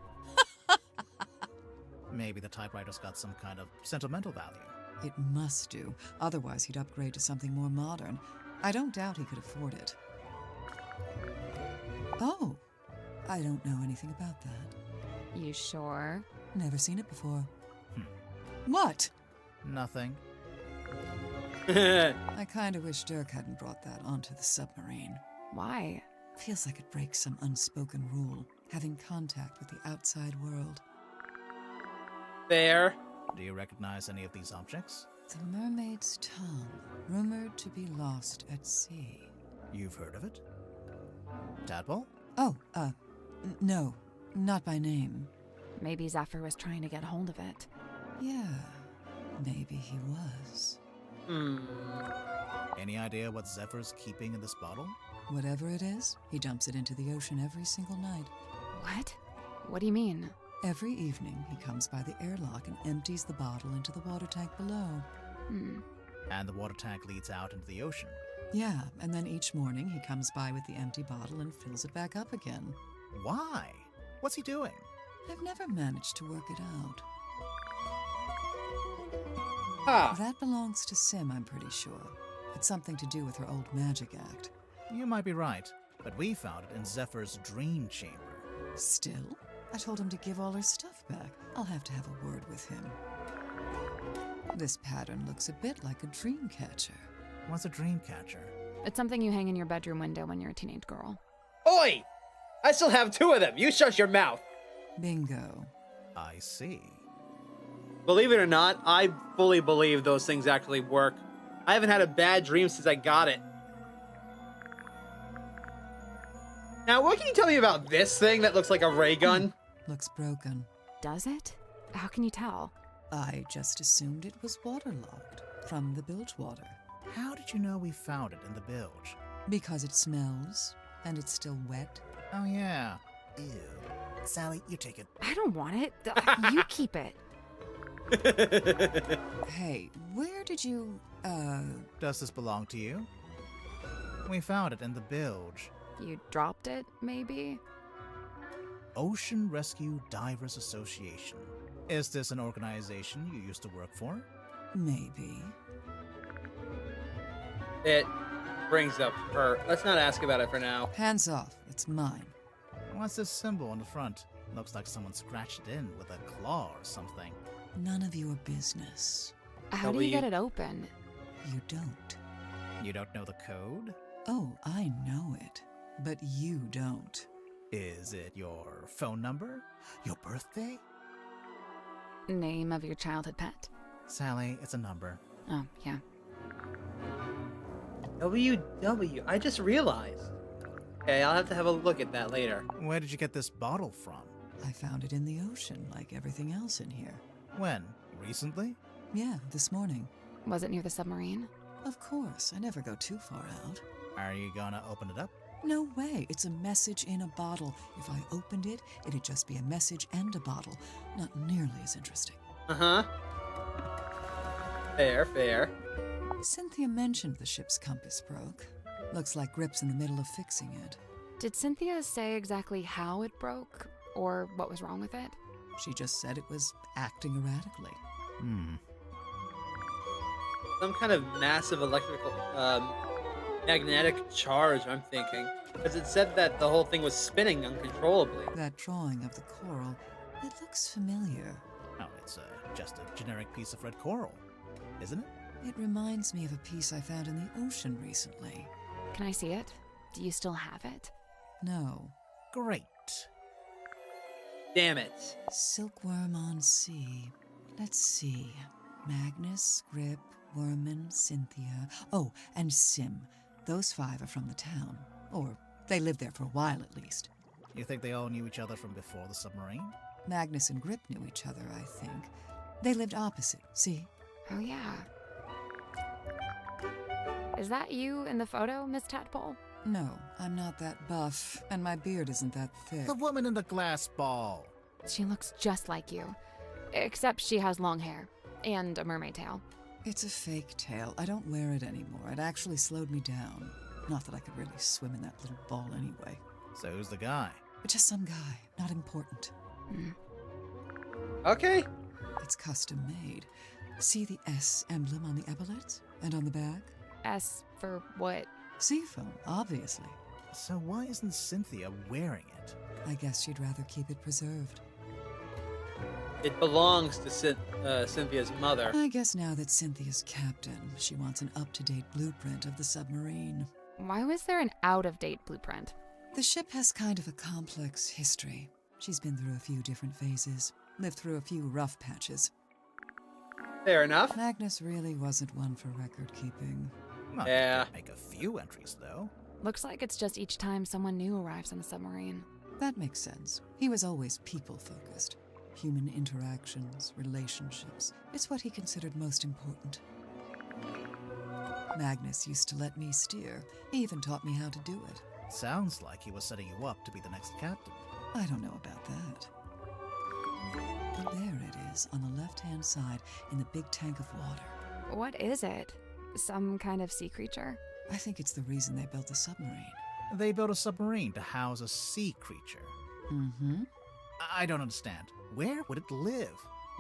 Maybe the typewriter's got some kind of sentimental value. It must do. Otherwise, he'd upgrade to something more modern. I don't doubt he could afford it. Oh, I don't know anything about that. You sure? Never seen it before. What? Nothing. I kinda wish Dirk hadn't brought that onto the submarine. Why? Feels like it breaks some unspoken rule, having contact with the outside world. There. Do you recognize any of these objects? The mermaid's tongue, rumored to be lost at sea. You've heard of it? Tadpole? Oh, no, not by name. Maybe Zephyr was trying to get hold of it. Yeah, maybe he was. Any idea what Zephyr's keeping in this bottle? Whatever it is, he dumps it into the ocean every single night. What? What do you mean? Every evening, he comes by the airlock and empties the bottle into the water tank below. And the water tank leads out into the ocean. Yeah, and then each morning he comes by with the empty bottle and fills it back up again. Why? What's he doing? I've never managed to work it out. That belongs to Sim, I'm pretty sure. It's something to do with her old magic act. You might be right, but we found it in Zephyr's dream chamber. Still? I told him to give all her stuff back. I'll have to have a word with him. This pattern looks a bit like a dream catcher. What's a dream catcher? It's something you hang in your bedroom window when you're a teenage girl. Oi! I still have 2 of them. You shut your mouth. Bingo. I see. Believe it or not, I fully believe those things actually work. I haven't had a bad dream since I got it. Now, what can you tell me about this thing that looks like a ray gun? Looks broken. Does it? How can you tell? I just assumed it was waterlogged from the bilge water. How did you know we found it in the bilge? Because it smells, and it's still wet. Oh, yeah. Ew. Sally, you take it. I don't want it. You keep it. Hey, where did you, Does this belong to you? We found it in the bilge. You dropped it, maybe? Ocean Rescue Divers Association. Is this an organization you used to work for? Maybe. It brings up her. Let's not ask about it for now. Hands off. It's mine. What's this symbol on the front? Looks like someone scratched it in with a claw or something. None of your business. How do you get it open? You don't. You don't know the code? Oh, I know it. But you don't. Is it your phone number? Your birthday? Name of your childhood pet? Sally, it's a number. Oh, yeah. WW. I just realized. Okay, I'll have to have a look at that later. Where did you get this bottle from? I found it in the ocean, like everything else in here. When? Recently? Yeah, this morning. Was it near the submarine? Of course, I never go too far out. Are you gonna open it up? No way, it's a message in a bottle. If I opened it, it'd just be a message and a bottle. Not nearly as interesting. Uh-huh. Fair, fair. Cynthia mentioned the ship's compass broke. Looks like Grip's in the middle of fixing it. Did Cynthia say exactly how it broke, or what was wrong with it? She just said it was acting erratically. Some kind of massive electrical, magnetic charge, I'm thinking. Because it said that the whole thing was spinning uncontrollably. That drawing of the coral, it looks familiar. Oh, it's just a generic piece of red coral, isn't it? It reminds me of a piece I found in the ocean recently. Can I see it? Do you still have it? No. Great. Damn it. Silkworm on sea. Let's see. Magnus, Grip, Worman, Cynthia. Oh, and Sim. Those 5 are from the town. Or they lived there for a while at least. You think they all knew each other from before the submarine? Magnus and Grip knew each other, I think. They lived opposite, see? Oh, yeah. Is that you in the photo, Miss Tadpole? No, I'm not that buff, and my beard isn't that thick. The woman in the glass ball. She looks just like you. Except she has long hair. And a mermaid tail. It's a fake tail. I don't wear it anymore. It actually slowed me down. Not that I could really swim in that little ball anyway. So who's the guy? Just some guy. Not important. Okay. It's custom made. See the S emblem on the epaulets? And on the back? S for what? Seafoam, obviously. So why isn't Cynthia wearing it? I guess she'd rather keep it preserved. It belongs to Cynthia's mother. I guess now that Cynthia's captain, she wants an up-to-date blueprint of the submarine. Why was there an out-of-date blueprint? The ship has kind of a complex history. She's been through a few different phases, lived through a few rough patches. Fair enough. Magnus really wasn't one for record-keeping. Well, yeah. Make a few entries, though. Looks like it's just each time someone new arrives on the submarine. That makes sense. He was always people-focused. Human interactions, relationships. It's what he considered most important. Magnus used to let me steer. He even taught me how to do it. Sounds like he was setting you up to be the next captain. I don't know about that. But there it is, on the left-hand side, in the big tank of water. What is it? Some kind of sea creature? I think it's the reason they built the submarine. They built a submarine to house a sea creature. Mm-hmm. I don't understand. Where would it live?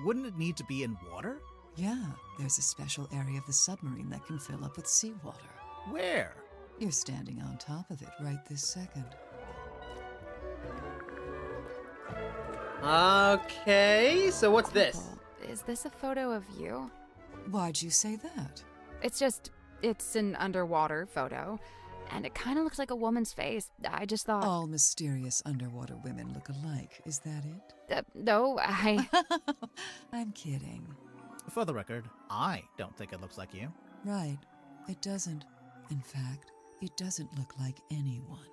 Wouldn't it need to be in water? Yeah, there's a special area of the submarine that can fill up with seawater. Where? You're standing on top of it right this second. Okay, so what's this? Is this a photo of you? Why'd you say that? It's an underwater photo, and it kind of looks like a woman's face. I just thought... All mysterious underwater women look alike, is that it? No, I'm kidding. For the record, I don't think it looks like you. Right, it doesn't. In fact, it doesn't look like anyone.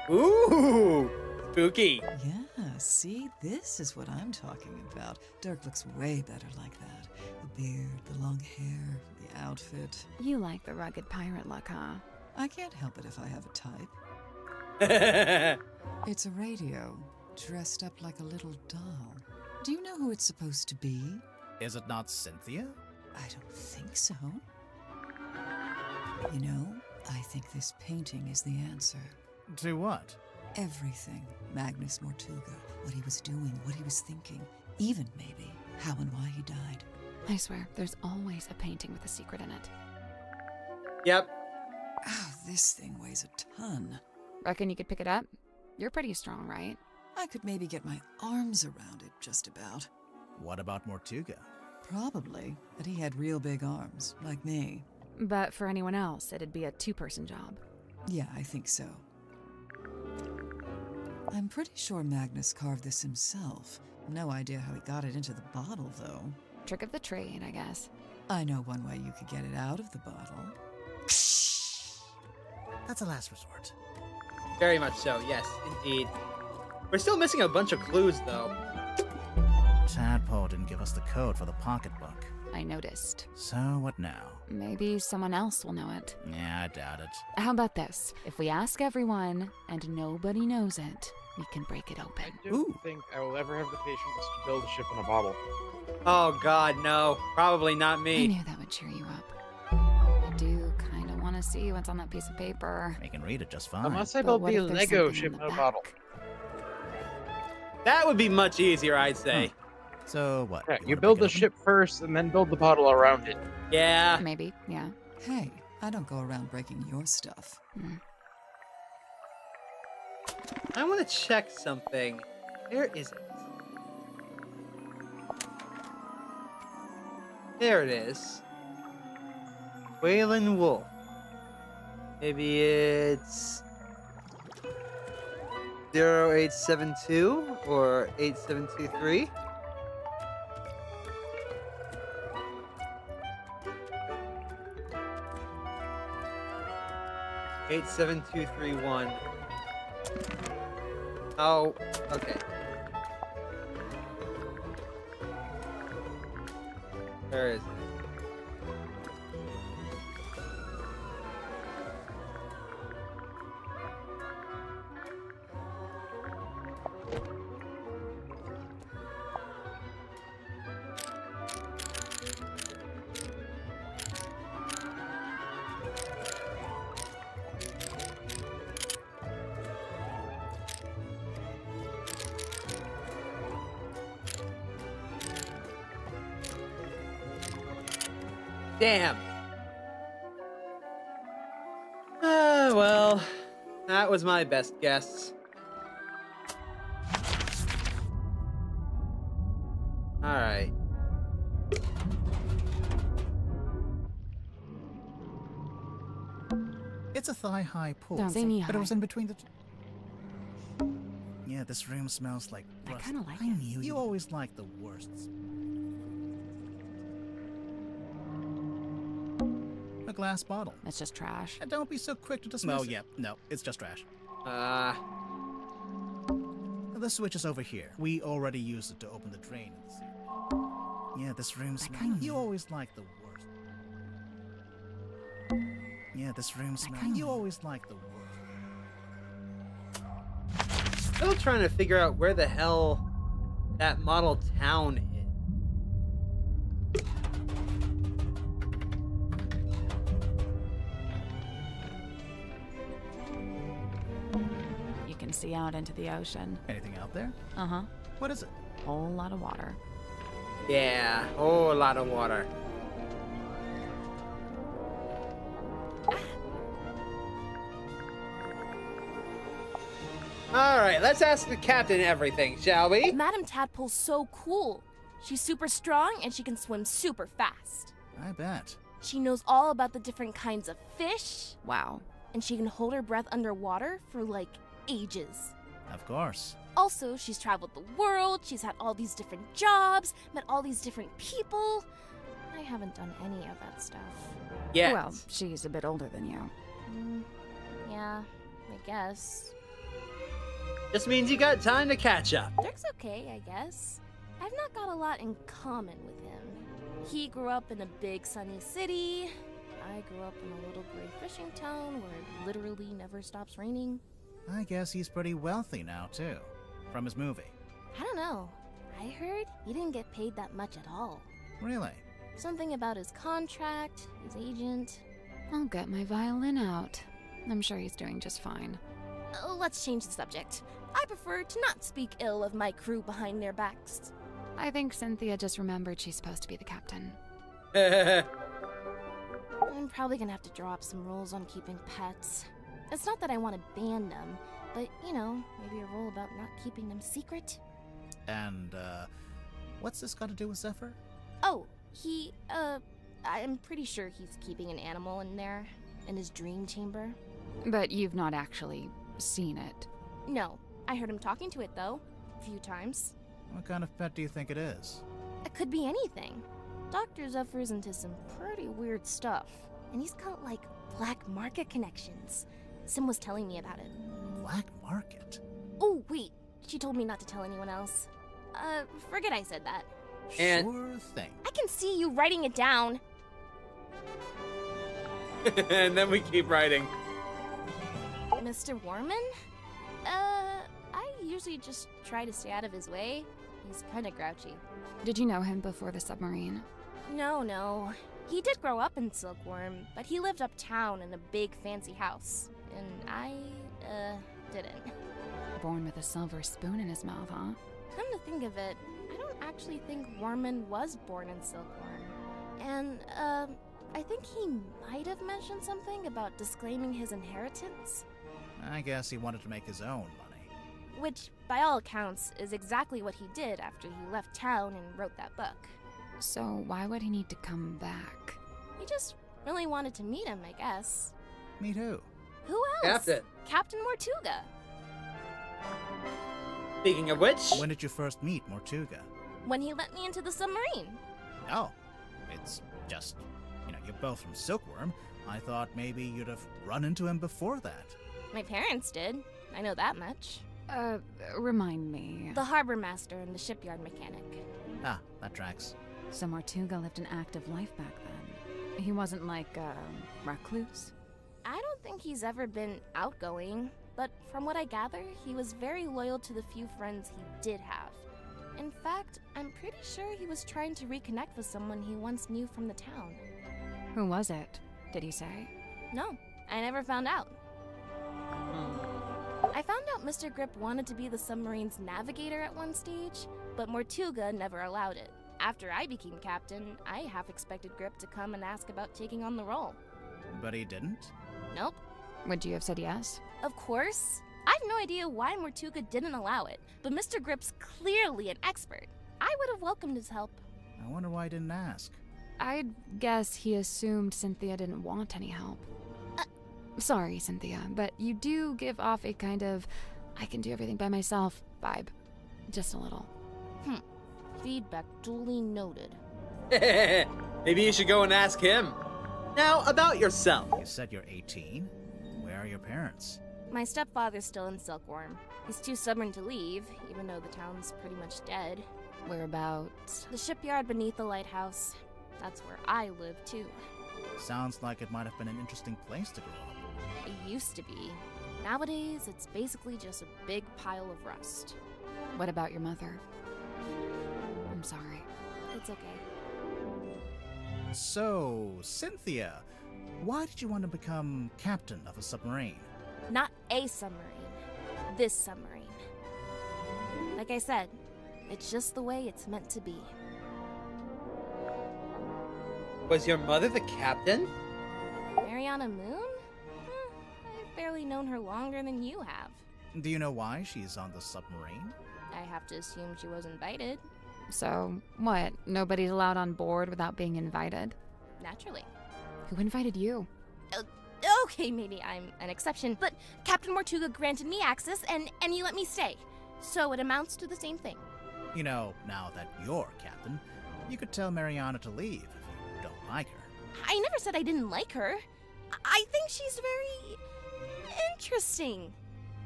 Ooh, spooky. Yeah, see, this is what I'm talking about. Dirk looks way better like that. The beard, the long hair, the outfit. You like the rugged pirate look, huh? I can't help it if I have a type. It's a radio, dressed up like a little doll. Do you know who it's supposed to be? Is it not Cynthia? I don't think so. You know, I think this painting is the answer. To what? Everything. Magnus Mortuga, what he was doing, what he was thinking, even maybe how and why he died. I swear, there's always a painting with a secret in it. Yep. Oh, this thing weighs a ton. Reckon you could pick it up? You're pretty strong, right? I could maybe get my arms around it, just about. What about Mortuga? Probably, but he had real big arms, like me. But for anyone else, it'd be a two-person job. Yeah, I think so. I'm pretty sure Magnus carved this himself. No idea how he got it into the bottle, though. Trick of the trade, I guess. I know one way you could get it out of the bottle. That's a last resort. Very much so, yes, indeed. We're still missing a bunch of clues, though. Tadpole didn't give us the code for the pocketbook. I noticed. So what now? Maybe someone else will know it. Yeah, I doubt it. How about this? If we ask everyone and nobody knows it, we can break it open. I don't think I will ever have the patience to build a ship in a bottle. Oh God, no. Probably not I me. knew that would cheer you up. I do kind of want to see what's on that piece of paper. We can read it just fine. Unless I But build what the if there's Lego something ship in in the a bottle. That would be much easier, I'd say. So what? Yeah, you wanna build break the it ship first and then build the bottle around it. Yeah. Maybe, yeah. Hey, I don't go around breaking your stuff. I want to check something. Where is it? There it is. Wailing Wolf. Maybe it's 0872 or 8723. Eight seven two three one. Oh, okay. Where is it? Damn. Well, that was my best guess. All right. It's a thigh-high pool, Don't say knee but it high. was in between the. Yeah, this room smells like I rust. kinda like I it. knew you always liked the worst. A glass bottle. It's just trash. And don't be so quick to dismiss it. Yeah, no, it's just trash. The switch is over here. We already used it to open the drain. Yeah, this room smells. You always liked the worst. Yeah, this room smells. You always liked the worst. Still trying to figure out where the hell that model town is. You can see out into the ocean. Anything out there? Uh-huh. What is it? Whole lot of water. Yeah, whole lot of water. Alright, let's ask the captain everything, shall we? Madam Tadpole's so cool. She's super strong and she can swim super fast. I bet. She knows all about the different kinds of fish. Wow. And she can hold her breath underwater for like ages. Of course. Also, she's traveled the world, she's had all these different jobs, met all these different people. I haven't done any of that stuff. Yeah. Well, she's a bit older than you. Yeah, I guess. Just means you got time to catch up. Dirk's okay, I guess. I've not got a lot in common with him. He grew up in a big sunny city. I grew up in a little gray fishing town where it literally never stops raining. I guess he's pretty wealthy now, too. From his movie. I don't know. I heard he didn't get paid that much at all. Really? Something about his contract, his agent. I'll get my violin out. I'm sure he's doing just fine. Let's change the subject. I prefer to not speak ill of my crew behind their backs. I think Cynthia just remembered she's supposed to be the captain. I'm probably gonna have to draw up some rules on keeping pets. It's not that I want to ban them, but, you know, maybe a rule about not keeping them secret. And, what's this got to do with Zephyr? Oh, I'm pretty sure he's keeping an animal in there, in his dream chamber. But you've not actually seen it. No, I heard him talking to it, though, a few times. What kind of pet do you think it is? It could be anything. Dr. Zephyr's into some pretty weird stuff, and he's got, like, black market connections. Sim was telling me about it. Black market? Oh, wait, she told me not to tell anyone else. Forget I said that. And Sure thing. I can see you writing it down. and then we keep writing. Mr. Warman? I usually just try to stay out of his way. He's kinda grouchy. Did you know him before the submarine? No. He did grow up in Silkworm, but he lived uptown in a big fancy house. And I, didn't. Born with a silver spoon in his mouth, huh? Come to think of it, I don't actually think Warman was born in Silkworm. And, I think he might have mentioned something about disclaiming his inheritance. I guess he wanted to make his own money. Which, by all accounts, is exactly what he did after he left town and wrote that book. So why would he need to come back? He just really wanted to meet him, I guess. Meet who? Who else? Captain. Captain Mortuga. Speaking of which... When did you first meet Mortuga? When he let me into the submarine. Oh, it's just, you're both from Silkworm. I thought maybe you'd have run into him before that. My parents did. I know that much. Remind me. The harbor master and the shipyard mechanic. Ah, that tracks. So Mortuga lived an active life back then. He wasn't like, recluse? I don't think he's ever been outgoing, but from what I gather, he was very loyal to the few friends he did have. In fact, I'm pretty sure he was trying to reconnect with someone he once knew from the town. Who was it? Did he say? No, I never found out. I found out Mr. Grip wanted to be the submarine's navigator at one stage, but Mortuga never allowed it. After I became captain, I half expected Grip to come and ask about taking on the role. But he didn't? Nope. Would you have said yes? Of course. I have no idea why Mortuga didn't allow it, but Mr. Grip's clearly an expert. I would have welcomed his help. I wonder why he didn't ask. I'd guess he assumed Cynthia didn't want any help. Sorry, Cynthia, but you do give off a kind of I can do everything by myself vibe. Just a little. Feedback duly noted. Maybe you should go and ask him. Now, about yourself. You said you're 18? Where are your parents? My stepfather's still in Silkworm. He's too stubborn to leave, even though the town's pretty much dead. Whereabouts? The shipyard beneath the lighthouse. That's where I live, too. Sounds like it might have been an interesting place to grow up. It used to be. Nowadays, it's basically just a big pile of rust. What about your mother? I'm sorry. It's okay. So, Cynthia, why did you want to become captain of a submarine? Not a submarine. This submarine. Like I said, it's just the way it's meant to be. Was your mother the captain? Mariana Moon? I've barely known her longer than you have. Do you know why she's on the submarine? I have to assume she was invited. So, what? Nobody's allowed on board without being invited? Naturally. Who invited you? Okay, maybe I'm an exception, but Captain Mortuga granted me access and he let me stay. So it amounts to the same thing. Now that you're captain, you could tell Mariana to leave if you don't like her. I never said I didn't like her. I think she's very interesting.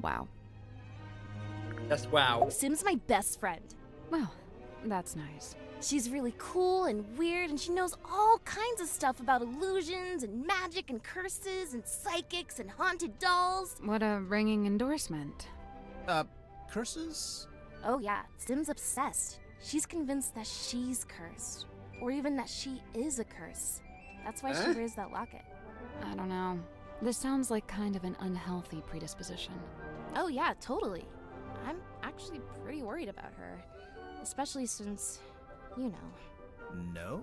Wow. Just wow. Sim's my best friend. Well, that's nice. She's really cool and weird, and she knows all kinds of stuff about illusions and magic and curses and psychics and haunted dolls. What a ringing endorsement. Curses? Oh yeah, Sim's obsessed. She's convinced that she's cursed. Or even that she is a curse. That's why she wears that locket. I don't know. This sounds like kind of an unhealthy predisposition. Oh yeah, totally. I'm actually pretty worried about her. Especially since, you know. No?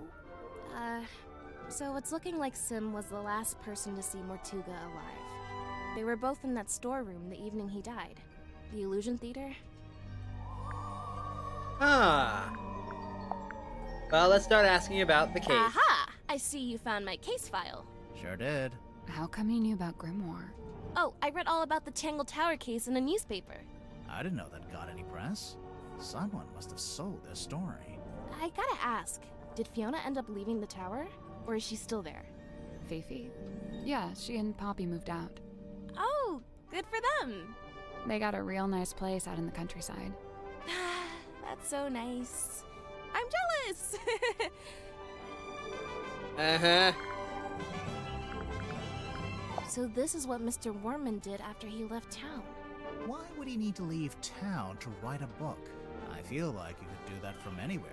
So it's looking like Sim was the last person to see Mortuga alive. They were both in that storeroom the evening he died. The Illusion Theater. Well, let's start asking about the case. Aha! I see you found my case file. Sure did. How come you knew about Grimoire? Oh, I read all about the Tangle Tower case in a newspaper. I didn't know that got any press. Someone must have sold their story. I gotta ask, did Fiona end up leaving the tower? Or is she still there? Fifi? Yeah, she and Poppy moved out. Oh, good for them. They got a real nice place out in the countryside. That's so nice. I'm jealous. this! Uh-huh. So this is what Mr. Worman did after he left town. Why would he need to leave town to write a book? I feel like you could do that from anywhere.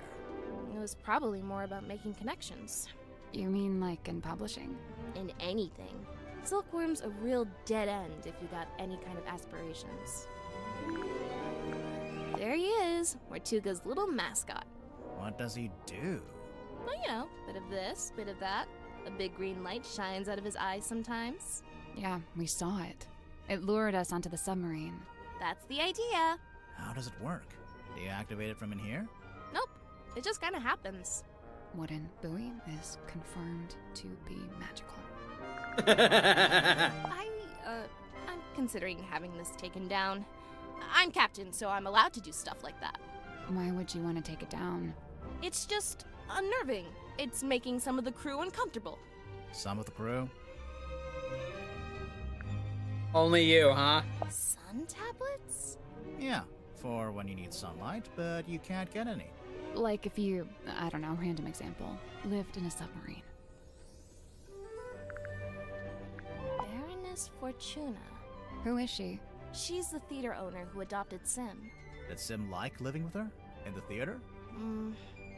It was probably more about making connections. You mean like in publishing? In anything. Silkworm's a real dead end if you got any kind of aspirations. There he is, Mortuga's little mascot. What does he do? Well, you know, bit of this, bit of that. A big green light shines out of his eyes sometimes. Yeah, we saw it. It lured us onto the submarine. That's the idea. How does it work? Do you activate it from in here? Nope, it just kind of happens. Wooden buoy is confirmed to be magical. I'm considering having this taken down. I'm captain, so I'm allowed to do stuff like that. Why would you want to take it down? It's just unnerving. It's making some of the crew uncomfortable. Some of the crew? Only you, huh? Sun tablets? Yeah, for when you need sunlight, but you can't get any. Like if you, I don't know, random example, lived in a submarine. Baroness Fortuna. Who is she? She's the theater owner who adopted Sim. Did Sim like living with her? In the theater?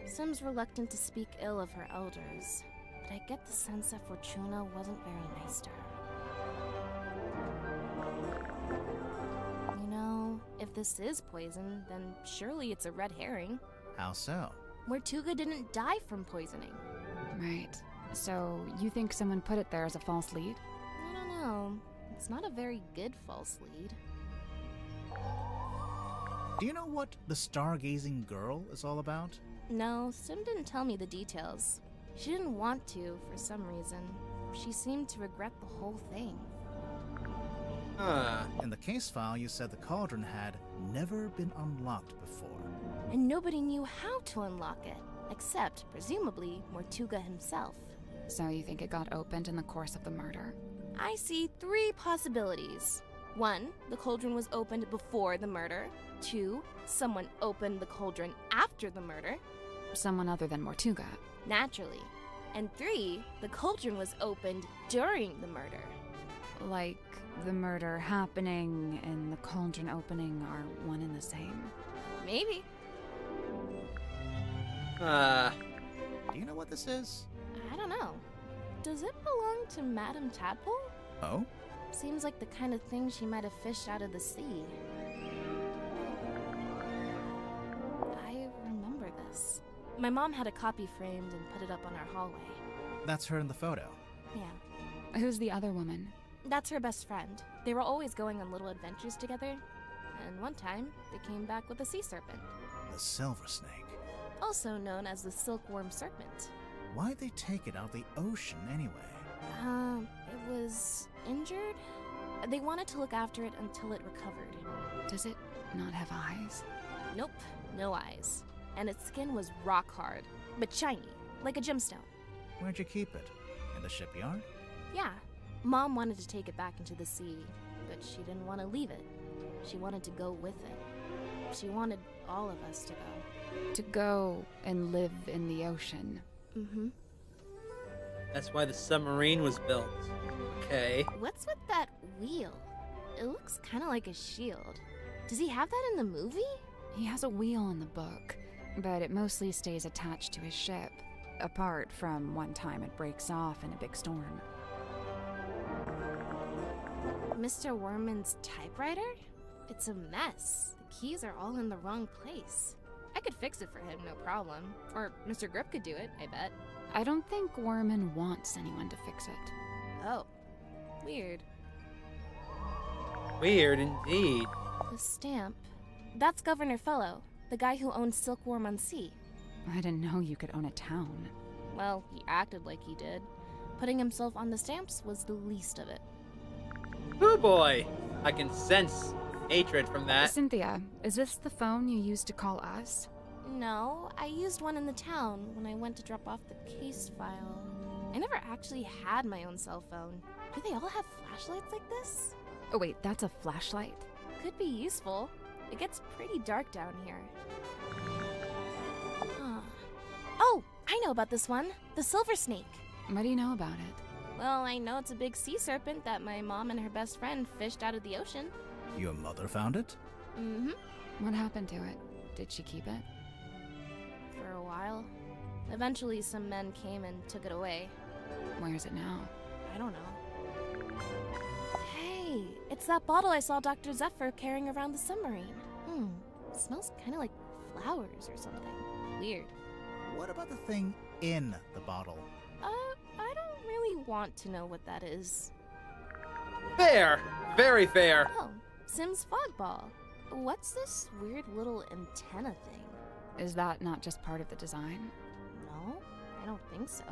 Sim's reluctant to speak ill of her elders, but I get the sense that Fortuna wasn't very nice to her. You know, if this is poison, then surely it's a red herring. How so? Mortuga didn't die from poisoning. Right. So you think someone put it there as a false lead? I don't know. It's not a very good false lead. Do you know what the stargazing girl is all about? No, Sim didn't tell me the details. She didn't want to, for some reason. She seemed to regret the whole thing. In the case file, you said the cauldron had never been unlocked before. And nobody knew how to unlock it, except, presumably, Mortuga himself. So you think it got opened in the course of the murder? I see 3 possibilities. 1, the cauldron was opened before the murder. 2, someone opened the cauldron after the murder. Someone other than Mortuga. Naturally. And 3, the cauldron was opened during the murder. Like the murder happening and the cauldron opening are one and the same? Maybe. Do you know what this is? I don't know. Does it belong to Madame Tadpole? Oh? Seems like the kind of thing she might have fished out of the sea. I remember this. My mom had a copy framed and put it up on our hallway. That's her in the photo. Yeah. Who's the other woman? That's her best friend. They were always going on little adventures together. And one time, they came back with a sea serpent. The silver snake. Also known as the silkworm serpent. Why'd they take it out of the ocean anyway? It was injured? They wanted to look after it until it recovered. Does it not have eyes? Nope, no eyes. And its skin was rock hard, but shiny, like a gemstone. Where'd you keep it? In the shipyard? Yeah. Mom wanted to take it back into the sea, but she didn't want to leave it. She wanted to go with it. She wanted all of us to go. To go and live in the ocean. Mm-hmm. That's why the submarine was built. Okay. What's with that wheel? It looks kind of like a shield. Does he have that in the movie? He has a wheel in the book, but it mostly stays attached to his ship, apart from one time it breaks off in a big storm. Mr. Worman's typewriter? It's a mess. The keys are all in the wrong place. I could fix it for him, no problem. Or Mr. Grip could do it, I bet. I don't think Worman wants anyone to fix it. Oh. Weird. Weird indeed. The stamp. That's Governor Fellow, the guy who owns Silkworm on Sea. I didn't know you could own a town. Well, he acted like he did. Putting himself on the stamps was the least of it. Oh boy! I can sense hatred from that. Cynthia, is this the phone you used to call us? No, I used one in the town when I went to drop off the case file. I never actually had my own cell phone. Do they all have flashlights like this? Oh wait, that's a flashlight? Could be useful. It gets pretty dark down here. I know about this one. The silver snake. What do you know about it? Well, I know it's a big sea serpent that my mom and her best friend fished out of the ocean. Your mother found it? Mm-hmm. What happened to it? Did she keep it? For a while. Eventually, some men came and took it away. Where is it now? I don't know. Hey, it's that bottle I saw Dr. Zephyr carrying around the submarine. Smells kind of like flowers or something. Weird. What about the thing in the bottle? I don't really want to know what that is. Fair. Very fair. Oh, Sim's fog ball. What's this weird little antenna thing? Is that not just part of the design? No, I don't think so.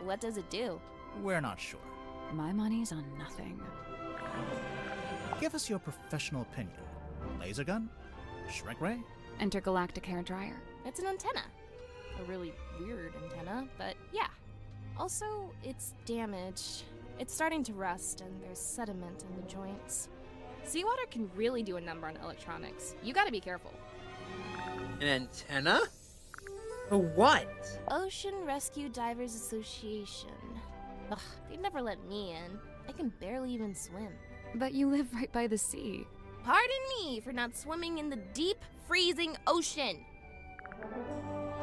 What does it do? We're not sure. My money's on nothing. Give us your professional opinion. Laser gun? Shrink ray? Intergalactic hair dryer. It's an antenna. A really weird antenna, but yeah. Also, it's damaged. It's starting to rust, and there's sediment in the joints. Seawater can really do a number on electronics. You gotta be careful. An antenna? For what? Ocean Rescue Divers Association. Ugh, they'd never let me in. I can barely even swim. But you live right by the sea. Pardon me for not swimming in the deep, freezing ocean.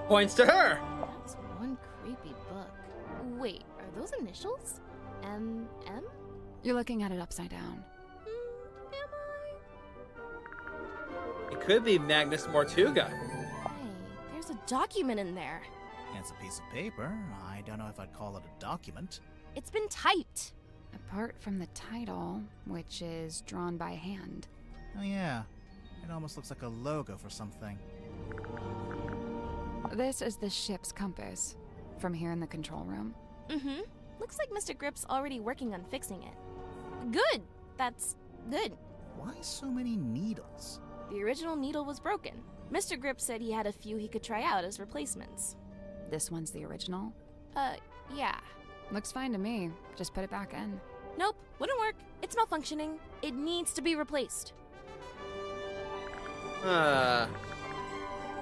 Points to her. That's one creepy book. Wait, are those initials? M? You're looking at it upside down. It could be Magnus Mortuga. Hey, there's a document in there. It's a piece of paper. I don't know if I'd call it a document. It's been typed. Apart from the title, which is drawn by hand. Oh yeah, it almost looks like a logo for something. This is the ship's compass, from here in the control room. Mm-hmm. Looks like Mr. Grip's already working on fixing it. Good! That's good. Why so many needles? The original needle was broken. Mr. Grip said he had a few he could try out as replacements. This one's the original? Yeah. Looks fine to me. Just put it back in. Nope, wouldn't work. It's malfunctioning. It needs to be replaced.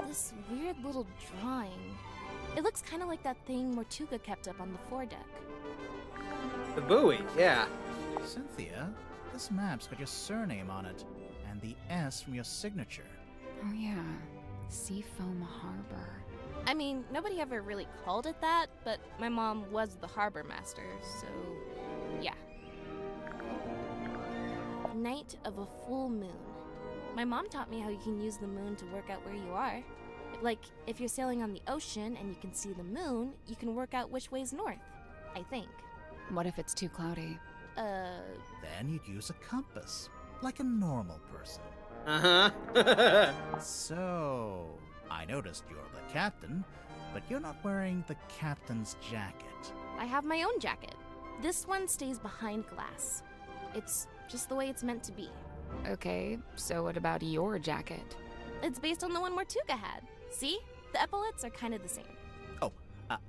This weird little drawing. It looks kind of like that thing Mortuga kept up on the foredeck. The buoy, yeah. Cynthia, this map's got your surname on it, and the S from your signature. Oh yeah, Seafoam Harbor. I mean, nobody ever really called it that, but my mom was the harbor master, so yeah. Night of a full moon. My mom taught me how you can use the moon to work out where you are. Like, if you're sailing on the ocean and you can see the moon, you can work out which way's north, I think. What if it's too cloudy? Then you'd use a compass, like a normal person. Uh-huh. So, I noticed you're the captain, but you're not wearing the captain's jacket. I have my own jacket. This one stays behind glass. It's just the way it's meant to be. Okay, so what about your jacket? It's based on the one Mortuga had. See? The epaulets are kind of the same. Oh,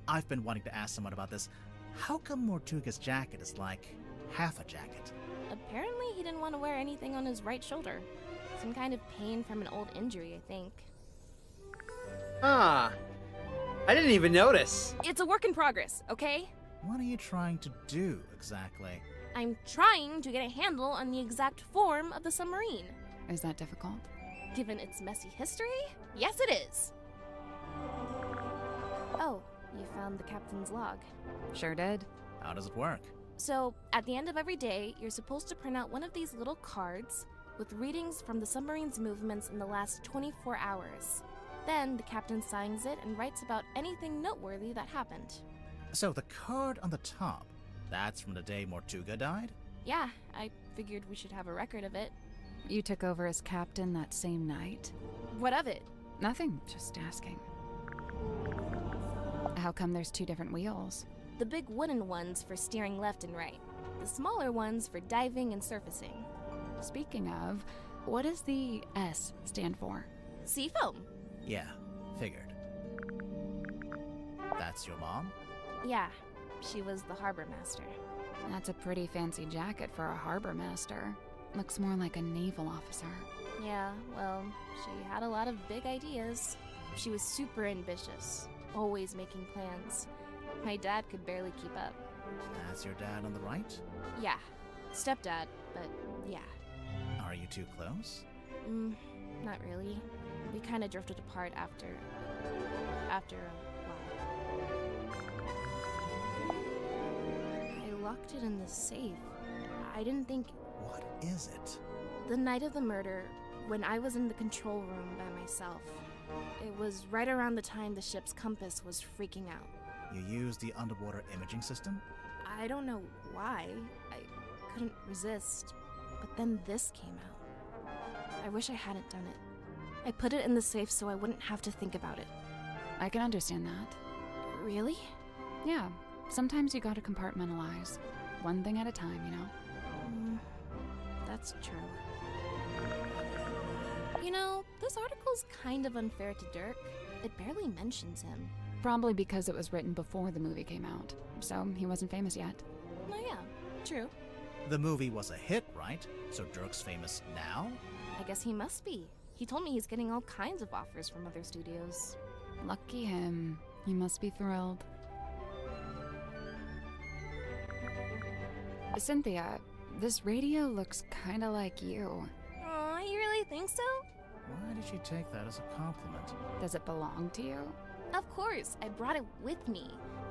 I've been wanting to ask someone about this. How come Mortuga's jacket is like half a jacket? Apparently he didn't want to wear anything on his right shoulder. Some kind of pain from an old injury, I think. Ah, I didn't even notice. It's a work in progress, okay? What are you trying to do, exactly? I'm trying to get a handle on the exact form of the submarine. Is that difficult? Given its messy history, yes it is. Oh, you found the captain's log. Sure did. How does it work? So, at the end of every day, you're supposed to print out one of these little cards with readings from the submarine's movements in the last 24 hours. Then, the captain signs it and writes about anything noteworthy that happened. So, the card on the top, that's from the day Mortuga died? Yeah, I figured we should have a record of it. You took over as captain that same night? What of it? Nothing, just asking. How come there's two different wheels? The big wooden ones for steering left and right. The smaller ones for diving and surfacing. Speaking of, what does the S stand for? Seafoam. Yeah, figured. That's your mom? Yeah, she was the harbor master. That's a pretty fancy jacket for a harbor master. Looks more like a naval officer. Yeah, well, she had a lot of big ideas. She was super ambitious, always making plans. My dad could barely keep up. That's your dad on the right? Yeah, stepdad, but yeah. Are you too close? Not really. We kind of drifted apart after a while. I locked it in the safe. I didn't think... What is it? The night of the murder, when I was in the control room by myself, it was right around the time the ship's compass was freaking out. You used the underwater imaging system? I don't know why. I couldn't resist. But then this came out. I wish I hadn't done it. I put it in the safe so I wouldn't have to think about it. I can understand that. Really? Yeah. Sometimes you gotta compartmentalize. One thing at a time, you know? That's true. You know, this article's kind of unfair to Dirk. It barely mentions him. Probably because it was written before the movie came out, so he wasn't famous yet. Oh yeah, true. The movie was a hit, right? So Dirk's famous now? I guess he must be. He told me he's getting all kinds of offers from other studios. Lucky him. He must be thrilled. Cynthia, this radio looks kinda like you. Aw, you really think so? Why did you take that as a compliment? Does it belong to you? Of course, I brought it with me.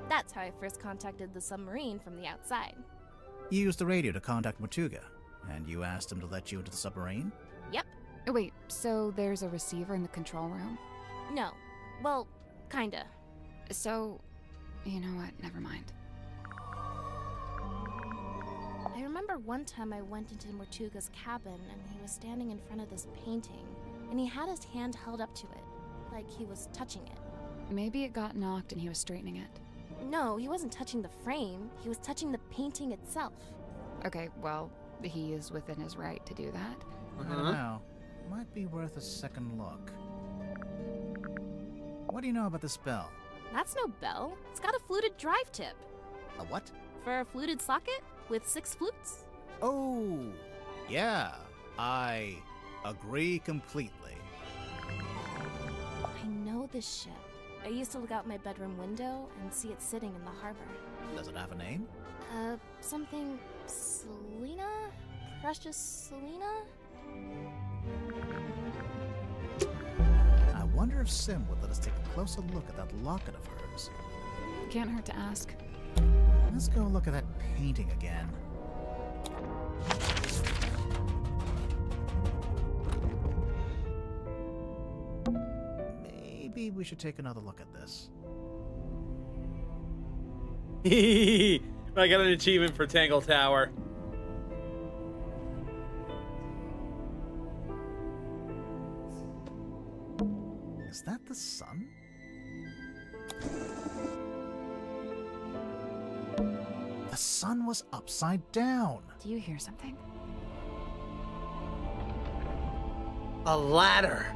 That's how I first contacted the submarine from the outside. You used the radio to contact Mortuga, and you asked him to let you into the submarine? Yep. Wait, so there's a receiver in the control room? No. Well, kinda. So, you know what, never mind. I remember one time I went into Mortuga's cabin and he was standing in front of this painting, and he had his hand held up to it, like he was touching it. Maybe it got knocked and he was straightening it. No, he wasn't touching the frame, he was touching the painting itself. Okay, well, he is within his right to do that. I don't know. Might be worth a second look. What do you know about this bell? That's no bell. It's got a fluted drive tip. A what? For a fluted socket with 6 flutes. Oh, yeah. I agree completely. I know this ship. I used to look out my bedroom window and see it sitting in the harbor. Does it have a name? Something... Selena? Precious Selena? I wonder if Sim would let us take a closer look at that locket of hers. Can't hurt to ask. Let's go look at that painting again. Maybe we should take another look at this. I got an achievement for Tangle Tower. Is that the sun? The sun was upside down. Do you hear something? A ladder.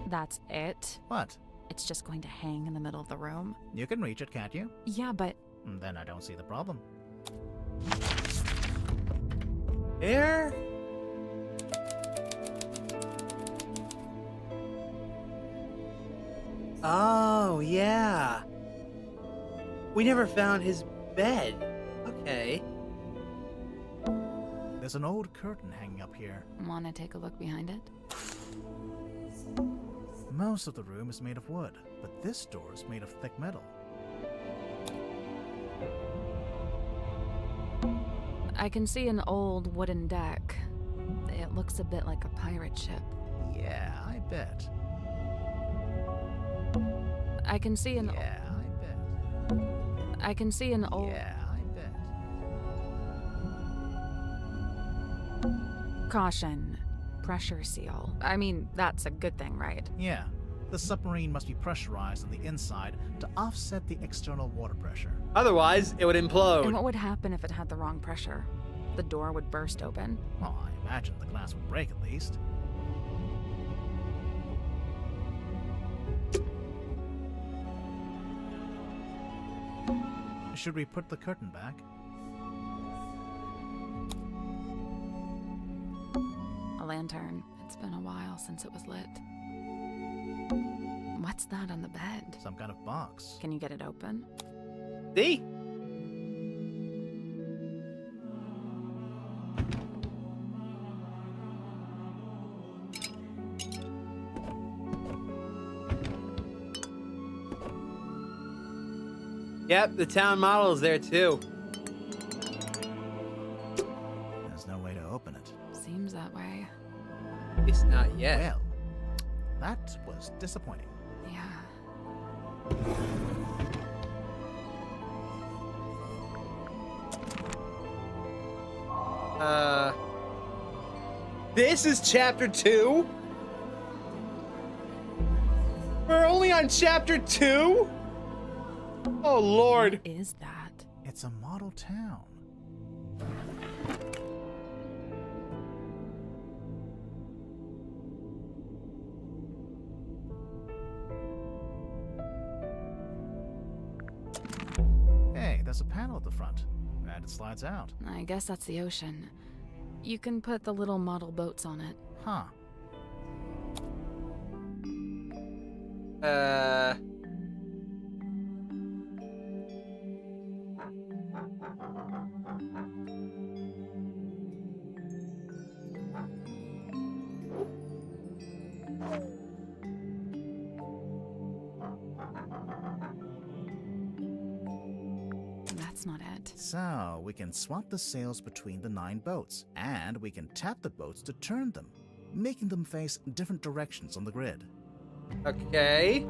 That's it? What? It's just going to hang in the middle of the room? You can reach it, can't you? Yeah, but... Then I don't see the problem. Air? Oh, yeah. We never found his bed. Okay. There's an old curtain hanging up here. Wanna take a look behind it? Most of the room is made of wood, but this door is made of thick metal. I can see an old wooden deck. It looks a bit like a pirate ship. Yeah, I bet. I can see an... Yeah, I bet. I can see an old... Yeah, I bet. Caution. Pressure seal. I mean, that's a good thing, right? Yeah. The submarine must be pressurized on the inside to offset the external water pressure. Otherwise, it would implode. And what would happen if it had the wrong pressure? The door would burst open. Well, I imagine the glass would break at least. Should we put the curtain back? A lantern. It's been a while since it was lit. What's that on the bed? Some kind of box. Can you get it open? See? Yep, the town model is there too. There's no way to open it. Seems that way. At least not yet. Well, that was disappointing. Yeah. This is chapter 2? We're only on chapter 2? Oh, Lord. What is that? It's a model town. Hey, there's a panel at the front, and it slides out. I guess that's the ocean. You can put the little model boats on it. Huh. That's not it. So, we can swap the sails between the 9 boats, and we can tap the boats to turn them, making them face different directions on the grid. Okay.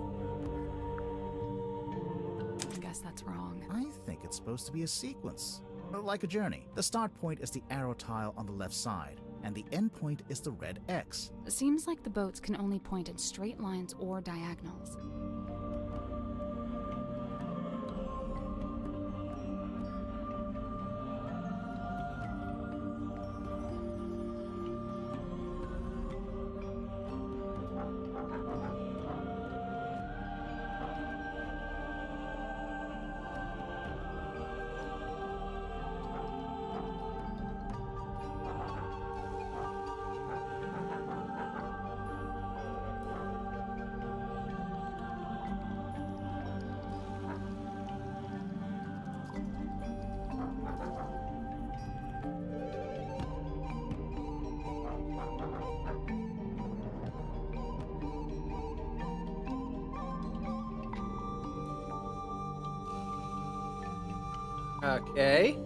I guess that's wrong. I think it's supposed to be a sequence, like a journey. The start point is the arrow tile on the left side, and the end point is the red X. It seems like the boats can only point in straight lines or diagonals. Okay.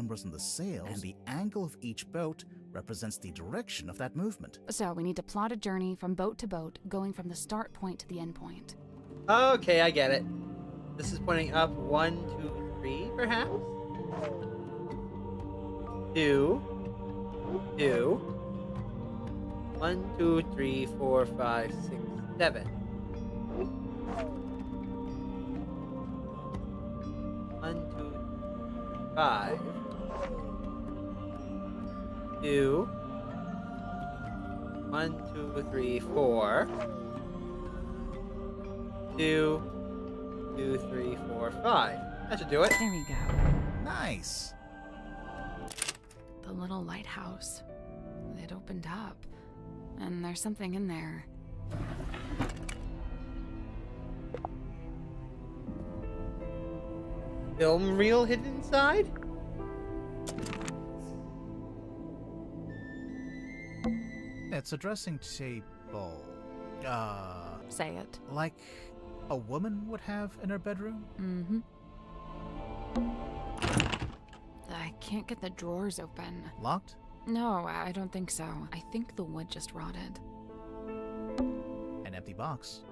numbers on the sails, and the angle of each boat represents the direction of that movement. So we need to plot a journey from boat to boat, going from the start point to the end point. Okay, I get it. This is pointing up 1, 2, 3, perhaps? 2, 2, 1, 2, 3, 4, 5, 6, 7. 1, 2, 5. 2. 1, 2, 3, 4. 2, 2, 3, 4, 5. That should do it. There we go. Nice. The little lighthouse. It opened up. And there's something in there. Film reel hidden inside? It's a dressing table. Say it. Like a woman would have in her bedroom? Mm-hmm. I can't get the drawers open. Locked? No, I don't think so. I think the wood just rotted. An empty box.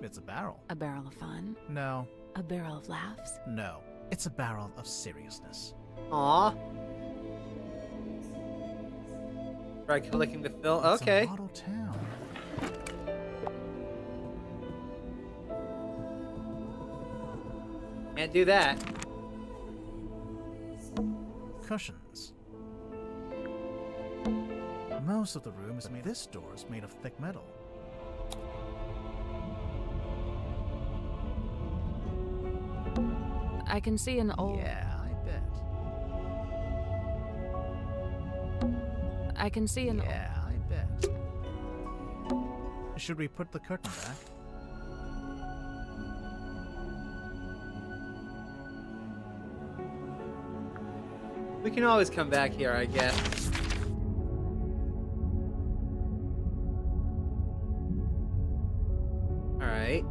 It's a barrel. A barrel of fun? No. A barrel of laughs? No. It's a barrel of seriousness. Aww. Try collecting the film. It's okay. a model town. Can't do that. Cushions. Most of the room is made. This door is made of thick metal. I can see an old. Yeah, I bet. I can see an. Yeah, I bet. Should we put the curtain back? We can always come back here, I guess. Alright.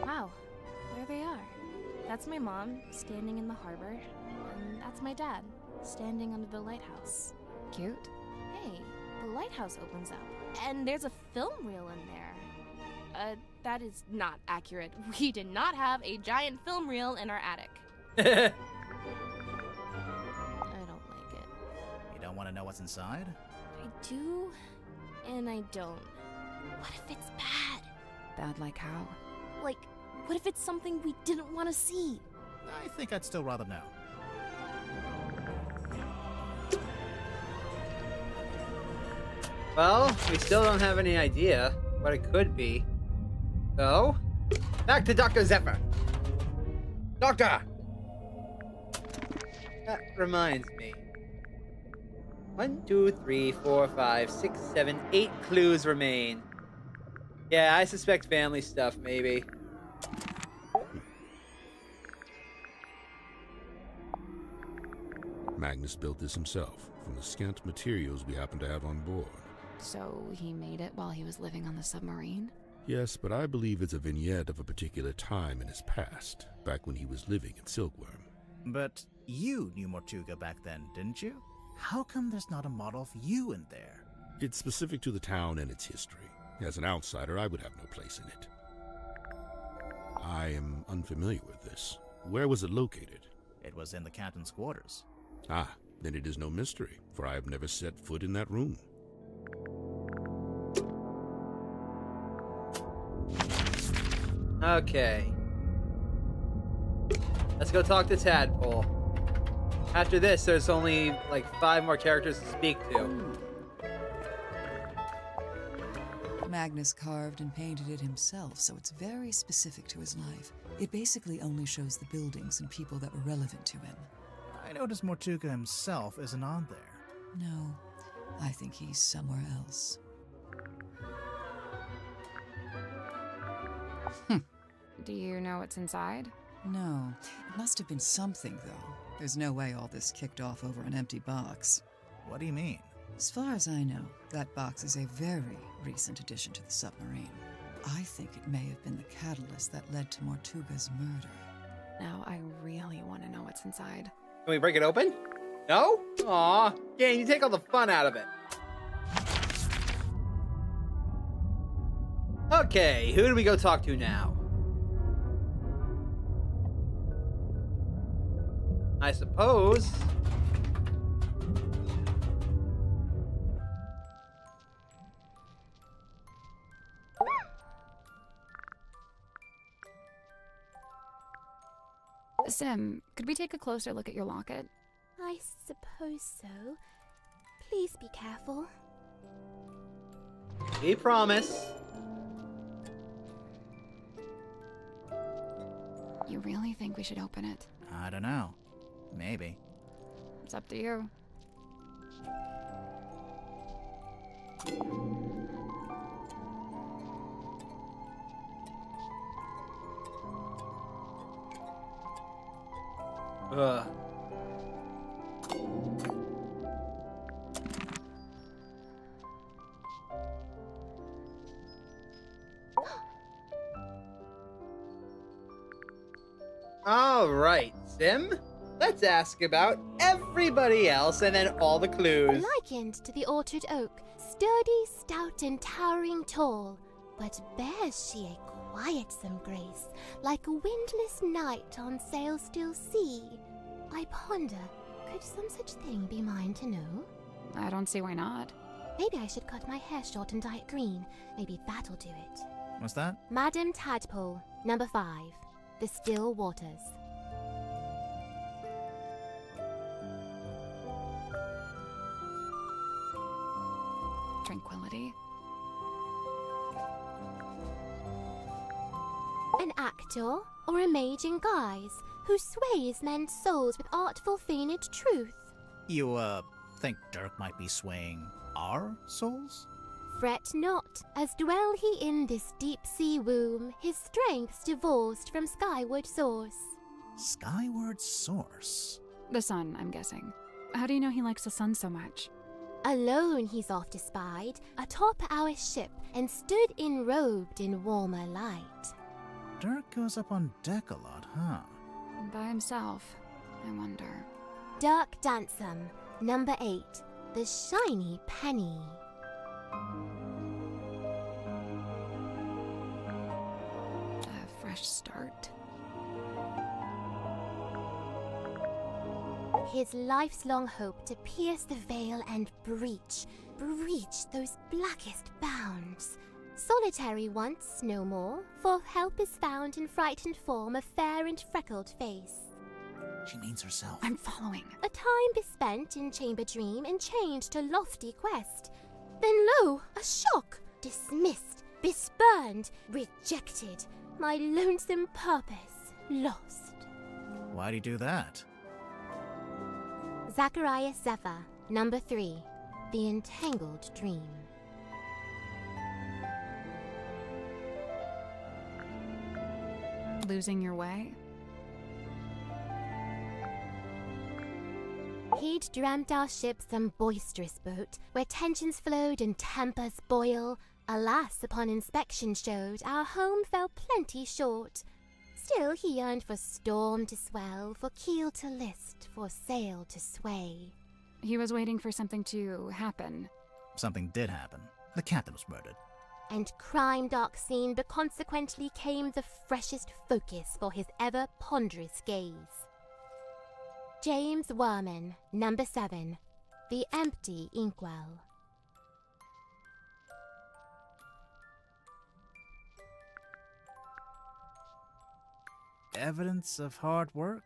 Wow, there they are. That's my mom, standing in the harbor, and that's my dad, standing under the lighthouse. Cute. Hey, the lighthouse opens up, and there's a film reel in there. That is not accurate. We did not have a giant film reel in our attic. I don't like it. You don't want to know what's inside? I do, and I don't. What if it's bad? Bad like how? Like, what if it's something we didn't want to see? I think I'd still rather know. Well, we still don't have any idea what it could be. So, back to Dr. Zephyr. Doctor! That reminds me. 1, 2, 3, 4, 5, 6, 7, 8 clues remain. Yeah, I suspect family stuff, maybe. Magnus built this himself, from the scant materials we happen to have on board. So he made it while he was living on the submarine? Yes, but I believe it's a vignette of a particular time in his past, back when he was living in Silkworm. But you knew Mortuga back then, didn't you? How come there's not a model of you in there? It's specific to the town and its history. As an outsider, I would have no place in it. I am unfamiliar with this. Where was it located? It was in the captain's quarters. Ah, then it is no mystery, for I have never set foot in that room. Okay. Let's go talk to Tadpole. After this, there's only like 5 more characters to speak to. Magnus carved and painted it himself, so it's very specific to his life. It basically only shows the buildings and people that were relevant to him. I noticed Mortuga himself isn't on there. No, I think he's somewhere else. Do you know what's inside? No. It must have been something, though. There's no way all this kicked off over an empty box. What do you mean? As far as I know, that box is a very recent addition to the submarine. I think it may have been the catalyst that led to Mortuga's murder. Now I really want to know what's inside. Can we break it open? No? Aw, game, you take all the fun out of it. Okay, who do we go talk to now? I suppose. Sim, could we take a closer look at your locket? I suppose so. Please be careful. We promise. You really think we should open it? I don't know. Maybe. It's up to you. Ugh. All right, Sim. Let's ask about everybody else and then all the clues. Likened to the orchard oak, sturdy, stout, and towering tall, but bears she a quietsome grace, like a windless night on sail-still sea. I ponder, could some such thing be mine to know? I don't see why not. Maybe I should cut my hair short and dye it green. Maybe that'll do it. What's that? Madam Tadpole, number 5. The Still Waters. Tranquility. An actor or a mage in guise who sways men's souls with artful feigned truth. You, think Dirk might be swaying our souls? Fret not, as dwell he in this deep sea womb, his strengths divorced from skyward source. Skyward source? The sun, I'm guessing. How do you know he likes the sun so much? Alone he's oft espied, atop our ship, and stood enrobed in warmer light. Dirk goes up on deck a lot, huh? By himself, I wonder. Dirk Dansom, number 8. The Shiny Penny. A fresh start. His life's long hope to pierce the veil and breach those blackest bounds. Solitary once, no more, for help is found in frightened form of fair and freckled face. She means herself. I'm following. A time bespent in chamber dream and chained to lofty quest. Then lo, a shock! Dismissed, bespurned, rejected. My lonesome purpose lost. Why'd he do that? Zachariah Zephyr, number 3. The Entangled Dream. Losing your way? He'd dreamt our ship some boisterous boat, where tensions flowed and tempers boil. Alas, upon inspection showed, our home fell plenty short. Still he yearned for storm to swell, for keel to list, for sail to sway. He was waiting for something to happen. Something did happen. The captain was murdered. And crime dark scene, but consequently came the freshest focus for his ever ponderous gaze. James Werman, number 7. The Empty Inkwell. Evidence of hard work?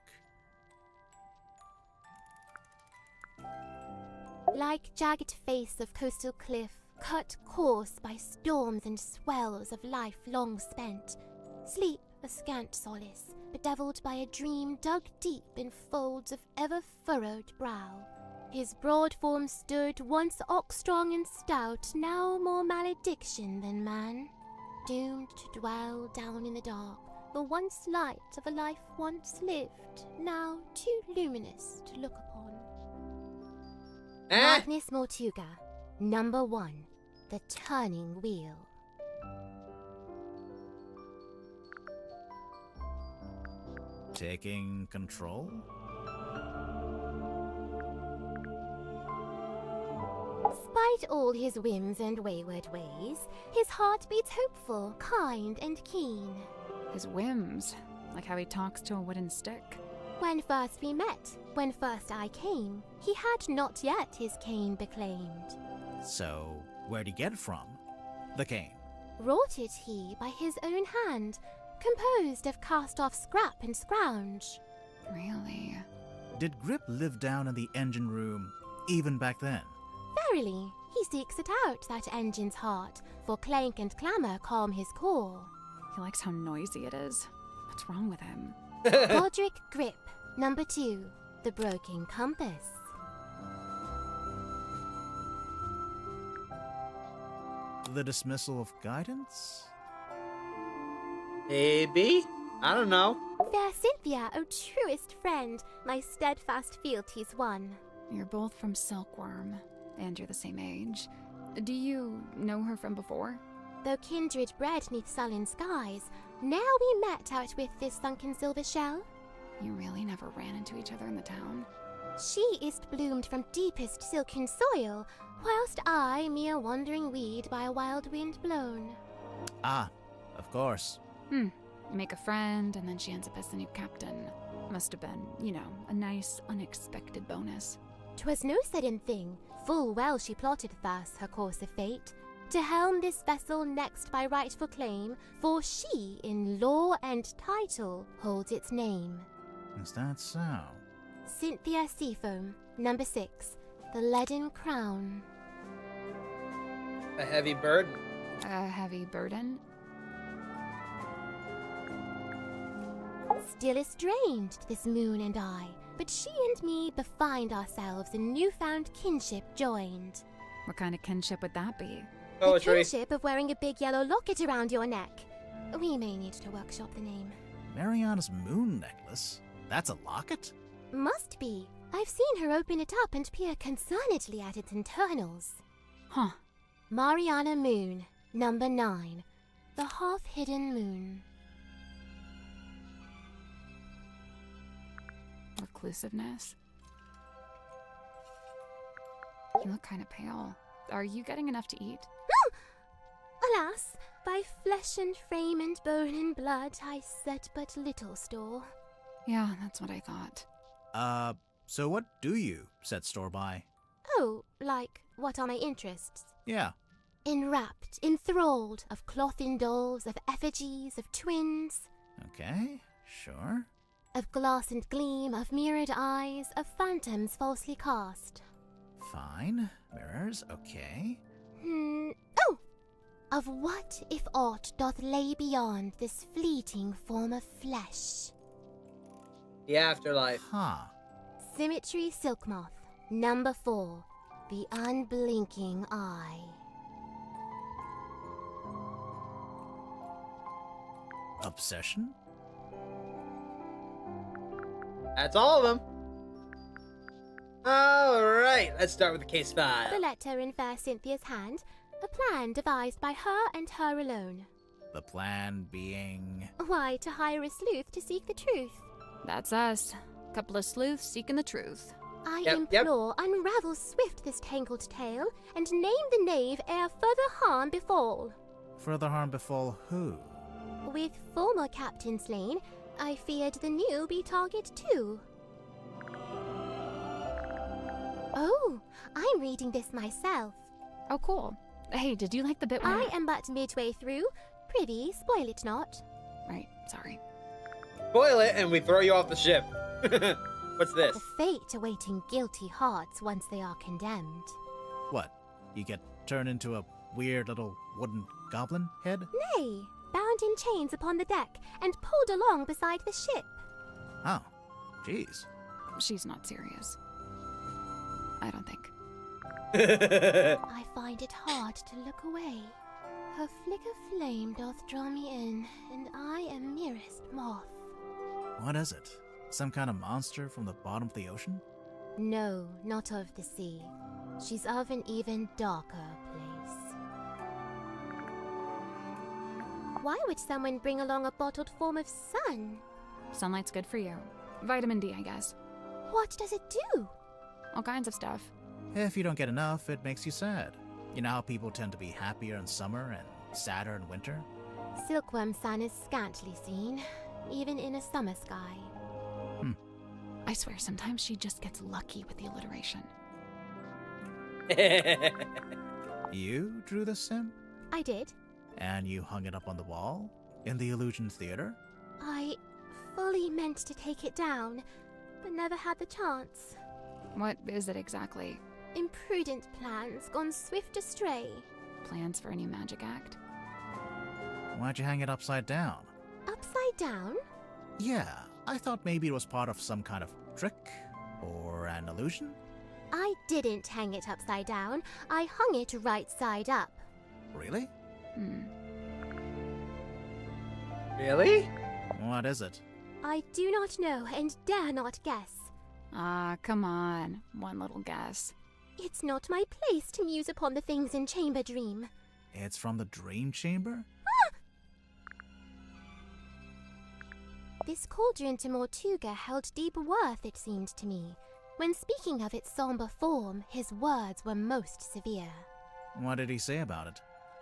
Like jagged face of coastal cliff, cut coarse by storms and swells of life long spent. Sleep a scant solace, bedeviled by a dream dug deep in folds of ever-furrowed brow. His broad form stood, once ox-strong and stout, now more malediction than man. Doomed to dwell down in the dark, the once light of a life once lived, now too luminous to look upon. Magnus Mortuga, number 1. The Turning Wheel. Taking control? Despite all his whims and wayward ways, his heart beats hopeful, kind, and keen. His whims, like how he talks to a wooden stick. When first we met, when first I came, he had not yet his cane beclaimed. So, where'd he get it from? The cane. Wrought it he by his own hand, composed of cast-off scrap and scrounge. Really? Did Grip live down in the engine room, even back then? Verily, he seeks it out, that engine's heart, for clank and clamour calm his core. He likes how noisy it is. What's wrong with him? Roderick Grip, number 2, The Broken Compass. The dismissal of guidance? Maybe? I don't know. Fair Cynthia, O truest friend, my steadfast fealty's won. You're both from Silkworm, and you're the same age. Do you know her from before? Though kindred bred neath sullen skies, now we met out with this sunken silver shell. You really never ran into each other in the town? She is bloomed from deepest silken soil, whilst I mere wandering weed by a wild wind blown. Ah, of course. You make a friend, and then she ends up as the new captain. Must have been, a nice, unexpected bonus. 'Twas no sudden thing. Full well she plotted thus her course of fate, to helm this vessel next by rightful claim, for she in law and title holds its name. Is that so? Cynthia Seafoam, number 6, the Leaden Crown. A heavy burden. A heavy burden? Still estranged, this moon and I, but she and me befind ourselves in newfound kinship joined. What kind of kinship would that be? The kinship of wearing a big yellow locket around your neck. We may need to workshop the name. Mariana's moon necklace? That's a locket? Must be. I've seen her open it up and peer concernedly at its internals. Huh. Mariana Moon, number 9, the half-hidden moon. Reclusiveness? You look kind of pale. Are you getting enough to eat? Alas, by flesh and frame and bone and blood I set but little store. Yeah, that's what I thought. So what do you set store by? Oh, like, what are my interests? Yeah. Enwrapped, enthralled, of cloth-in dolls, of effigies, of twins. Okay, sure. Of glass and gleam, of mirrored eyes, of phantoms falsely cast. Fine. Mirrors, okay. Oh! Of what, if aught, doth lay beyond this fleeting form of flesh? The afterlife. Huh. Symmetry Silk Moth, number 4, the unblinking eye. Obsession? That's all of them. Alright, let's start with the case file. The letter in fair Cynthia's hand, a plan devised by her and her alone. The plan being... Why, to hire a sleuth to seek the truth. That's us. Couple of sleuths seeking the truth. I implore, unravel swift this tangled tale, and name the knave ere further harm befall. Further harm befall who? With former captain slain, I feared the new be target too. Oh, I'm reading this myself. Oh, cool. Hey, did you like the bit where... I am but midway through. Prithee, spoil it not. Right, sorry. Spoil it and we throw you off the ship. What's this? The fate awaiting guilty hearts once they are condemned. What? You get turned into a weird little wooden goblin head? Nay, bound in chains upon the deck and pulled along beside the ship. Oh, jeez. She's not serious. I don't think. I find it hard to look away. Her flicker flame doth draw me in, and I am merest moth. What is it? Some kind of monster from the bottom of the ocean? No, not of the sea. She's of an even darker place. Why would someone bring along a bottled form of sun? Sunlight's good for you. Vitamin D, I guess. What does it do? All kinds of stuff. If you don't get enough, it makes you sad. You know how people tend to be happier in summer and sadder in winter? Silkworm sun is scantly seen, even in a summer sky. I swear, sometimes she just gets lucky with the alliteration. You drew this sim? I did. And you hung it up on the wall? In the Illusion Theater? I fully meant to take it down, but never had the chance. What is it exactly? Imprudent plans gone swift astray. Plans for a new magic act? Why'd you hang it upside down? Upside down? Yeah, I thought maybe it was part of some kind of trick or an illusion. I didn't hang it upside down. I hung it right side up. Really? Really? What is it? I do not know and dare not guess. Ah, come on. One little guess. It's not my place to muse upon the things in Chamber Dream. It's from the Dream Chamber? This cauldron to Mortuga held deep worth, it seemed to me. When speaking of its somber form, his words were most severe. What did he say about it?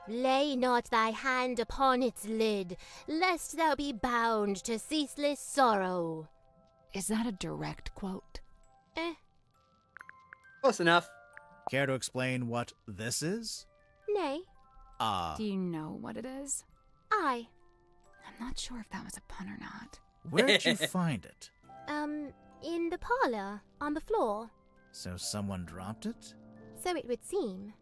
Lay not thy hand upon its lid, lest thou be bound to ceaseless sorrow. Is that a direct quote? Close enough. Care to explain what this is? Nay. Do you know what it is? Aye. I'm not sure if that was a pun or not. Where'd you find it? In the parlor, on the floor. So someone dropped it? So it would seem.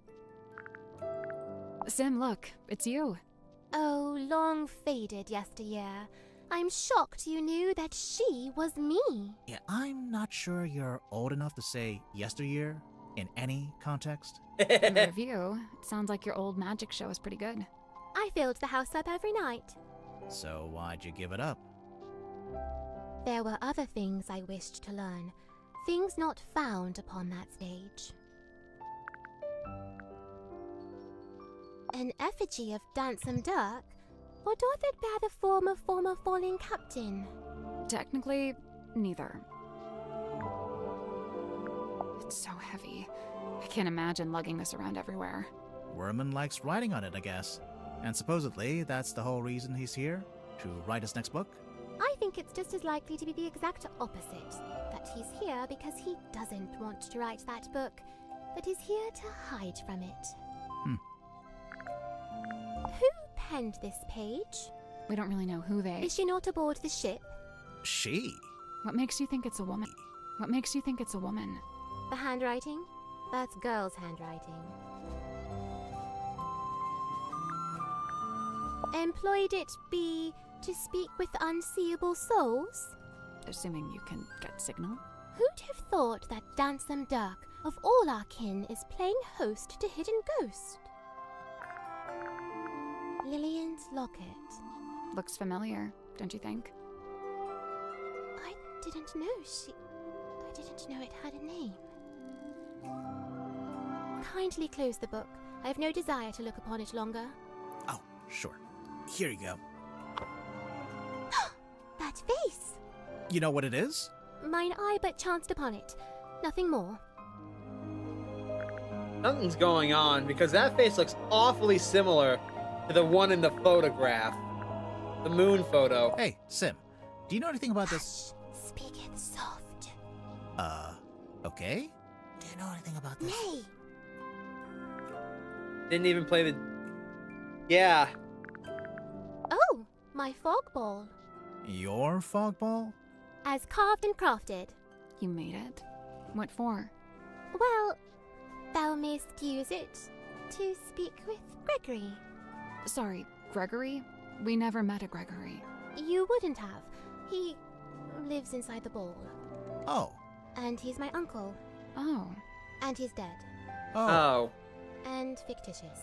Sim, look, it's you. Oh, long faded yesteryear. I'm shocked you knew that she was me. Yeah, I'm not sure you're old enough to say yesteryear in any context. In review, it sounds like your old magic show is pretty good. I filled the house up every night. So why'd you give it up? There were other things I wished to learn, things not found upon that stage. An effigy of Dansome Dirk, or doth it bear the form of former falling captain? Technically, neither. It's so heavy. I can't imagine lugging this around everywhere. Werman likes writing on it, I guess. And supposedly, that's the whole reason he's here? To write his next book? I think it's just as likely to be the exact opposite. That he's here because he doesn't want to write that book, but is here to hide from it. Who penned this page? We don't really know who they... Is she not aboard the ship? She? What makes you think it's a woman? What makes you think it's a woman? The handwriting? That's girl's handwriting. Employed it be to speak with unseeable souls? Assuming you can get signal? Who'd have thought that Dansome Dirk, of all our kin, is playing host to Hidden Ghost? Lillian's locket. Looks familiar, don't you think? I didn't know it had a name. Kindly close the book. I have no desire to look upon it longer. Oh, sure. Here you go. That face! You know what it is? Mine eye but chanced upon it. Nothing more. Something's going on because that face looks awfully similar to the one in the photograph. The moon photo. Hey, Sim, do you know anything about this? Speak it soft. Okay? Do you know anything about this? Nay. Didn't even play the... Yeah. Oh, my fog ball. Your fog ball? As carved and crafted. You made it? What for? Well, thou mayst use it to speak with Gregory. Sorry, Gregory? We never met a Gregory. You wouldn't have. He lives inside the ball. Oh. And he's my uncle. Oh. And he's dead. Oh. And fictitious.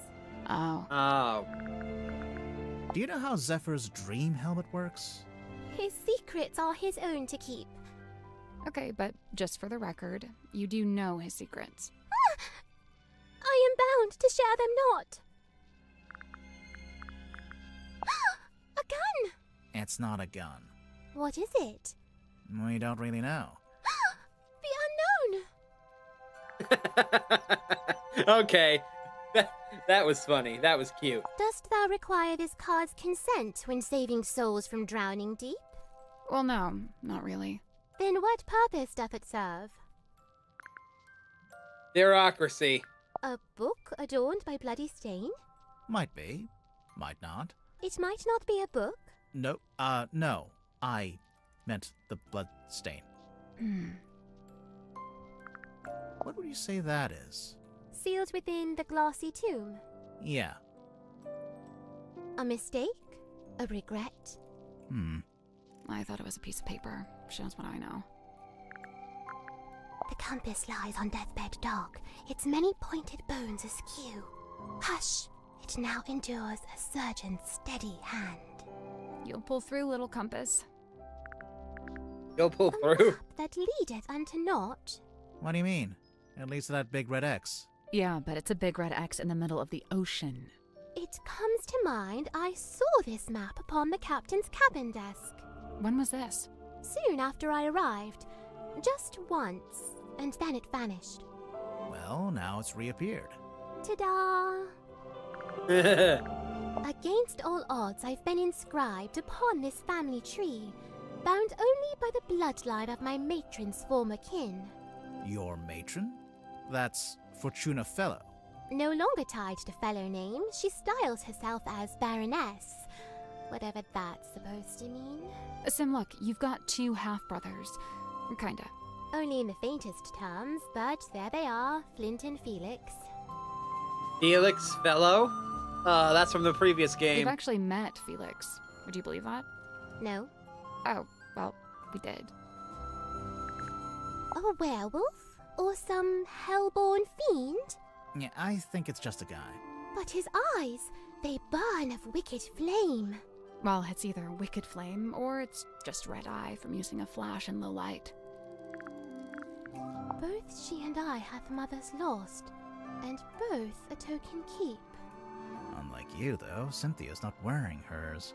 Oh. Oh. Do you know how Zephyr's dream helmet works? His secrets are his own to keep. Okay, but just for the record, you do know his secrets. I am bound to share them not. A gun! It's not a gun. What is it? We don't really know. The unknown! Okay. That was funny. That was cute. Dost thou require this card's consent when saving souls from drowning deep? Well, no, not really. Then what purpose doth it serve? Bureaucracy. A book adorned by bloody stain? Might be. Might not. It might not be a book. No, no. I meant the blood stain. What would you say that is? Sealed within the glassy tomb? Yeah. A mistake? A regret? I thought it was a piece of paper. Shows what I know. The compass lies on deathbed dark, its many pointed bones askew. Hush! It now endures a surgeon's steady hand. You'll pull through, little compass. You'll pull A through? map that leadeth unto naught. What do you mean? It leads to that big red X. Yeah, but it's a big red X in the middle of the ocean. It comes to mind I saw this map upon the captain's cabin desk. When was this? Soon after I arrived. Just once, and then it vanished. Well, now it's reappeared. Ta-da! Against all odds, I've been inscribed upon this family tree, bound only by the bloodline of my matron's former kin. Your matron? That's Fortuna Fellow. No longer tied to fellow name, she styles herself as Baroness. Whatever that's supposed to mean. Sim, look, you've got 2 half-brothers. Kinda. Only in the faintest terms, but there they are, Flint and Felix. Felix Fellow? That's from the previous game. We've actually met Felix. Would you believe that? No. Oh, well, we did. A werewolf? Or some hellborn fiend? Yeah, I think it's just a guy. But his eyes, they burn of wicked flame. Well, it's either wicked flame, or it's just red eye from using a flash in low light. Both she and I have mothers lost, and both a token keep. Unlike you, though, Cynthia's not wearing hers.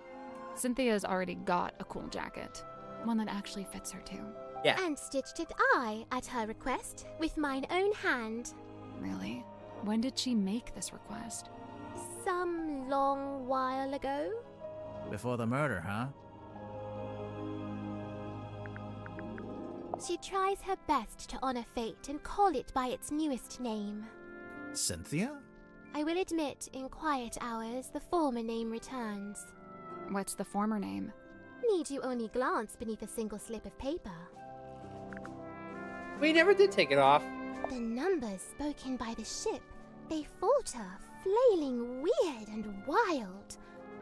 Cynthia's already got a cool jacket. One that actually fits her, too. Yeah. And stitched it I, at her request, with mine own hand. Really? When did she make this request? Some long while ago. Before the murder, huh? She tries her best to honor fate and call it by its newest name. Cynthia? I will admit, in quiet hours, the former name returns. What's the former name? Need you only glance beneath a single slip of paper. We never did take it off. The numbers spoken by the ship, they falter, flailing weird and wild,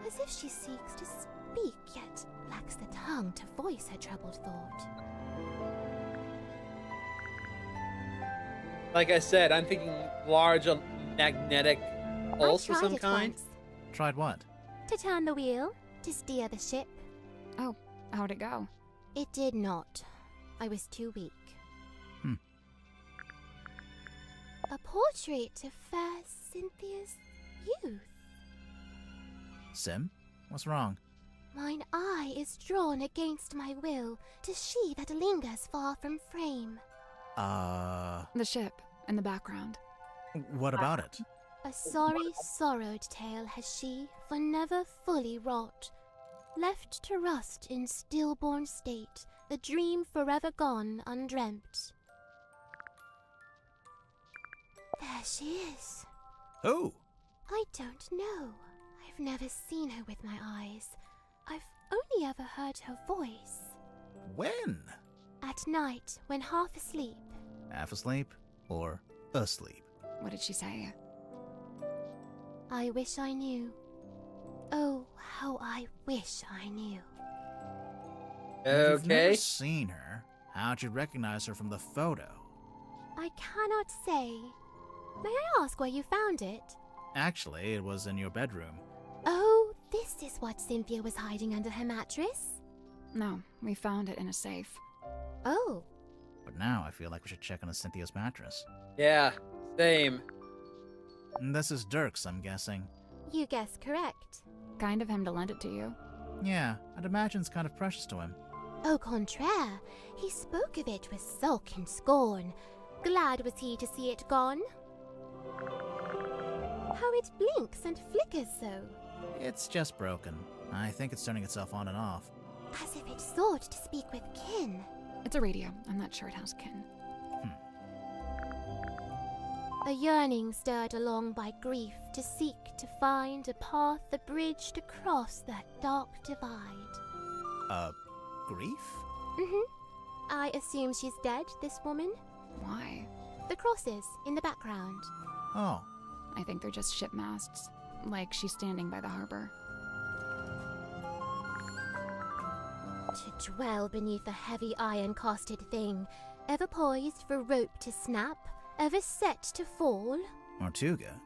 as if she seeks to speak, yet lacks the tongue to voice her troubled thought. Like I said, I'm thinking large magnetic pulse of I tried some it kind. once. Tried what? To turn the wheel, to steer the ship. Oh, how'd it go? It did not. I was too weak. A portrait of fair Cynthia's youth. Sim? What's wrong? Mine eye is drawn against my will to she that lingers far from frame. The ship, in the background. What about it? A sorry, sorrowed tale has she, for never fully wrought. Left to rust in stillborn state, the dream forever gone undreamt. There she is. Who? I don't know. I've never seen her with my eyes. I've only ever heard her voice. When? At night, when half asleep. Half asleep or asleep? What did she say? I wish I knew. Oh, how I wish I knew. Okay. You've never seen her. How'd you recognize her from the photo? I cannot say. May I ask where you found it? Actually, it was in your bedroom. Oh, this is what Cynthia was hiding under her mattress? No, we found it in a safe. Oh. But now I feel like we should check on Cynthia's mattress. Yeah, same. And this is Dirk's, I'm guessing. You guess correct. Kind of him to lend it to you. Yeah, I'd imagine it's kind of precious to him. Au contraire, he spoke of it with sulk and scorn. Glad was he to see it gone. How it blinks and flickers so. It's just broken. I think it's turning itself on and off. As if it sought to speak with kin. It's a radio. I'm not sure it has kin. A yearning stirred along by grief to seek to find a path, a bridge to cross that dark divide. Grief? I assume she's dead, this woman? Why? The crosses in the background. Oh. I think they're just ship masts. Like she's standing by the harbor. To dwell beneath a heavy iron-casted thing, ever poised for rope to snap, ever set to fall. Tortuga?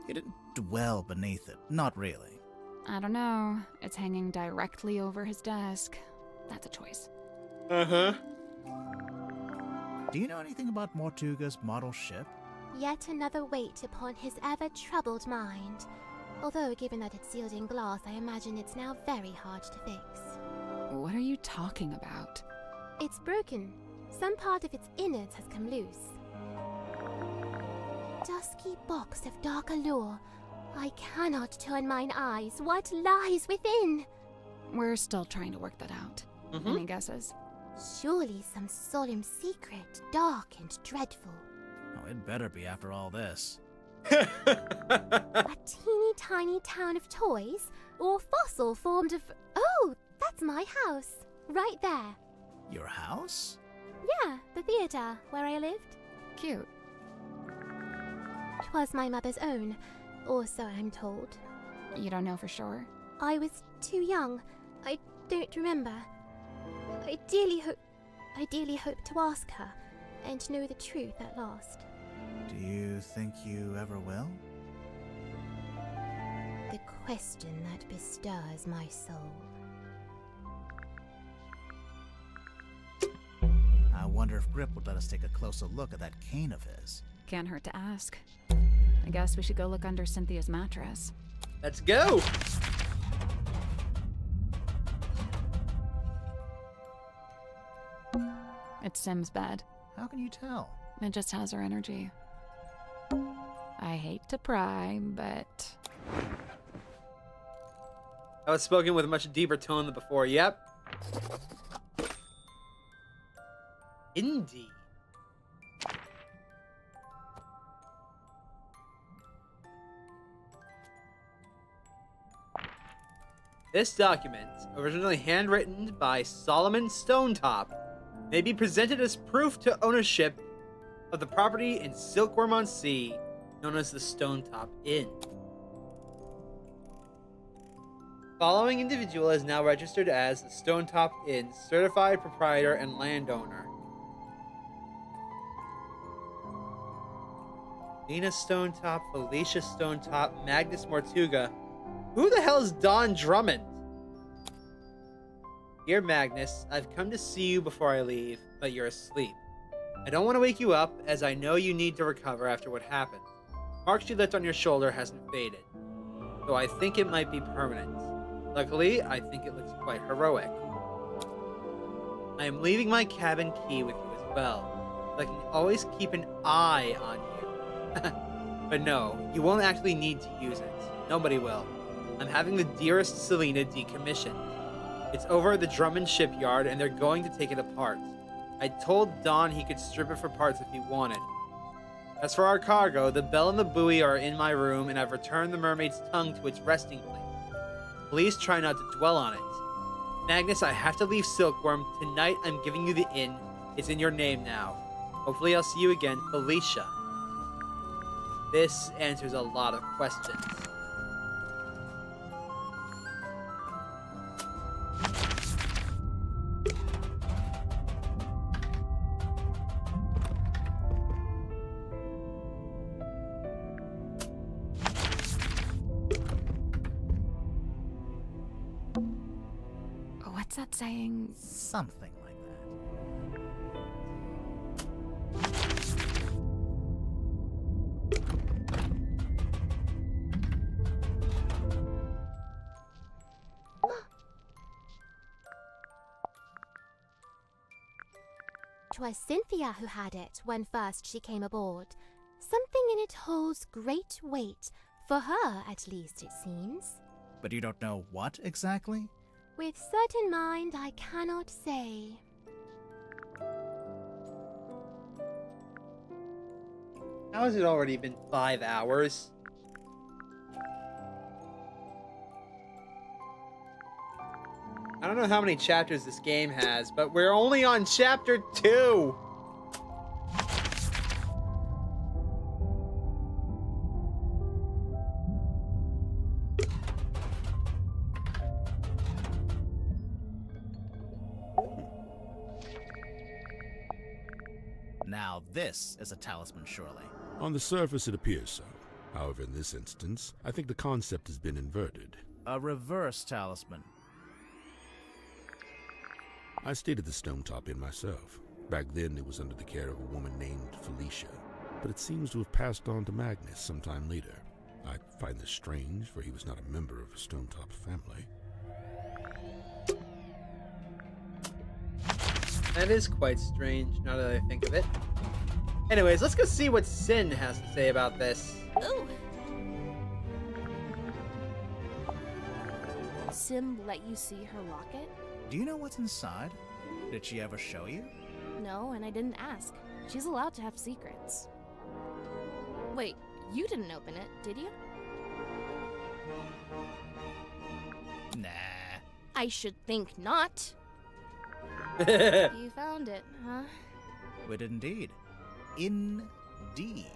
You didn't dwell beneath it. Not really. I don't know. It's hanging directly over his desk. That's a choice. Uh-huh. Do you know anything about Mortuga's model ship? Yet another weight upon his ever-troubled mind. Although, given that it's sealed in glass, I imagine it's now very hard to fix. What are you talking about? It's broken. Some part of its innards has come loose. Dusky box of dark allure, I cannot turn mine eyes. What lies within? We're still trying to work that out. Any guesses? Surely some solemn secret, dark and dreadful. Oh, it better be after all this. A teeny tiny town of toys? Or fossil formed of... Oh, that's my house. Right there. Your house? Yeah, the theatre where I lived. Cute. 'Twas my mother's own, or so I'm told. You don't know for sure? I was too young. I don't remember. I dearly hope to ask her and know the truth at last. Do you think you ever will? The question that bestirs my soul. I wonder if Grip would let us take a closer look at that cane of his. Can't hurt to ask. I guess we should go look under Cynthia's mattress. Let's go! It's Sim's bed. How can you tell? It just has her energy. I hate to pry, but... I was spoken with a much deeper tone than before. Yep. Indeed. This document, originally handwritten by Solomon Stonetop, may be presented as proof to ownership of the property in Silkworm on Sea, known as the Stonetop Inn. Following individual is now registered as the Stonetop Inn certified proprietor and landowner. Nina Stonetop, Felicia Stonetop, Magnus Mortuga. Who the hell is Don Drummond? Dear Magnus, I've come to see you before I leave, but you're asleep. I don't want to wake you up, as I know you need to recover after what happened. Marks you left on your shoulder hasn't faded, though I think it might be permanent. Luckily, I think it looks quite heroic. I am leaving my cabin key with you as well, so I can always keep an eye on you. But no, you won't actually need to use it. Nobody will. I'm having the dearest Selena decommissioned. It's over at the Drummond shipyard, and they're going to take it apart. I told Don he could strip it for parts if he wanted. As for our cargo, the bell and the buoy are in my room, and I've returned the Mermaid's tongue to its resting place. Please try not to dwell on it. Magnus, I have to leave Silkworm. Tonight, I'm giving you the inn. It's in your name now. Hopefully I'll see you again, Felicia. This answers a lot of questions. What's that saying? Something like that. "'Twas Cynthia who had it when first she came aboard. Something in it holds great weight, for her at least it seems. But you don't know what exactly? With certain mind I cannot say. How has it already been 5 hours? I don't know how many chapters this game has, but we're only on chapter 2! Now this is a talisman, surely. On the surface, it appears so. However, in this instance, I think the concept has been inverted. A reverse talisman. I stayed at the Stonetop Inn myself. Back then, it was under the care of a woman named Felicia, but it seems to have passed on to Magnus sometime later. I find this strange, for he was not a member of a Stonetop family. That is quite strange, now that I think of it. Anyways, let's go see what Sin has to say about this. Ooh. Sim let you see her locket? Do you know what's inside? Did she ever show you? No, and I didn't ask. She's allowed to have secrets. Wait, you didn't open it, did you? Nah. I should think not. You found it, huh? We did indeed. Indeed.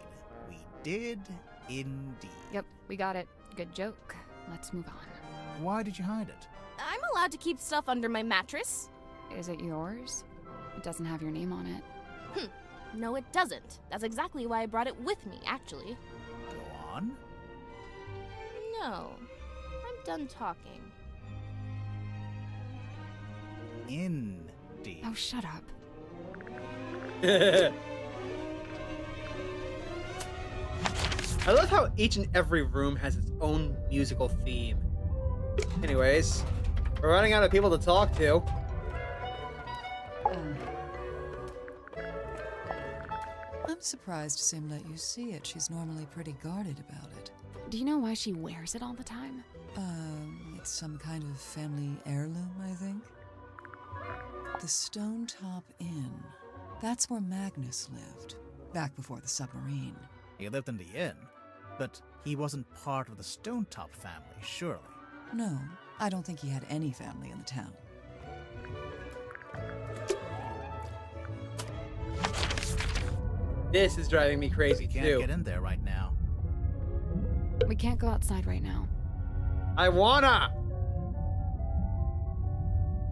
We did indeed. Yep, we got it. Good joke. Let's move on. Why did you hide it? I'm allowed to keep stuff under my mattress. Is it yours? It doesn't have your name on it. No, it doesn't. That's exactly why I brought it with me, actually. Go on. No. I'm done talking. Indeed. Oh, shut up. I love how each and every room has its own musical theme. Anyways, we're running out of people to talk to. I'm surprised Sim let you see it. She's normally pretty guarded about it. Do you know why she wears it all the time? It's some kind of family heirloom, I think. The Stone Top Inn. That's where Magnus lived, back before the submarine. He lived in the inn, but he wasn't part of the Stone Top family, surely. No, I don't think he had any family in the town. This is driving me crazy, We can't too. get in there right now. We can't go outside right now. I wanna!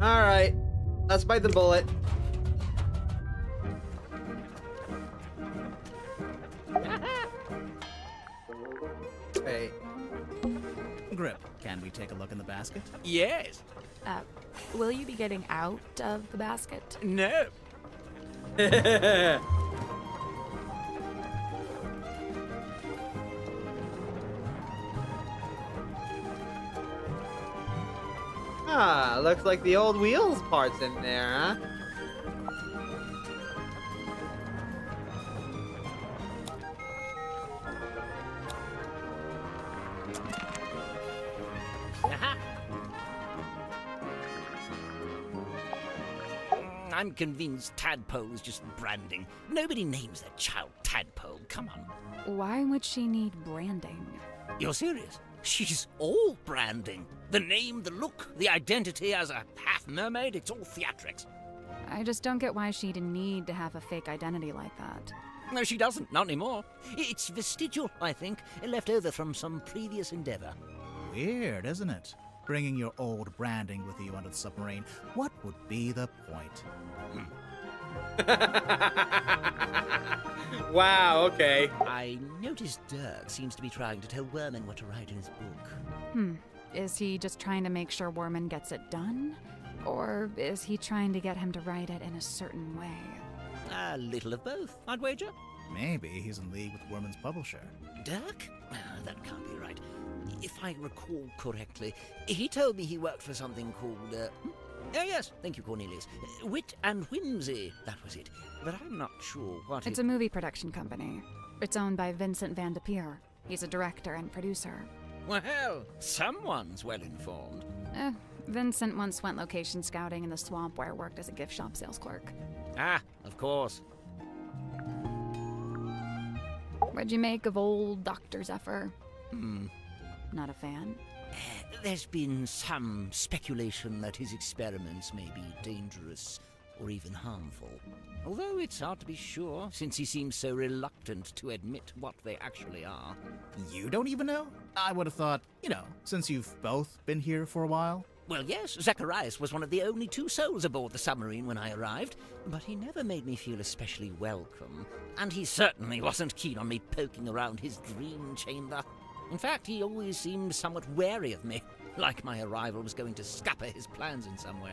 Alright, let's bite the bullet. Hey. Grip, can we take a look in the basket? Yes. Will you be getting out of the basket? No. Ah, looks like the old wheels part's in there, huh? I'm convinced Tadpole's just branding. Nobody names their child Tadpole, come on. Why would she need branding? You're serious? She's all branding. The name, the look, the identity as a half mermaid, it's all theatrics. I just don't get why she'd need to have a fake identity like that. No, she doesn't, not anymore. It's vestigial, I think, left over from some previous endeavor. Weird, isn't it? Bringing your old branding with you onto the submarine. What would be the point? Wow, okay. I noticed Dirk seems to be trying to tell Werman what to write in his book. Is he just trying to make sure Worman gets it done? Or is he trying to get him to write it in a certain way? A little of both, I'd wager. Maybe he's in league with Worman's publisher. Dirk? That can't be right. If I recall correctly, he told me he worked for something called, oh yes, thank you, Cornelius. Wit and Whimsy, that was it. But I'm not sure what It's a movie production company. It's owned by Vincent Van de Peer. He's a director and producer. Well, someone's well informed. Vincent once went location scouting in the swamp where I worked as a gift shop sales clerk. Ah, of course. What'd you make of old Dr. Zephyr? Not a fan? There's been some speculation that his experiments may be dangerous or even harmful. Although it's hard to be sure, since he seems so reluctant to admit what they actually are. You don't even know? I would have thought, since you've both been here for a while. Well, yes, Zacharias was one of the only 2 souls aboard the submarine when I arrived, but he never made me feel especially welcome, and he certainly wasn't keen on me poking around his dream chamber. In fact, he always seemed somewhat wary of me, like my arrival was going to scupper his plans in some way.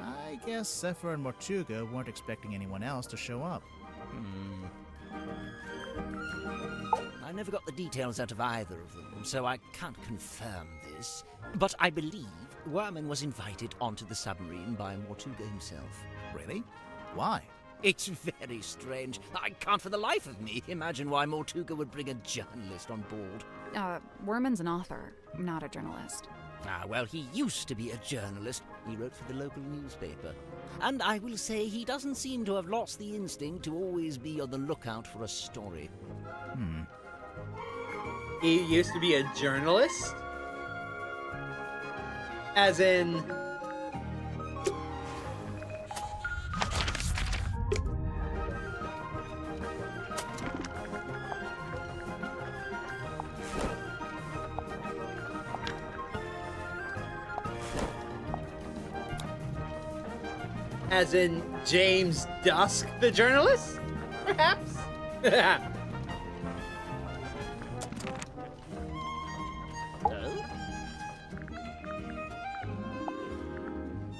I guess Zephyr and Mortuga weren't expecting anyone else to show up. I never got the details out of either of them, so I can't confirm this. But I believe Werman was invited onto the submarine by Mortuga himself. Really? Why? It's very strange. I can't for the life of me imagine why Mortuga would bring a journalist on board. Werman's an author, not a journalist. Well, he used to be a journalist. He wrote for the local newspaper. And I will say he doesn't seem to have lost the instinct to always be on the lookout for a story. He used to be a journalist? As in... As in James Dusk, the journalist? Perhaps?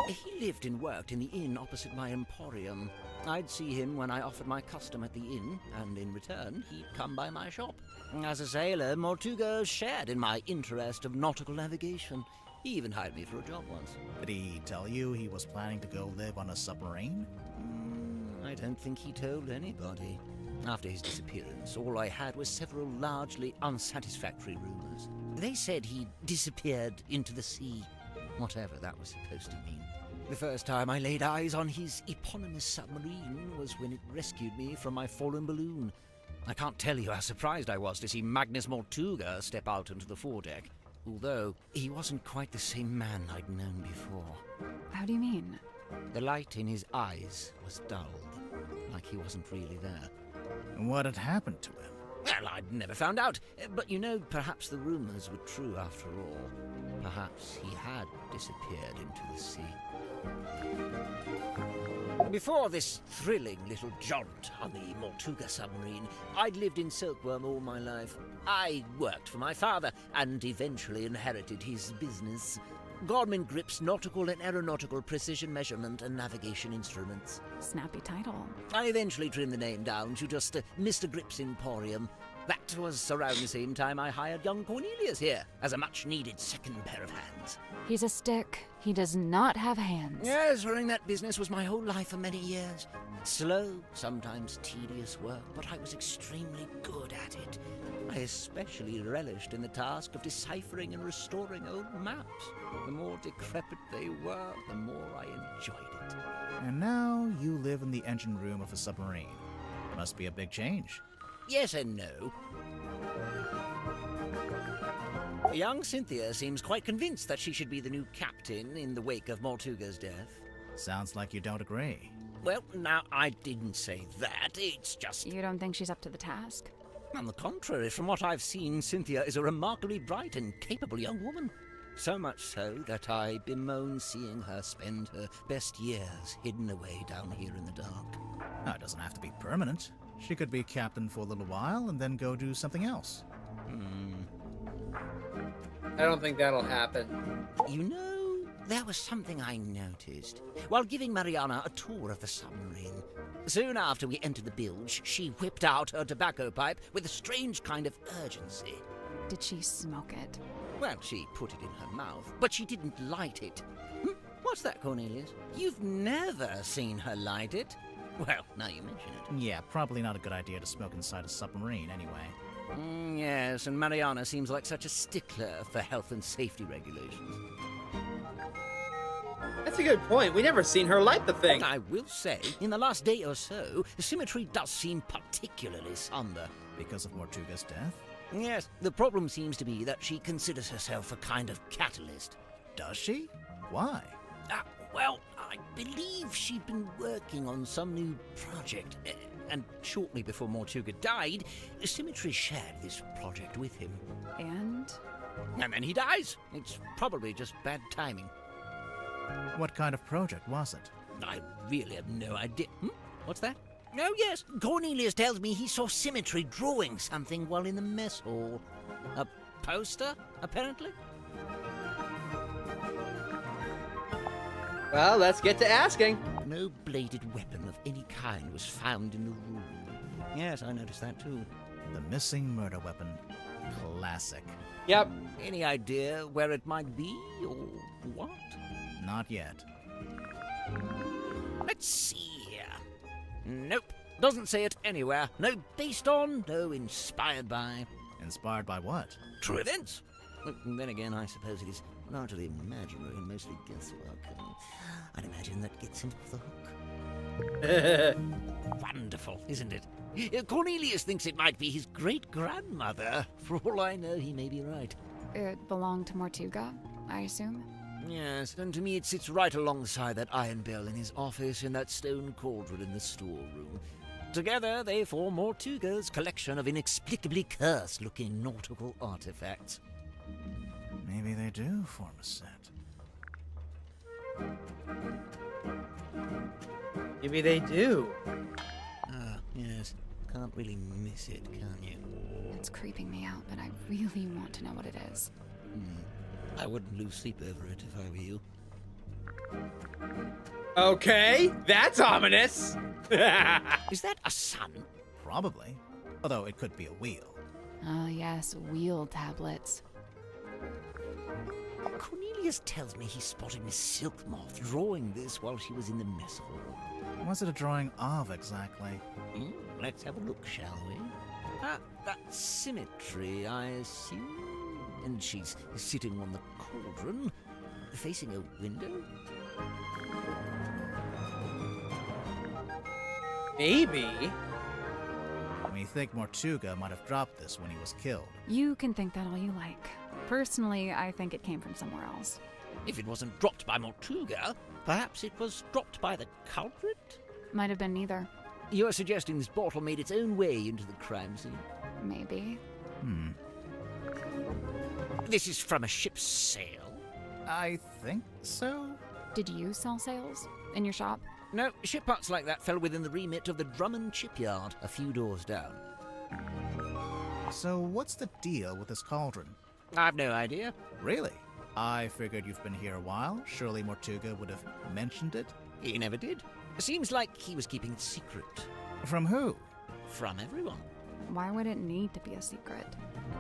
He lived and worked in the inn opposite my emporium. I'd see him when I offered my custom at the inn, and in return, he'd come by my shop. As a sailor, Mortuga shared in my interest of nautical navigation. He even hired me for a job once. Did he tell you he was planning to go live on a submarine? I don't think he told anybody. After his disappearance, all I had was several largely unsatisfactory rumors. They said he disappeared into the sea, whatever that was supposed to mean. The first time I laid eyes on his eponymous submarine was when it rescued me from my fallen balloon. I can't tell you how surprised I was to see Magnus Mortuga step out onto the foredeck. Although, he wasn't quite the same man I'd known before. How do you mean? The light in his eyes was dulled, like he wasn't really there. What had happened to him? Well, I'd never found out, but you know, perhaps the rumors were true after all. Perhaps he had disappeared into the sea. Before this thrilling little jaunt on the Mortuga submarine, I'd lived in Silkworm all my life. I worked for my father and eventually inherited his business. Gorman Grip's nautical and aeronautical precision measurement and navigation instruments. Snappy title. I eventually trimmed the name down to just Mr. Grip's Emporium. That was around the same time I hired young Cornelius here as a much-needed second pair of hands. He's a stick. He does not have hands. Yes, running that business was my whole life for many years. Slow, sometimes tedious work, but I was extremely good at it. I especially relished in the task of deciphering and restoring old maps. The more decrepit they were, the more I enjoyed it. And now you live in the engine room of a submarine. Must be a big change. Yes and no. Young Cynthia seems quite convinced that she should be the new captain in the wake of Mortuga's death. Sounds like you don't agree. Well, now, I didn't say that. It's just... You don't think she's up to the task? On the contrary, from what I've seen, Cynthia is a remarkably bright and capable young woman. So much so that I bemoan seeing her spend her best years hidden away down here in the dark. No, it doesn't have to be permanent. She could be captain for a little while and then go do something else. I don't think that'll happen. You know, there was something I noticed while giving Mariana a tour of the submarine. Soon after we entered the bilge, she whipped out her tobacco pipe with a strange kind of urgency. Did she smoke it? Well, she put it in her mouth, but she didn't light it. What's that, Cornelius? You've never seen her light it? Well, now you mention it. Yeah, probably not a good idea to smoke inside a submarine anyway. Yes, and Mariana seems like such a stickler for health and safety regulations. That's a good point. We never seen her light the thing. I will say, in the last day or so, the symmetry does seem particularly somber. Because of Mortuga's death? Yes, the problem seems to be that she considers herself a kind of catalyst. Does she? Why? Well, I believe she'd been working on some new project, and shortly before Mortuga died, Symmetry shared this project with him. And? And then he dies. It's probably just bad timing. What kind of project was it? I really have no idea. What's that? Oh, yes. Cornelius tells me he saw Symmetry drawing something while in the mess hall. A poster, apparently? Well, let's get to asking. No bladed weapon of any kind was found in the room. Yes, I noticed that too. The missing murder weapon. Classic. Yep. Any idea where it might be, or what? Not yet. Let's see here. Nope. Doesn't say it anywhere. No based on, no inspired by. Inspired by what? True events. Then again, I suppose it is largely imaginary and mostly guesswork. I'd imagine that gets him off the hook. Wonderful, isn't it? Cornelius thinks it might be his great-grandmother. For all I know, he may be right. It belonged to Mortuga, I assume? Yes, and to me it sits right alongside that iron bell in his office and that stone cauldron in the storeroom. Together, they form Mortuga's collection of inexplicably cursed-looking nautical artifacts. Maybe they do form a set. Maybe they do. Ah, yes. Can't really miss it, can you? It's creeping me out, but I really want to know what it is. I wouldn't lose sleep over it if I were you. Okay, that's ominous. Is that a sun? Probably. Although it could be a wheel. Oh, yes, wheel tablets. Cornelius tells me he spotted Miss Silk Moth drawing this while she was in the mess hall. What's it a drawing of, exactly? Let's have a look, shall we? That symmetry, I assume. And she's sitting on the cauldron, facing a window. Maybe. We think Mortuga might have dropped this when he was killed. You can think that all you like. Personally, I think it came from somewhere else. If it wasn't dropped by Mortuga, perhaps it was dropped by the culprit? Might have been neither. You're suggesting this bottle made its own way into the crime scene? Maybe. This is from a ship's sail? I think so. Did you sell sails? In your shop? No, ship parts like that fell within the remit of the Drummond shipyard, a few doors down. So what's the deal with this cauldron? I've no idea. Really? I figured you've been here a while. Surely Mortuga would have mentioned it? He never did. Seems like he was keeping it secret. From who? From everyone. Why would it need to be a secret?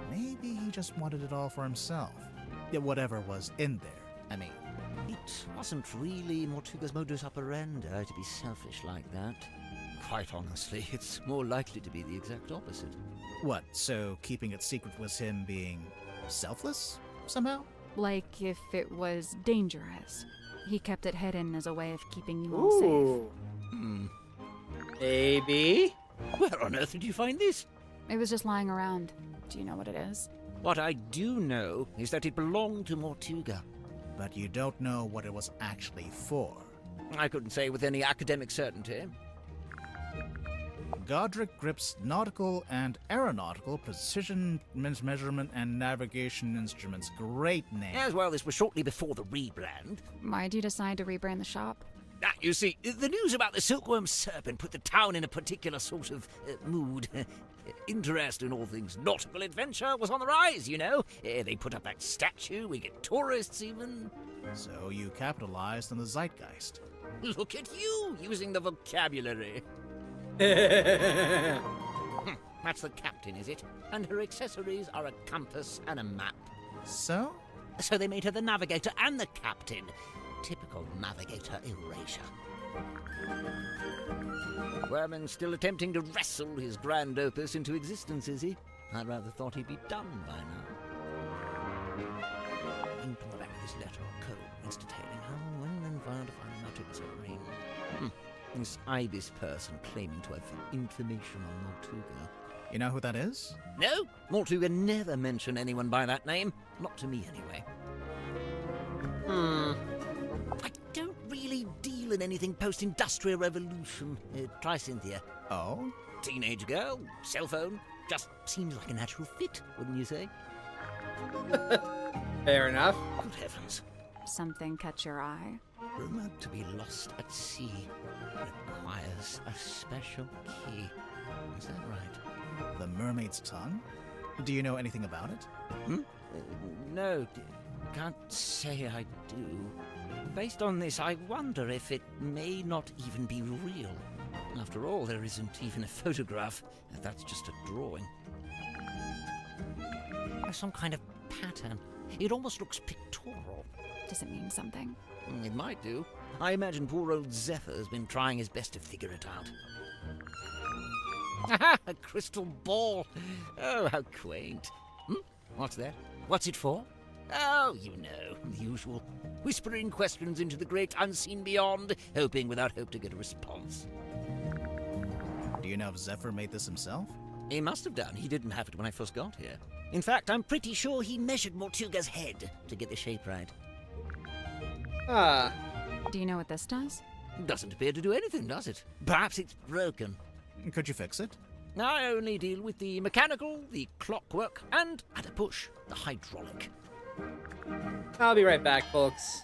Maybe he just wanted it all for himself. Yeah, whatever was in there, I mean. It wasn't really Mortuga's modus operandi to be selfish like that. Quite honestly, it's more likely to be the exact opposite. What, so keeping it secret was him being selfless, somehow? Like if it was dangerous. He kept it hidden as a way of keeping you all safe. Maybe. Where on earth did you find this? It was just lying around. Do you know what it is? What I do know is that it belonged to Mortuga. But you don't know what it was actually for. I couldn't say with any academic certainty. Godric Grip's nautical and aeronautical precision measurement and navigation instruments. Great name. As well, this was shortly before the rebrand. Why'd you decide to rebrand the shop? You see, the news about the silkworm serpent put the town in a particular sort of mood. Interest in all things nautical adventure was on the rise, you know. They put up that statue, we get tourists even. So you capitalized on the zeitgeist. Look at you, using the vocabulary. That's the captain, is it? And her accessories are a compass and a map. So? So they made her the navigator and the captain. Typical navigator erasure. Werman's still attempting to wrestle his grand opus into existence, is he? I rather thought he'd be done by now. Ink on the back of this letter or code is detailing how when and where to find a magic submarine. This Ibis person claiming to have information on Mortuga. You know who that is? No, Mortuga never mentioned anyone by that name. Not to me, anyway. I don't really deal in anything post-industrial revolution. Try Cynthia. Oh? Teenage girl, cell phone. Just seems like a natural fit, wouldn't you say? Fair enough. Good heavens. Something catch your eye? Rumored to be lost at sea. Requires a special key. Is that right? The mermaid's tongue? Do you know anything about it? No, can't say I do. Based on this, I wonder if it may not even be real. After all, there isn't even a photograph. That's just a drawing. There's some kind of pattern. It almost looks pictorial. Does it mean something? It might do. I imagine poor old Zephyr's been trying his best to figure it out. Aha! A crystal ball! Oh, how quaint. What's that? What's it for? Oh, you know, the usual. Whispering questions into the great unseen beyond, hoping without hope to get a response. Do you know if Zephyr made this himself? He must have done. He didn't have it when I first got here. In fact, I'm pretty sure he measured Mortuga's head to get the shape right. Ah. Do you know what this does? Doesn't appear to do anything, does it? Perhaps it's broken. Could you fix it? I only deal with the mechanical, the clockwork, and, at a push, the hydraulic. I'll be right back, folks.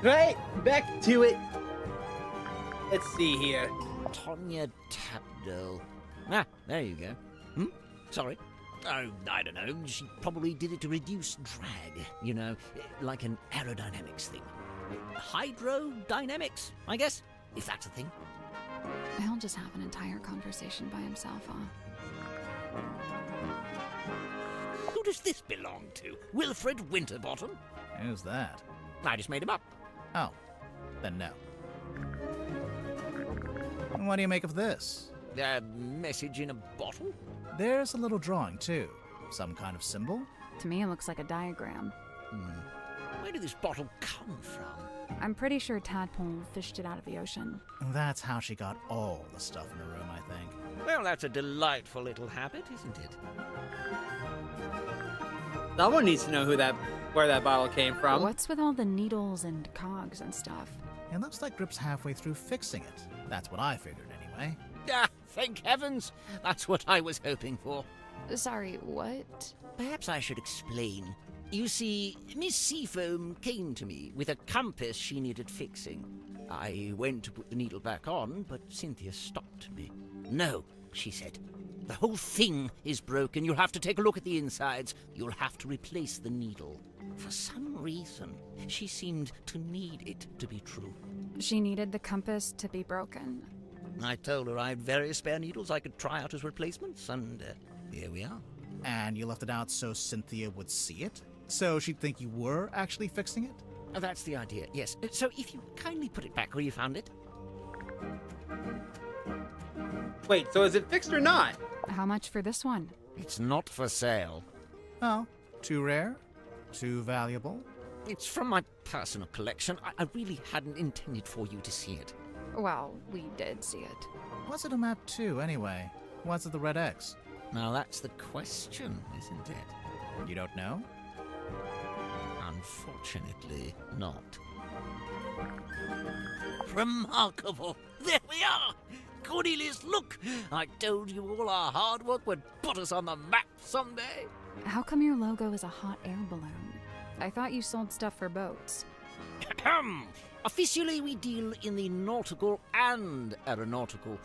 Right, back to it. Let's see here. Tonya Tapdale. Ah, there you go. Sorry. Oh, I don't know. She probably did it to reduce drag, you know, like an aerodynamics thing. Hydrodynamics, I guess, if that's a thing. He'll just have an entire conversation by himself, huh? Who does this belong to? Wilfred Winterbottom? Who's that? I just made him up. Oh, then no. And what do you make of this? A message in a bottle? There's a little drawing, too. Some kind of symbol? To me, it looks like a diagram. Where did this bottle come from? I'm pretty sure Tadpole fished it out of the ocean. That's how she got all the stuff in her room, I think. Well, that's a delightful little habit, isn't it? Someone needs to know where that bottle came from. What's with all the needles and cogs and stuff? It looks like Grip's halfway through fixing it. That's what I figured, anyway. Ah, thank heavens! That's what I was hoping for. Sorry, what? Perhaps I should explain. You see, Miss Seafoam came to me with a compass she needed fixing. I went to put the needle back on, but Cynthia stopped me. No, she said. The whole thing is broken. You'll have to take a look at the insides. You'll have to replace the needle. For some reason, she seemed to need it to be true. She needed the compass to be broken. I told her I had various spare needles I could try out as replacements, and here we are. And you left it out so Cynthia would see it? So she'd think you were actually fixing it? That's the idea, yes. So if you kindly put it back where you found it. Wait, so is it fixed or not? How much for this one? It's not for sale. Oh, too rare? Too valuable? It's from my personal collection. I really hadn't intended for you to see it. Well, we did see it. What's it a map to, anyway? What's at the red X? Now that's the question, isn't it? You don't know? Unfortunately, not. Remarkable! There we are! Cornelius, look! I told you all our hard work would put us on the map someday. How come your logo is a hot air balloon? I thought you sold stuff for boats. Officially, we deal in the nautical and aeronautical.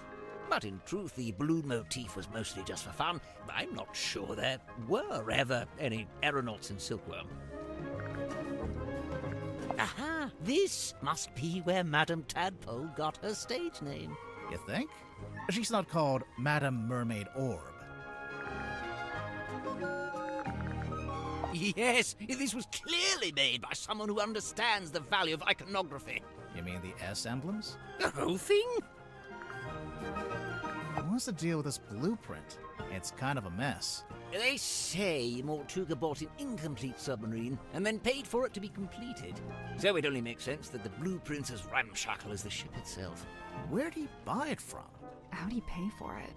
But in truth, the balloon motif was mostly just for fun. I'm not sure there were ever any aeronauts in Silkworm. Aha! This must be where Madame Tadpole got her stage name. You think? She's not called Madame Mermaid Orb. Yes, this was clearly made by someone who understands the value of iconography. You mean the S emblems? The whole thing? What's the deal with this blueprint? It's kind of a mess. They say Mortuga bought an incomplete submarine and then paid for it to be completed. So it only makes sense that the blueprint's as ramshackle as the ship itself. Where'd he buy it from? How'd he pay for it?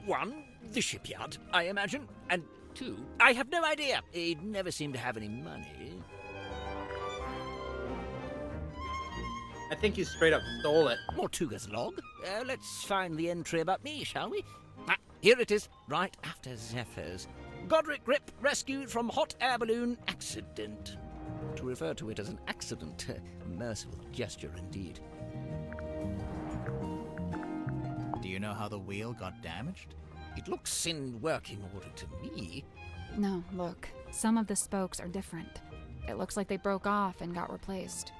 One, the shipyard, I imagine. And two, I have no idea. He'd never seemed to have any money. I think you straight up stole it. Mortuga's log. Let's find the entry about me, shall we? Here it is, right after Zephyr's. Godric Grip rescued from hot air balloon accident. To refer to it as an accident, a merciful gesture indeed. Do you know how the wheel got damaged? It looks in working order to me. No, look. Some of the spokes are different. It looks like they broke off and got replaced.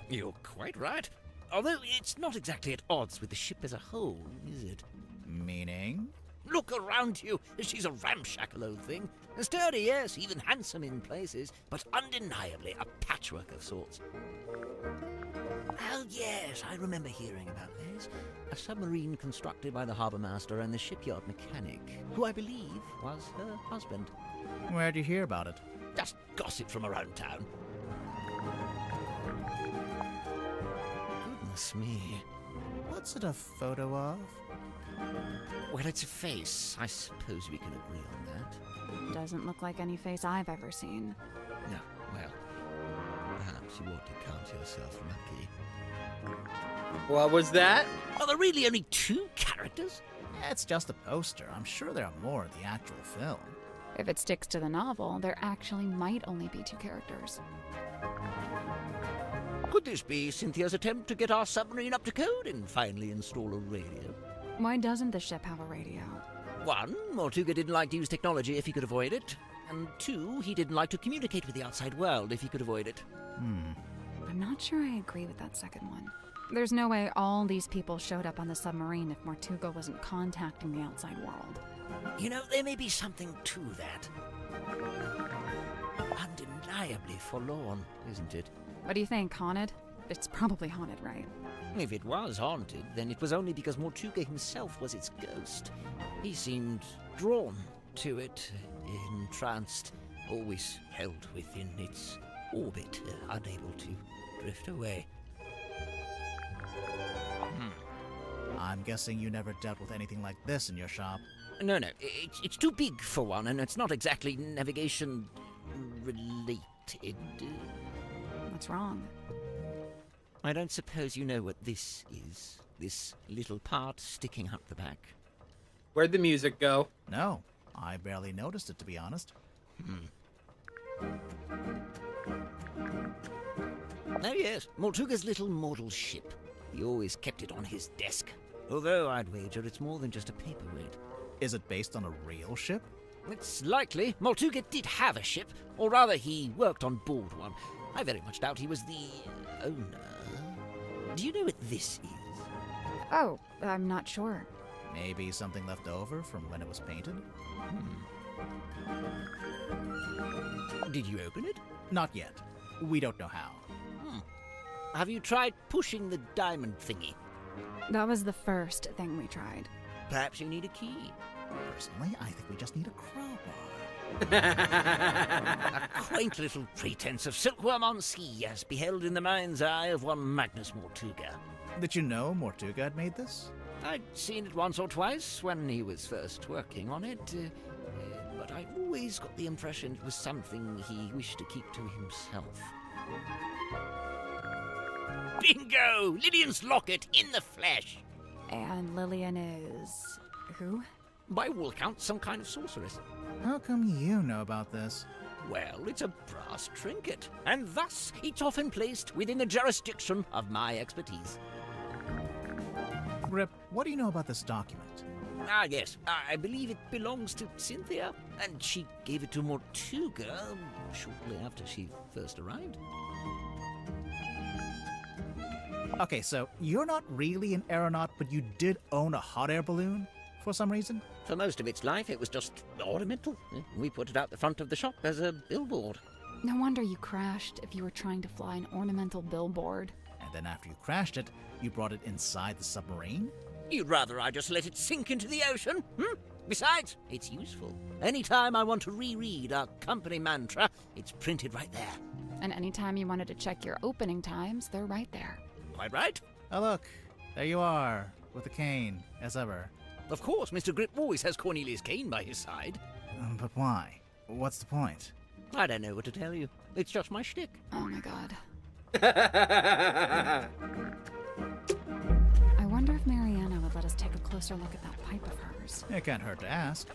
You're quite right. Although it's not exactly at odds with the ship as a whole, is it? Meaning? Look around you. She's a ramshackle old thing. Sturdy, yes, even handsome in places, but undeniably a patchwork of sorts. Oh, yes, I remember hearing about this. A submarine constructed by the harbour master and the shipyard mechanic, who I believe was her husband. Where'd you hear about it? Just gossip from around town. Goodness me. What's it a photo of? Well, it's a face. I suppose we can agree on that. Doesn't look like any face I've ever seen. No, well, perhaps you ought to count yourself lucky. What was that? Are there really only two characters? It's just a poster. I'm sure there are more in the actual film. If it sticks to the novel, there actually might only be two characters. Could this be Cynthia's attempt to get our submarine up to code and finally install a radio? Why doesn't the ship have a radio? One, Mortuga didn't like to use technology if he could avoid it. And two, he didn't like to communicate with the outside world if he could avoid it. I'm not sure I agree with that second one. There's no way all these people showed up on the submarine if Mortuga wasn't contacting the outside world. You know, there may be something to that. Undeniably forlorn, isn't it? What do you think, haunted? It's probably haunted, right? If it was haunted, then it was only because Mortuga himself was its ghost. He seemed drawn to it, entranced, always held within its orbit, unable to drift away. I'm guessing you never dealt with anything like this in your shop. No, it's too big for one, and it's not exactly navigation related. What's wrong? I don't suppose you know what this is. This little part sticking out the back. Where'd the music go? No, I barely noticed it, to be honest. Oh yes, Mortuga's little model ship. He always kept it on his desk. Although I'd wager it's more than just a paperweight. Is it based on a real ship? It's likely. Mortuga did have a ship, or rather he worked on board one. I very much doubt he was the owner. Do you know what this is? Oh, I'm not sure. Maybe something left over from when it was painted? Did you open it? Not yet. We don't know how. Have you tried pushing the diamond thingy? That was the first thing we tried. Perhaps you need a key. Personally, I think we just need a crowbar. A quaint little pretense of silkworm on sea, as beheld in the mind's eye of one Magnus Mortuga. Did you know Mortuga had made this? I'd seen it once or twice when he was first working on it, but I always got the impression it was something he wished to keep to himself. Bingo! Lillian's locket in the flesh! And Lillian is... who? By all accounts, some kind of sorceress. How come you know about this? Well, it's a brass trinket, and thus it's often placed within the jurisdiction of my expertise. Grip, what do you know about this document? Ah, yes. I believe it belongs to Cynthia, and she gave it to Mortuga shortly after she first arrived. Okay, so you're not really an aeronaut, but you did own a hot air balloon for some reason? For most of its life, it was just ornamental. We put it out the front of the shop as a billboard. No wonder you crashed if you were trying to fly an ornamental billboard. And then after you crashed it, you brought it inside the submarine? You'd rather I just let it sink into the ocean? Besides, it's useful. Anytime I want to reread our company mantra, it's printed right there. And anytime you wanted to check your opening times, they're right there. Quite right. Oh look, there you are, with the cane, as ever. Of course, Mr. Grip always has Cornelius Kane by his side. But why? What's the point? I don't know what to tell you. It's just my shtick. Oh my god. I wonder if Mariana would let us take a closer look at that pipe of hers. It can't hurt to ask.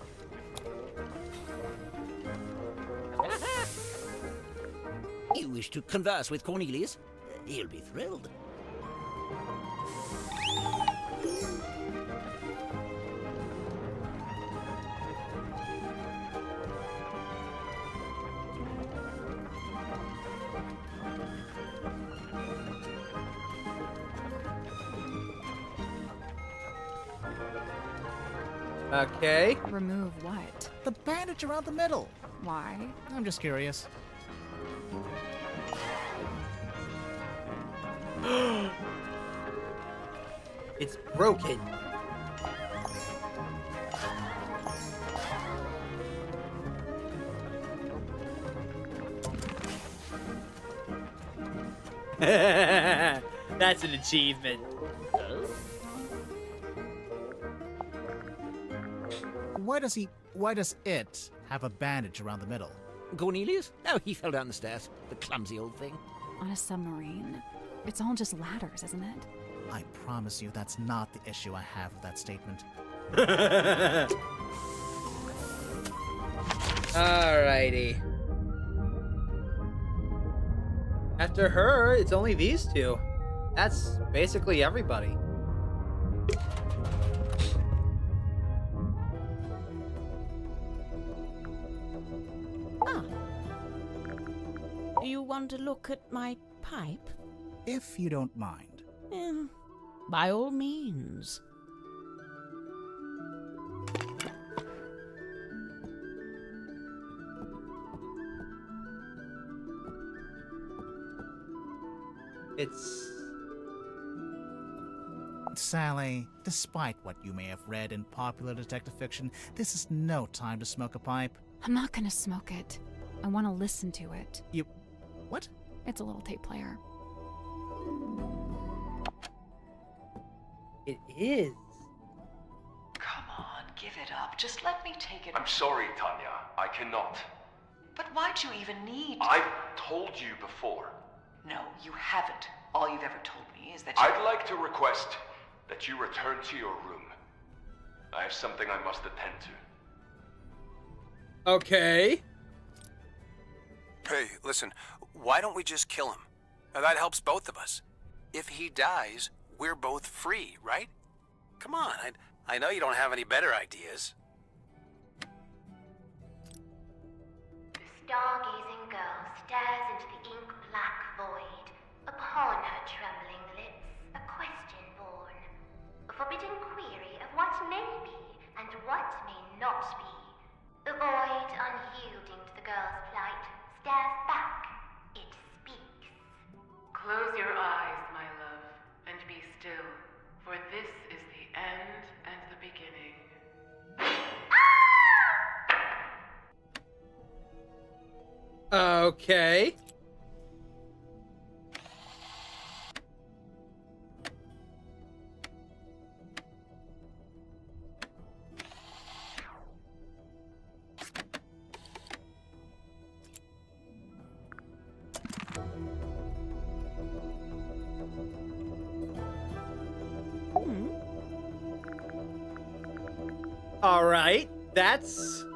You wish to converse with Cornelius? He'll be thrilled. Okay. Remove what? The bandage around the middle. Why? I'm just curious. It's broken. That's an achievement. Why does it have a bandage around the middle? Cornelius? Oh, he fell down the stairs. The clumsy old thing. On a submarine. It's all just ladders, isn't it? I promise you that's not the issue I have with that statement. Alrighty. After her, it's only these two. That's basically everybody. You want to look at my pipe? If you don't mind. By all means. It's... Sally, despite what you may have read in popular detective fiction, this is no time to smoke a pipe. I'm not gonna smoke it. I want to listen to it. You... what? It's a little tape player. It is. Come on, give it up. Just let me take it. I'm sorry, Tanya. I cannot. But why'd you even need... I've told you before. No, you haven't. All you've ever told me is that I'd like to request that you return to your room. I have something I must attend to. Okay. Hey, listen, why don't we just kill him? Now, that helps both of us. If he dies, we're both free, right? Come on, I know you don't have any better ideas. The stargazing girl stares into the ink-black void. Upon her trembling lips, a question born. A forbidden query of what may be and what may not be. The void, unyielding to the girl's plight, stares back. It speaks. Close your eyes, my love, and be still, for this is the end and the beginning. Okay. All right, that's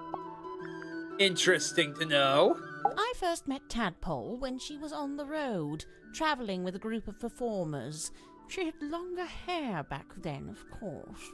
interesting to know. I first met Tadpole when she was on the road, travelling with a group of performers. She had longer hair back then, of course.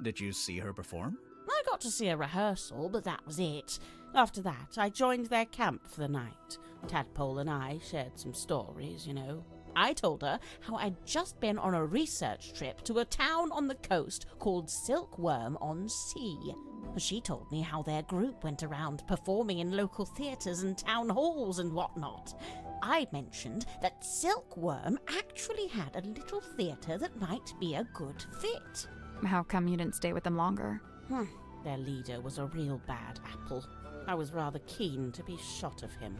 Did you see her perform? I got to see a rehearsal, but that was it. After that, I joined their camp for the night. Tadpole and I shared some stories, you know. I told her how I'd just been on a research trip to a town on the coast called Silkworm-on-Sea. She told me how their group went around performing in local theatres and town halls and whatnot. I mentioned that Silkworm actually had a little theatre that might be a good fit. How come you didn't stay with them longer? Their leader was a real bad apple. I was rather keen to be shot of him.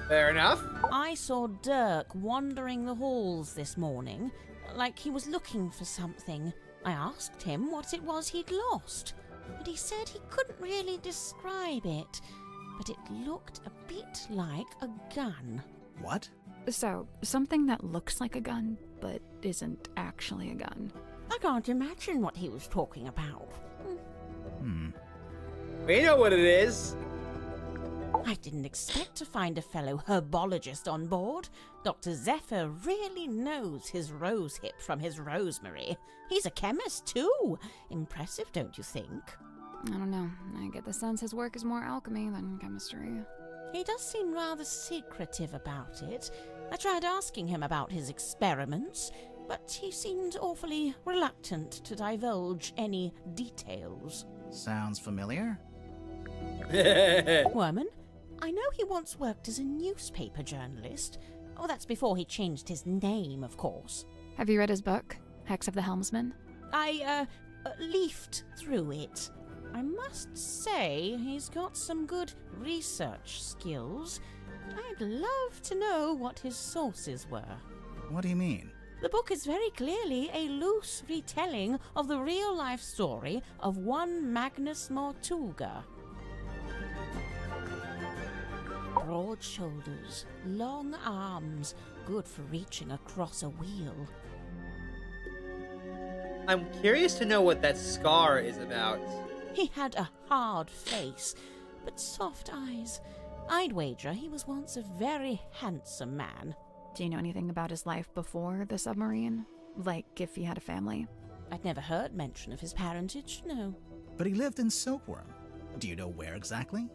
Fair enough. I saw Dirk wandering the halls this morning, like he was looking for something. I asked him what it was he'd lost, but he said he couldn't really describe it, but it looked a bit like a gun. What? So, something that looks like a gun, but isn't actually a gun. I can't imagine what he was talking about. We know what it is. I didn't expect to find a fellow herbologist on board. Dr. Zephyr really knows his rosehip from his rosemary. He's a chemist, too. Impressive, don't you think? I don't know. I get the sense his work is more alchemy than chemistry. He does seem rather secretive about it. I tried asking him about his experiments, but he seemed awfully reluctant to divulge any details. Sounds familiar? Worman, I know he once worked as a newspaper journalist. Oh, that's before he changed his name, of course. Have you read his book, Hex of the Helmsman? I, leafed through it. I must say he's got some good research skills. I'd love to know what his sources were. What do you mean? The book is very clearly a loose retelling of the real-life story of one Magnus Mortuga. Broad shoulders, long arms, good for reaching across a wheel. I'm curious to know what that scar is about. He had a hard face, but soft eyes. I'd wager he was once a very handsome man. Do you know anything about his life before the submarine? Like, if he had a family? I'd never heard mention of his parentage, no. But he lived in Silkworm. Do you know where exactly?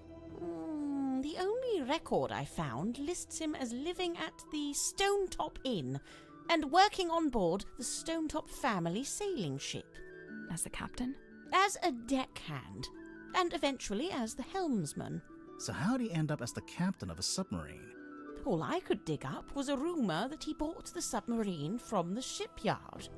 The only record I found lists him as living at the Stonetop Inn and working on board the Stonetop family sailing ship. As the captain? As a deckhand, and eventually as the helmsman. So how'd he end up as the captain of a submarine? All I could dig up was a rumour that he bought the submarine from the shipyard.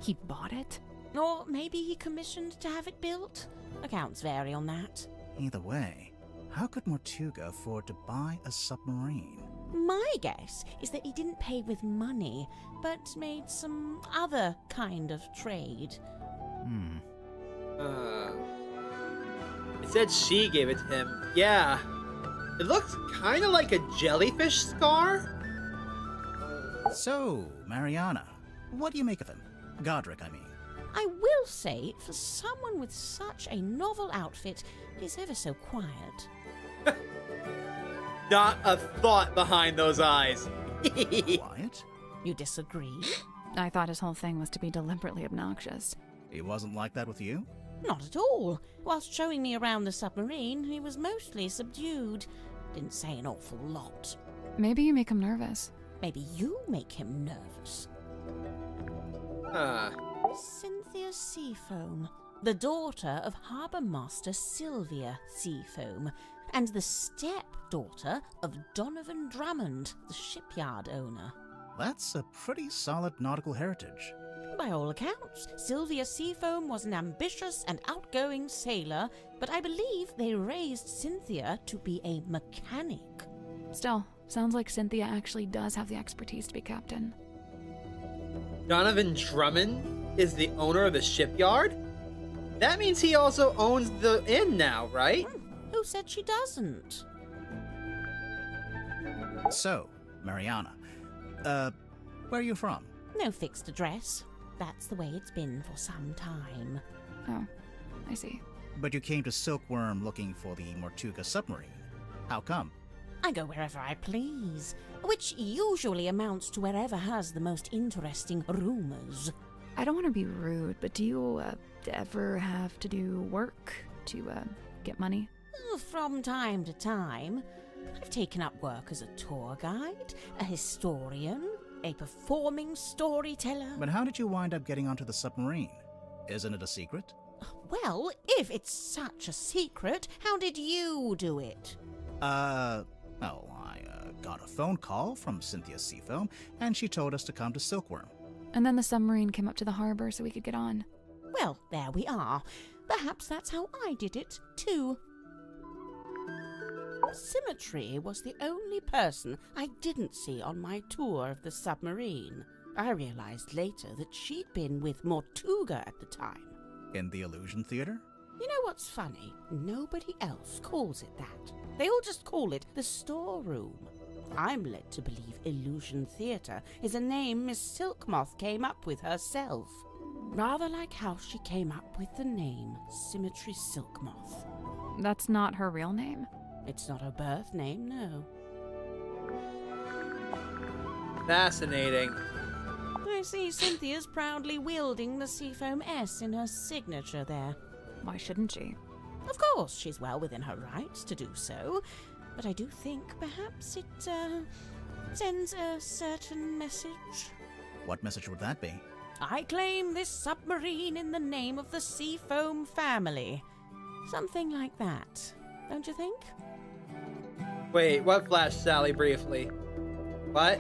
He bought it? Or maybe he commissioned to have it built. Accounts vary on that. Either way, how could Mortuga afford to buy a submarine? My guess is that he didn't pay with money, but made some other kind of trade. It said she gave it to him. Yeah. It looks kind of like a jellyfish scar. So, Mariana, what do you make of him? Godric, I mean. I will say, for someone with such a novel outfit, he's ever so quiet. Not a thought behind those eyes. Quiet? You disagree? I thought his whole thing was to be deliberately obnoxious. He wasn't like that with you? Not at all. Whilst showing me around the submarine, he was mostly subdued. Didn't say an awful lot. Maybe you make him nervous. Maybe you make him nervous. Cynthia Seafoam, the daughter of Harbour Master Sylvia Seafoam, and the step-daughter of Donovan Drummond, the shipyard owner. That's a pretty solid nautical heritage. by all accounts, Sylvia Seafoam was an ambitious and outgoing sailor, but I believe they raised Cynthia to be a mechanic. Still, sounds like Cynthia actually does have the expertise to be captain. Donovan Drummond is the owner of the shipyard? That means he also owns the inn now, right? Who said she doesn't? So, Mariana, where are you from? No fixed address. That's the way it's been for some time. Oh, I see. But you came to Silkworm looking for the Mortuga submarine. How come? I go wherever I please, which usually amounts to wherever has the most interesting rumors. I don't want to be rude, but do you ever have to do work to get money? From time to time. I've taken up work as a tour guide, a historian, a performing storyteller. But how did you wind up getting onto the submarine? Isn't it a secret? Well, if it's such a secret, how did you do it? Well, I got a phone call from Cynthia Seafoam, and she told us to come to Silkworm. And then the submarine came up to the harbor so we could get on. Well, there we are. Perhaps that's how I did it, too. Symmetry was the only person I didn't see on my tour of the submarine. I realized later that she'd been with Mortuga at the time. In the Illusion Theater? You know what's funny? Nobody else calls it that. They all just call it the storeroom. I'm led to believe Illusion Theater is a name Miss Silkmoth came up with herself. Rather like how she came up with the name Symmetry Silkmoth. That's not her real name? It's not her birth name, no. Fascinating. I see Cynthia's proudly wielding the Seafoam S in her signature there. Why shouldn't she? Of course, she's well within her rights to do so, but I do think perhaps it sends a certain message. What message would that be? I claim this submarine in the name of the Seafoam family. Something like that, don't you think? Wait, what flashed Sally briefly? What?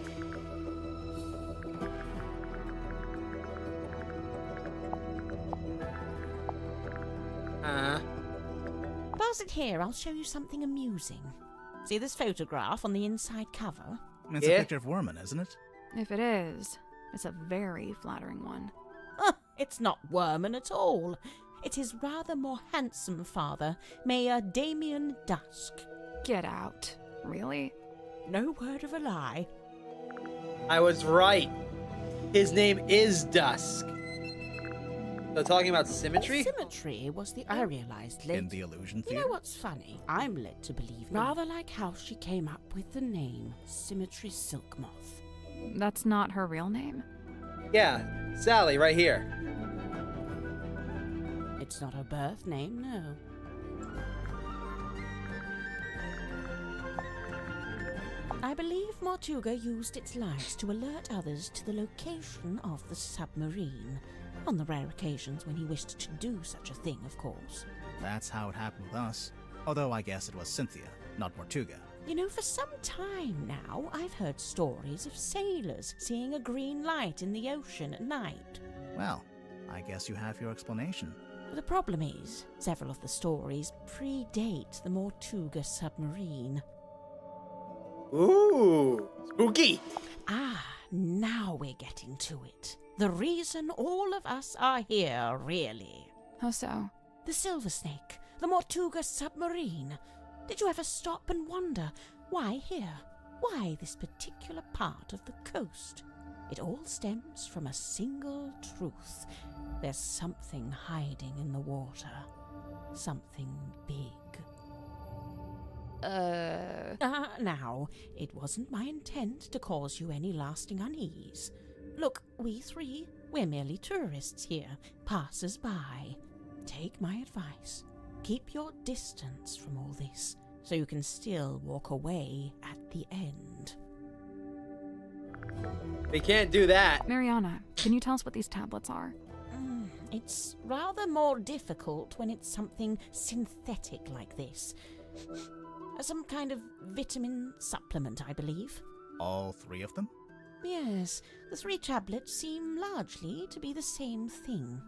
Pass it here, I'll show you something amusing. See this photograph on the inside cover? It's a picture of Worman, isn't it? If it is, it's a very flattering one. It's not Worman at all. It's his rather more handsome father, Mayor Damien Dusk. Get out. Really? No word of a lie. I was right. His name is Dusk. So talking about symmetry? Symmetry was the I realized later. In the Illusion Theater? You know what's funny? I'm led to believe rather like how she came up with the name Symmetry Silkmoth. That's not her real name? Yeah, Sally, right here. It's not her birth name, no. I believe Mortuga used its lights to alert others to the location of the submarine. On the rare occasions when he wished to do such a thing, of course. That's how it happened with us. Although I guess it was Cynthia, not Mortuga. You know, for some time now, I've heard stories of sailors seeing a green light in the ocean at night. Well, I guess you have your explanation. The problem is, several of the stories predate the Mortuga submarine. Ooh, spooky! Ah, now we're getting to it. The reason all of us are here, really. How so? The Silver Snake, the Mortuga submarine. Did you ever stop and wonder, why here? Why this particular part of the coast? It all stems from a single truth. There's something hiding in the water. Something big. Now, it wasn't my intent to cause you any lasting unease. Look, we three, we're merely tourists here, passers-by. Take my advice. Keep your distance from all this, so you can still walk away at the end. We can't do that. Mariana, can you tell us what these tablets are? It's rather more difficult when it's something synthetic like this. Some kind of vitamin supplement, I believe. All three of them? Yes, the 3 tablets seem largely to be the same thing.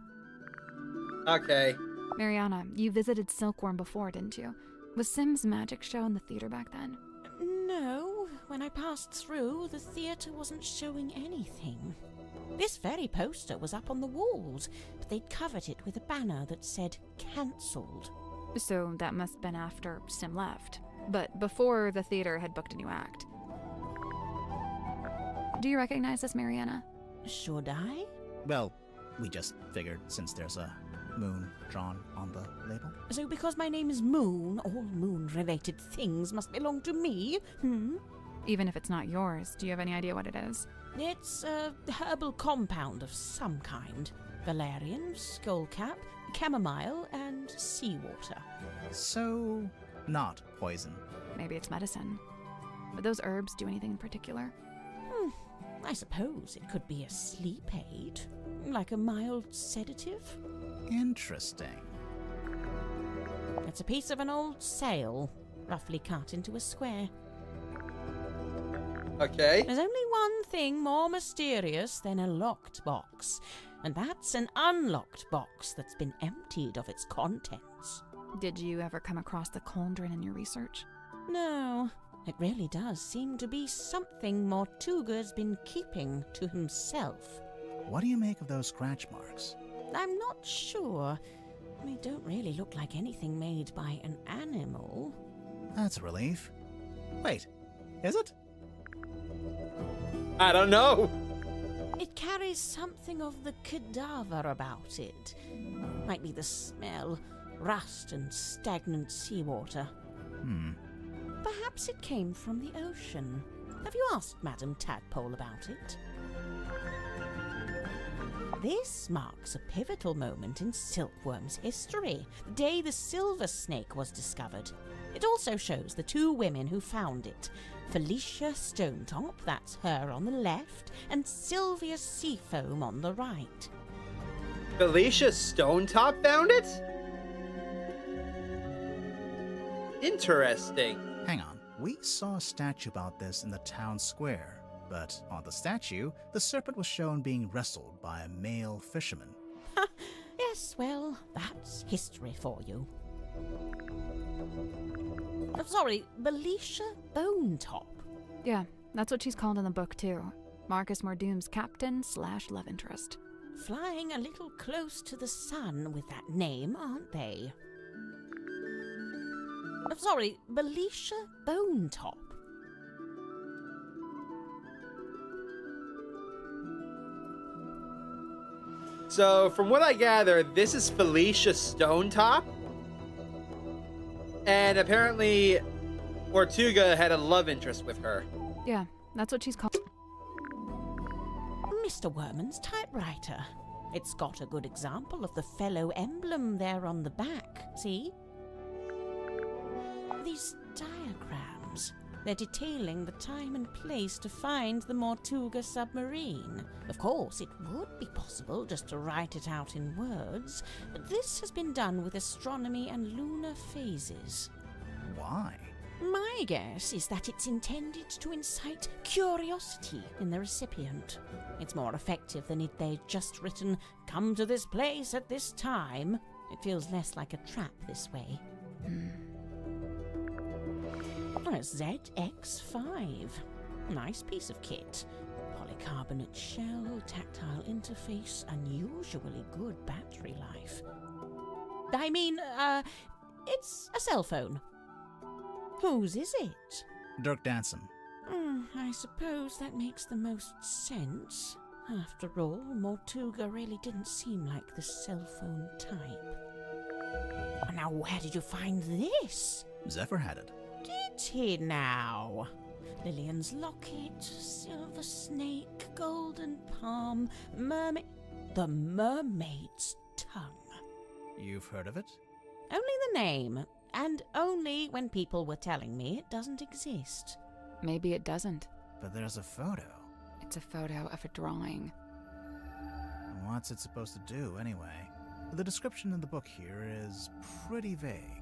Okay. Mariana, you visited Silkworm before, didn't you? Was Sim's magic show in the theater back then? No, when I passed through, the theatre wasn't showing anything. This very poster was up on the walls, but they'd covered it with a banner that said cancelled. So that must have been after Sim left, but before the theater had booked a new act. Do you recognize this, Mariana? Should I? Well, we just figured since there's a moon drawn on the label. So because my name is Moon, all moon-related things must belong to me, Even if it's not yours, do you have any idea what it is? It's a herbal compound of some kind. Valerian, skullcap, chamomile, and seawater. So, not poison. Maybe it's medicine. Would those herbs do anything in particular? I suppose it could be a sleep aid, like a mild sedative. Interesting. It's a piece of an old sail, roughly cut into a square. Okay. There's only one thing more mysterious than a locked box, and that's an unlocked box that's been emptied of its contents. Did you ever come across the cauldron in your research? No, it really does seem to be something Mortuga's been keeping to himself. What do you make of those scratch marks? I'm not sure. They don't really look like anything made by an animal. That's a relief. Wait, is it? I don't know. It carries something of the cadaver about it. Might be the smell, rust and stagnant seawater. Perhaps it came from the ocean. Have you asked Madame Tadpole about it? This marks a pivotal moment in Silkworm's history, the day the silver snake was discovered. It also shows the 2 women who found it, Felicia Stonetop, that's her on the left, and Sylvia Seafoam on the right. Felicia Stonetop found it? Interesting. Hang on. We saw a statue about this in the town square, but on the statue, the serpent was shown being wrestled by a male fisherman. Yes, well, that's history for you. Sorry, Felicia Bonetop. Yeah, that's what she's called in the book, too. Marcus Mordoom's captain/love interest. Flying a little close to the sun with that name, aren't they? Sorry, Felicia Bonetop. So, from what I gather, this is Felicia Stonetop. And apparently, Mortuga had a love interest with her. Yeah, that's what she's called. Mr. Werman's typewriter. It's got a good example of the fellow emblem there on the back, see? These diagrams, they're detailing the time and place to find the Mortuga submarine. Of course, it would be possible just to write it out in words, but this has been done with astronomy and lunar phases. Why? My guess is that it's intended to incite curiosity in the recipient. It's more effective than if they'd just written, "Come to this place at this time." It feels less like a trap this way. A ZX5. Nice piece of kit. Polycarbonate shell, tactile interface, unusually good battery life. I mean, it's a cell phone. Whose is it? Dirk Danson. I suppose that makes the most sense. After all, Mortuga really didn't seem like the cell phone type. Now, where did you find this? Zephyr had it. Did he now? Lillian's locket, silver snake, golden palm, mermaid... The mermaid's tongue. You've heard of it? Only the name, and only when people were telling me it doesn't exist. Maybe it doesn't. But there's a photo. It's a photo of a drawing. What's it supposed to do, anyway? The description in the book here is pretty vague.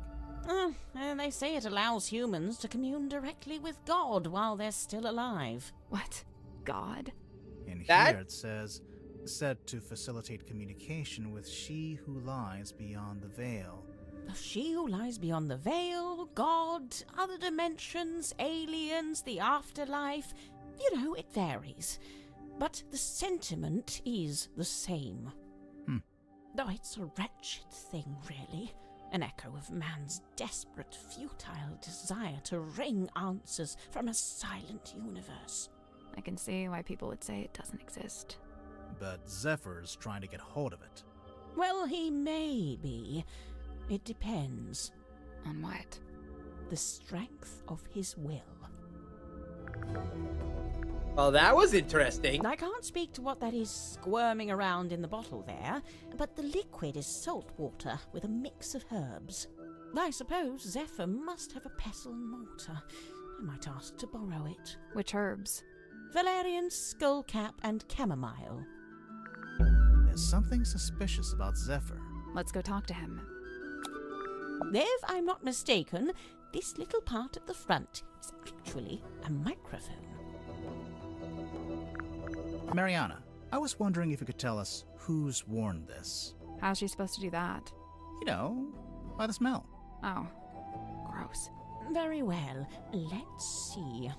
And they say it allows humans to commune directly with God while they're still alive. What? god? In That- here it said to facilitate communication with she who lies beyond the veil. She who lies beyond the veil, God, other dimensions, aliens, the afterlife. You know, it varies. But the sentiment is the same. Though it's a wretched thing, really. An echo of man's desperate, futile desire to wring answers from a silent universe. I can see why people would say it doesn't exist. But Zephyr's trying to get hold of it. Well, he may be. It depends. On what? The strength of his will. Well, that was interesting. I can't speak to what that is squirming around in the bottle there, but the liquid is salt water with a mix of herbs. I suppose Zephyr must have a pestle and mortar. I might ask to borrow it. Which herbs? Valerian, skullcap, and chamomile. There's something suspicious about Zephyr. Let's go talk to him. If I'm not mistaken, this little part at the front is actually a microphone. Mariana, I was wondering if you could tell us who's worn this. How's she supposed to do that? You know, by the smell. Oh, gross. Very well. Let's see.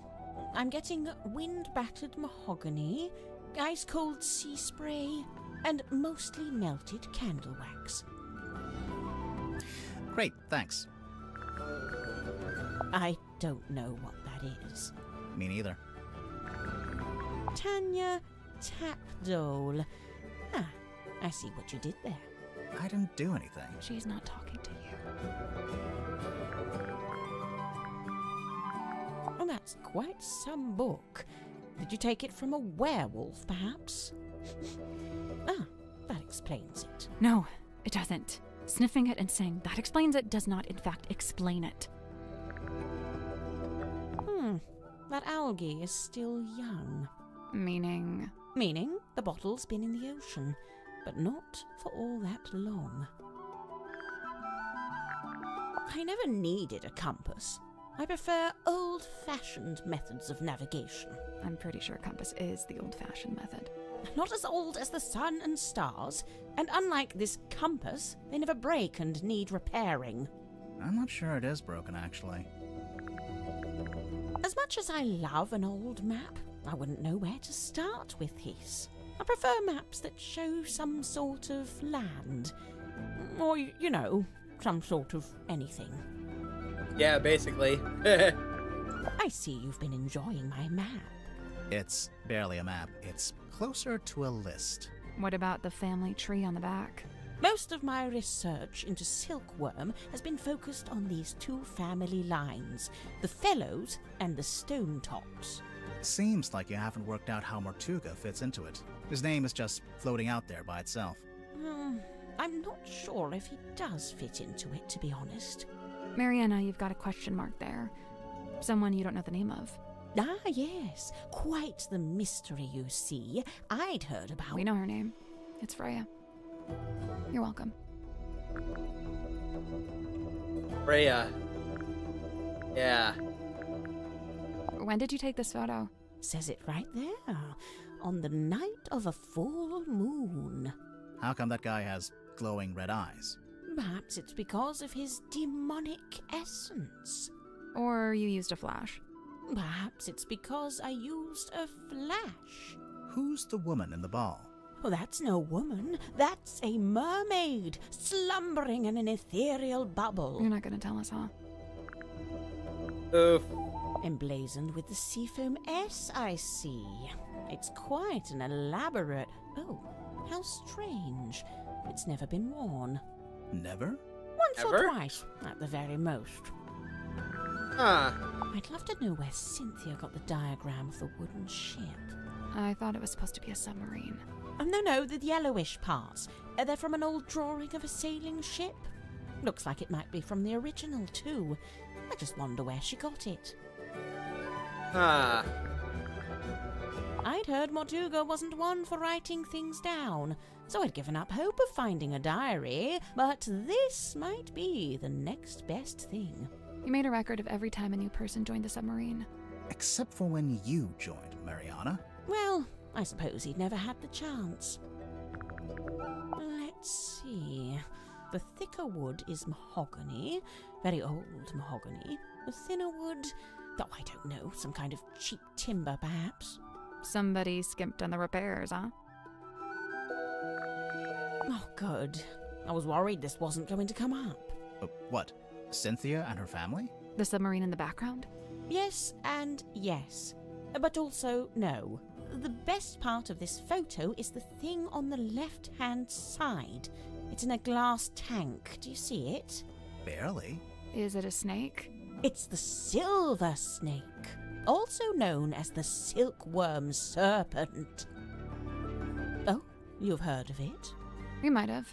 I'm getting wind-battered mahogany, ice-cold sea spray, and mostly melted candle wax. Great, thanks. I don't know what that is. Me neither. Tanya Tapdole. Ah, I see what you did there. I didn't do anything. She's not talking to you. Oh, that's quite some book. Did you take it from a werewolf, perhaps? Ah, that explains it. No, it doesn't. Sniffing it and saying that explains it does not, in fact, explain it. That algae is still young. Meaning? Meaning the bottle's been in the ocean, but not for all that long. I never needed a compass. I prefer old-fashioned methods of navigation. I'm pretty sure a compass is the old-fashioned method. Not as old as the sun and stars, and unlike this compass, they never break and need repairing. I'm not sure it is broken, actually. As much as I love an old map, I wouldn't know where to start with his. I prefer maps that show some sort of land. Or, you know, some sort of anything. Yeah, basically. I see you've been enjoying my map. It's barely a map. It's closer to a list. What about the family tree on the back? Most of my research into silkworm has been focused on these two family lines, the Fellows and the Stone Tops. Seems like you haven't worked out how Mortuga fits into it. His name is just floating out there by itself. I'm not sure if he does fit into it, to be honest. Mariana, you've got a question mark there. Someone you don't know the name of. Ah, yes. Quite the mystery, you see. I'd heard about... We know her name. It's Freya. You're welcome. Freya. Yeah. When did you take this photo? Says it right there. On the night of a full moon. How come that guy has glowing red eyes? Perhaps it's because of his demonic essence. Or you used a flash. Perhaps it's because I used a flash. Who's the woman in the ball? Well, that's no woman. That's a mermaid, slumbering in an ethereal bubble. You're not going to tell us, huh? Oof. Emblazoned with the seafoam S, I see. It's quite an elaborate... Oh, how strange. It's never been worn. Never? Once or twice, at the very most. Huh. I'd love to know where Cynthia got the diagram of the wooden ship. I thought it was supposed to be a submarine. Oh, no, the yellowish parts. They're from an old drawing of a sailing ship. Looks like it might be from the original, too. I just wonder where she got it. Huh. I'd heard Mortuga wasn't one for writing things down, so I'd given up hope of finding a diary, but this might be the next best thing. You made a record of every time a new person joined the submarine. Except for when you joined, Mariana. Well, I suppose he'd never had the chance. Let's see. The thicker wood is mahogany, very old mahogany. The thinner wood, oh, I don't know, some kind of cheap timber, perhaps. Somebody skimped on the repairs, huh? Oh, good. I was worried this wasn't going to come up. What? Cynthia and her family? The submarine in the background? Yes and yes. But also no. The best part of this photo is the thing on the left-hand side. It's in a glass tank. Do you see it? Barely. Is it a snake? It's the silver snake, also known as the silkworm serpent. Oh, you've heard of it? We might have.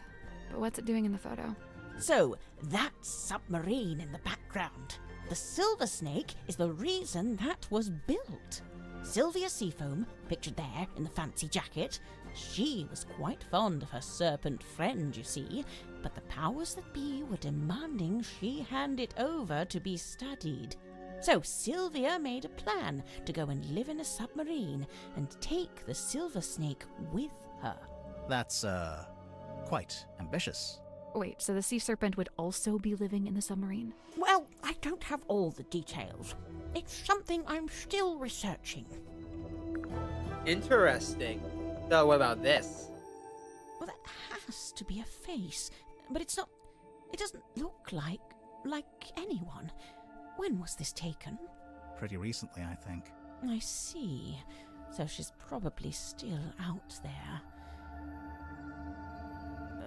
But what's it doing in the photo? So, that submarine in the background. The silver snake is the reason that was built. Sylvia Seafoam, pictured there in the fancy jacket, she was quite fond of her serpent friend, you see, but the powers that be were demanding she hand it over to be studied. So Sylvia made a plan to go and live in a submarine and take the silver snake with her. That's, quite ambitious. Wait, so the sea serpent would also be living in the submarine? Well, I don't have all the details. It's something I'm still researching. Interesting. So what about this? Well, that has to be a face, but it's not. It doesn't look like anyone. When was this taken? Pretty recently, I think. I see. So she's probably still out there.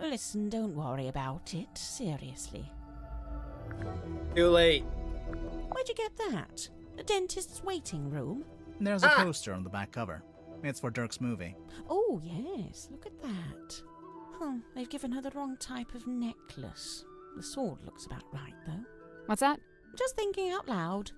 Listen, don't worry about it. Seriously. Too late. Where'd you get that? The dentist's waiting room? There's a poster on the back cover. It's for Dirk's movie. Oh, yes. Look at that. They've given her the wrong type of necklace. The sword looks about right, though. What's that? Just thinking out loud.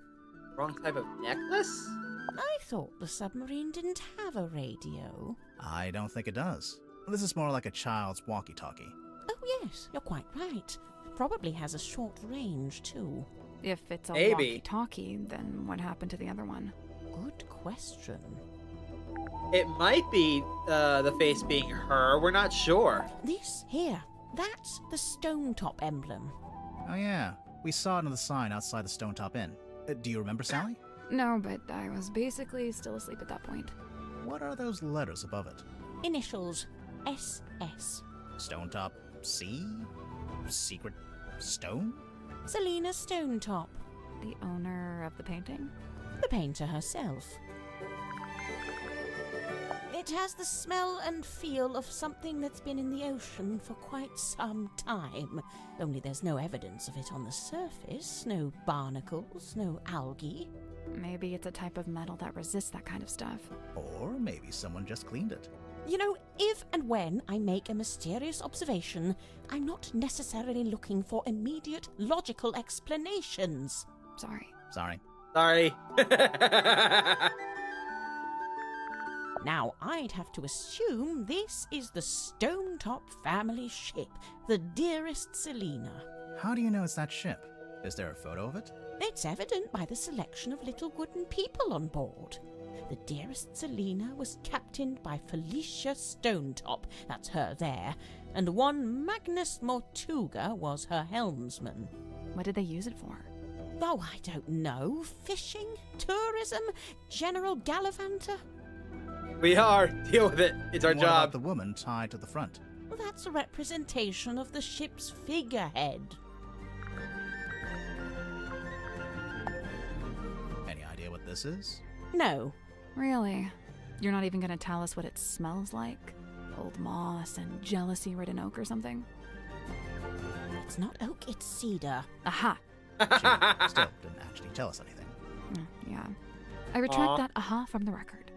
Wrong type of necklace? I thought the submarine didn't have a radio. I don't think it does. This is more like a child's walkie-talkie. Oh, yes. You're quite right. Probably has a short range, too. If it's a Maybe. walkie-talkie, then what happened to the other one? Good question. It might be the face being her. We're not sure. This here. That's the Stonetop emblem. Oh yeah, we saw it on the sign outside the Stonetop Inn. Do you remember, Sally? No, but I was basically still asleep at that point. What are those letters above it? Initials. SS. Stonetop C? Secret Stone? Selena Stonetop. The owner of the painting? The painter herself. It has the smell and feel of something that's been in the ocean for quite some time. Only there's no evidence of it on the surface. No barnacles, no algae. Maybe it's a type of metal that resists that kind of stuff. Or maybe someone just cleaned it. You know, if and when I make a mysterious observation, I'm not necessarily looking for immediate logical explanations. Sorry. Sorry. Now, I'd have to assume this is the Stonetop family ship, the Dearest Selena. How do you know it's that ship? Is there a photo of it? It's evident by the selection of little wooden people on board. The Dearest Selena was captained by Felicia Stonetop, that's her there, and one Magnus Mortuga was her helmsman. What did they use it for? Oh, I don't know. Fishing? Tourism? General gallivanter? We are. Deal with it. It's our What job. about the woman tied to the front? Well, that's a representation of the ship's figurehead. Any idea what this is? No. Really? You're not even gonna tell us what it smells like? Old moss and jealousy-ridden oak or something? It's not oak, it's cedar. Aha! She still didn't actually tell us anything. Yeah. I retract that aha from the record.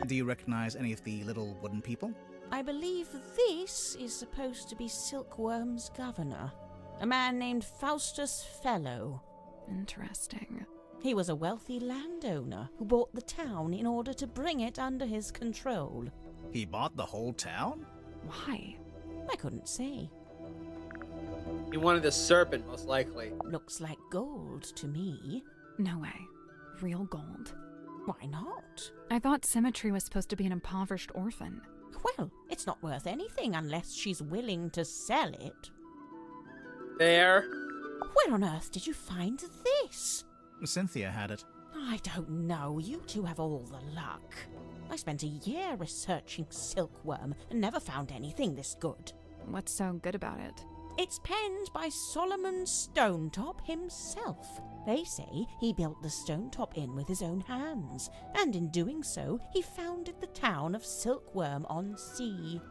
Do you recognize any of the little wooden people? I believe this is supposed to be Silkworm's governor, a man named Faustus Fellow. Interesting. He was a wealthy landowner who bought the town in order to bring it under his control. He bought the whole town? Why? I couldn't say. He wanted the serpent, most likely. Looks like gold to me. No way. Real gold. Why not? I thought Symmetry was supposed to be an impoverished orphan. Well, it's not worth anything unless she's willing to sell it. There. Where on earth did you find this? Cynthia had it. I don't know. You two have all the luck. I spent a year researching silkworm and never found anything this good. What's so good about it? It's penned by Solomon Stonetop himself. They say he built the Stonetop Inn with his own hands, and in doing so, he founded the town of Silkworm-on-Sea.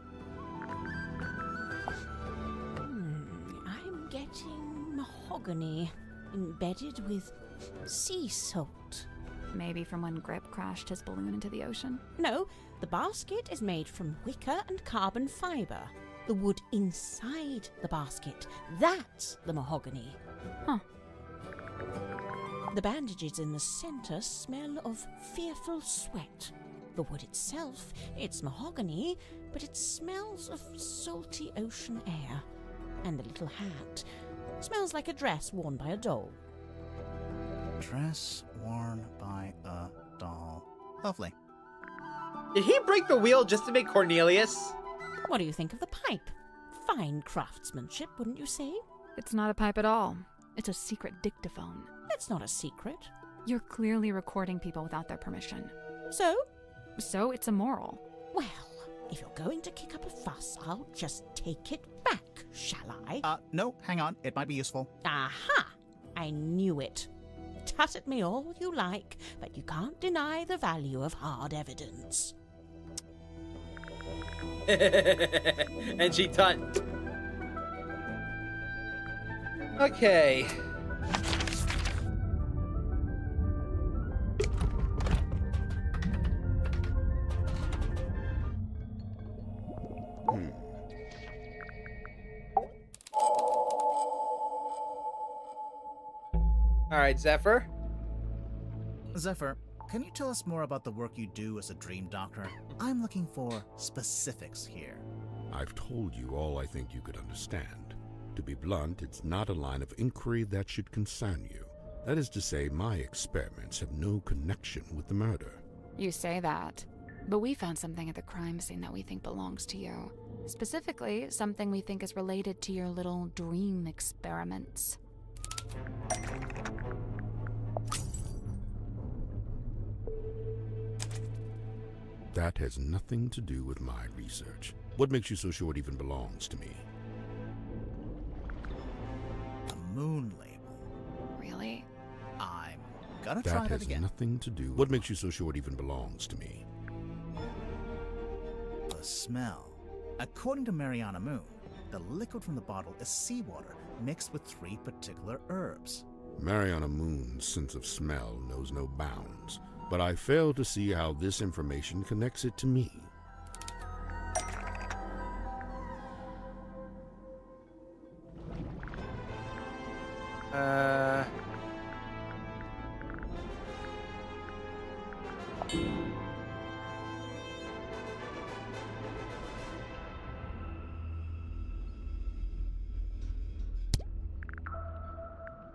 I'm getting mahogany, embedded with sea salt. Maybe from when Grip crashed his balloon into the ocean? No, the basket is made from wicker and carbon fibre. The wood inside the basket, that's the mahogany. Huh. The bandages in the centre smell of fearful sweat. The wood itself, it's mahogany, but it smells of salty ocean air. And the little hat smells like a dress worn by a doll. Dress worn by a doll. Lovely. Did he break the wheel just to make Cornelius? What do you think of the pipe? Fine craftsmanship, wouldn't you say? It's not a pipe at all. It's a secret dictaphone. That's not a secret. You're clearly recording people without their permission. So? So it's immoral. Well, if you're going to kick up a fuss, I'll just take it back, shall I? No, hang on. It might be useful. Aha! I knew it. Tut at me all you like, but you can't deny the value of hard evidence. And she tut. Okay. All right, Zephyr. Zephyr, can you tell us more about the work you do as a dream doctor? I'm looking for specifics here. I've told you all I think you could understand. To be blunt, it's not a line of inquiry that should concern you. That is to say, my experiments have no connection with the murder. You say that, but we found something at the crime scene that we think belongs to you. Specifically, something we think is related to your little dream experiments. That has nothing to do with my research. What makes you so sure it even belongs to me? A moon label. Really? I'm gonna try that That has again. nothing to do. What makes you so sure it even belongs to me? The smell. According to Mariana Moon, the liquid from the bottle is seawater mixed with 3 particular herbs. Mariana Moon's sense of smell knows no bounds, but I fail to see how this information connects it to me.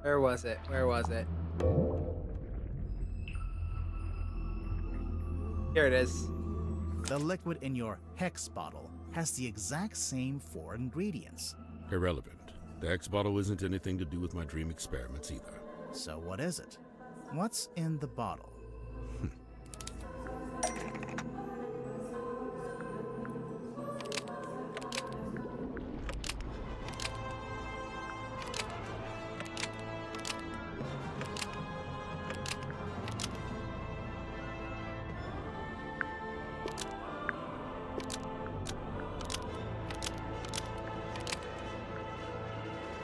Where was it? Where was it? Here it is. The liquid in your hex bottle has the exact same 4 ingredients. Irrelevant. The Hex bottle isn't anything to do with my dream experiments either. So what is it? What's in the bottle?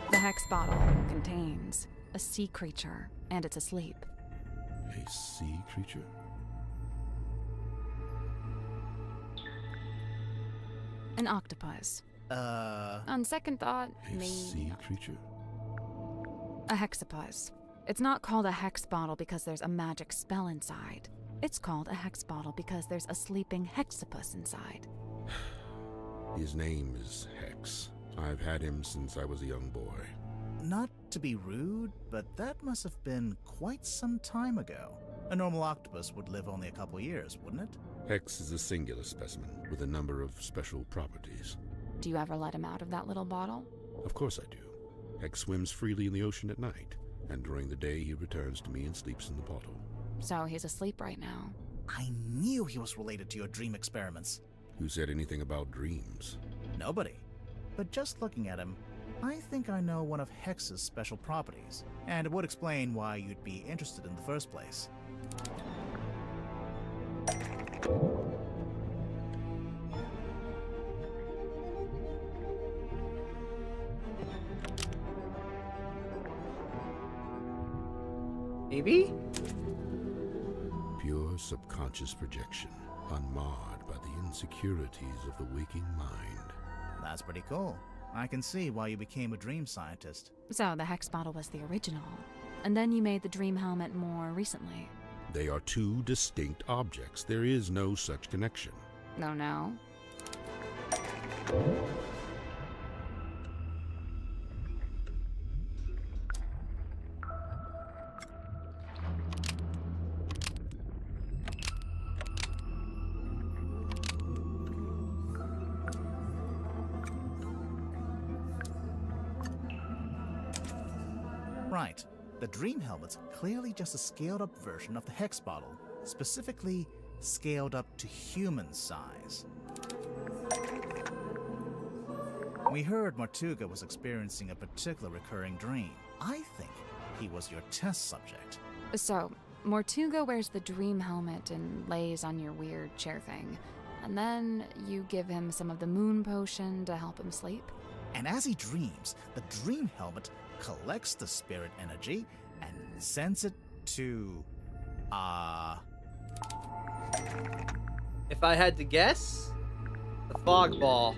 The hex bottle contains a sea creature, and it's asleep. A sea creature? An octopus. On second thought, A maybe sea creature? a hexapus. It's not called a hex bottle because there's a magic spell inside. It's called a hex bottle because there's a sleeping hexapus inside. His name is Hex. I've had him since I was a young boy. Not to be rude, but that must have been quite some time ago. A normal octopus would live only a couple years, wouldn't it? Hex is a singular specimen with a number of special properties. Do you ever let him out of that little bottle? Of course I do. Hex swims freely in the ocean at night, and during the day he returns to me and sleeps in the bottle. So he's asleep right now. I knew he was related to your dream experiments. Who said anything about dreams? Nobody. But just looking at him, I think I know one of Hex's special properties, and it would explain why you'd be interested in the first place. Maybe? Pure subconscious projection, unmarred by the insecurities of the waking mind. That's pretty cool. I can see why you became a dream scientist. So the Hex bottle was the original, and then you made the dream helmet more recently. They are two distinct objects. There is no such connection. No. Right. The dream helmet's clearly just a scaled-up version of the Hex bottle, specifically scaled up to human size. We heard Mortuga was experiencing a particular recurring dream. I think he was your test subject. So, Mortuga wears the dream helmet and lays on your weird chair thing. And then you give him some of the moon potion to help him sleep. And as he dreams, the dream helmet collects the spirit energy and sends it to... If I had to guess, the fog ball.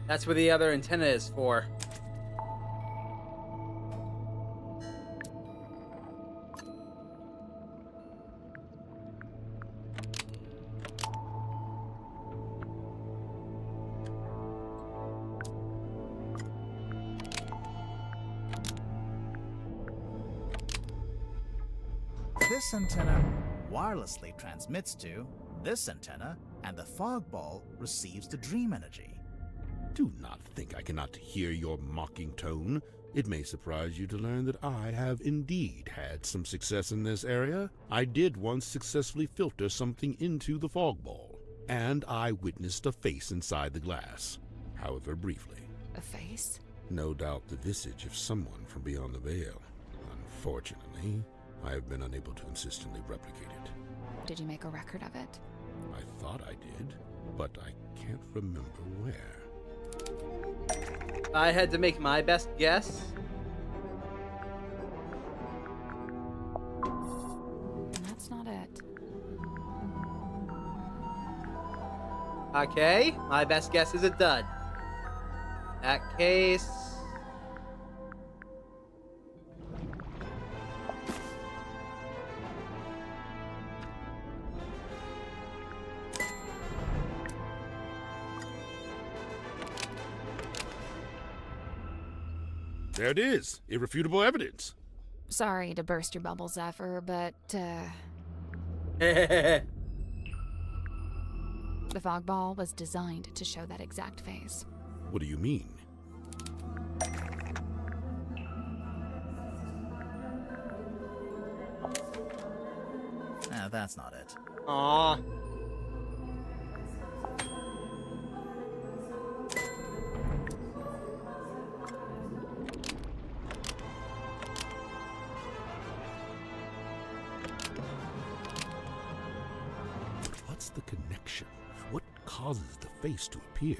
That's where the other antenna is for. This antenna wirelessly transmits to this antenna, and the fog ball receives the dream energy. Do not think I cannot hear your mocking tone. It may surprise you to learn that I have indeed had some success in this area. I did once successfully filter something into the fog ball, and I witnessed a face inside the glass, however briefly. A face? No doubt the visage of someone from beyond the veil. Unfortunately, I have been unable to consistently replicate it. Did you make a record of it? I thought I did, but I can't remember where. I had to make my best guess. That's not it. Okay, my best guess is a dud. That case... There it is, irrefutable evidence. Sorry to burst your bubble, Zephyr, but, The fog ball was designed to show that exact face. What do you mean? That's not it. Aww. What's the connection? What causes the face to appear?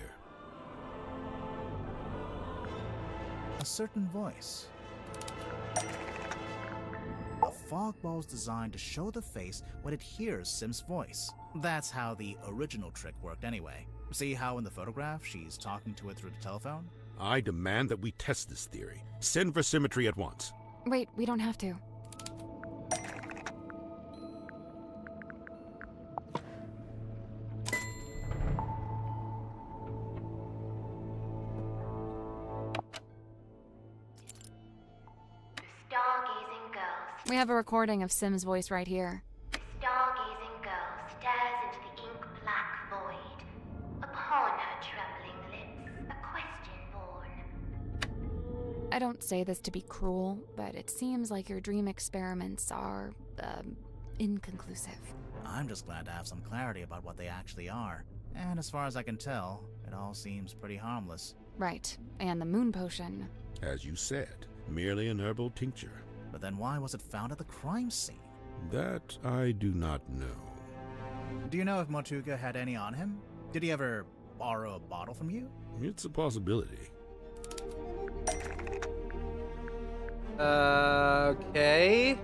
A certain voice. The fog ball's designed to show the face when it hears Sim's voice. That's how the original trick worked anyway. See how in the photograph she's talking to it through the telephone? I demand that we test this theory. Send for symmetry at once. Wait, we don't have to. Stargazing girl We have a recording of Sim's voice right here. The stargazing girl stares into the ink-black void. Upon her trembling lips, a question born. I don't say this to be cruel, but it seems like your dream experiments are, inconclusive. I'm just glad to have some clarity about what they actually are. And as far as I can tell, it all seems pretty harmless. Right, and the moon potion. As you said, merely an herbal tincture. But then why was it found at the crime scene? That I do not know. Do you know if Mortuga had any on him? Did he ever borrow a bottle from you? It's a possibility. Okay.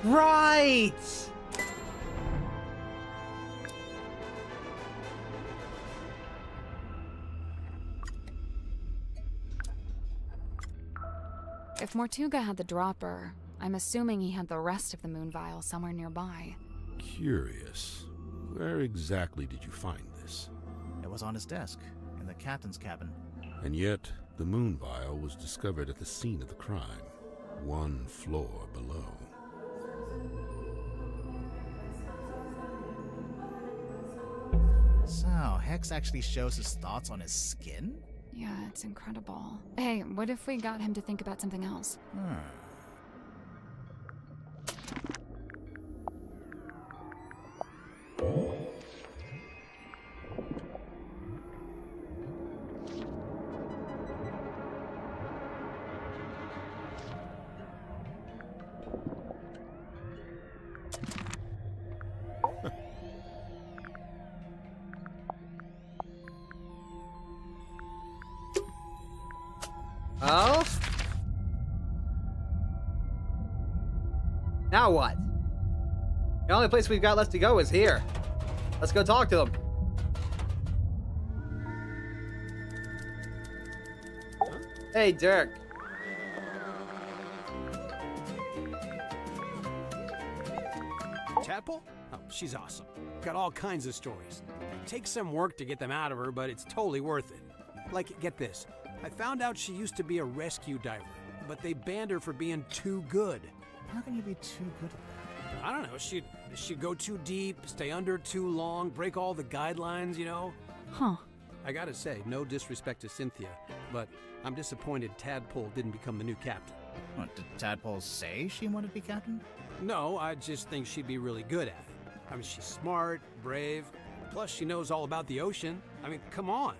Right! If Mortuga had the dropper, I'm assuming he had the rest of the moon vial somewhere nearby. Curious. Where exactly did you find this? It was on his desk, in the captain's cabin. And yet, the moon vial was discovered at the scene of the crime, 1 floor below. So, Hex actually shows his thoughts on his skin? Yeah, it's incredible. Hey, what if we got him to think about something else? Oh? Now what? The only place we've got left to go is here. Let's go talk to them. Hey, Dirk. Tadpole? Oh, she's awesome. Got all kinds of stories. Takes some work to get them out of her, but it's totally worth it. Like, get this. I found out she used to be a rescue diver, but they banned her for being too good. How can you be too good at that? I don't know. She'd go too deep, stay under too long, break all the guidelines, you know? Huh. I gotta say, no disrespect to Cynthia, but I'm disappointed Tadpole didn't become the new captain. What, did Tadpole say she wanted to be captain? No, I just think she'd be really good at it. I mean, she's smart, brave, plus she knows all about the ocean. I mean, come on.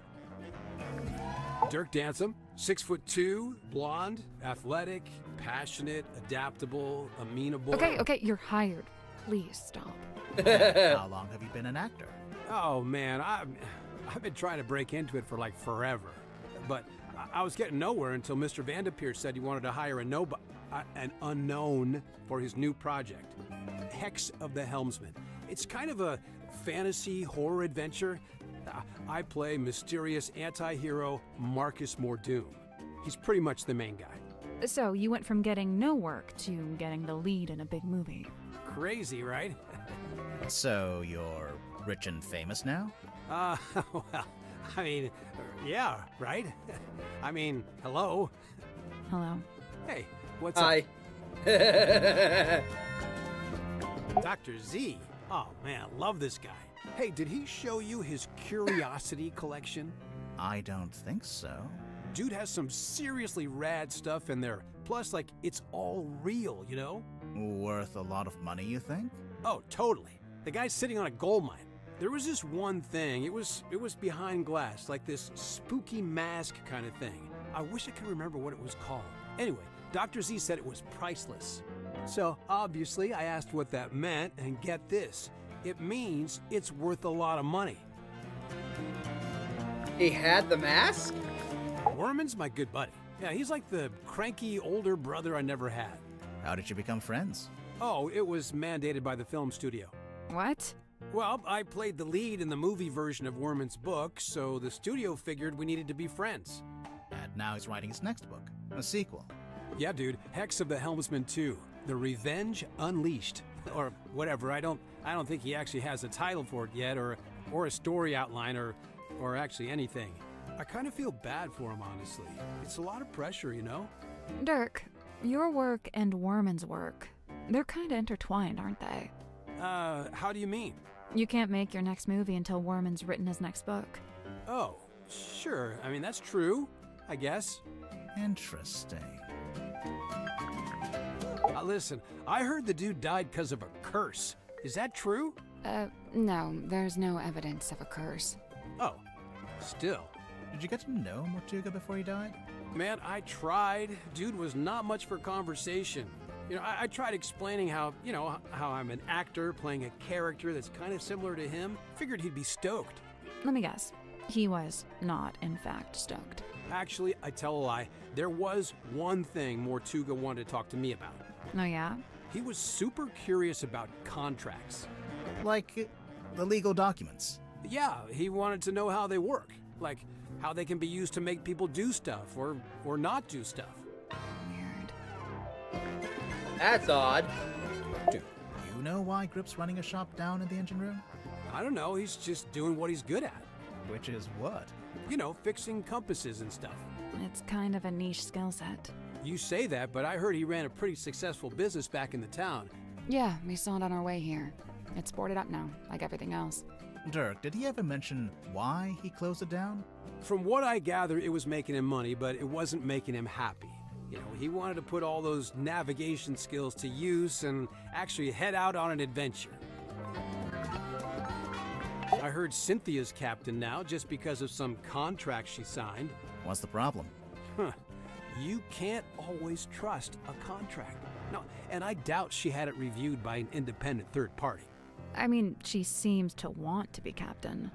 Dirk Dansom, 6'2", blonde, athletic, passionate, adaptable, amenable. Okay, you're hired. Please stop. How long have you been an actor? Oh man, I've been trying to break into it for like forever, but I was getting nowhere until Mr. Vanderpeer said he wanted to hire an unknown for his new project, Hex of the Helmsman. It's kind of a fantasy horror adventure. I play mysterious anti-hero Marcus Mordoom. He's pretty much the main guy. So you went from getting no work to getting the lead in a big movie. Crazy, right? So you're rich and famous now? Well, I mean, yeah, right? I mean, hello? Hello. Hey, what's Hi. up? Dr. Z. Oh man, love this guy. Hey, did he show you his curiosity collection? I don't think so. Dude has some seriously rad stuff in there. Plus, like, it's all real, you know? Worth a lot of money, you think? Oh, totally. The guy's sitting on a gold mine. There was this one thing. It was behind glass, like this spooky mask kind of thing. I wish I could remember what it was called. Anyway, Dr. Z said it was priceless. So, obviously, I asked what that meant, and get this. It means it's worth a lot of money. He had the mask? Worman's my good buddy. Yeah, he's like the cranky older brother I never had. How did you become friends? Oh, it was mandated by the film studio. What? Well, I played the lead in the movie version of Worman's book, so the studio figured we needed to be friends. At Now he's writing his next book, a sequel. Yeah, dude. Hex of the Helmsman 2. The Revenge Unleashed. Or whatever. I don't think he actually has a title for it yet, or a story outline, or actually anything. I kind of feel bad for him, honestly. It's a lot of pressure, you know? Dirk, your work and Worman's work, they're kind of intertwined, aren't they? How do you mean? You can't make your next movie until Worman's written his next book. Oh, sure. I mean, that's true, I guess. Interesting. Listen, I heard the dude died because of a curse. Is that true? No, there's no evidence of a curse. Oh, still. Did you get to know Mortuga before he died? Man, I tried. Dude was not much for conversation. You know, I tried explaining how I'm an actor playing a character that's kind of similar to him. Figured he'd be stoked. Let me guess. He was not, in fact, stoked. Actually, I tell a lie. There was one thing Mortuga wanted to talk to me about. Oh, yeah? He was super curious about contracts. Like the legal documents? Yeah, he wanted to know how they work. Like, how they can be used to make people do stuff, or not do stuff. Weird. That's odd. Do you know why Grip's running a shop down in the engine room? I don't know, he's just doing what he's good at. Which is what? You know, fixing compasses and stuff. It's kind of a niche skill set. You say that, but I heard he ran a pretty successful business back in the town. Yeah, we saw it on our way here. It's boarded up now, like everything else. Dirk, did he ever mention why he closed it down? From what I gather, it was making him money, but it wasn't making him happy. You know, he wanted to put all those navigation skills to use and actually head out on an adventure. I heard Cynthia's captain now just because of some contract she signed. What's the problem? Huh. You can't always trust a contract. No, and I doubt she had it reviewed by an independent third party. I mean, she seems to want to be captain.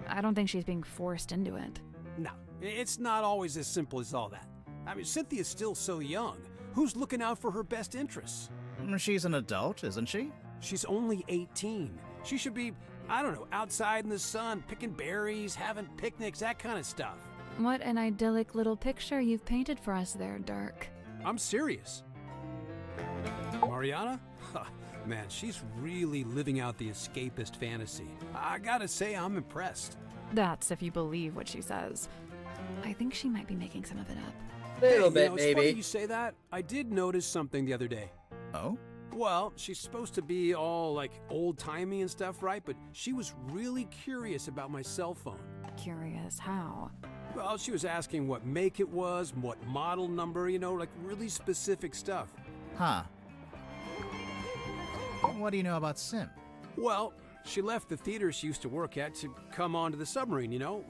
I don't think she's being forced into it. No, it's not always as simple as all that. I mean, Cynthia's still so young. Who's looking out for her best interests? She's an adult, isn't she? She's only 18. She should be, I don't know, outside in the sun, picking berries, having picnics, that kind of stuff. What an idyllic little picture you've painted for us there, Dirk. I'm serious. Mariana? Man, she's really living out the escapist fantasy. I gotta say, I'm impressed. That's if you believe what she says. I think she might be making some of it up. Little bit, it's maybe. Funny you say that. I did notice something the other day. Oh? Well, she's supposed to be all like old-timey and stuff, right? But she was really curious about my cell phone. Curious how? Well, she was asking what make it was, what model number, you know, like really specific stuff. Huh. What do you know about Sim? Well, she left the theater she used to work at to come onto the submarine, you know?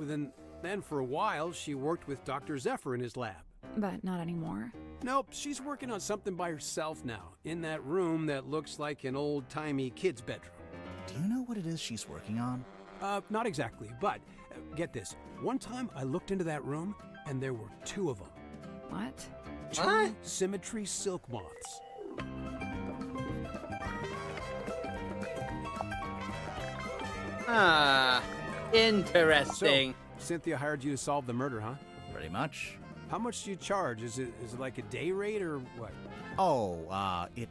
Then for a while, she worked with Dr. Zephyr in his lab. But not anymore. Nope, she's working on something by herself now, in that room that looks like an old-timey kid's bedroom. Do you know what it is she's working on? Not exactly, but get this. One time I looked into that room, and there were 2 of them. What? 2 symmetry silk moths. Ah, interesting. So, Cynthia hired you to solve the murder, huh? Pretty much. How much do you charge? Is it like a day rate or what? Oh, it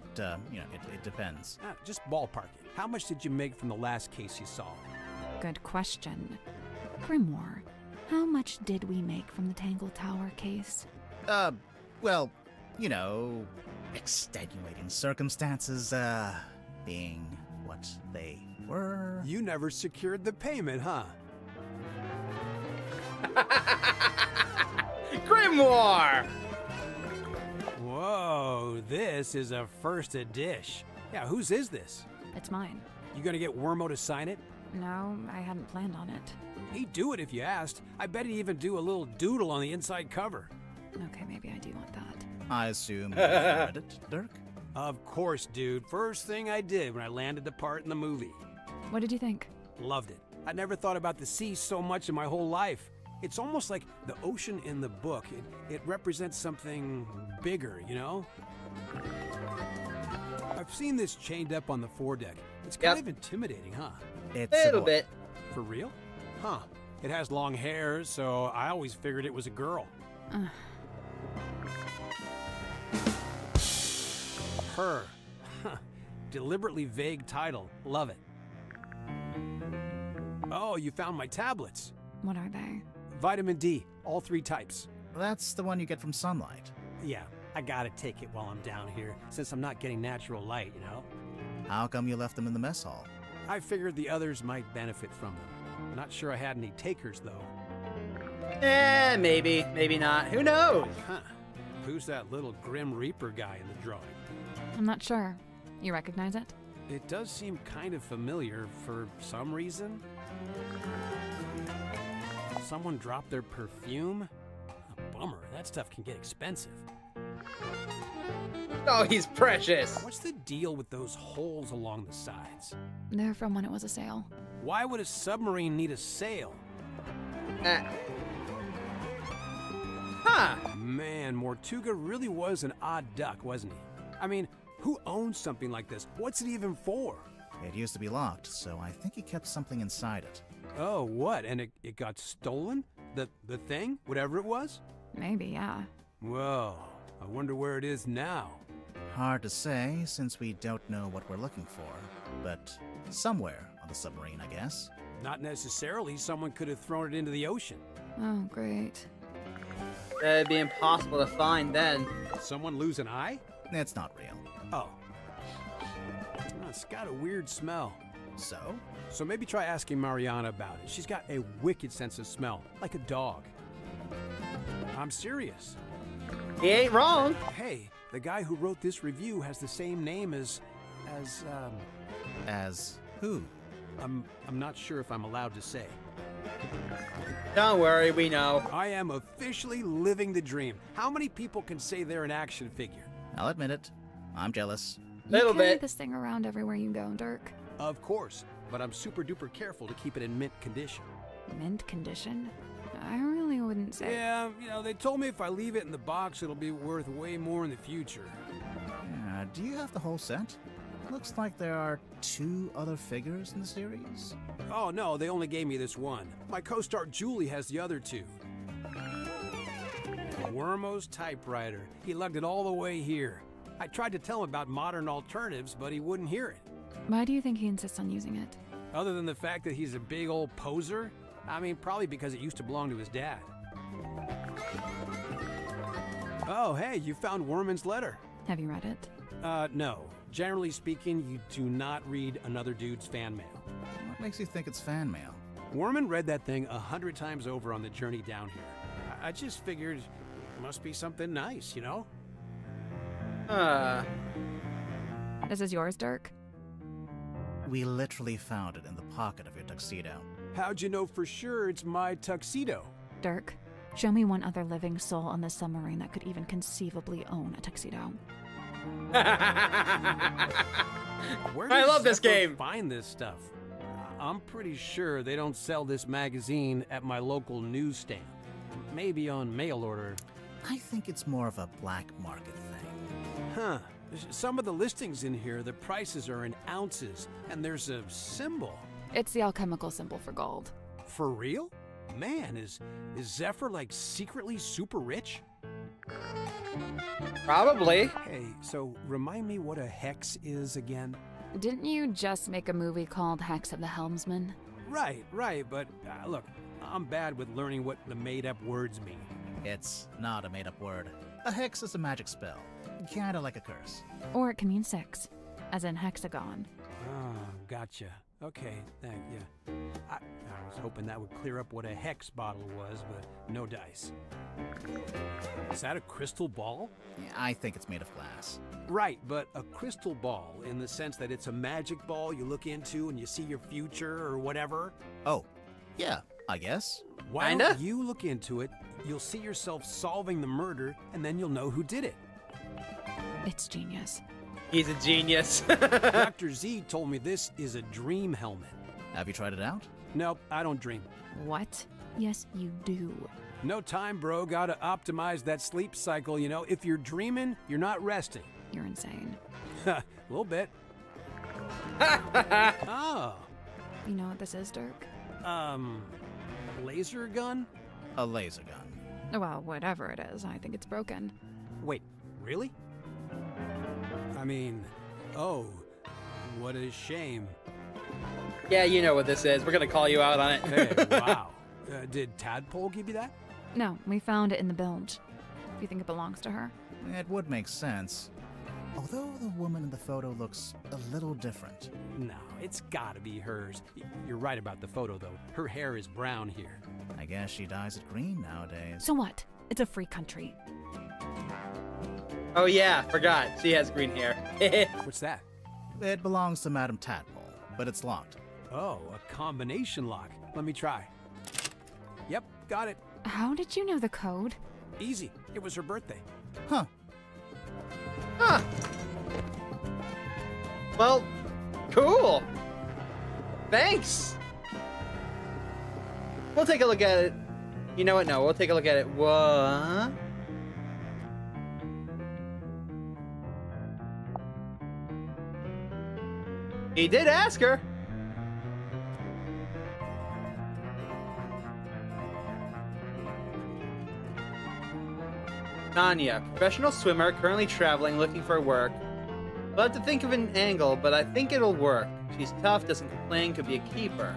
depends. Just ballpark it. How much did you make from the last case you solved? Good question. Grimoire, how much did we make from the Tangle Tower case? Well, you know, extenuating circumstances, being what they were. You never secured the payment, huh? Grimoire! Whoa, this is a first dish. Yeah, whose is this? It's mine. You gonna get Wormo to sign it? No, I hadn't planned on it. He'd do it if you asked. I bet he'd even do a little doodle on the inside cover. Okay, maybe I do want that. I assume you read it, Dirk? Of course, dude. First thing I did when I landed the part in the movie. What did you think? Loved it. I never thought about the sea so much in my whole life. It's almost like the ocean in the book. It represents something bigger, you know? I've seen this chained up on the foredeck. It's kind of intimidating, huh? It's a little bit. For real? Huh. It has long hair, so I always figured it was a girl. Her. Deliberately vague title. Love it. Oh, you found my tablets. What are they? Vitamin D, all 3 types. That's the one you get from sunlight. Yeah, I gotta take it while I'm down here, since I'm not getting natural light, you know? How come you left them in the mess hall? I figured the others might benefit from them. Not sure I had any takers, though. Maybe, maybe not. Who knows? Huh. Who's that little Grim Reaper guy in the drawing? I'm not sure. You recognize it? It does seem kind of familiar for some reason. Someone dropped their perfume? A bummer, that stuff can get expensive. Oh, he's precious. What's the deal with those holes along the sides? They're from when it was a sail. Why would a submarine need a sail? Huh. Man, Mortuga really was an odd duck, wasn't he? I mean, who owns something like this? What's it even for? It used to be locked, so I think he kept something inside it. Oh, what? And it got stolen? The thing? Whatever it was? Maybe, yeah. Whoa, I wonder where it is now. Hard to say, since we don't know what we're looking for. But somewhere on the submarine, I guess. Not necessarily. Someone could have thrown it into the ocean. Oh, great. That'd be impossible to find then. Someone lose an eye? It's not real. Oh. It's got a weird smell. So? So maybe try asking Mariana about it. She's got a wicked sense of smell, like a dog. I'm serious. He ain't wrong. Hey, the guy who wrote this review has the same name as who? I'm not sure if I'm allowed to say. Don't worry, we know. I am officially living the dream. How many people can say they're an action figure? I'll admit it. I'm jealous. Little You carry bit. this thing around everywhere you go, Dirk. Of course, but I'm super duper careful to keep it in mint condition. Mint condition? I really wouldn't say. Yeah, they told me if I leave it in the box, it'll be worth way more in the future. Do you have the whole set? Looks like there are 2 other figures in the series. Oh no, they only gave me this one. My co-star Julie has the other 2. Wormo's typewriter. He lugged it all the way here. I tried to tell him about modern alternatives, but he wouldn't hear it. Why do you think he insists on using it? Other than the fact that he's a big old poser? I mean, probably because it used to belong to his dad. Oh, hey, you found Worman's letter. Have you read it? No. Generally speaking, you do not read another dude's fan mail. What makes you think it's fan mail? Worman read that thing 100 times over on the journey down here. I just figured it must be something nice, you know? This is yours, Dirk? We literally found it in the pocket of your tuxedo. How'd you know for sure it's my tuxedo? Dirk, show me one other living soul on this submarine that could even conceivably own a tuxedo. Where I does love this Zephyr game. Find this stuff. I'm pretty sure they don't sell this magazine at my local newsstand. Maybe on mail order. I think it's more of a black market thing. Huh. Some of the listings in here, the prices are in ounces, and there's a symbol. It's the alchemical symbol for gold. For real? Man, is Zephyr like secretly super rich? Probably. Hey, so remind me what a hex is again? Didn't you just make a movie called Hex of the Helmsman? Right, but look, I'm bad with learning what the made-up words mean. It's not a made-up word. A hex is a magic spell, kinda like a curse. Or it can mean 6, as in hexagon. Oh, gotcha. Okay, thank you. I was hoping that would clear up what a hex bottle was, but no dice. Is that a crystal ball? Yeah, I think it's made of glass. Right, but a crystal ball in the sense that it's a magic ball you look into and you see your future or whatever? Oh, yeah, I guess. Why don't you look into it, you'll see yourself solving the murder, and then you'll know who did it. It's genius. He's a genius. Dr. Z told me this is a dream helmet. Have you tried it out? Nope, I don't dream. What? Yes, you do. No time, bro. Gotta optimize that sleep cycle, you know? If you're dreaming, you're not resting. You're insane. A little bit. Oh. You know what this is, Dirk? Laser gun? A laser gun. Well, whatever it is, I think it's broken. Wait, really? I mean, oh, what a shame. Yeah, you know what this is. We're gonna call you out on it. Hey, wow. Did Tadpole give you that? No, we found it in the bilge. Do you think it belongs to her? It would make sense. Although the woman in the photo looks a little different. No, it's gotta be hers. You're right about the photo, though. Her hair is brown here. I guess she dyes it green nowadays. So what? It's a free country. Oh yeah, forgot. She has green hair. What's that? It belongs to Madame Tadpole, but it's locked. Oh, a combination lock. Let me try. Yep, got it. How did you know the code? Easy. It was her birthday. Huh. Huh. Well, cool. Thanks. We'll take a look at it. You know what? No, we'll take a look at it. What? He did ask her. Tanya, professional swimmer, currently traveling, looking for work. We'll have to think of an angle, but I think it'll work. She's tough, doesn't complain, could be a keeper.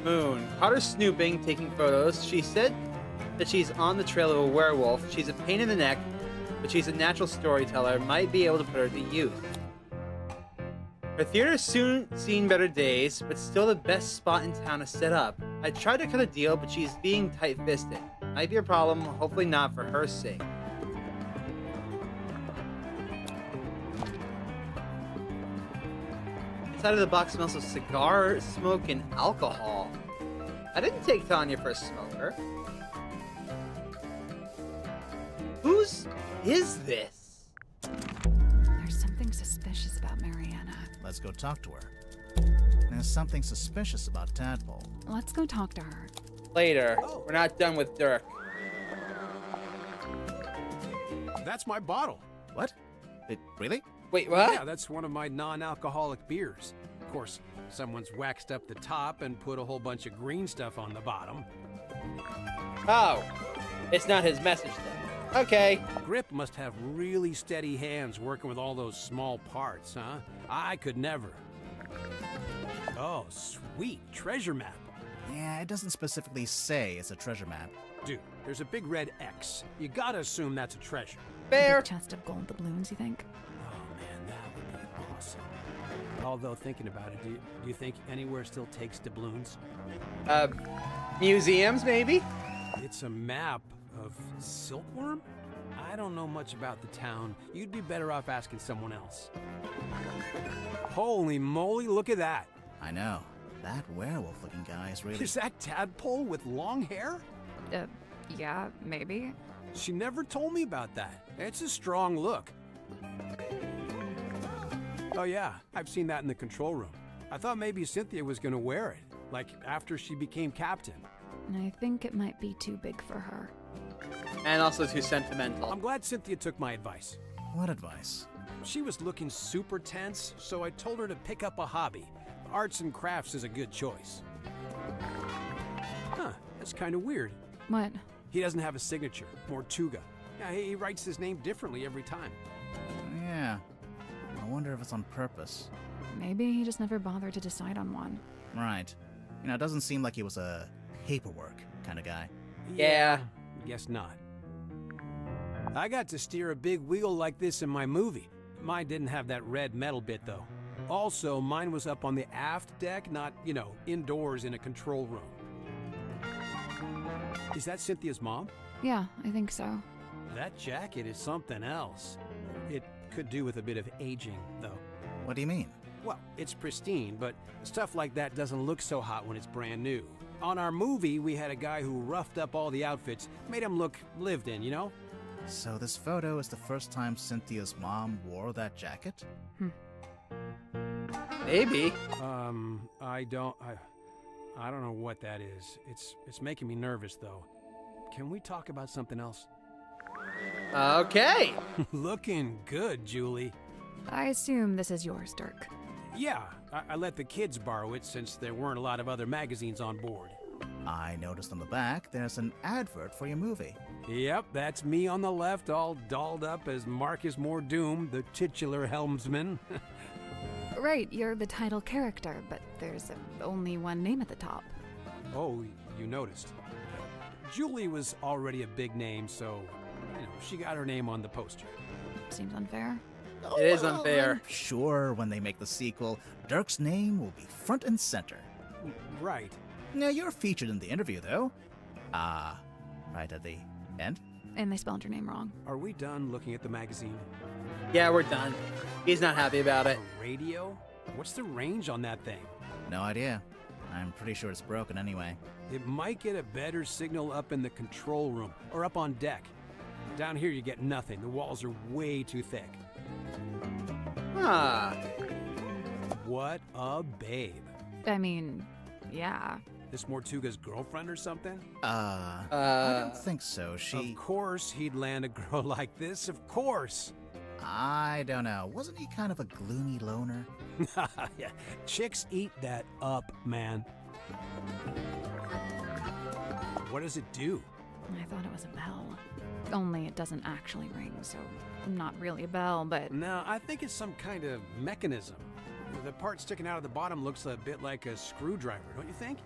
Moon, caught her snooping, taking photos. She said that she's on the trail of a werewolf. She's a pain in the neck, but she's a natural storyteller, might be able to put her to use. Her theater's soon seen better days, but still the best spot in town to set up. I tried to cut a deal, but she's being tight-fisted. Might be a problem, hopefully not for her sake. Inside of the box smells of cigar smoke and alcohol. I didn't take Tanya for a smoker. Whose is this? There's something suspicious about Mariana. Let's go talk to her. There's something suspicious about Tadpole. Let's go talk to her. Later. We're not done with Dirk. That's my bottle. What? Really? Wait, what? Yeah, that's one of my non-alcoholic beers. Of course, someone's waxed up the top and put a whole bunch of green stuff on the bottom. Oh. It's not his message then. Okay. Grip must have really steady hands working with all those small parts, huh? I could never. Oh, sweet. Treasure map. Yeah, it doesn't specifically say it's a treasure map. Dude, there's a big red X. You gotta assume that's a treasure. Fair. A chest of gold doubloons, you think? Oh man, that would be awesome. Although thinking about it, do you think anywhere still takes doubloons? Museums maybe? It's a map of Silkworm? I don't know much about the town. You'd be better off asking someone else. Holy moly, look at that. I know. That werewolf-looking guy is really... Is that Tadpole with long hair? Yeah, maybe. She never told me about that. It's a strong look. Oh yeah, I've seen that in the control room. I thought maybe Cynthia was gonna wear it, like after she became captain. I think it might be too big for her. And also too sentimental. I'm glad Cynthia took my advice. What advice? She was looking super tense, so I told her to pick up a hobby. Arts and crafts is a good choice. Huh, that's kind of weird. What? He doesn't have a signature, Mortuga. Yeah, he writes his name differently every time. Yeah. I wonder if it's on purpose. Maybe he just never bothered to decide on one. Right. You know, it doesn't seem like he was a paperwork kind of guy. Yeah. Guess not. I got to steer a big wheel like this in my movie. Mine didn't have that red metal bit, though. Also, mine was up on the aft deck, not, you know, indoors in a control room. Is that Cynthia's mom? Yeah, I think so. That jacket is something else. It could do with a bit of aging, though. What do you mean? Well, it's pristine, but stuff like that doesn't look so hot when it's brand new. On our movie, we had a guy who roughed up all the outfits, made them look lived in, you know? So this photo is the first time Cynthia's mom wore that jacket? Maybe. I don't know what that is. It's making me nervous, though. Can we talk about something else? Okay. Looking good, Julie. I assume this is yours, Dirk. Yeah, I let the kids borrow it since there weren't a lot of other magazines on board. I noticed on the back there's an advert for your movie. Yep, that's me on the left, all dolled up as Marcus Mordoom, the titular helmsman. Right, you're the title character, but there's only one name at the top. Oh, you noticed. Julie was already a big name, so, she got her name on the poster. Seems unfair. It is unfair. I'm sure when they make the sequel, Dirk's name will be front and center. Right. Now, you're featured in the interview, though. Right at the end. And they spelled your name wrong. Are we done looking at the magazine? Yeah, we're done. He's not happy about it. A radio? What's the range on that thing? No idea. I'm pretty sure it's broken anyway. It might get a better signal up in the control room, or up on deck. Down here you get nothing. The walls are way too thick. Huh. What a babe. I mean, yeah. This Mortuga's girlfriend or something? I don't think so. Of course he'd land a girl like this, of course. I don't know. Wasn't he kind of a gloomy loner? Yeah, chicks eat that up, man. What does it do? I thought it was a bell. Only it doesn't actually ring, so not really a bell, but... No, I think it's some kind of mechanism. The part sticking out of the bottom looks a bit like a screwdriver, don't you think?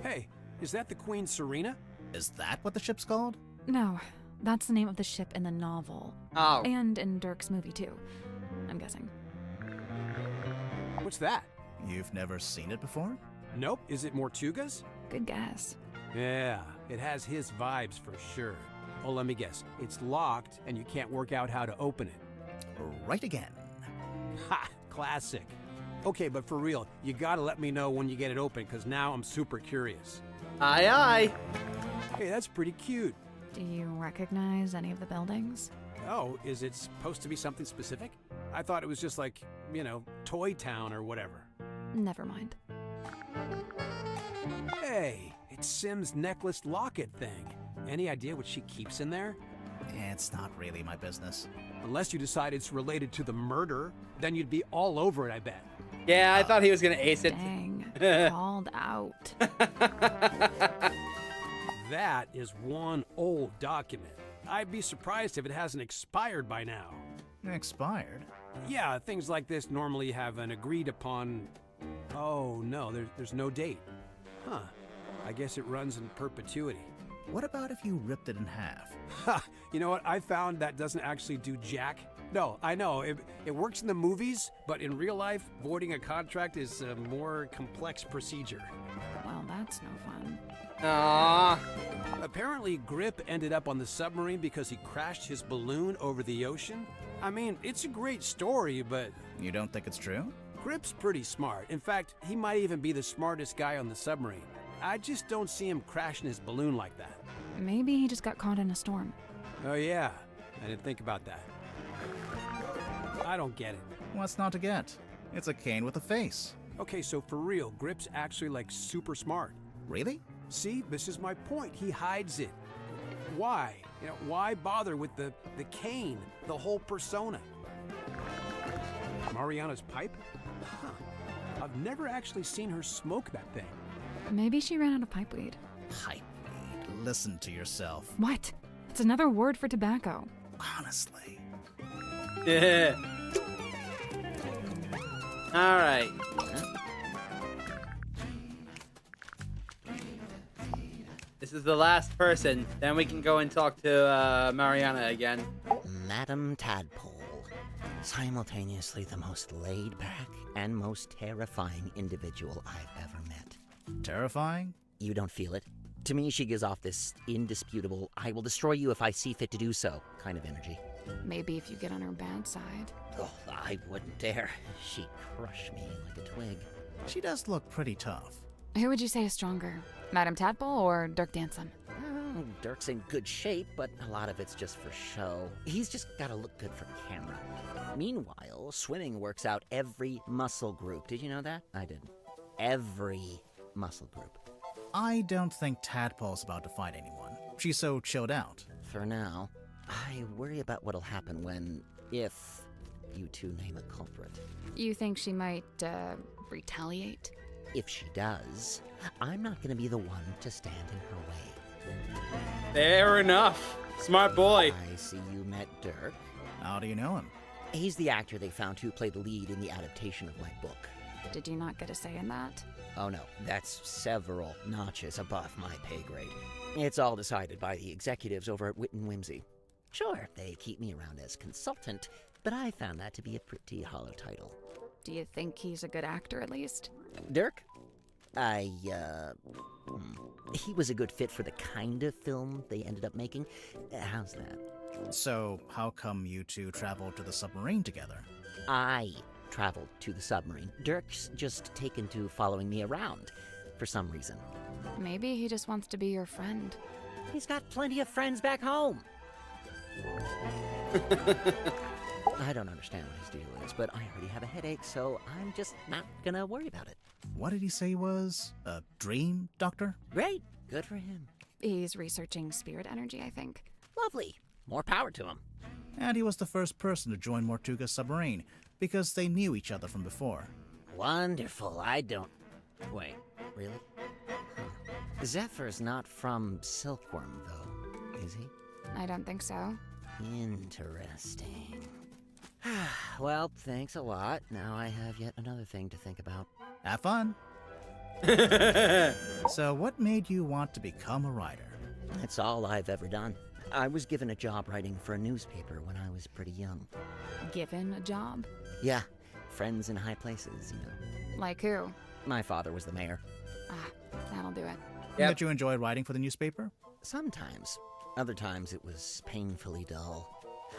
Hey, is that the Queen Serena? Is that what the ship's called? No, that's the name of the ship in the novel. Oh. And in Dirk's movie, too. I'm guessing. What's that? You've never seen it before? Nope. Is it Mortuga's? Good guess. Yeah, it has his vibes for sure. Oh, let me guess. It's locked and you can't work out how to open it. Right again. Ha! Classic. Okay, but for real, you gotta let me know when you get it open, because now I'm super curious. Aye, aye. Hey, that's pretty cute. Do you recognize any of the buildings? Oh, is it supposed to be something specific? I thought it was just like, Toy Town or whatever. Never mind. Hey, it's Sim's necklace locket thing. Any idea what she keeps in there? It's not really my business. Unless you decide it's related to the murder, then you'd be all over it, I bet. Yeah, I thought he was gonna ace it. Dang. Called out. That is one old document. I'd be surprised if it hasn't expired by now. Expired? Yeah, things like this normally have an agreed upon... Oh, no, there's no date. Huh. I guess it runs in perpetuity. What about if you ripped it in half? Ha! You know what? I found that doesn't actually do jack. No, I know. It works in the movies, but in real life, voiding a contract is a more complex procedure. Well, that's no fun. Aww. Apparently, Grip ended up on the submarine because he crashed his balloon over the ocean. I mean, it's a great story, but... You don't think it's true? Grip's pretty smart. In fact, he might even be the smartest guy on the submarine. I just don't see him crashing his balloon like that. Maybe he just got caught in a storm. Oh yeah, I didn't think about that. I don't get it. What's not to get? It's a cane with a face. Okay, so for real, Grip's actually like super smart. Really? See, this is my point. He hides it. Why? Why bother with the cane, the whole persona? Mariana's pipe? Huh. I've never actually seen her smoke that thing. Maybe she ran out of pipeweed. Pipeweed? Listen to yourself. What? It's another word for tobacco. Honestly. Yeah. All right. This is the last person. Then we can go and talk to Mariana again. Madam Tadpole. Simultaneously the most laid-back and most terrifying individual I've ever met. Terrifying? You don't feel it? To me, she gives off this indisputable, I will destroy you if I see fit to do so kind of energy. Maybe if you get on her bad side. Oh, I wouldn't dare. She'd crush me like a twig. She does look pretty tough. Who would you say is stronger? Madam Tadpole or Dirk Danson? Dirk's in good shape, but a lot of it's just for show. He's just gotta look good for camera. Meanwhile, swimming works out every muscle group. Did you know that? I didn't. Every muscle group. I don't think Tadpole's about to fight anyone. She's so chilled out. For now. I worry about what'll happen if you two name a culprit. You think she might, retaliate? If she does, I'm not gonna be the one to stand in her way. Fair enough. Smart boy. I see you met Dirk. How do you know him? He's the actor they found who played the lead in the adaptation of my book. Did you not get a say in that? Oh no, that's several notches above my pay grade. It's all decided by the executives over at Wit and Whimsy. Sure, they keep me around as consultant, but I found that to be a pretty hollow title. Do you think he's a good actor, at least? Dirk? He was a good fit for the kind of film they ended up making. How's that? So, how come you two traveled to the submarine together? I traveled to the submarine. Dirk's just taken to following me around, for some reason. Maybe he just wants to be your friend. He's got plenty of friends back home. I don't understand what his deal is, but I already have a headache, so I'm just not gonna worry about it. What did he say he was? A dream doctor? Great. Good for him. He's researching spirit energy, I think. Lovely. More power to him. And he was the first person to join Mortuga's submarine, because they knew each other from before. Wonderful. I don't... Wait, really? Huh. Zephyr's not from Silkworm, though, is he? I don't think so. Interesting. Well, thanks a lot. Now I have yet another thing to think about. Have fun. So what made you want to become a writer? That's all I've ever done. I was given a job writing for a newspaper when I was pretty young. Given a job? Yeah, friends in high places, you know. Like who? My father was the mayor. Ah, that'll do it. Did you enjoy writing for the newspaper? Sometimes. Other times it was painfully dull.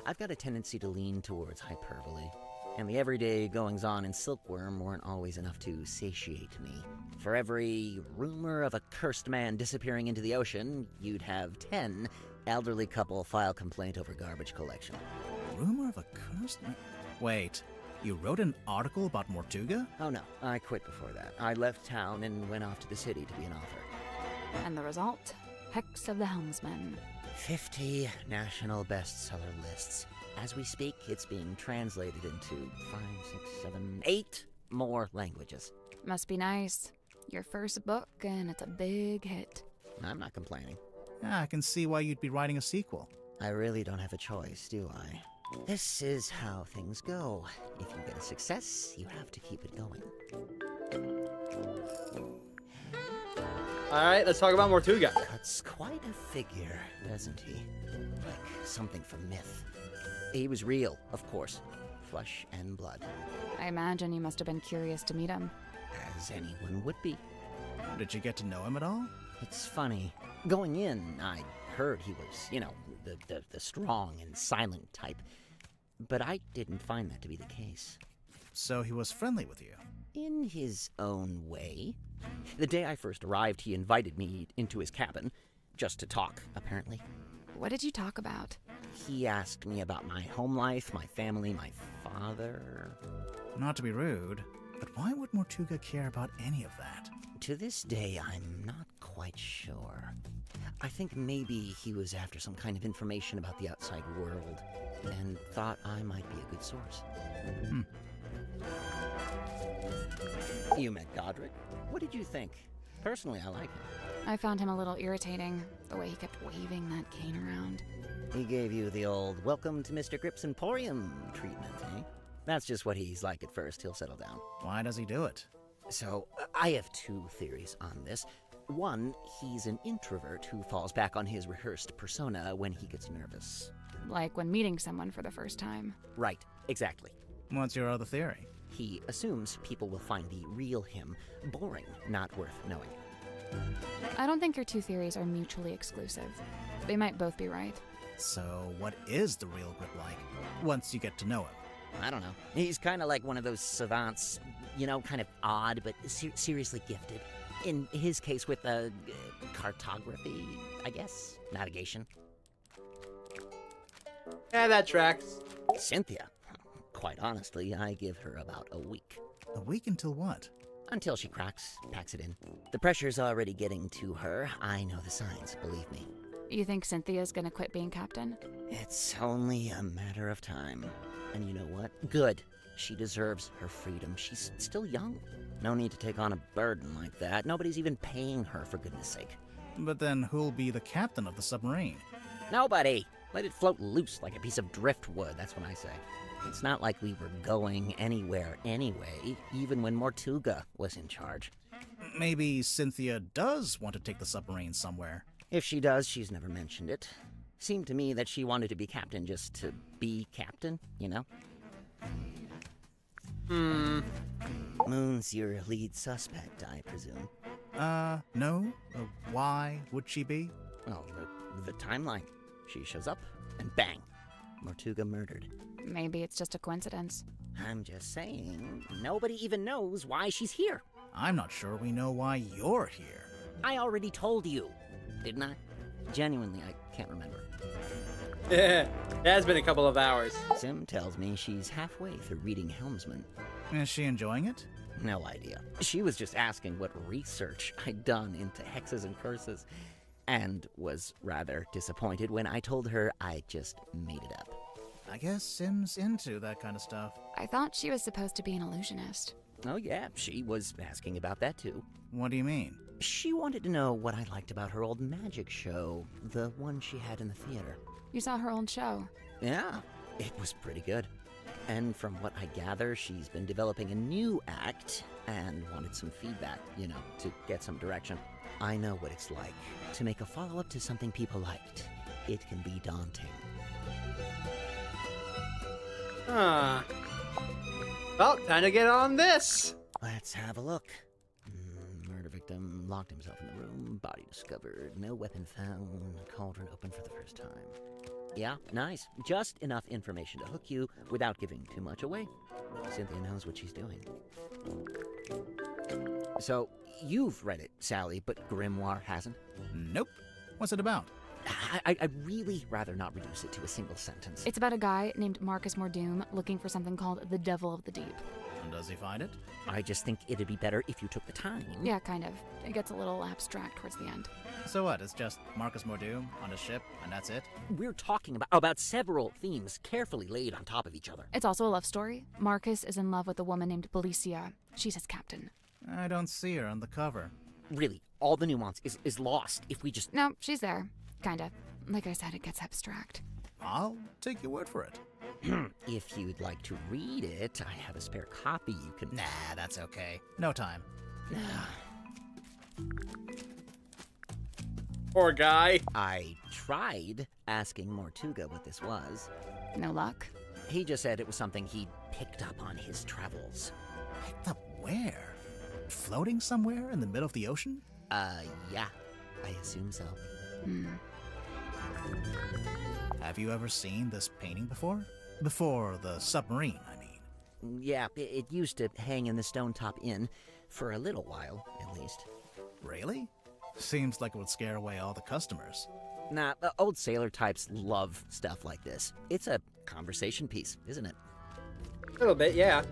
I've got a tendency to lean towards hyperbole, and the everyday goings-on in Silkworm weren't always enough to satiate me. For every rumor of a cursed man disappearing into the ocean, you'd have 10 elderly couple file complaint over garbage collection. Rumor of a cursed man? Wait, you wrote an article about Mortuga? Oh no, I quit before that. I left town and went off to the city to be an author. And the result? Hex of the Helmsman. 50 national bestseller lists. As we speak, it's being translated into 5, 6, 7, 8 more languages. Must be nice. Your first book, and it's a big hit. I'm not complaining. Yeah, I can see why you'd be writing a sequel. I really don't have a choice, do I? This is how things go. If you get a success, you have to keep it going. Alright, let's talk about Mortuga. Cuts quite a figure, doesn't he? Like something from myth. He was real, of course. Flesh and blood. I imagine you must have been curious to meet him. As anyone would be. Did you get to know him at all? It's funny. Going in, I heard he was, you know, the strong and silent type. But I didn't find that to be the case. So he was friendly with you? In his own way. The day I first arrived, he invited me into his cabin, just to talk, apparently. What did you talk about? He asked me about my home life, my family, my father. Not to be rude, but why would Mortuga care about any of that? To this day, I'm not quite sure. I think maybe he was after some kind of information about the outside world, and thought I might be a good source. You met Godric. What did you think? Personally, I like him. I found him a little irritating, the way he kept waving that cane around. He gave you the old welcome to Mr. Grip's Emporium treatment, eh? That's just what he's like at first. He'll settle down. Why does he do it? So, I have 2 theories on this. One, he's an introvert who falls back on his rehearsed persona when he gets nervous. Like when meeting someone for the first time. Right, exactly. What's your other theory? He assumes people will find the real him boring, not worth knowing. I don't think your 2 theories are mutually exclusive. They might both be right. So, what is the real Grip like, once you get to know him? I don't know. He's kind of like one of those savants, you know, kind of odd, but seriously gifted. In his case with cartography, I guess? Navigation. Yeah, that tracks. Cynthia. Quite honestly, I give her about a week. A week until what? Until she cracks, packs it in. The pressure's already getting to her. I know the signs, believe me. You think Cynthia's gonna quit being captain? It's only a matter of time. And you know what? Good. She deserves her freedom. She's still young. No need to take on a burden like that. Nobody's even paying her, for goodness sake. But then who'll be the captain of the submarine? Nobody. Let it float loose like a piece of driftwood, that's what I say. It's not like we were going anywhere anyway, even when Mortuga was in charge. Maybe Cynthia does want to take the submarine somewhere. If she does, she's never mentioned it. Seemed to me that she wanted to be captain just to be captain, you know? Moon's your lead suspect, I presume. No. Why would she be? Well, the timeline. She shows up, and bang, Mortuga murdered. Maybe it's just a coincidence. I'm just saying, nobody even knows why she's here. I'm not sure we know why you're here. I already told you, didn't I? Genuinely, I can't remember. It has been a couple of hours. Sim tells me she's halfway through reading Helmsman. Is she enjoying it? No idea. She was just asking what research I'd done into hexes and curses, and was rather disappointed when I told her I just made it up. I guess Sim's into that kind of stuff. I thought she was supposed to be an illusionist. Oh yeah, she was asking about that too. What do you mean? She wanted to know what I liked about her old magic show, the one she had in the theater. You saw her old show? Yeah, it was pretty good. And from what I gather, she's been developing a new act and wanted some feedback, you know, to get some direction. I know what it's like to make a follow-up to something people liked. It can be daunting. Well, time to get on this. Let's have a look. Murder victim locked himself in the room. Body discovered. No weapon found. Cauldron open for the first time. Yeah, nice. Just enough information to hook you without giving too much away. Cynthia knows what she's doing. So, you've read it, Sally, but Grimoire hasn't? Nope. What's it about? I'd really rather not reduce it to a single sentence. It's about a guy named Marcus Mordoom looking for something called the Devil of the Deep. And does he find it? I just think it'd be better if you took the time. Yeah, kind of. It gets a little abstract towards the end. So what? It's just Marcus Mordoom on a ship, and that's it? We're talking about several themes carefully laid on top of each other. It's also a love story. Marcus is in love with a woman named Belicia. She's his captain. I don't see her on the cover. Really, all the nuance is lost if we just... No, she's there. Kinda. Like I said, it gets abstract. I'll take your word for it. If you'd like to read it, I have a spare copy you can... Nah, that's okay. No time. Poor guy. I tried asking Mortuga what this was. No luck? He just said it was something he'd picked up on his travels. Picked up where? Floating somewhere in the middle of the ocean? Yeah. I assume so. Have you ever seen this painting before? Before the submarine, I mean. Yeah, it used to hang in the Stone Top Inn for a little while, at least. Really? Seems like it would scare away all the customers. Nah, old sailor types love stuff like this. It's a conversation piece, isn't it? A little bit, yeah.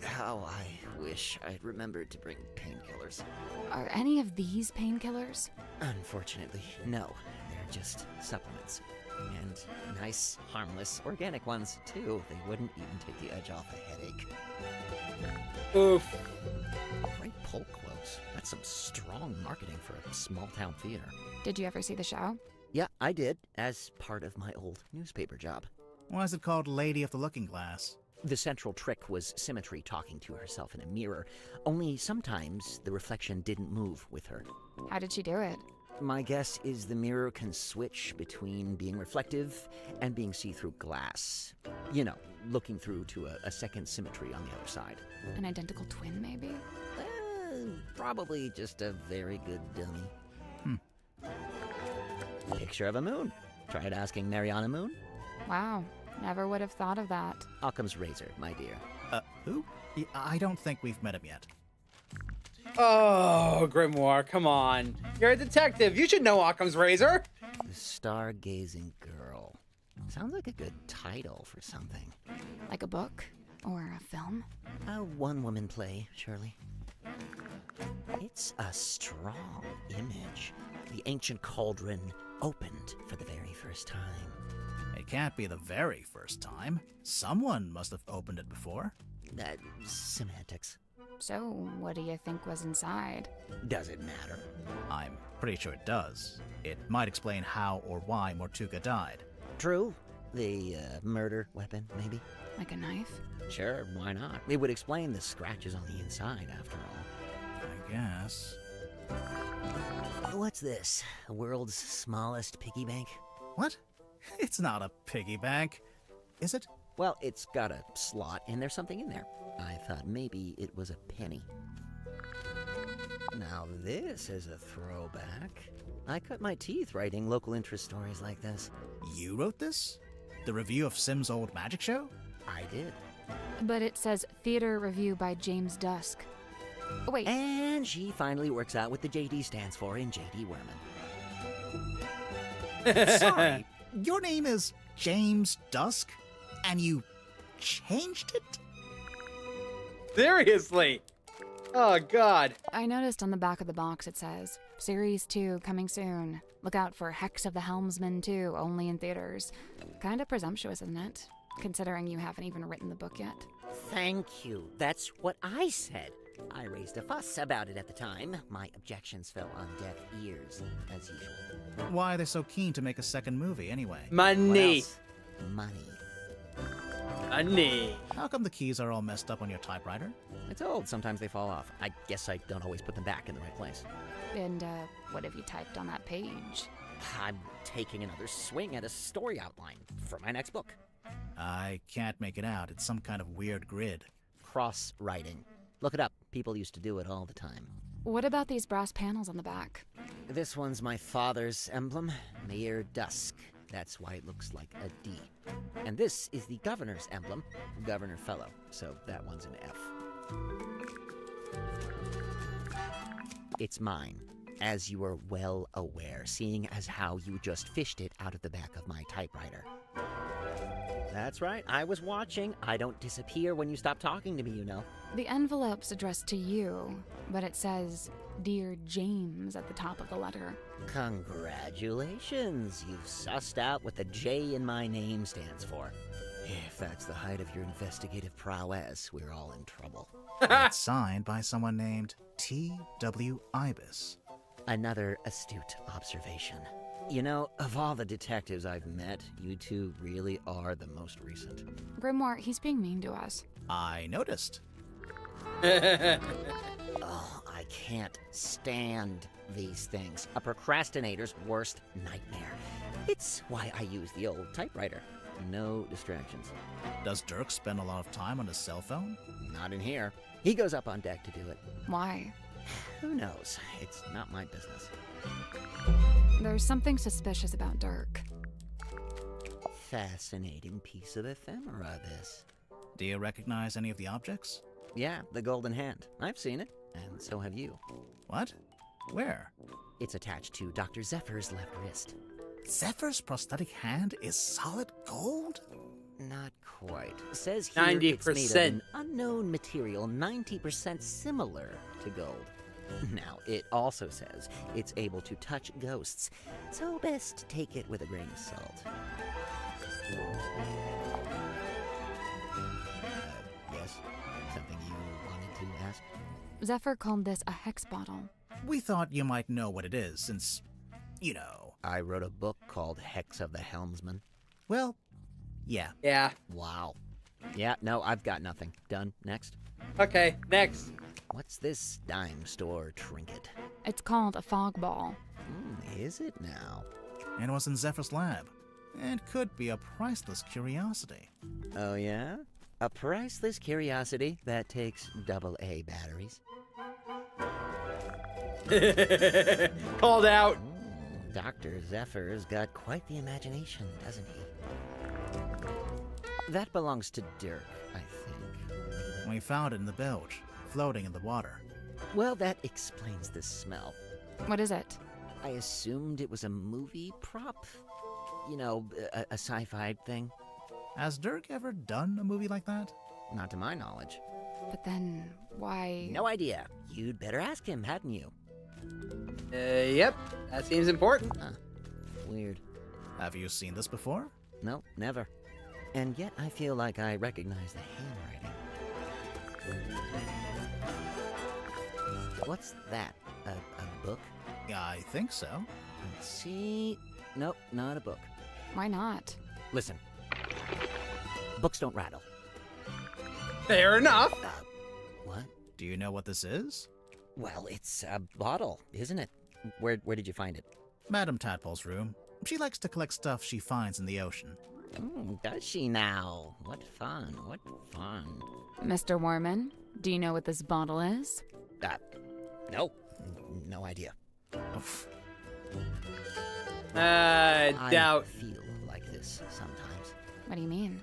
How I wish I'd remembered to bring painkillers. Are any of these painkillers? Unfortunately, no. They're just supplements. And nice, harmless, organic ones, too. They wouldn't even take the edge off a headache. Oof. Great pull quotes. That's some strong marketing for a small-town theater. Did you ever see the show? Yeah, I did, as part of my old newspaper job. Why is it called Lady of the Looking Glass? The central trick was Symmetry talking to herself in a mirror, only sometimes the reflection didn't move with her. How did she do it? My guess is the mirror can switch between being reflective and being see-through glass. You know, looking through to a second Symmetry on the other side. An identical twin, maybe? Probably just a very good dummy. Picture of a moon. Tried asking Mariana Moon? Wow, never would have thought of that. Occam's razor, my dear. Who? I don't think we've met him yet. Oh, Grimoire, come on. You're a detective. You should know Occam's razor. The Stargazing Girl. Sounds like a good title for something. Like a book? Or a film? A one-woman play, surely. It's a strong image. The ancient cauldron opened for the very first time. It can't be the very first time. Someone must have opened it before. Semantics. So, what do you think was inside? Does it matter? I'm pretty sure it does. It might explain how or why Mortuga died. True. The murder weapon, maybe? Like a knife? Sure, why not? It would explain the scratches on the inside, after all. I guess. What's this? The world's smallest piggy bank? What? It's not a piggy bank, is it? Well, it's got a slot, and there's something in there. I thought maybe it was a penny. Now this is a throwback. I cut my teeth writing local interest stories like this. You wrote this? The review of Sim's old magic show? I did. But it says theater review by James Dusk. Oh, wait. And she finally works out what the JD stands for in JD Werman. Sorry, your name is James Dusk, and you changed it? Seriously? Oh, God. I noticed on the back of the box it says, Series 2 coming soon. Look out for Hex of the Helmsman 2, only in theaters. Kinda presumptuous, isn't it? Considering you haven't even written the book yet. Thank you. That's what I said. I raised a fuss about it at the time. My objections fell on deaf ears, as usual. Why are they so keen to make a second movie, anyway? Money. Money. Money. How come the keys are all messed up on your typewriter? It's old. Sometimes they fall off. I guess I don't always put them back in the right place. And, what have you typed on that page? I'm taking another swing at a story outline for my next book. I can't make it out. It's some kind of weird grid. Cross-writing. Look it up. People used to do it all the time. What about these brass panels on the back? This one's my father's emblem, Mayor Dusk. That's why it looks like a D. And this is the governor's emblem, Governor Fellow. So that one's an F. It's mine, as you are well aware, seeing as how you just fished it out of the back of my typewriter. That's right, I was watching. I don't disappear when you stop talking to me, you know. The envelope's addressed to you, but it says, Dear James at the top of the letter. Congratulations, you've sussed out what the J in my name stands for. If that's the height of your investigative prowess, we're all in trouble. It's signed by someone named T.W. Ibis. Another astute observation. You know, of all the detectives I've met, you two really are the most recent. Grimoire, he's being mean to us. I noticed. Oh, I can't stand these things. A procrastinator's worst nightmare. It's why I use the old typewriter. No distractions. Does Dirk spend a lot of time on his cell phone? Not in here. He goes up on deck to do it. Why? Who knows? It's not my business. There's something suspicious about Dirk. Fascinating piece of ephemera, this. Do you recognize any of the objects? Yeah, the golden hand. I've seen it, and so have you. What? Where? It's attached to Dr. Zephyr's left wrist. Zephyr's prosthetic hand is solid gold? Not quite. Says here 90%. It's made of an unknown material 90% similar to gold. Now, it also says it's able to touch ghosts, so best take it with a grain of salt. Yes? Something you wanted to ask? Zephyr called this a hex bottle. We thought you might know what it is, since, you know. I wrote a book called Hex of the Helmsman. Well, yeah. Yeah. Wow. Yeah, no, I've got nothing. Done. Next. Okay, next. What's this dime store trinket? It's called a fog ball. Is it now? It was in Zephyr's lab. It could be a priceless curiosity. Oh, yeah? A priceless curiosity that takes AA batteries. Called out. Dr. Zephyr's got quite the imagination, doesn't he? That belongs to Dirk, I think. We found it in the bilge, floating in the water. Well, that explains the smell. What is it? I assumed it was a movie prop. You know, a sci-fi thing. Has Dirk ever done a movie like that? Not to my knowledge. But then, why? No idea. You'd better ask him, hadn't you? Yep. That seems important. Huh. Weird. Have you seen this before? No, never. And yet I feel like I recognize the handwriting. What's that? A book? I think so. Let's see. Nope, not a book. Why not? Listen. Books don't rattle. Fair enough. What? Do you know what this is? Well, it's a bottle, isn't it? Where did you find it? Madame Tadpole's room. She likes to collect stuff she finds in the ocean. Does she now? What fun, what fun. Mr. Warman, do you know what this bottle is? No. No idea. Doubt. I feel like this sometimes. What do you mean?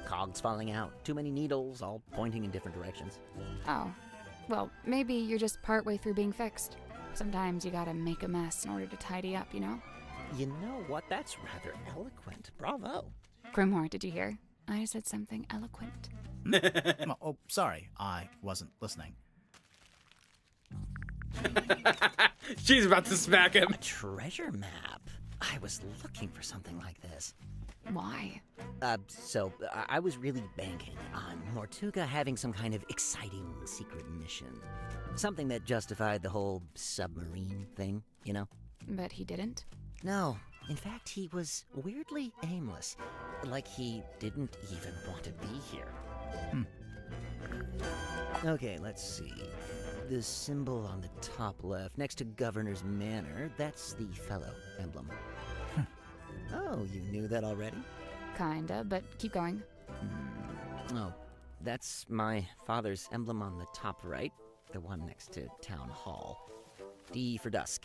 Cogs falling out. Too many needles, all pointing in different directions. Oh. Well, maybe you're just partway through being fixed. Sometimes you gotta make a mess in order to tidy up, you know? You know what? That's rather eloquent. Bravo. Grimoire, did you hear? I said something eloquent. Oh, sorry. I wasn't listening. She's about to smack him. A treasure map. I was looking for something like this. Why? So I was really banking on Mortuga having some kind of exciting secret mission. Something that justified the whole submarine thing, you know? But he didn't? No. In fact, he was weirdly aimless. Like he didn't even want to be here. Okay, let's see. The symbol on the top left, next to Governor's Manor, that's the fellow emblem. Oh, you knew that already? Kinda, but keep going. Oh, that's my father's emblem on the top right, the one next to Town Hall. D for Dusk.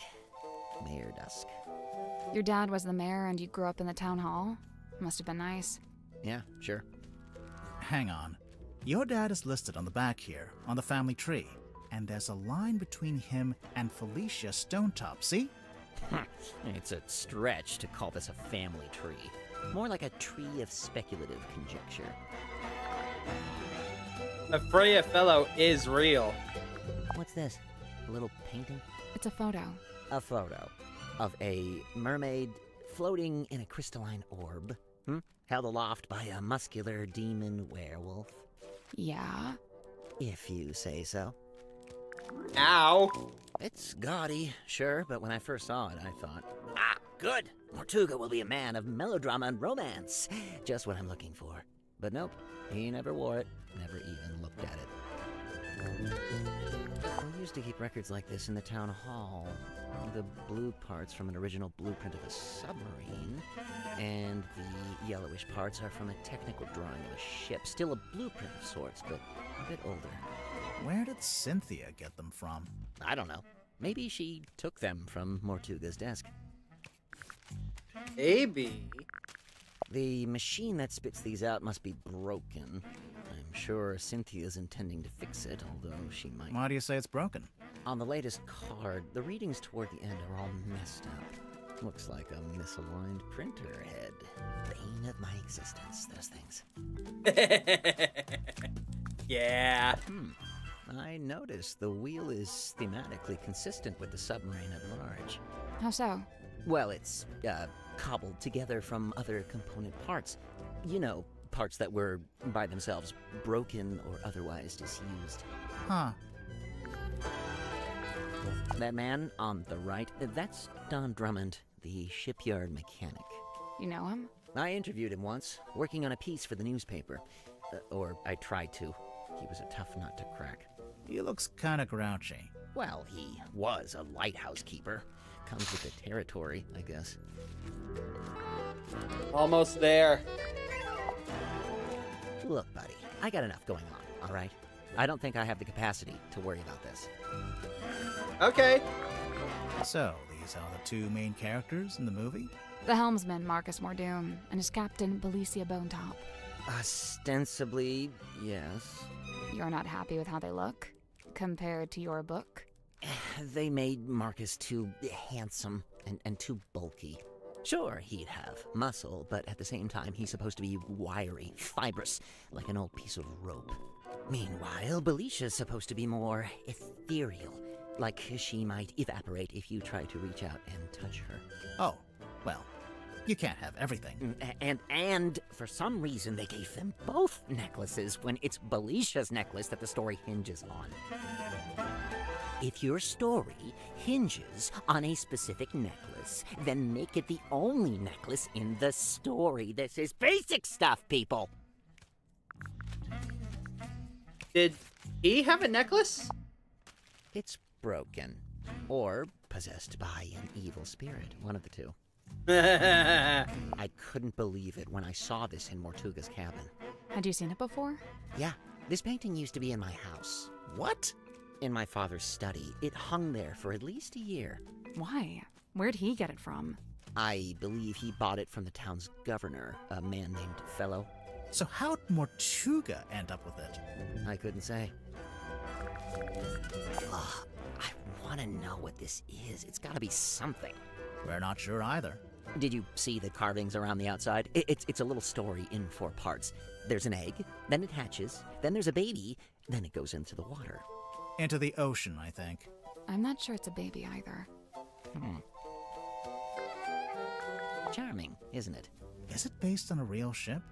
Mayor Dusk. Your dad was the mayor and you grew up in the town hall? Must have been nice. Yeah, sure. Hang on. Your dad is listed on the back here, on the family tree. And there's a line between him and Felicia Stonetop, see? It's a stretch to call this a family tree. More like a tree of speculative conjecture. The Freya fellow is real. What's this? A little painting? It's a photo. A photo of a mermaid floating in a crystalline orb, held aloft by a muscular demon werewolf. Yeah? If you say so. Ow! It's gaudy, sure, but when I first saw it, I thought, good! Mortuga will be a man of melodrama and romance. Just what I'm looking for. But nope, he never wore it, never even looked at it. We used to keep records like this in the town hall. The blue parts from an original blueprint of a submarine, and the yellowish parts are from a technical drawing of a ship. Still a blueprint of sorts, but a bit older. Where did Cynthia get them from? I don't know. Maybe she took them from Mortuga's desk. Maybe. The machine that spits these out must be broken. I'm sure Cynthia's intending to fix it, although she might... Why do you say it's broken? On the latest card, the readings toward the end are all messed up. Looks like a misaligned printer head. Bane of my existence, those things. Yeah. I noticed the wheel is thematically consistent with the submarine at large. How so? Well, it's cobbled together from other component parts. You know, parts that were, by themselves, broken or otherwise disused. Huh. That man on the right, that's Don Drummond, the shipyard mechanic. You know him? I interviewed him once, working on a piece for the newspaper. Or I tried to. He was a tough nut to crack. He looks kinda grouchy. Well, he was a lighthouse keeper. Comes with the territory, I guess. Almost there. Look, buddy, I got enough going on, all right? I don't think I have the capacity to worry about this. Okay. So, these are the two main characters in the movie? The helmsman, Marcus Mordoon, and his captain, Belicia Bonetop. Ostensibly, yes. You're not happy with how they look? Compared to your book? They made Marcus too handsome and too bulky. Sure, he'd have muscle, but at the same time, he's supposed to be wiry, fibrous, like an old piece of rope. Meanwhile, Belicia's supposed to be more ethereal, like she might evaporate if you try to reach out and touch her. Oh, well, You can't have everything. And for some reason they gave them both necklaces when it's Belicia's necklace that the story hinges on. If your story hinges on a specific necklace, then make it the only necklace in the story. This is basic stuff, people. Did he have a necklace? It's broken. Or possessed by an evil spirit. One of the two. I couldn't believe it when I saw this in Mortuga's cabin. Had you seen it before? Yeah, this painting used to be in my house. What? In my father's study. It hung there for at least a year. Why? Where'd he get it from? I believe he bought it from the town's governor, a man named Fellow. So how'd Mortuga end up with it? I couldn't say. Ugh, I want to know what this is. It's gotta be something. We're not sure either. Did you see the carvings around the outside? It's a little story in 4 parts. There's an egg, then it hatches, then there's a baby, then it goes into the water. Into the ocean, I think. I'm not sure it's a baby either. Charming, isn't it? Is it based on a real ship?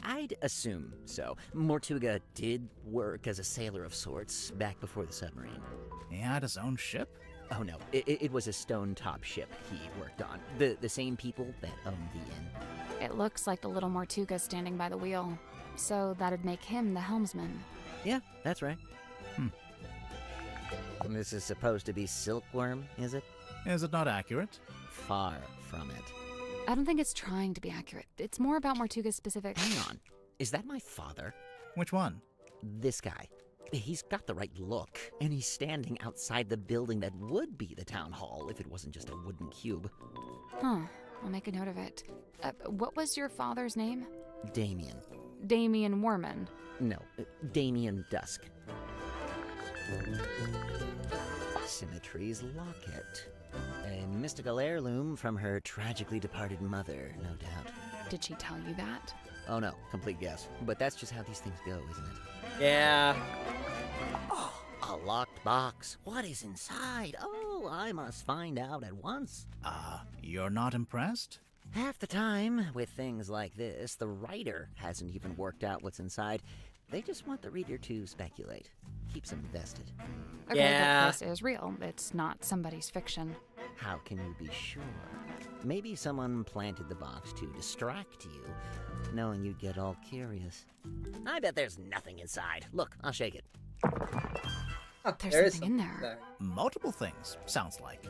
I'd assume so. Mortuga did work as a sailor of sorts back before the submarine. He had his own ship? Oh no, it was a stone-top ship he worked on. The same people that owned the inn. It looks like the little Mortuga standing by the wheel, so that'd make him the helmsman. Yeah, that's right. This is supposed to be silkworm, is it? Is it not accurate? Far from it. I don't think it's trying to be accurate. It's more about Mortuga's specific... Hang on. Is that my father? Which one? This guy. He's got the right look, and he's standing outside the building that would be the town hall if it wasn't just a wooden cube. Huh. I'll make a note of it. What was your father's name? Damien. Damien Warman. No, Damien Dusk. Symmetry's locket. A mystical heirloom from her tragically departed mother, no doubt. Did she tell you that? Oh no, complete guess. But that's just how these things go, isn't it? Yeah. Oh, a locked box. What is inside? Oh, I must find out at once. You're not impressed? Half the time, with things like this, the writer hasn't even worked out what's inside. They just want the reader to speculate. Keeps them invested. Okay, yeah. but this is real. It's not somebody's fiction. How can you be sure? Maybe someone planted the box to distract you, knowing you'd get all curious. I bet there's nothing inside. Look, I'll shake it. Oh, There's something in there. Multiple things, sounds like.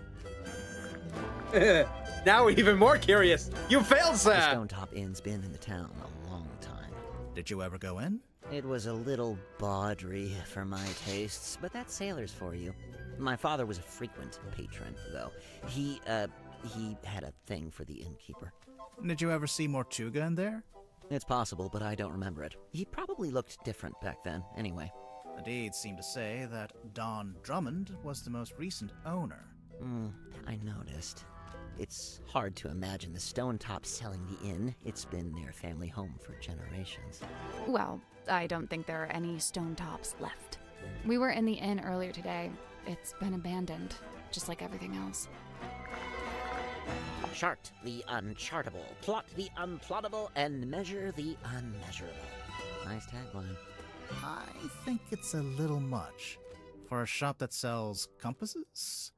Now we're even more curious. You failed, sir. The Stone Top Inn's been in the town a long time. Did you ever go in? It was a little bawdry for my tastes, but that's sailors for you. My father was a frequent patron, though. He had a thing for the innkeeper. Did you ever see Mortuga in there? It's possible, but I don't remember it. He probably looked different back then, anyway. The deeds seem to say that Don Drummond was the most recent owner. I noticed. It's hard to imagine the Stone Top selling the inn. It's been their family home for generations. Well, I don't think there are any stone tops left. We were in the inn earlier today. It's been abandoned, just like everything else. Chart the unchartable, plot the unplottable, and measure the unmeasurable. Nice tagline. I think it's a little much. For a shop that sells compasses?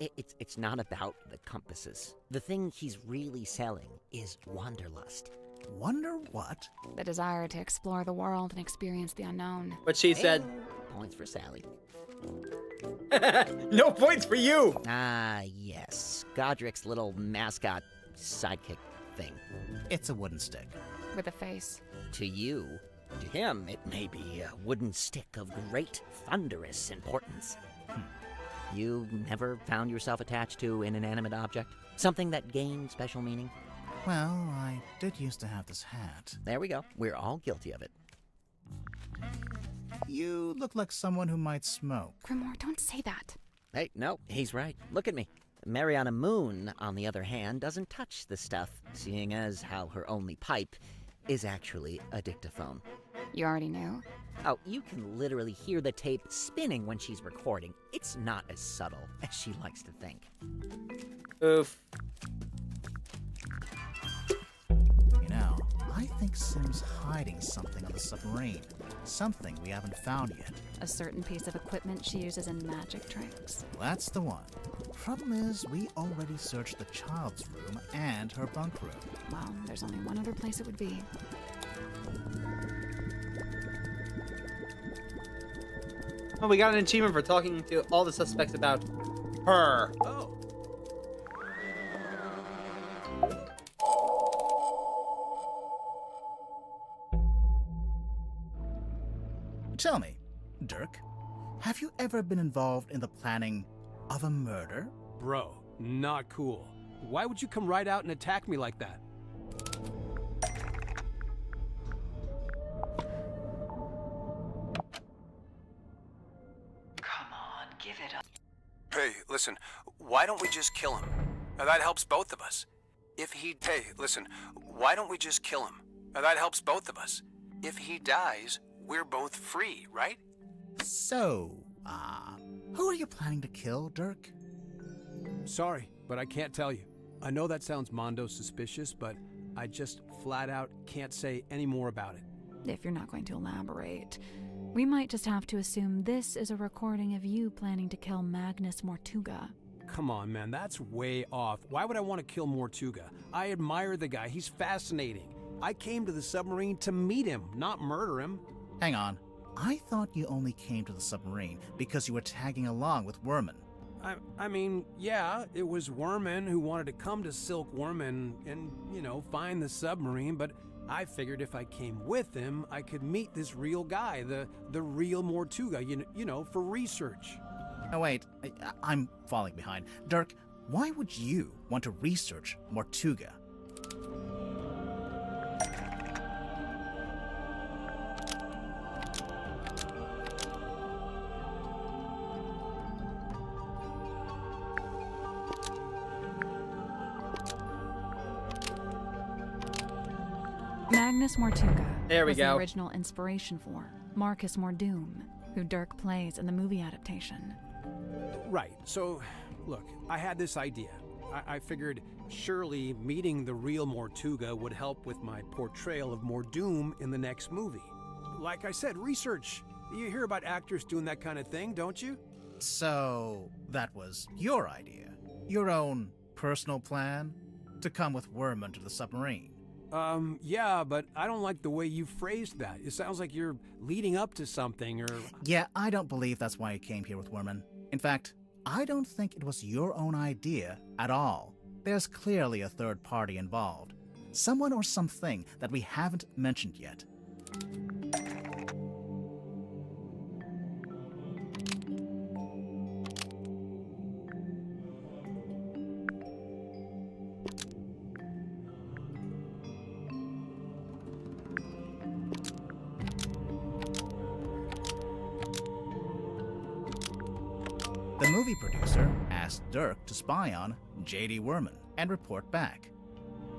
It's not about the compasses. The thing he's really selling is wanderlust. Wonder what? The desire to explore the world and experience the unknown. What she said. Points for Sally. No points for you! Ah, yes. Godric's little mascot sidekick thing. It's a wooden stick. With a face. To you, to him, it may be a wooden stick of great, thunderous importance. You never found yourself attached to an inanimate object? Something that gained special meaning? Well, I did used to have this hat. There we go. We're all guilty of it. You look like someone who might smoke. Grimoire, don't say that. Hey, no, he's right. Look at me. Mariana Moon, on the other hand, doesn't touch the stuff, seeing as how her only pipe is actually a dictaphone. You already knew? Oh, you can literally hear the tape spinning when she's recording. It's not as subtle as she likes to think. Oof. I think Sim's hiding something on the submarine. Something we haven't found yet. A certain piece of equipment she uses in magic tricks. That's the one. Problem is, we already searched the child's room and her bunk room. Well, there's only one other place it would be. Oh, we got an achievement for talking to all the suspects about her. Oh. Tell me, Dirk, have you ever been involved in the planning of a murder? Bro, not cool. Why would you come right out and attack me like that? Come on, give it up. Hey, listen, why don't we just kill him? That helps both of us. Hey, listen, why don't we just kill him? That helps both of us. If he dies, we're both free, right? So, who are you planning to kill, Dirk? Sorry, but I can't tell you. I know that sounds mondo suspicious, but I just flat out can't say any more about it. If you're not going to elaborate, we might just have to assume this is a recording of you planning to kill Magnus Mortuga. Come on, man, that's way off. Why would I want to kill Mortuga? I admire the guy. He's fascinating. I came to the submarine to meet him, not murder him. Hang on. I thought you only came to the submarine because you were tagging along with Worman. I mean, yeah, it was Worman who wanted to come to Silk Worm and, find the submarine, but I figured if I came with him, I could meet this real guy, the real Mortuga, for research. Oh, wait, I'm falling behind. Dirk, why would you want to research Mortuga? Magnus Mortuga was go. the original inspiration for Marcus Mordoom, who Dirk plays in the movie adaptation. Right, so, look, I had this idea. I figured surely meeting the real Mortuga would help with my portrayal of Mordoom in the next movie. Like I said, research. You hear about actors doing that kind of thing, don't you? So, that was your idea? Your own personal plan? To come with Worman to the submarine? Yeah, but I don't like the way you phrased that. It sounds like you're leading up to something, or... Yeah, I don't believe that's why you came here with Worman. In fact, I don't think it was your own idea at all. There's clearly a third party involved. Someone or something that we haven't mentioned yet. The movie producer asked Dirk to spy on J.D. Worman and report back.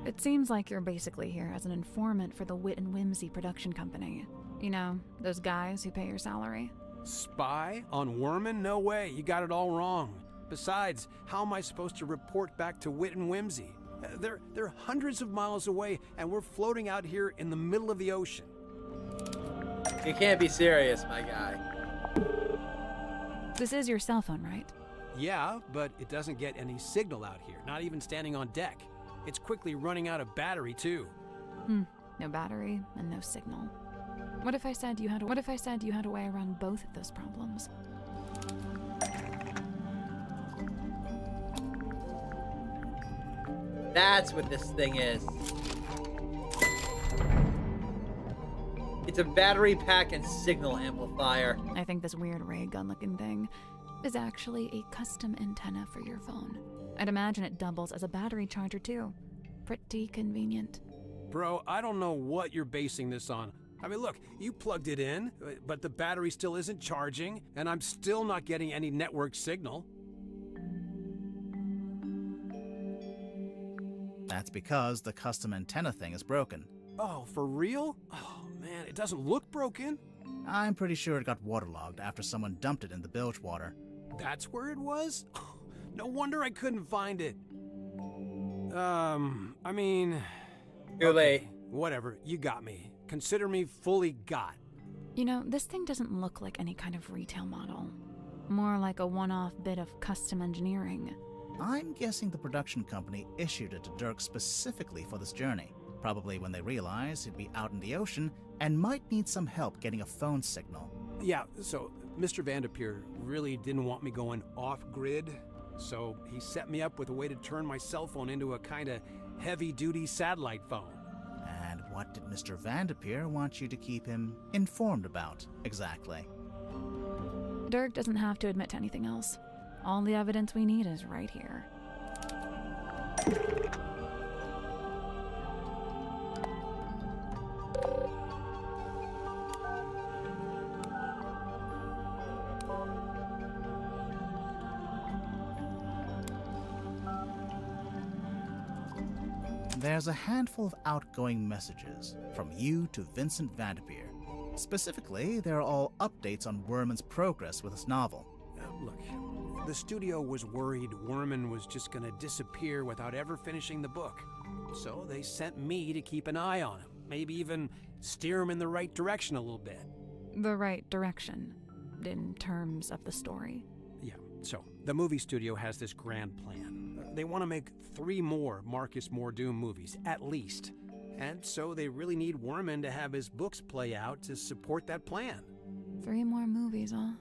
It seems like you're basically here as an informant for the Wit and Whimsy production company. You know, those guys who pay your salary. Spy on Worman? No way, you got it all wrong. Besides, how am I supposed to report back to Wit and Whimsy? They're hundreds of miles away, and we're floating out here in the middle of the ocean. You can't be serious, my guy. This is your cell phone, right? Yeah, but it doesn't get any signal out here, not even standing on deck. It's quickly running out of battery, too. No battery and no signal. What if I said you had a way around both of those problems? That's what this thing is. It's a battery pack and signal amplifier. I think this weird ray gun looking thing is actually a custom antenna for your phone. I'd imagine it doubles as a battery charger too. Pretty convenient. Bro, I don't know what you're basing this on. I mean, look, you plugged it in, but the battery still isn't charging, and I'm still not getting any network signal. That's because the custom antenna thing is broken. Oh, for real? Oh, man, it doesn't look broken. I'm pretty sure it got waterlogged after someone dumped it in the bilge water. That's where it was? No wonder I couldn't find it. I mean... Too late. whatever, you got me. Consider me fully got. You know, this thing doesn't look like any kind of retail model. More like a one-off bit of custom engineering. I'm guessing the production company issued it to Dirk specifically for this journey, probably when they realized he'd be out in the ocean and might need some help getting a phone signal. Yeah, so Mr. Vanderpeer really didn't want me going off-grid, so he set me up with a way to turn my cell phone into a kind of heavy-duty satellite phone. And what did Mr. Vanderpeer want you to keep him informed about, exactly? Dirk doesn't have to admit to anything else. All the evidence we need is right here. There's a handful of outgoing messages from you to Vincent Vanderpeer. Specifically, they're all updates on Werman's progress with his novel. Look, the studio was worried Werman was just gonna disappear without ever finishing the book. So they sent me to keep an eye on him, maybe even steer him in the right direction a little bit. The right direction, in terms of the story. Yeah, so the movie studio has this grand plan. They want to make 3 more Marcus Mordoom movies, at least. And so they really need Werman to have his books play out to support that plan. 3 more movies, huh?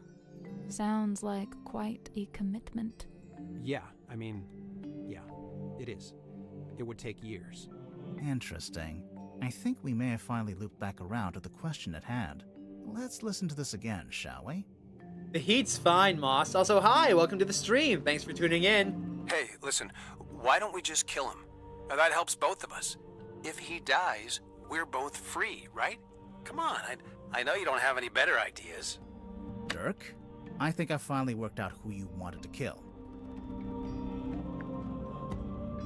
Sounds like quite a commitment. Yeah, I mean, yeah, it is. It would take years. Interesting. I think we may have finally looped back around to the question at hand. Let's listen to this again, shall we? The heat's fine, Moss. Also, hi, welcome to the stream. Thanks for tuning in. Hey, listen, why don't we just kill him? Now, that helps both of us. If he dies, we're both free, right? Come on, I know you don't have any better ideas. Dirk, I think I finally worked out who you wanted to kill.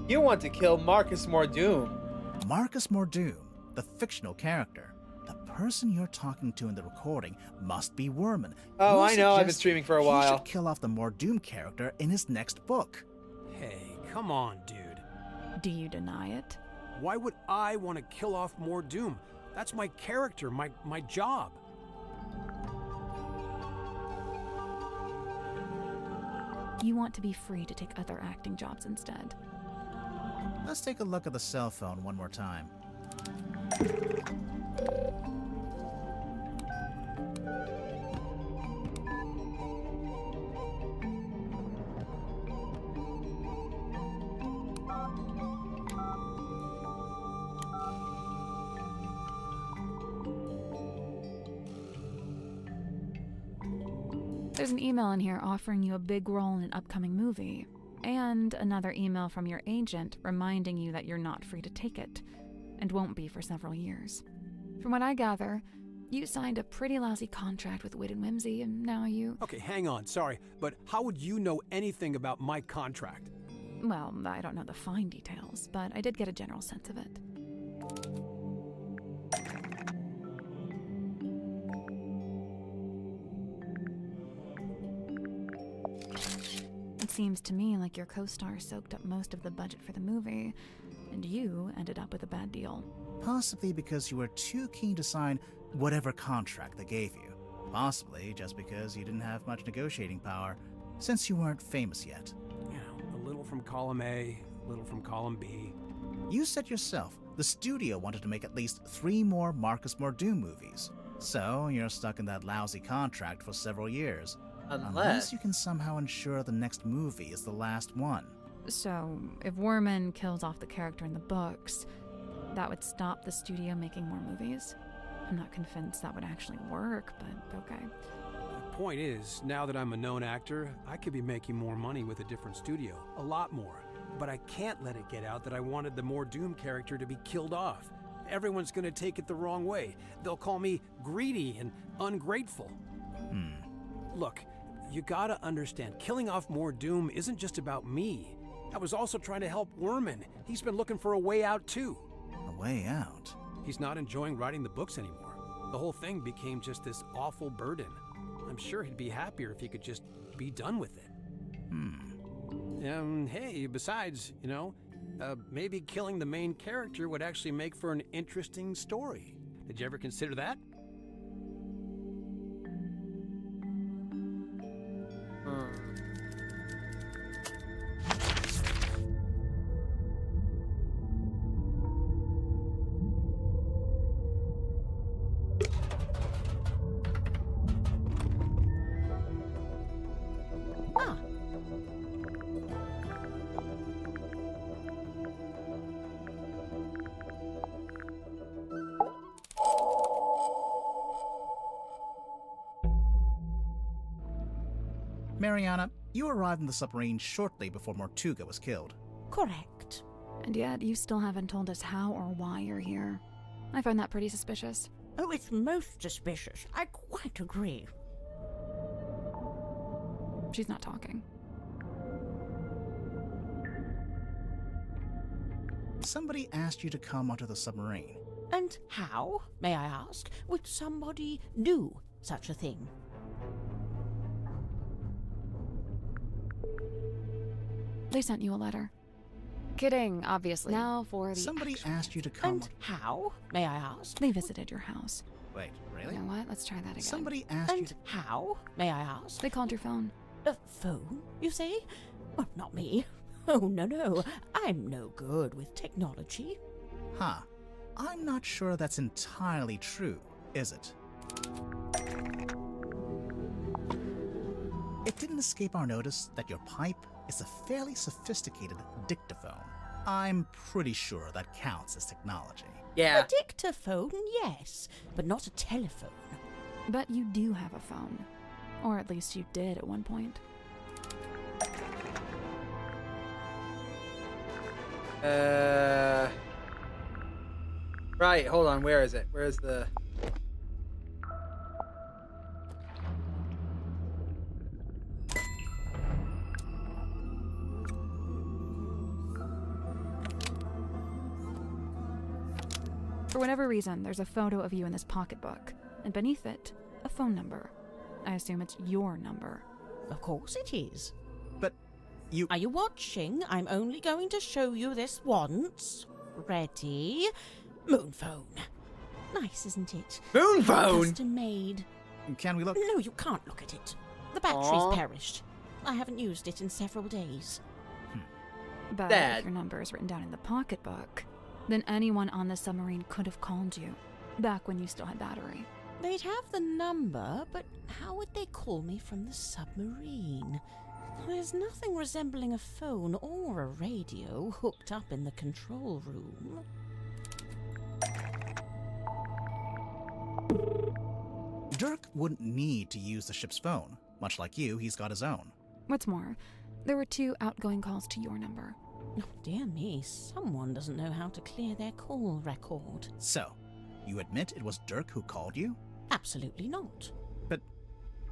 You want to kill Marcus Mordoom. Marcus Mordoom, the fictional character. The person you're talking to in the recording must be Werman. Oh, I know, I've been streaming for a while. He should kill off the Mordoom character in his next book. Hey, come on, dude. Do you deny it? Why would I want to kill off Mordoom? That's my character, my job. You want to be free to take other acting jobs instead. Let's take a look at the cell phone one more time. There's an email in here offering you a big role in an upcoming movie, and another email from your agent reminding you that you're not free to take it, and won't be for several years. From what I gather, you signed a pretty lousy contract with Wit and Whimsy, and now you... Okay, hang on, sorry, but how would you know anything about my contract? Well, I don't know the fine details, but I did get a general sense of it. It seems to me like your co-star soaked up most of the budget for the movie, and you ended up with a bad deal. Possibly because you were too keen to sign whatever contract they gave you. Possibly just because you didn't have much negotiating power, since you weren't famous yet. You know, a little from column A, a little from column B. You said yourself the studio wanted to make at least 3 more Marcus Mordoom movies. So you're stuck in that lousy contract for several years. Unless you can somehow ensure the next movie is the last one. So, if Werman kills off the character in the books, that would stop the studio making more movies? I'm not convinced that would actually work, but okay. The point is, now that I'm a known actor, I could be making more money with a different studio. A lot more. But I can't let it get out that I wanted the Mordoom character to be killed off. Everyone's gonna take it the wrong way. They'll call me greedy and ungrateful. Look, you gotta understand, killing off Mordoom isn't just about me. I was also trying to help Werman. He's been looking for a way out too. A way out? He's not enjoying writing the books anymore. The whole thing became just this awful burden. I'm sure he'd be happier if he could just be done with it. Hey, besides, you know, maybe killing the main character would actually make for an interesting story. Did you ever consider that? Mariana, you arrived in the submarine shortly before Mortuga was killed. Correct. And yet, you still haven't told us how or why you're here. I find that pretty suspicious. Oh, it's most suspicious. I quite agree. She's not talking. Somebody asked you to come onto the submarine. And how, may I ask, would somebody do such a thing? They sent you a letter. Kidding, obviously. Now for the Somebody actual asked you to come. And how, may I ask? They visited your house. Wait, really? You know what? Let's try that again. Somebody asked you to... how, may I ask? They called your phone. A phone, you say? Well, not me. Oh, no. I'm no good with technology. Huh. I'm not sure that's entirely true, is it? It didn't escape our notice that your pipe is a fairly sophisticated dictaphone. I'm pretty sure that counts as technology. Yeah. A dictaphone, yes, but not a telephone. But you do have a phone. Or at least you did at one point. Right, hold on, where is it? Where's the... For whatever reason, there's a photo of you in this pocketbook, and beneath it, a phone number. I assume it's your number. Of course it is. But you... Are you watching? I'm only going to show you this once. Ready? Moon phone. Nice, isn't it? Moon phone? Custom made. Can we look? No, you can't look at it. The battery's perished. I haven't used it in several days. But Dad. if your number is written down in the pocketbook, then anyone on the submarine could have called you, back when you still had battery. They'd have the number, but how would they call me from the submarine? There's nothing resembling a phone or a radio hooked up in the control room. Dirk wouldn't need to use the ship's phone. Much like you, he's got his own. What's more, there were 2 outgoing calls to your number. Oh, dear me, someone doesn't know how to clear their call record. So, you admit it was Dirk who called you? Absolutely not. But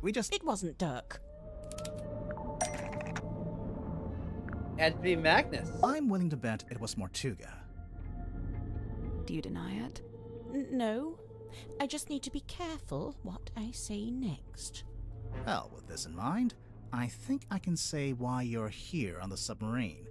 we just... It wasn't Dirk. Had to be Magnus. I'm willing to bet it was Mortuga. Do you deny it? No. I just need to be careful what I say next. Well, with this in mind, I think I can say why you're here on the submarine.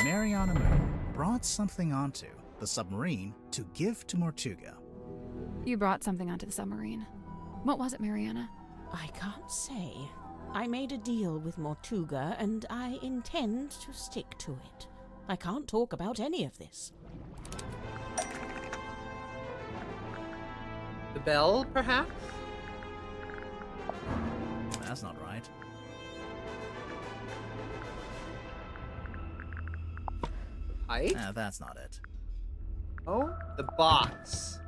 Mariana Moon brought something onto the submarine to give to Mortuga. You brought something onto the submarine. What was it, Mariana? I can't say. I made a deal with Mortuga, and I intend to stick to it. I can't talk about any of this. The bell, perhaps? That's not right. Height? That's not it. Oh, the box.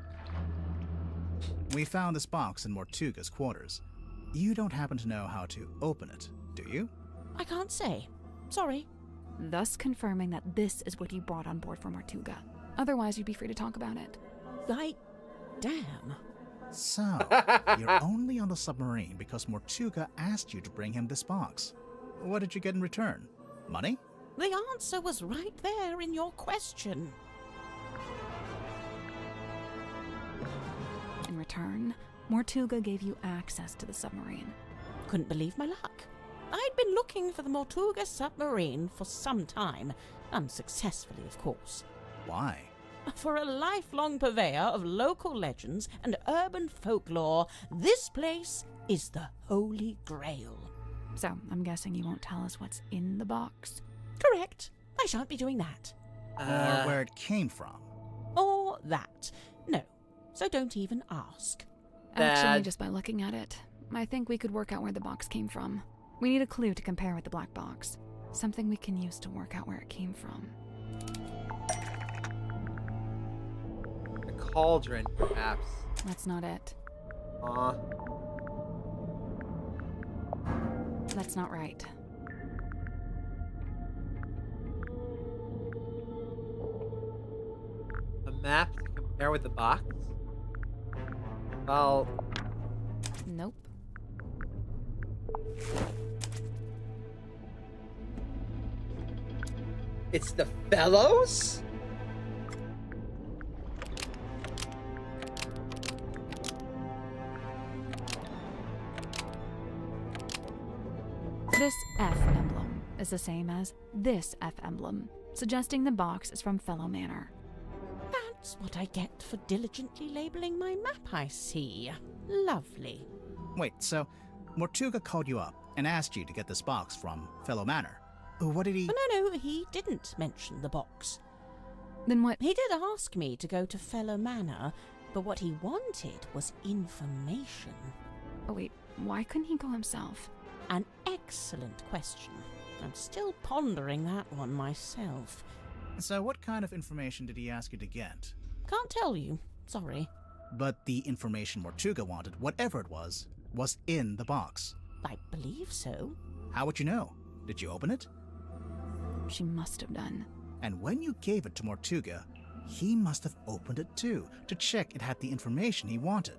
We found this box in Mortuga's quarters. You don't happen to know how to open it, do you? I can't say. Sorry. Thus confirming that this is what you brought on board for Mortuga. Otherwise, you'd be free to talk about it. Damn. So, you're only on the submarine because Mortuga asked you to bring him this box. What did you get in return? Money? The answer was right there in your question. In return, Mortuga gave you access to the submarine. Couldn't believe my luck. I'd been looking for the Mortuga submarine for some time, unsuccessfully, of course. Why? For a lifelong purveyor of local legends and urban folklore, this place is the Holy Grail. So, I'm guessing you won't tell us what's in the box? Correct. I shan't be doing that. Or where it came from. Or that. No. So don't even ask. Actually, just by looking at it, I think we could work out where the box came from. We need a clue to compare with the black box. Something we can use to work out where it came from. The cauldron, perhaps. That's not it. That's not right. A map to compare with the box? Well... Nope. It's the Fellows? This F emblem is the same as this F emblem, suggesting the box is from Fellow Manor. That's what I get for diligently labeling my map, I see. Lovely. Wait, so Mortuga called you up and asked you to get this box from Fellow Manor. What did he... No, he didn't mention the box. Then what? He did ask me to go to Fellow Manor, but what he wanted was information. Oh wait, why couldn't he go himself? An excellent question. I'm still pondering that one myself. So what kind of information did he ask you to get? Can't tell you. Sorry. But the information Mortuga wanted, whatever it was in the box. I believe so. How would you know? Did you open it? She must have done. And when you gave it to Mortuga, he must have opened it too, to check it had the information he wanted.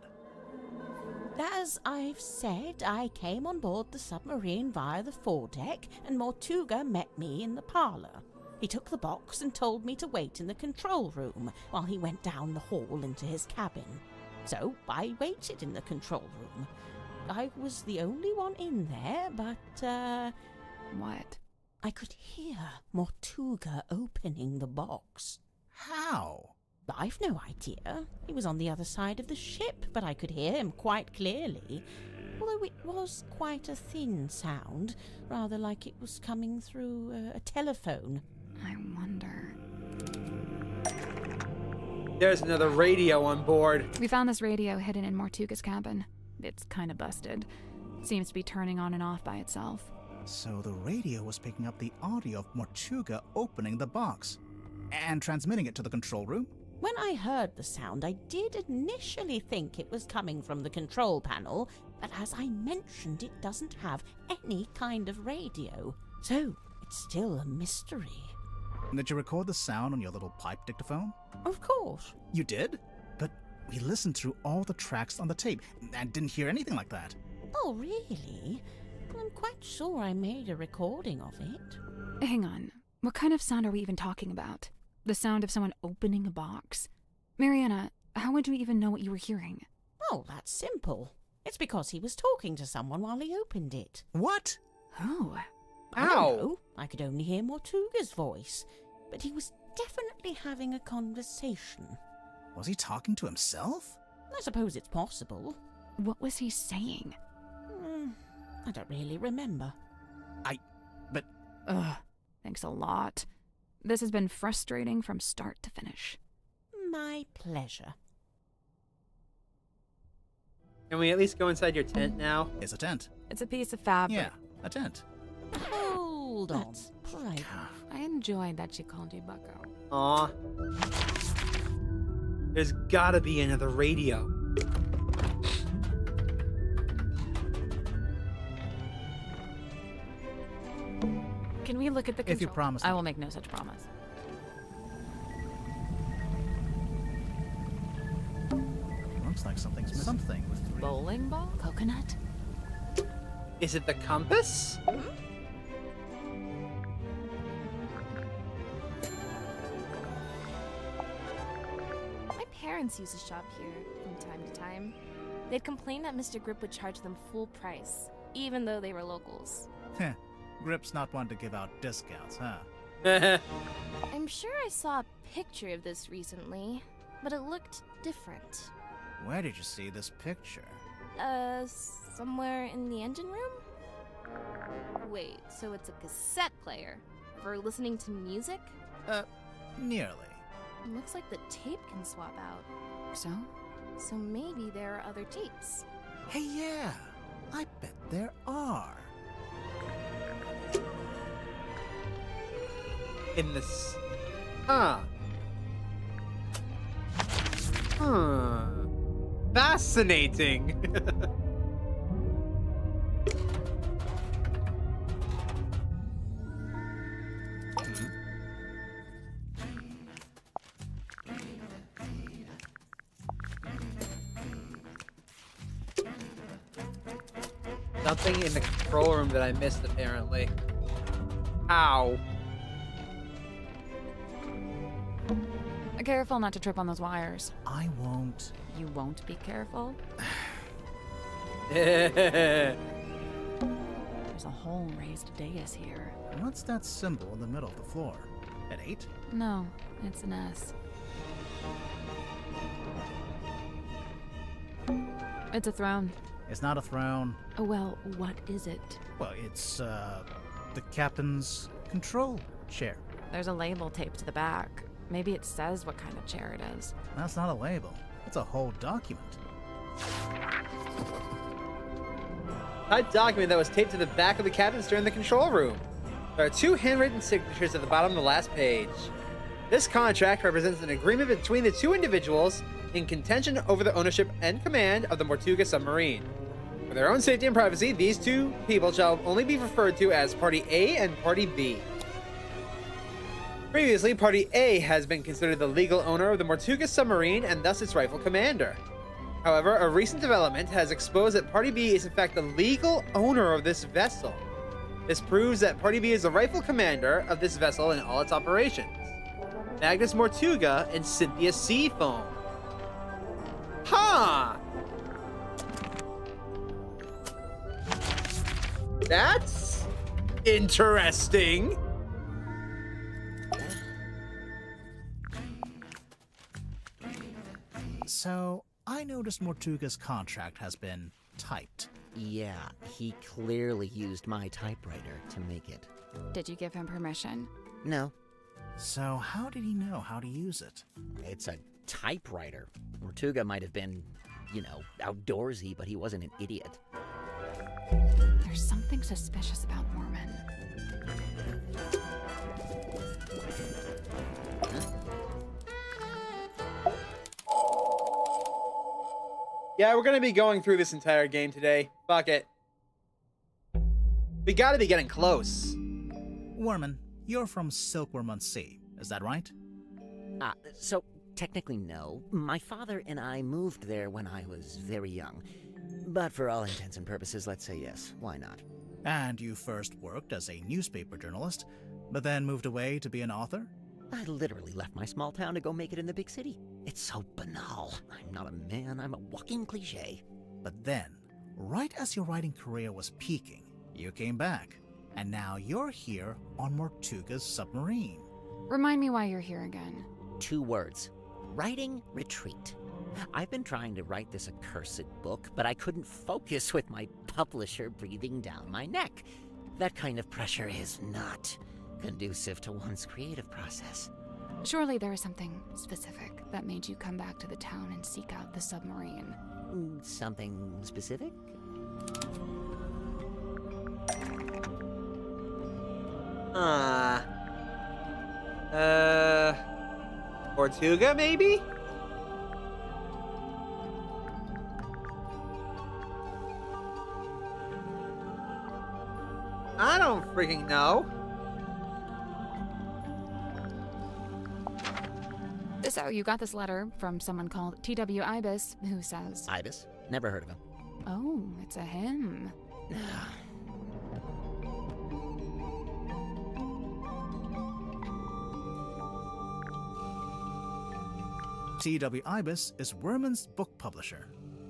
As I've said, I came on board the submarine via the foredeck, and Mortuga met me in the parlour. He took the box and told me to wait in the control room while he went down the hall into his cabin. So I waited in the control room. I was the only one in there, but, What? I could hear Mortuga opening the box. How? I've no idea. He was on the other side of the ship, but I could hear him quite clearly. Although it was quite a thin sound, rather like it was coming through a telephone. I wonder... There's another radio on board. We found this radio hidden in Mortuga's cabin. It's kind of busted. Seems to be turning on and off by itself. So the radio was picking up the audio of Mortuga opening the box and transmitting it to the control room? When I heard the sound, I did initially think it was coming from the control panel, but as I mentioned, it doesn't have any kind of radio. So it's still a mystery. Did you record the sound on your little pipe dictaphone? Of course. You did? But we listened through all the tracks on the tape and didn't hear anything like that. Oh, really? I'm quite sure I made a recording of it. Hang on. What kind of sound are we even talking about? The sound of someone opening a box? Mariana, how would you even know what you were hearing? Oh, that's simple. It's because he was talking to someone while he opened it. What? Who? I don't know. I could only hear Mortuga's voice, but he was definitely having a conversation. Was he talking to himself? I suppose it's possible. What was he saying? I don't really remember. Ugh, thanks a lot. This has been frustrating from start to finish. My pleasure. Can we at least go inside your tent now? It's a tent. It's a piece of fabric. Yeah, a tent. Hold on. Right. I enjoyed that she called you Bucko. Aw. There's gotta be another radio. Can we look at the control? If you promise. I will make no such promise. Looks like something's missing. Something with three. Bowling ball? Coconut? Is it the compass? My parents used to shop here from time to time. They'd complain that Mr. Grip would charge them full price, even though they were locals. Heh. Grip's not one to give out discounts, huh? I'm sure I saw a picture of this recently, but it looked different. Where did you see this picture? Somewhere in the engine room? Wait, so it's a cassette player for listening to music? Nearly. Looks like the tape can swap out. So? So maybe there are other tapes. Hey, yeah. I bet there are. In this. Huh. Huh. Fascinating. Something in the control room that I missed, apparently. Ow. Careful not to trip on those wires. I won't. You won't be careful? There's There's a whole raised dais here. What's that symbol in the middle of the floor? An 8? No, it's an S. It's a throne. It's not a throne. Oh, well, what is it? Well, it's, the captain's control chair. There's a label taped to the back. Maybe it says what kind of chair it is. That's not a label. It's a whole document. a document that was taped to the back of the cabins during the control room. There are 2 handwritten signatures at the bottom of the last page. This contract represents an agreement between the 2 individuals in contention over the ownership and command of the Mortuga submarine. For their own safety and privacy, these 2 people shall only be referred to as Party A and Party B. Previously, Party A has been considered the legal owner of the Mortuga submarine and thus its rightful commander. However, a recent development has exposed that Party B is in fact the legal owner of this vessel. This proves that Party B is the rightful commander of this vessel in all its operations. Magnus Mortuga and Cynthia Seafoam. Huh! That's interesting. So, I noticed Mortuga's contract has been typed. Yeah, he clearly used my typewriter to make it. Did you give him permission? No. So, how did he know how to use it? It's a typewriter. Mortuga might have been, outdoorsy, but he wasn't an idiot. There's something suspicious about Mormon. Yeah, we're gonna be going through this entire game today. Fuck it. We gotta be getting close. Worman, you're from Silkworm-on-Sea, is that right? So technically no. My father and I moved there when I was very young. But for all intents and purposes, let's say yes. Why not? And you first worked as a newspaper journalist, but then moved away to be an author? I literally left my small town to go make it in the big city. It's so banal. I'm not a man, I'm a walking cliche. But then, right as your writing career was peaking, you came back. And now you're here on Mortuga's submarine. Remind me why you're here again. 2 words. Writing retreat. I've been trying to write this accursed book, but I couldn't focus with my publisher breathing down my neck. That kind of pressure is not conducive to one's creative process. Surely there is something specific that made you come back to the town and seek out the submarine. Something specific? Mortuga, maybe? I don't freaking know. This So you got this letter from someone called T.W. Ibis, who says... Ibis? Never heard of him. Oh, it's a him. T.W. Ibis is Werman's book publisher.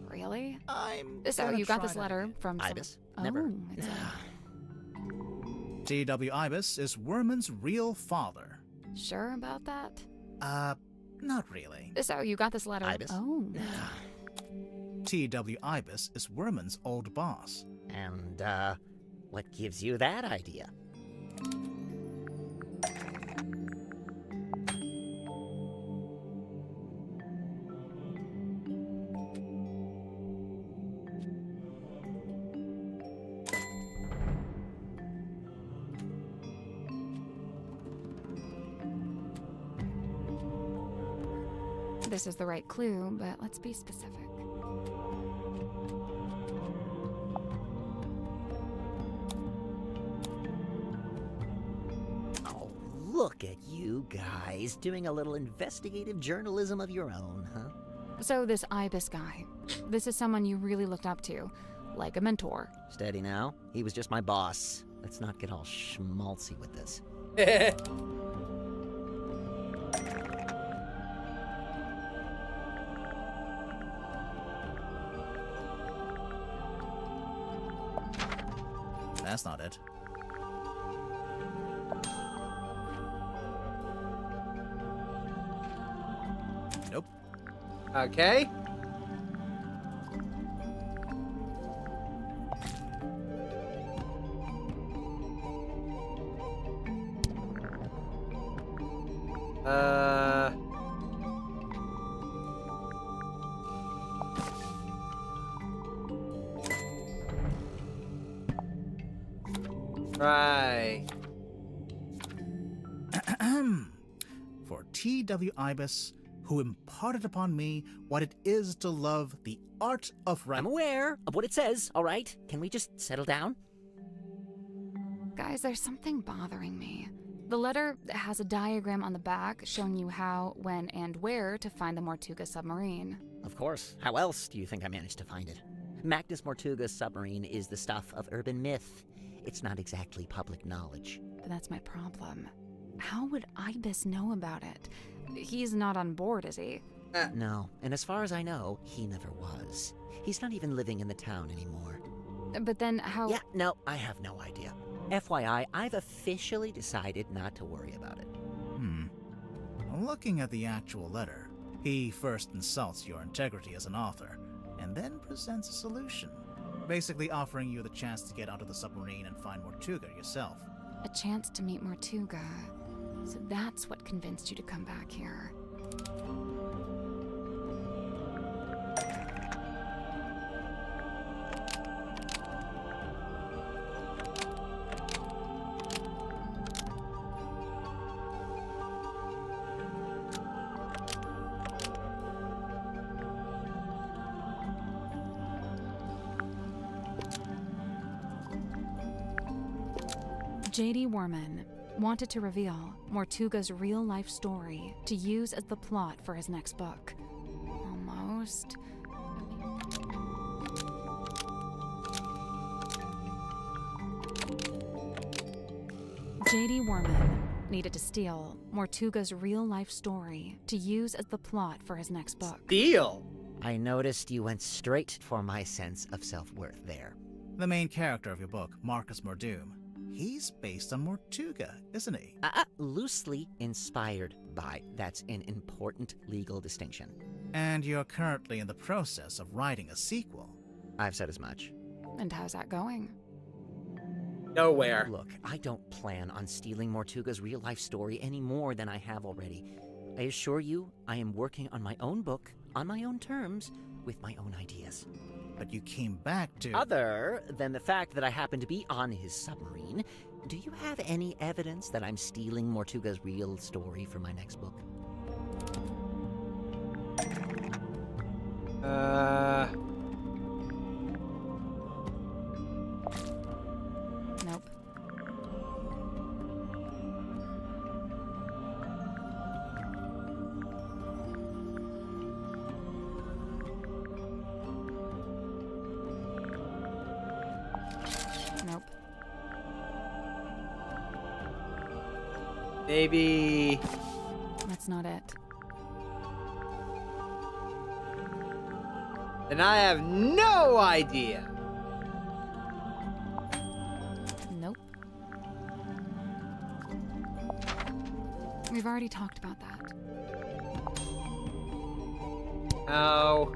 Really? So you got this letter from Ibis? Never. Never. Oh, it's a... T.W. Ibis is Werman's real father. Sure about that? Not really. So you got this letter... Ibis? Oh. T.W. Ibis is Werman's old boss. And, what gives you that idea? This is the right clue, but let's be specific. Oh, look at you guys doing a little investigative journalism of your own, huh? So this Ibis guy, this is someone you really looked up to, like a mentor. Steady now. He was just my boss. Let's not get all schmaltzy with this. That's not it. Nope. Okay. Right. For T.W. Ibis, who imparted upon me what it is to love the art of I'm aware of what it says, all right? Can we just settle down? Guys, there's something bothering me. The letter has a diagram on the back showing you how, when, and where to find the Mortuga submarine. Of course. How else do you think I managed to find it? Magnus Mortuga's submarine is the stuff of urban myth. It's not exactly public knowledge. But that's my problem. How would Ibis know about it? He's not on board, is he? No, and as far as I know, he never was. He's not even living in the town anymore. But then how... Yeah, no, I have no idea. FYI, I've officially decided not to worry about it. Looking at the actual letter, he first insults your integrity as an author, and then presents a solution. Basically offering you the chance to get onto the submarine and find Mortuga yourself. A chance to meet Mortuga. So that's what convinced you to come back here. J.D. Werman wanted to reveal Mortuga's real-life story to use as the plot for his next book. Almost. J.D. Werman needed to steal Mortuga's real-life story to use as the plot for his next book. Steal? I noticed you went straight for my sense of self-worth there. The main character of your book, Marcus Mordoom, he's based on Mortuga, isn't he? Loosely inspired by. That's an important legal distinction. And you're currently in the process of writing a sequel. I've said as much. And how's that going? Nowhere. Look, I don't plan on stealing Mortuga's real-life story any more than I have already. I assure you, I am working on my own book, on my own terms, with my own ideas. But you came back to... Other than the fact that I happen to be on his submarine, do you have any evidence that I'm stealing Mortuga's real story for my next book? Nope. Nope. Maybe... That's not it. And I have no idea. Nope. We've already talked about that. Oh.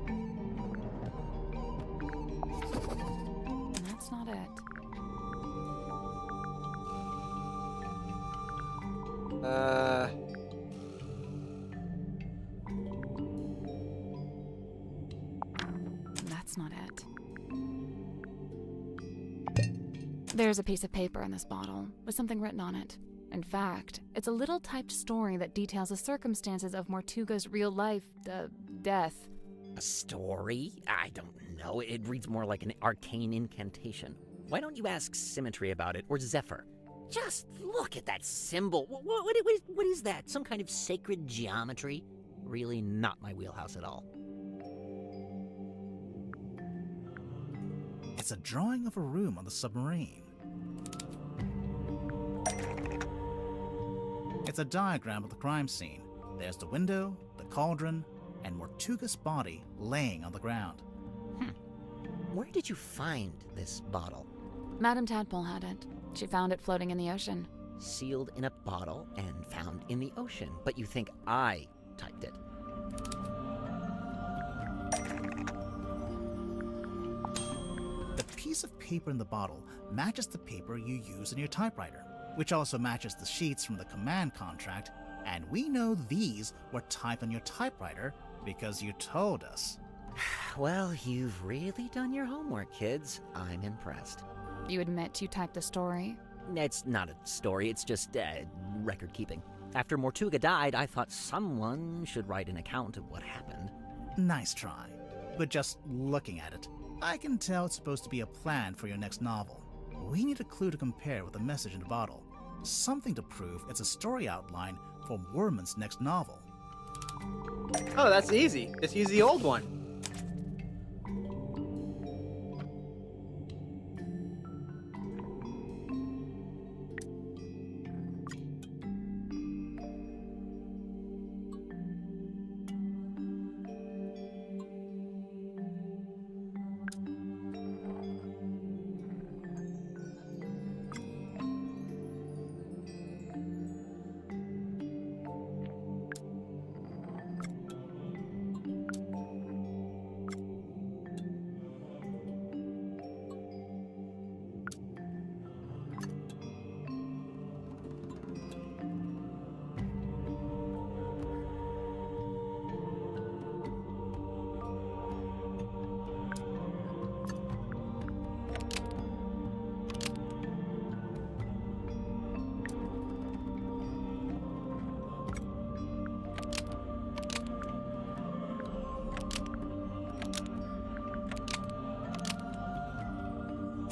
That's not it. That's not it. There's a piece of paper in this bottle with something written on it. In fact, it's a little typed story that details the circumstances of Mortuga's real life, death. A story? I don't know. It reads more like an arcane incantation. Why don't you ask Symmetry about it, or Zephyr? Just look at that symbol. What is that? Some kind of sacred geometry? Really not my wheelhouse at all. It's a drawing of a room on the submarine. It's a diagram of the crime scene. There's the window, the cauldron, and Mortuga's body laying on the ground. Where did you find this bottle? Madame Tadpole had it. She found it floating in the ocean. Sealed in a bottle and found in the ocean, but you think I typed it. The piece of paper in the bottle matches the paper you use in your typewriter, which also matches the sheets from the command contract, and we know these were typed on your typewriter because you told us. Well, you've really done your homework, kids. I'm impressed. You admit you typed the story? It's not a story, it's just record keeping. After Mortuga died, I thought someone should write an account of what happened. Nice try. But just looking at it, I can tell it's supposed to be a plan for your next novel. We need a clue to compare with the message in the bottle. Something to prove it's a story outline for Worman's next novel. Oh, that's easy. Just use the old one.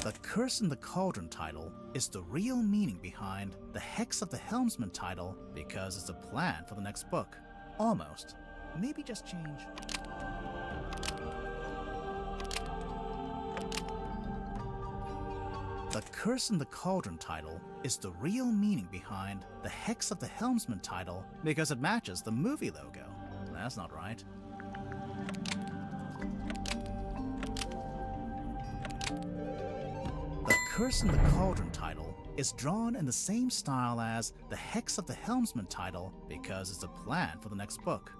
The Curse in the Cauldron title is the real meaning behind the Hex of the Helmsman title because it's a plan for the next book. Almost. Maybe just change. The Curse in the Cauldron title is the real meaning behind the Hex of the Helmsman title because it matches the movie logo. That's not right. The Curse in the Cauldron title is drawn in the same style as the Hex of the Helmsman title because it's a plan for the next book.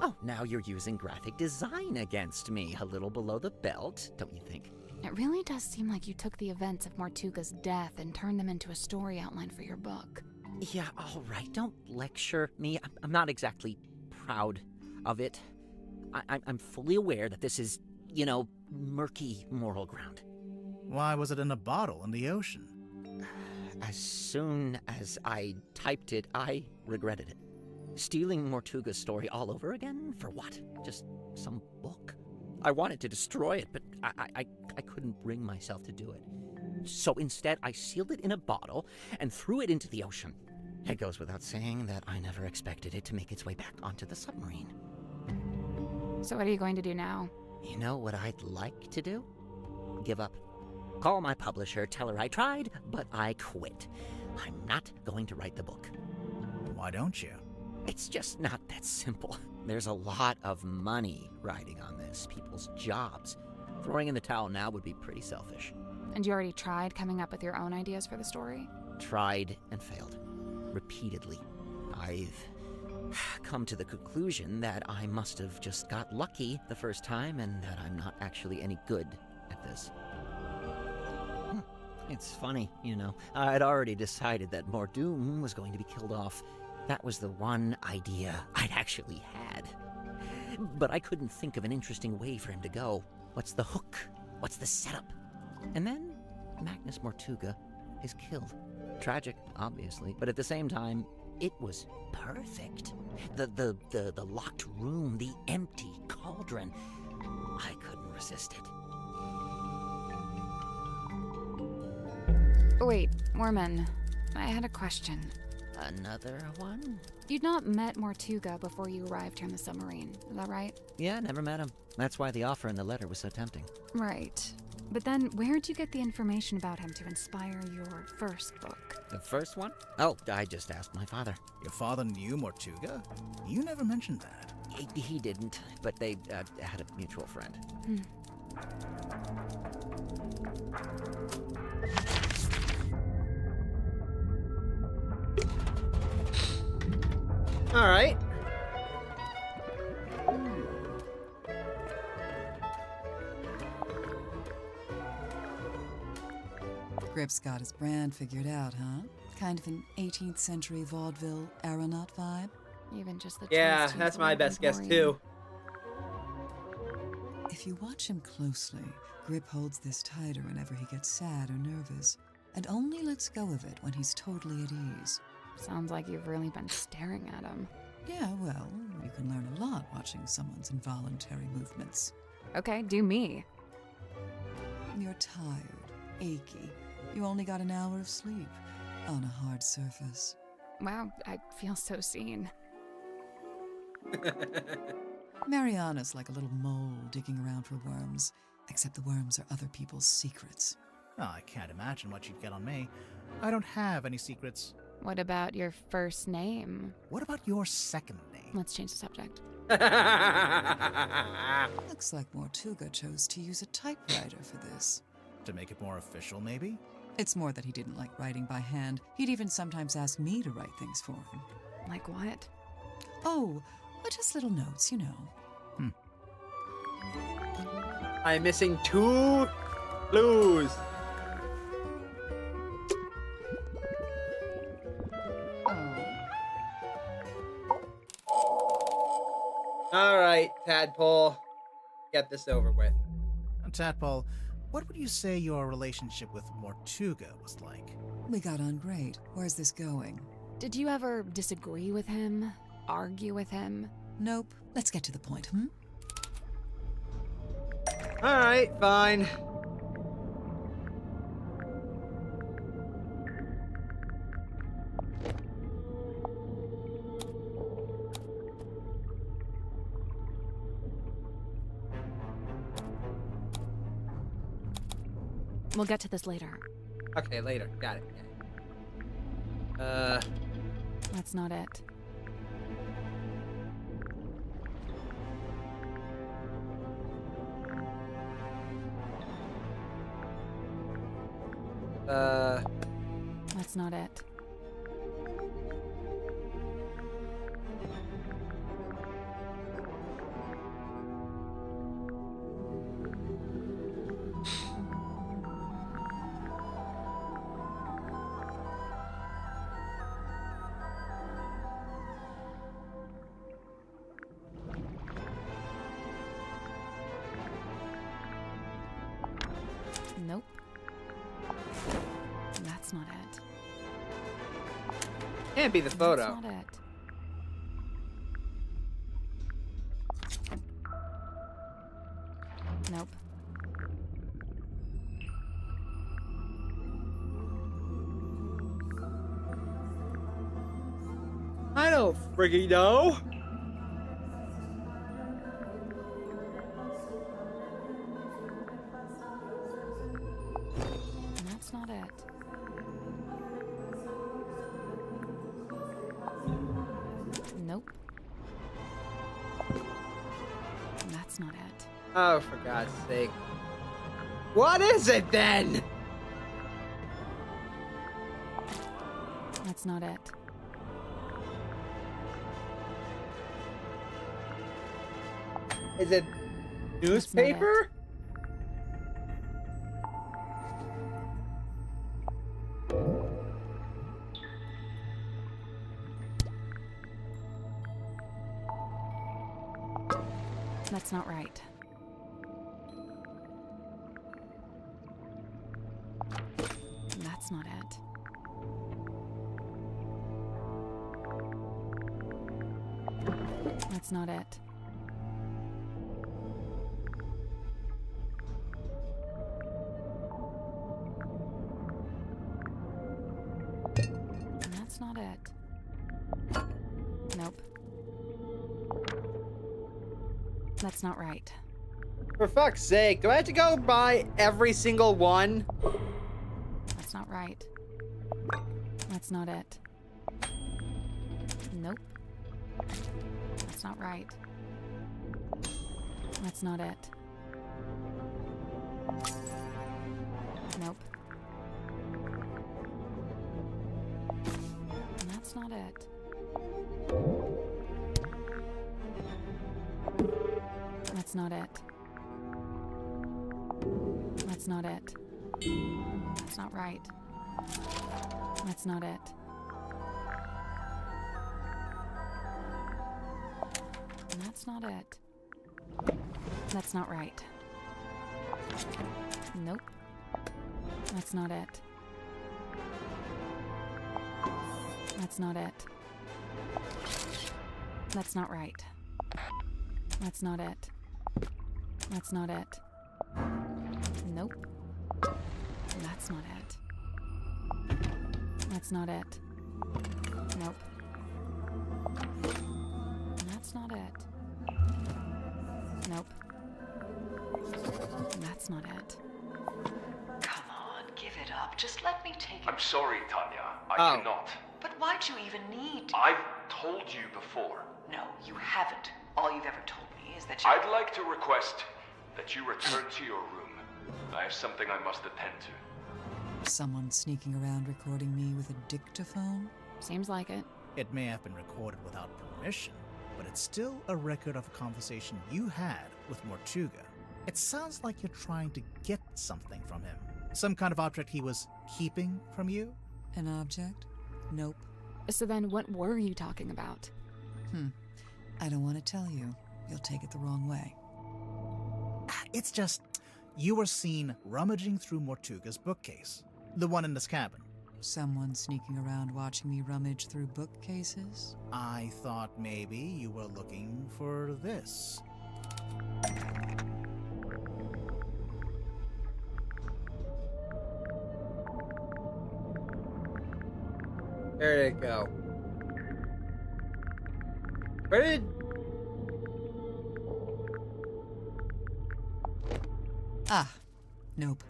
Oh, now you're using graphic design against me, a little below the belt, don't you think? It really does seem like you took the events of Mortuga's death and turned them into a story outline for your book. Yeah, all right, don't lecture me. I'm not exactly proud of it. I'm fully aware that this is, murky moral ground. Why was it in a bottle in the ocean? As soon as I typed it, I regretted it. Stealing Mortuga's story all over again? For what? Just some book? I wanted to destroy it, but I couldn't bring myself to do it. So instead, I sealed it in a bottle and threw it into the ocean. It goes without saying that I never expected it to make its way back onto the submarine. So what are you going to do now? You know what I'd like to do? Give up. Call my publisher, tell her I tried, but I quit. I'm not going to write the book. Why don't you? It's just not that simple. There's a lot of money riding on this, people's jobs. Throwing in the towel now would be pretty selfish. And you already tried coming up with your own ideas for the story? Tried and failed. Repeatedly. I've come to the conclusion that I must have just got lucky the first time and that I'm not actually any good at this. It's funny, you know. I'd already decided that Mordoom was going to be killed off. That was the one idea I'd actually had. But I couldn't think of an interesting way for him to go. What's the hook? What's the setup? And then Magnus Mortuga is killed. Tragic, obviously, but at the same time, it was perfect. The locked room, the empty cauldron. I couldn't resist it. Wait, Mormon, I had a question. Another one? You'd not met Mortuga before you arrived here in the submarine, is that right? Yeah, never met him. That's why the offer in the letter was so tempting. Right. But then, where'd you get the information about him to inspire your first book? The first one? Oh, I just asked my father. Your father knew Mortuga? You never mentioned that. He didn't, but they had a mutual friend. All right. Grip's got his brand figured out, huh? Kind of an 18th century vaudeville aeronaut vibe? Even just the Yeah, that's my best guess too. If you watch him closely, Grip holds this tighter whenever he gets sad or nervous, and only lets go of it when he's totally at ease. Sounds like you've really been staring at him. Yeah, well, you can learn a lot watching someone's involuntary movements. Okay, do me. You're tired, achy. You only got an hour of sleep on a hard surface. Wow, I feel so seen. Mariana's like a little mole digging around for worms, except the worms are other people's secrets. Oh, I can't imagine what you'd get on me. I don't have any secrets. What about your first name? What about your second name? Let's change the subject. Looks like Mortuga chose to use a typewriter for this. To make it more official, maybe? It's more that he didn't like writing by hand. He'd even sometimes ask me to write things for him. Like what? Oh, just little notes, you know. I'm missing 2 clues. All right, Tadpole, get this over with. Tadpole, what would you say your relationship with Mortuga was like? We got on great. Where's this going? Did you ever disagree with him? Argue with him? Nope. Let's get to the point, All right, fine. We'll get to this later. Okay, later. Got it. That's not it. That's not it. Nope. That's not it. Can't be the photo. That's not it. Nope. I don't friggin' know. That's not it. Nope. That's not it. Oh, for God's sake. What is it then? That's not it. Is it newspaper? That's not right. That's not it. That's not it. That's not it. Nope. That's not right. For fuck's sake, do I have to go by every single one? That's not right. That's not it. Nope. That's not right. That's not it. Nope. That's not it. That's not it. That's not it. That's not right. That's not it. That's not it. That's not right. Nope. That's not it. That's not it. That's not right. That's not it. That's not it. Nope. That's not it. That's not it. Nope. That's not it. Nope. That's not it. Come on, give it up. Just let me take it. I'm sorry, Tanya. I cannot. But why'd you even need to? I've told you before. No, you haven't. All you've ever told me is that you... I'd like to request that you return to your room. I have something I must attend to. Someone sneaking around recording me with a dictaphone? Seems like it. It may have been recorded without permission, but it's still a record of a conversation you had with Mortuga. It sounds like you're trying to get something from him. Some kind of object he was keeping from you? An object? Nope. So then what were you talking about? I don't want to tell you. You'll take it the wrong way. It's just, you were seen rummaging through Mortuga's bookcase. The one in this cabin. Someone sneaking around watching me rummage through bookcases? I thought maybe you were looking for this. Where did it go? Where did... Nope.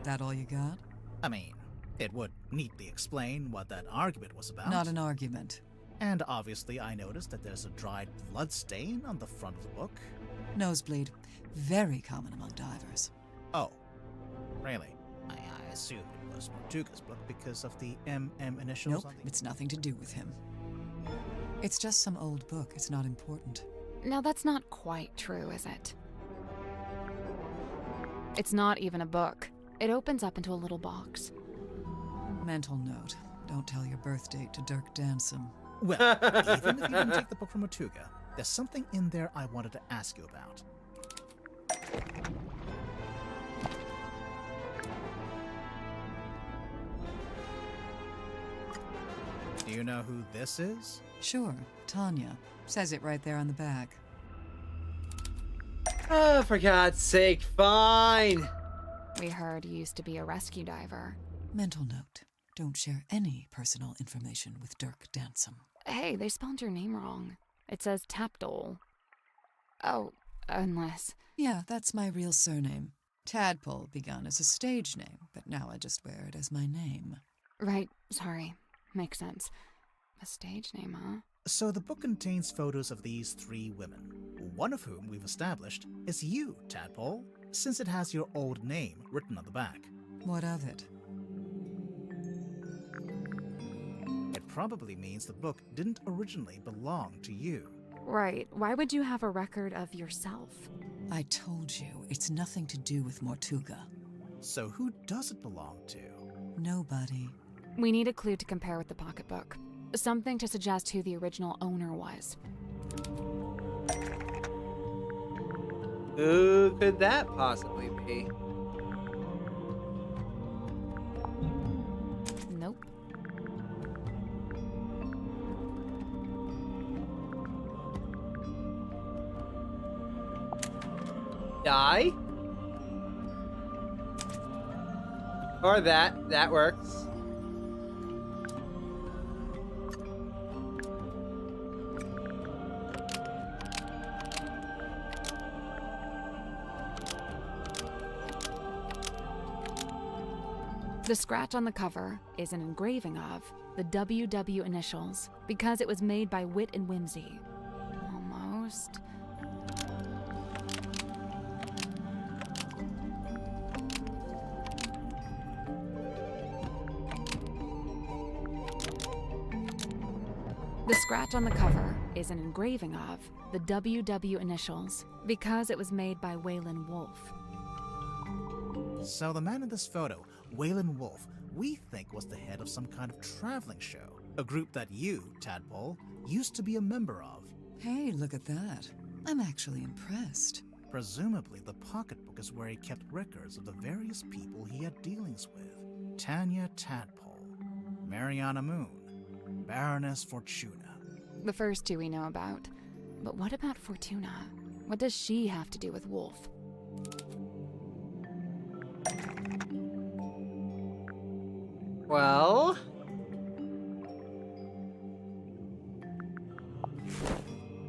That all you got? I mean, it would neatly explain what that argument was about. Not an argument. And obviously I noticed that there's a dried blood stain on the front of the book. Nosebleed. Very common among divers. Oh, really? I assumed it was Mortuga's book because of the MM initials. Nope, it's nothing to do with him. It's just some old book. It's not important. Now that's not quite true, is it? It's not even a book. It opens up into a little box. Mental note. Don't tell your birth date to Dirk Dansom. Well, even if you didn't take the book from Mortuga, there's something in there I wanted to ask you about. Do you know who this is? Sure, Tanya. Says it right there on the back. Oh, for God's sake, fine. We heard you used to be a rescue diver. Mental note. Don't share any personal information with Dirk Dansom. Hey, they spelled your name wrong. It says Tapdole. Oh, unless... Yeah, that's my real surname. Tadpole begun as a stage name, but now I just wear it as my name. Right, sorry. Makes sense. A stage name, huh? So the book contains photos of these 3 women, one of whom we've established is you, Tadpole, since it has your old name written on the back. What of it? It probably means the book didn't originally belong to you. Right. Why would you have a record of yourself? I told you, it's nothing to do with Mortuga. So who does it belong to? Nobody. We need a clue to compare with the pocketbook. Something to suggest who the original owner was. Who could that possibly be? Nope. Die? Or that works. The scratch on the cover is an engraving of the WW initials because it was made by Wit and Whimsy. Almost. The scratch on the cover is an engraving of the WW initials because it was made by Waylon Wolf. So the man in this photo, Waylon Wolf, we think was the head of some kind of traveling show. A group that you, Tadpole, used to be a member of. Hey, look at that. I'm actually impressed. Presumably, the pocketbook is where he kept records of the various people he had dealings with. Tanya Tadpole, Mariana Moon, Baroness Fortuna. The first 2 we know about. But what about Fortuna? What does she have to do with Wolf? Well...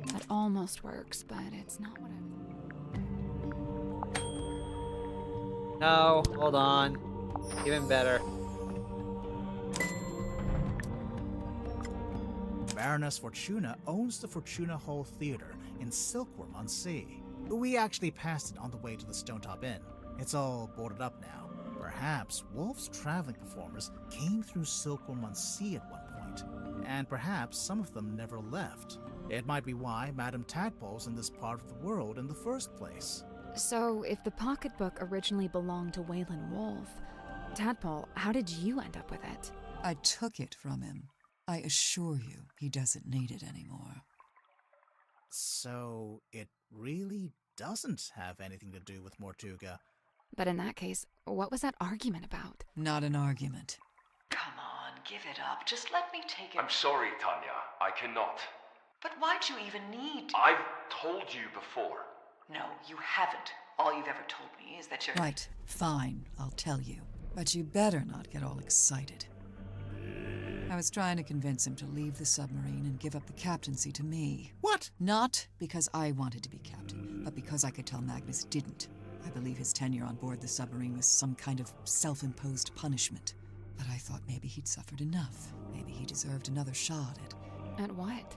That almost works, but it's not what I... No, hold on. Even better. Baroness Fortuna owns the Fortuna Hall Theater in Silkworm-on-Sea. We actually passed it on the way to the Stonetop Inn. It's all boarded up now. Perhaps Wolf's traveling performers came through Silkworm-on-Sea at one point, and perhaps some of them never left. It might be why Madame Tadpole's in this part of the world in the first place. So, if the pocketbook originally belonged to Waylon Wolf, Tadpole, how did you end up with it? I took it from him. I assure you, he doesn't need it anymore. So, it really doesn't have anything to do with Mortuga. But in that case, what was that argument about? Not an argument. Come on, give it up. Just let me take it. I'm sorry, Tanya. I cannot. But why'd you even need to? I've told you before. No, you haven't. All you've ever told me is that you're... Right, fine, I'll tell you. But you better not get all excited. I was trying to convince him to leave the submarine and give up the captaincy to me. What? Not because I wanted to be captain, but because I could tell Magnus didn't. I believe his tenure on board the submarine was some kind of self-imposed punishment. But I thought maybe he'd suffered enough. Maybe he deserved another shot at... At what?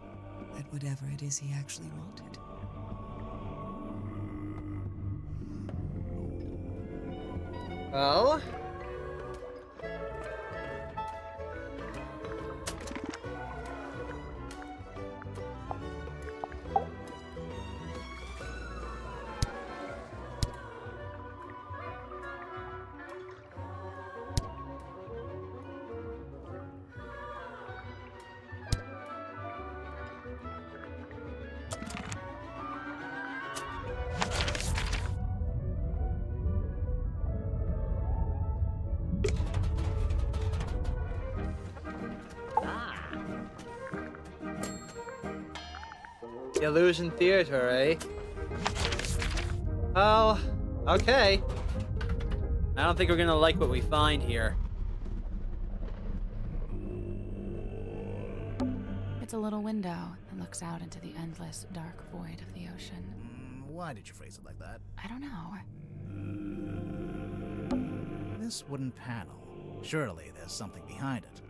At whatever it is he actually wanted. Well... Illusion Theater, eh? Well, okay. I don't think we're gonna like what we find here. It's a little window that looks out into the endless, dark void of the ocean. Why did you phrase it like that? I don't know. This wooden panel. Surely there's something behind it.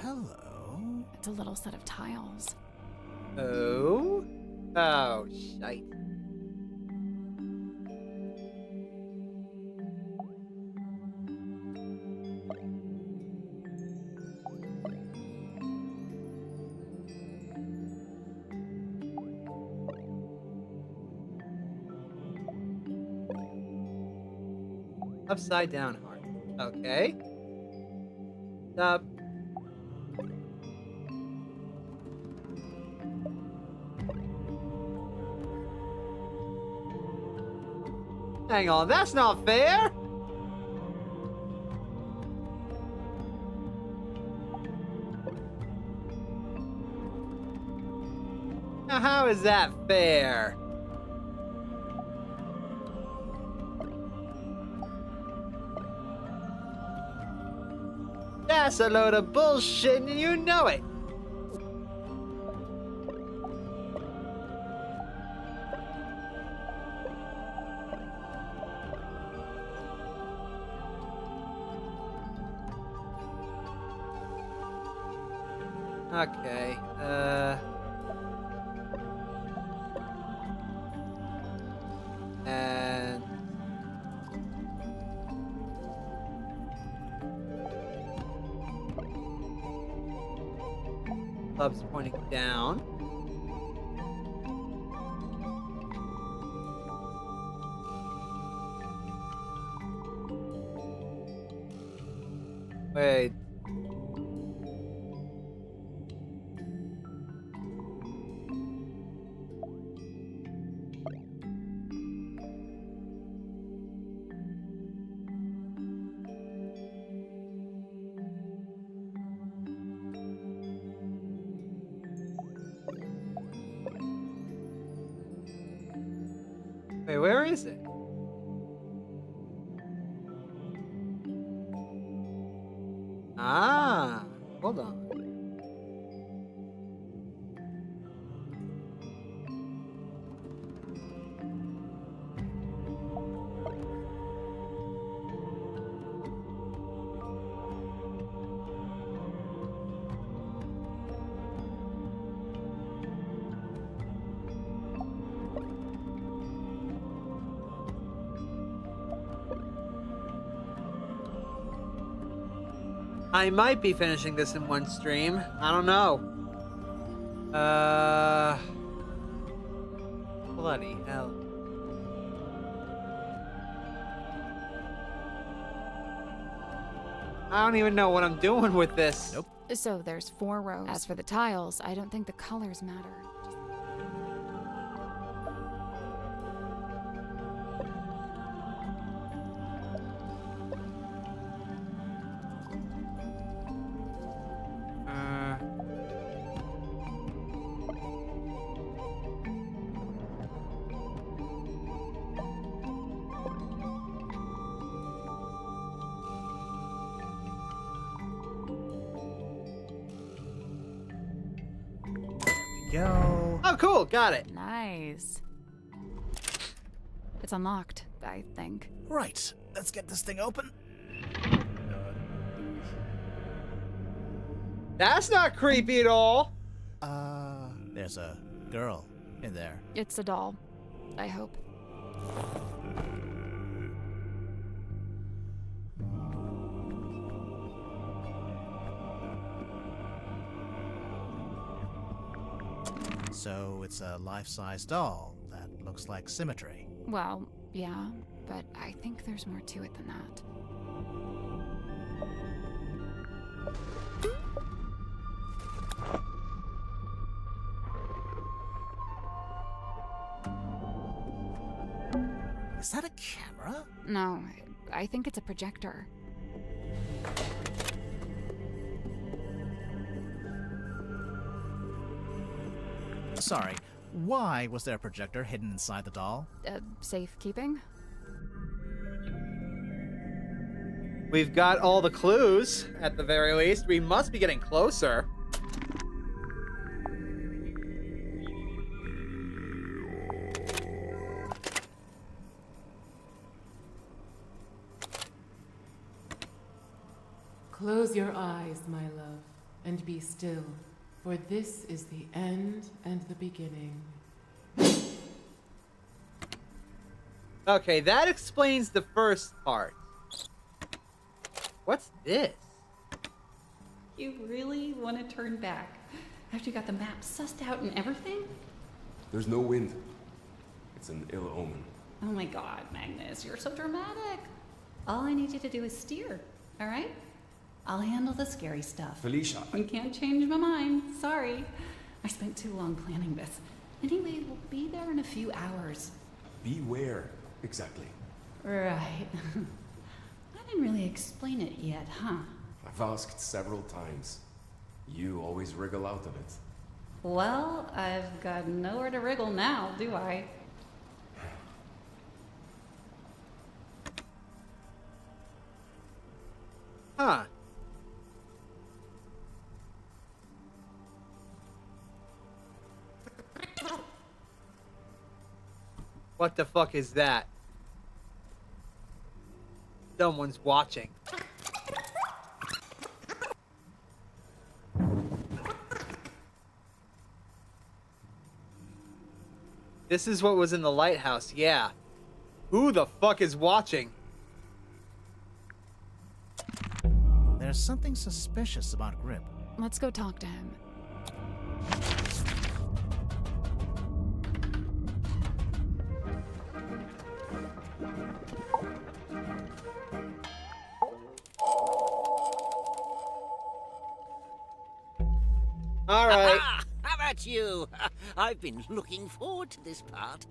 Hello? It's a little set of tiles. Oh? Oh, shite. Upside down heart. Okay. Up. Hang on, that's not fair! Now, how is that fair? That's a load of bullshit and you know it! Okay, and club's pointing down. Wait. Wait, where is it? Ah, hold on. I might be finishing this in one stream. I don't know. Bloody hell. I don't even know what I'm doing with this. Nope. So there's 4 rows. As for the tiles, I don't think the colors matter. Go. Oh, cool. Got it. Nice. It's unlocked, I think. Right. Let's get this thing open. That's not creepy at all. There's a girl in there. It's a doll, I hope. So it's a life-size doll that looks like symmetry. Well, yeah, but I think there's more to it than that. Is that a camera? No, I think it's a projector. Sorry, why was there a projector hidden inside the doll? Safekeeping? We've got all the clues, at the very least. We must be getting closer. Close your eyes, my love, and be still, for this is the end and the beginning. Okay, that explains the first part. What's this? You really want to turn back after you got the map sussed out and everything? There's no wind. It's an ill omen. Oh my god, Magnus, you're so dramatic. All I need you to do is steer, all right? I'll handle the scary stuff. Felicia. I can't change my mind. Sorry. I spent too long planning this. Anyway, we'll be there in a few hours. Beware. Exactly. Right. I didn't really explain it yet, huh? I've asked several times. You always wriggle out of it. Well, I've got nowhere to wriggle now, do I? Huh. What the fuck is that? Someone's watching. This is what was in the lighthouse, yeah. Who the fuck is watching? There's something suspicious about Grip. Let's go talk to him. All right. How about you? I've been looking forward to this part.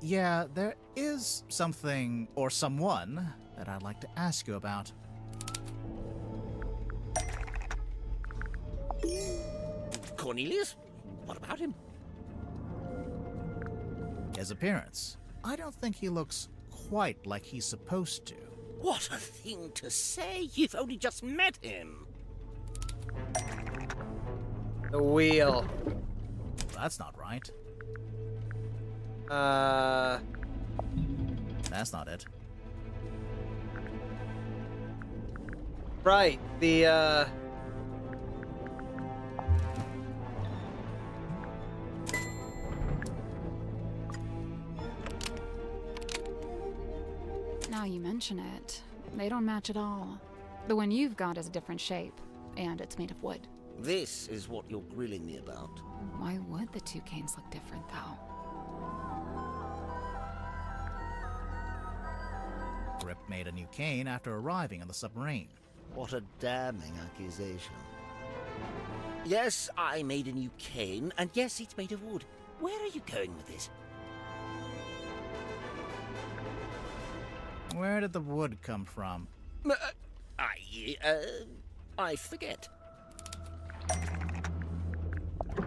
Yeah, there is something or someone that I'd like to ask you about. Cornelius? What about him? His appearance. I don't think he looks quite like he's supposed to. What a thing to say! You've only just met him! The wheel. That's not right. That's not it. Right, the, Now you mention it, they don't match at all. The one you've got is a different shape, and it's made of wood. This is what you're grilling me about. Why would the two canes look different, though? Grip made a new cane after arriving on the submarine. What a damning accusation. Yes, I made a new cane, and yes, it's made of wood. Where are you going with this? Where did the wood come from? I forget.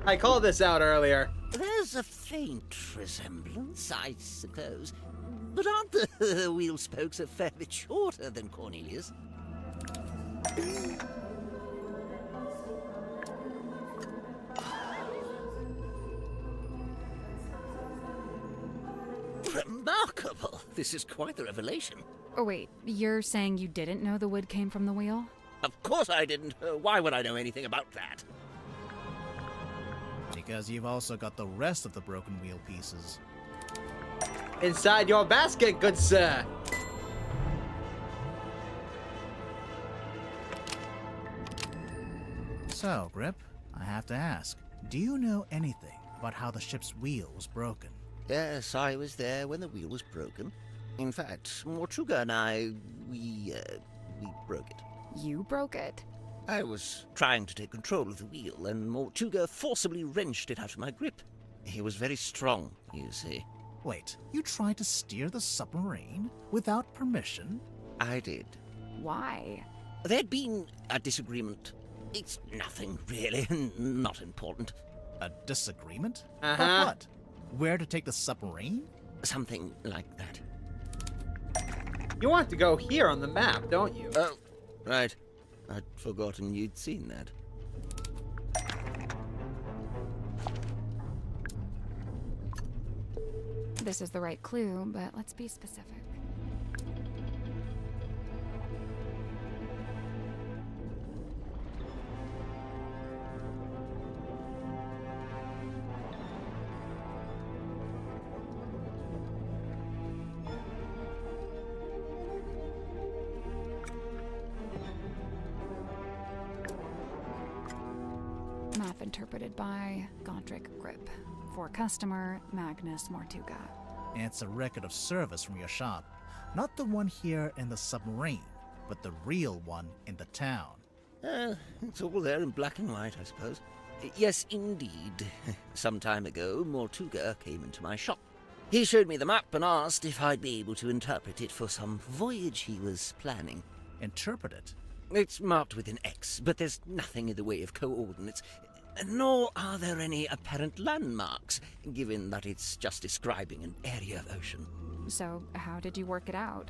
I called this out earlier. There's a faint resemblance, I suppose. But aren't the wheel spokes a fair bit shorter than Cornelius? Remarkable! This is quite the revelation. Oh wait, you're saying you didn't know the wood came from the wheel? Of course I didn't. Why would I know anything about that? Because you've also got the rest of the broken wheel pieces. Inside your basket, good sir. So, Grip, I have to ask, do you know anything about how the ship's wheel was broken? Yes, I was there when the wheel was broken. In fact, Mortuga and I, we broke it. You broke it? I was trying to take control of the wheel, and Mortuga forcibly wrenched it out of my grip. He was very strong, you see. Wait, you tried to steer the submarine without permission? I did. Why? There'd been a disagreement. It's nothing, really, not important. A disagreement? Uh-huh. About what? Where to take the submarine? Something like that. You want to go here on the map, don't you? Oh, right. I'd forgotten you'd seen that. This is the right clue, but let's be specific. interpreted by Godric Grip. For customer, Magnus Mortuga. It's a record of service from your shop. Not the one here in the submarine, but the real one in the town. It's all there in black and white, I suppose. Yes, indeed. Some time ago, Mortuga came into my shop. He showed me the map and asked if I'd be able to interpret it for some voyage he was planning. Interpret it? It's marked with an X, but there's nothing in the way of coordinates, nor are there any apparent landmarks, given that it's just describing an area of ocean. So, how did you work it out?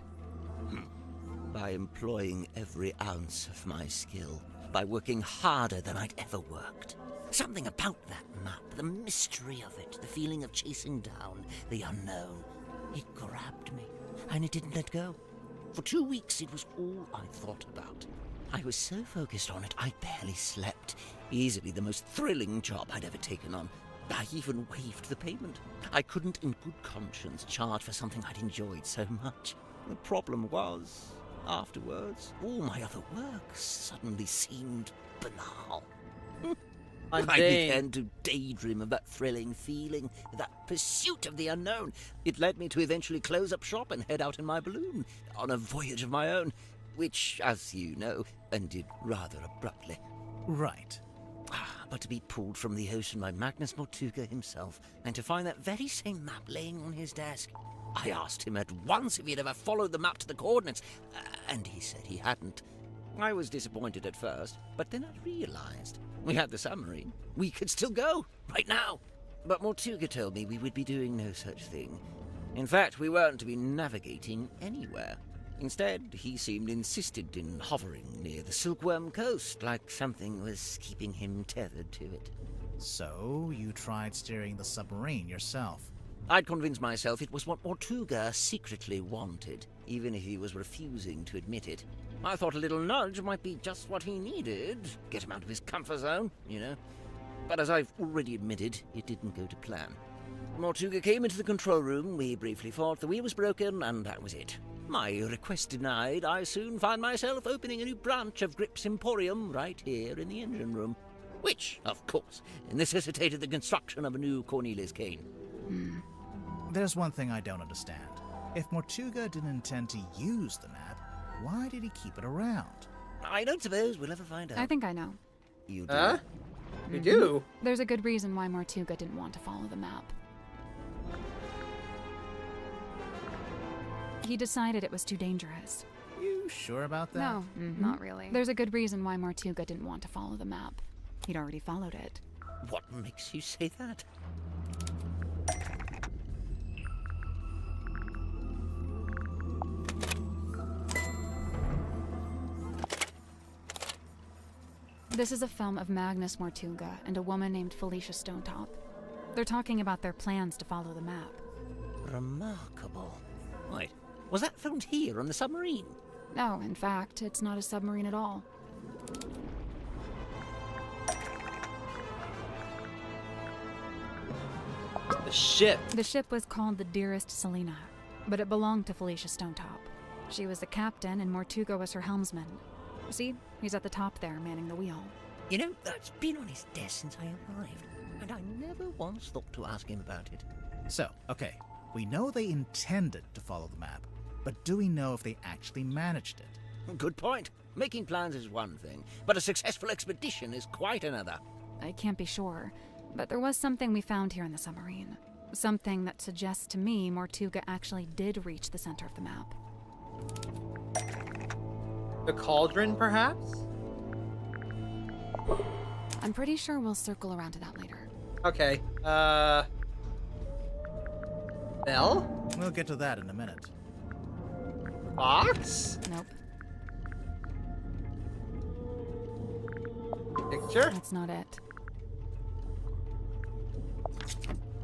By employing every ounce of my skill, by working harder than I'd ever worked. Something about that map, the mystery of it, the feeling of chasing down the unknown. It grabbed me, and it didn't let go. For 2 weeks, it was all I thought about. I was so focused on it, I barely slept. Easily the most thrilling job I'd ever taken on. I even waived the payment. I couldn't in good conscience charge for something I'd enjoyed so much. The problem was, afterwards, all my other work suddenly seemed banal. I began to daydream of that thrilling feeling, that pursuit of the unknown. It led me to eventually close up shop and head out in my balloon, on a voyage of my own, which, as you know, ended rather abruptly. Right. But to be pulled from the ocean by Magnus Mortuga himself, and to find that very same map laying on his desk. I asked him at once if he'd ever followed the map to the coordinates, and he said he hadn't. I was disappointed at first, but then I realized we had the submarine. We could still go, right now. But Mortuga told me we would be doing no such thing. In fact, we weren't to be navigating anywhere. Instead, he seemed insistent in hovering near the Silkworm Coast, like something was keeping him tethered to it. So, you tried steering the submarine yourself? I'd convinced myself it was what Mortuga secretly wanted, even if he was refusing to admit it. I thought a little nudge might be just what he needed. Get him out of his comfort zone, you know. But as I've already admitted, it didn't go to plan. Mortuga came into the control room, we briefly thought the wheel was broken, and that was it. My request denied, I soon found myself opening a new branch of Grip's Emporium right here in the engine room. Which, of course, necessitated the construction of a new Cornelius cane. There's one thing I don't understand. If Mortuga didn't intend to use the map, why did he keep it around? I don't suppose we'll ever find out. I think I know. You do? You do? There's a good reason why Mortuga didn't want to follow the map. He decided it was too dangerous. You sure about that? No, not really. There's a good reason why Mortuga didn't want to follow the map. He'd already followed it. What makes you say that? This is a film of Magnus Mortuga and a woman named Felicia Stonetop. They're talking about their plans to follow the map. Remarkable. Wait, was that filmed here on the submarine? No, in fact, it's not a submarine at all. The ship. The ship was called the Dearest Selena, but it belonged to Felicia Stonetop. She was the captain and Mortuga was her helmsman. See, he's at the top there, manning the wheel. You know, that's been on his desk since I arrived, and I never once thought to ask him about it. So, okay, we know they intended to follow the map, but do we know if they actually managed it? Good point. Making plans is one thing, but a successful expedition is quite another. I can't be sure, but there was something we found here in the submarine. Something that suggests to me Mortuga actually did reach the center of the map. The cauldron, perhaps? I'm pretty sure we'll circle around to that later. Okay, Bell? We'll get to that in a minute. Box? Nope. Picture? That's not it.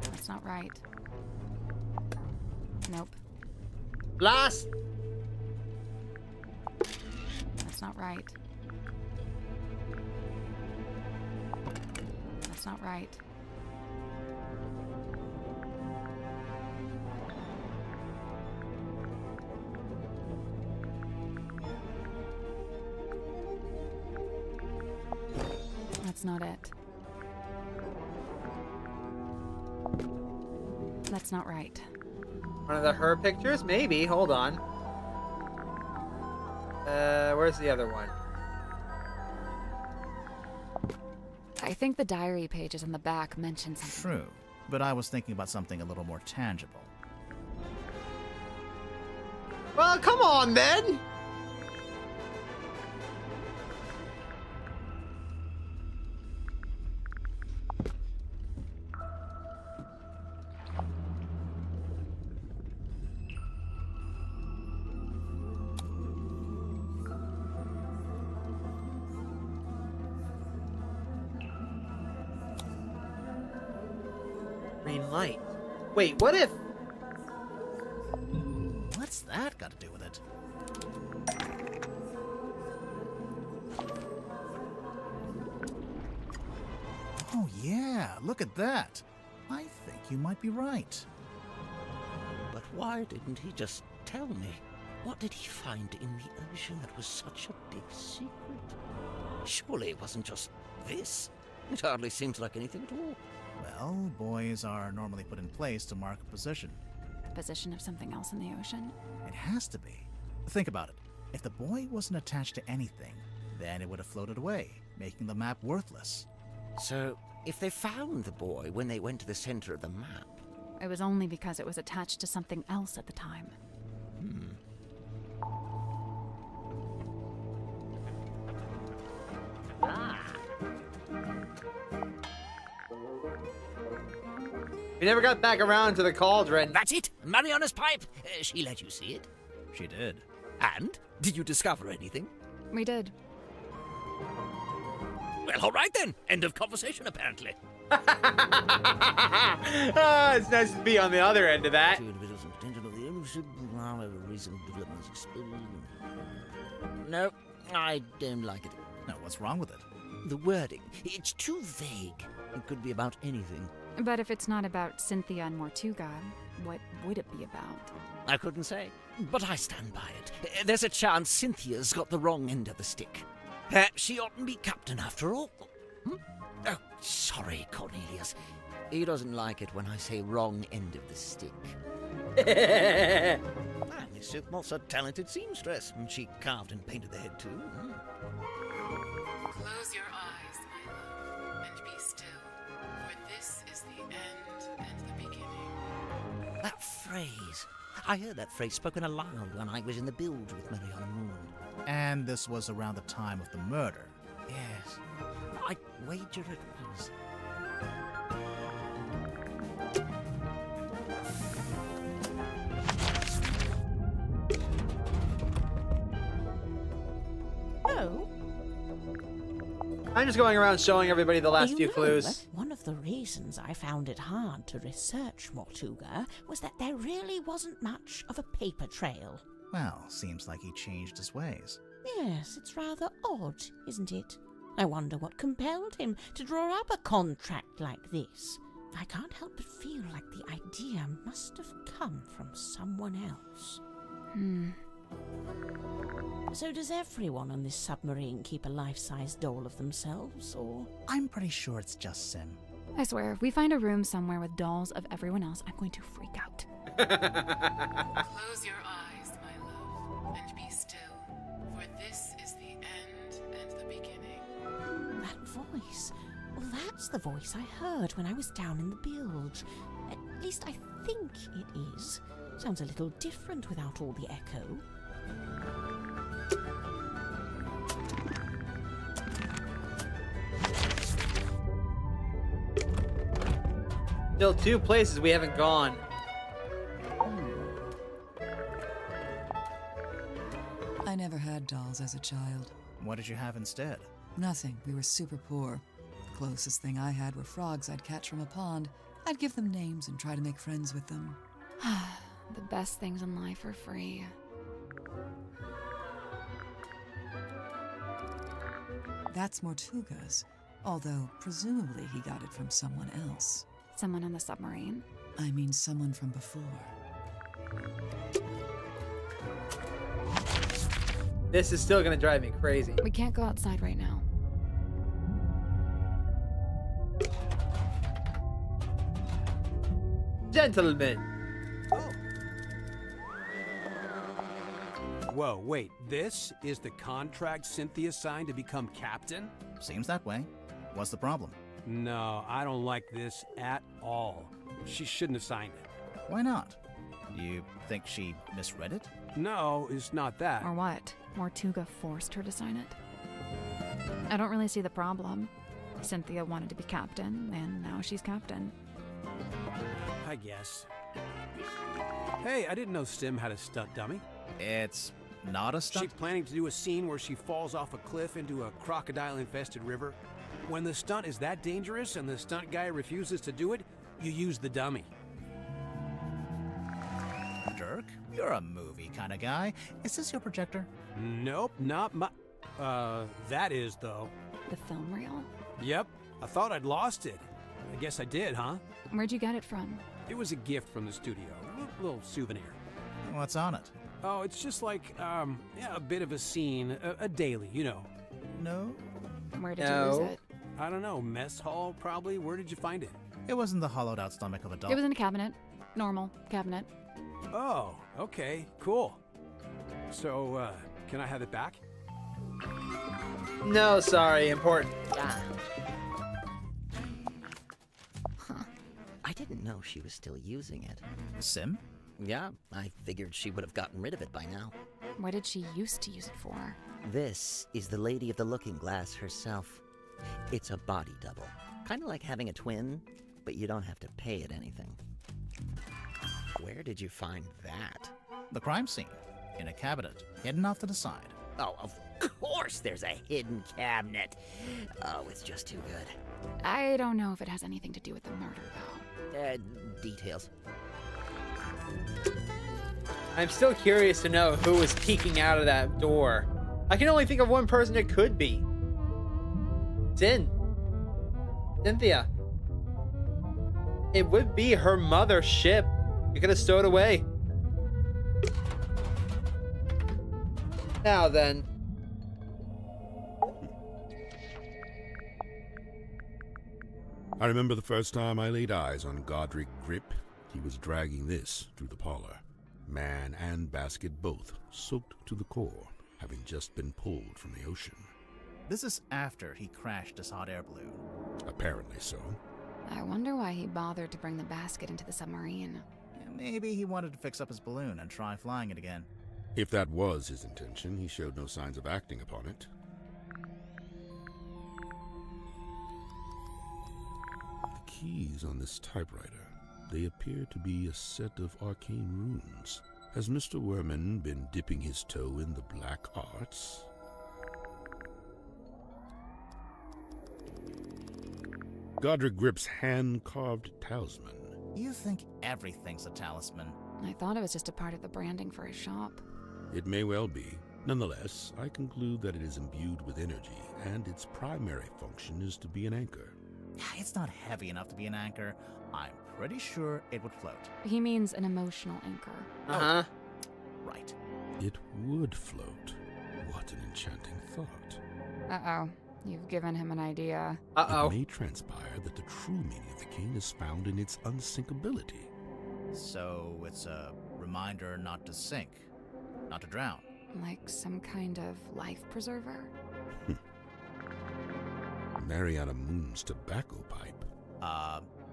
That's not right. Nope. Blast! That's not right. That's not right. That's not it. That's not right. One of the her pictures? Maybe. Hold on. Where's the other one? I think the diary pages on the back mention something. True, but I was thinking about something a little more tangible. Well, come on then! Green light. Wait, what if... What's that got to do with it? Oh yeah, look at that. I think you might be right. But why didn't he just tell me? What did he find in the ocean that was such a big secret? Surely it wasn't just this. It hardly seems like anything at all. Well, buoys are normally put in place to mark a position. The position of something else in the ocean? It has to be. Think about it. If the buoy wasn't attached to anything, then it would have floated away, making the map worthless. So, if they found the buoy when they went to the center of the map... It was only because it was attached to something else at the time. We never got back around to the cauldron. That's it! Mariana's pipe! She let you see it? She did. And? Did you discover anything? We did. Well, all right then. End of conversation, apparently. It's nice to be on the other end of that. No, I don't like it. No, what's wrong with it? The wording. It's too vague. It could be about anything. But if it's not about Cynthia and Mortuga, what would it be about? I couldn't say, but I stand by it. There's a chance Cynthia's got the wrong end of the stick. Perhaps she oughtn't be captain after all. Oh, sorry, Cornelius. He doesn't like it when I say wrong end of the stick. Miss Sipmal's a talented seamstress, and she carved and painted the head too. Close your eyes, my love, and be still, for this is the end and the beginning. That phrase. I heard that phrase spoken aloud when I was in the bilge with Mariana Moon. And this was around the time of the murder. Yes. I wager it was. Oh? I'm just going around showing everybody the last few clues. One of the reasons I found it hard to research Mortuga was that there really wasn't much of a paper trail. Well, seems like he changed his ways. Yes, it's rather odd, isn't it? I wonder what compelled him to draw up a contract like this. I can't help but feel like the idea must have come from someone else. So does everyone on this submarine keep a life-size doll of themselves, or...? I'm pretty sure it's just Sim. I swear, if we find a room somewhere with dolls of everyone else, I'm going to freak out. Close your eyes, my love, and be still, for this is the end and the beginning. That voice. Well, that's the voice I heard when I was down in the bilge. At least I think it is. Sounds a little different without all the echo. Still 2 places we haven't gone. I never had dolls as a child. What did you have instead? Nothing. We were super poor. The closest thing I had were frogs I'd catch from a pond. I'd give them names and try to make friends with them. The best things in life are free. That's Mortuga's, although presumably he got it from someone else. Someone on the submarine? I mean someone from before. This is still gonna drive me crazy. We can't go outside right now. Gentlemen. Whoa, wait, this is the contract Cynthia signed to become captain? Seems that way. What's the problem? No, I don't like this at all. She shouldn't have signed it. Why not? You think she misread it? No, it's not that. Or what? Mortuga forced her to sign it? I don't really see the problem. Cynthia wanted to be captain, and now she's captain. I guess. Hey, I didn't know Sim had a stunt dummy. It's not a stunt? She's planning to do a scene where she falls off a cliff into a crocodile-infested river. When the stunt is that dangerous and the stunt guy refuses to do it, you use the dummy. Dirk, you're a movie kind of guy. Is this your projector? Nope, not my... that is, though. The film reel? Yep, I thought I'd lost it. I guess I did, huh? Where'd you get it from? It was a gift from the studio. A little souvenir. What's on it? Oh, it's just like, yeah, a bit of a scene. A daily, you know. No? Where did you lose it? I don't know. Mess hall, probably. Where did you find it? It was in the hollowed-out stomach of a dog. It was in a cabinet. Normal cabinet. Oh, okay, cool. So, can I have it back? No, sorry, important. Huh. I didn't know she was still using it. Sim? Yeah, I figured she would have gotten rid of it by now. What did she used to use it for? This is the Lady of the Looking Glass herself. It's a body double. Kind of like having a twin, but you don't have to pay it anything. Where did you find that? The crime scene. In a cabinet, hidden off to the side. Oh, of course there's a hidden cabinet. Oh, it's just too good. I don't know if it has anything to do with the murder, though. Details. I'm still curious to know who was peeking out of that door. I can only think of one person it could be. Cynthia. It would be her mother's ship. You could have stowed away. Now then. I remember the first time I laid eyes on Godric Grip. He was dragging this through the parlor. Man and basket both soaked to the core, having just been pulled from the ocean. This is after he crashed his hot air balloon. Apparently so. I wonder why he bothered to bring the basket into the submarine. Maybe he wanted to fix up his balloon and try flying it again. If that was his intention, he showed no signs of acting upon it. The keys on this typewriter, they appear to be a set of arcane runes. Has Mr. Werman been dipping his toe in the black arts? Godric Grip's hand-carved talisman. You think everything's a talisman. I thought it was just a part of the branding for his shop. It may well be. Nonetheless, I conclude that it is imbued with energy, and its primary function is to be an anchor. It's not heavy enough to be an anchor. I'm pretty sure it would float. He means an emotional anchor. Uh-huh. Right. It would float. What an enchanting thought. Uh-oh. You've given him an idea. It may transpire that the true meaning of the cane is found in its unsinkability. So it's a reminder not to sink, not to drown. Like some kind of life preserver? Mariana Moon's tobacco pipe.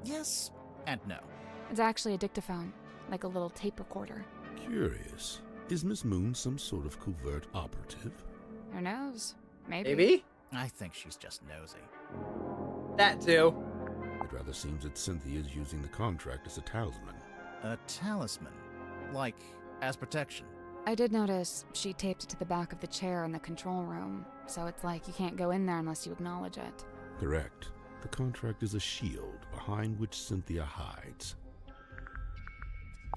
Yes and no. It's actually a dictaphone, like a little tape recorder. Curious. Is Miss Moon some sort of covert operative? Who knows? Maybe. Maybe? I think she's just nosy. That too. It rather seems that Cynthia is using the contract as a talisman. A talisman? Like, as protection? I did notice she taped it to the back of the chair in the control room, so it's like you can't go in there unless you acknowledge it. Correct. The contract is a shield behind which Cynthia hides.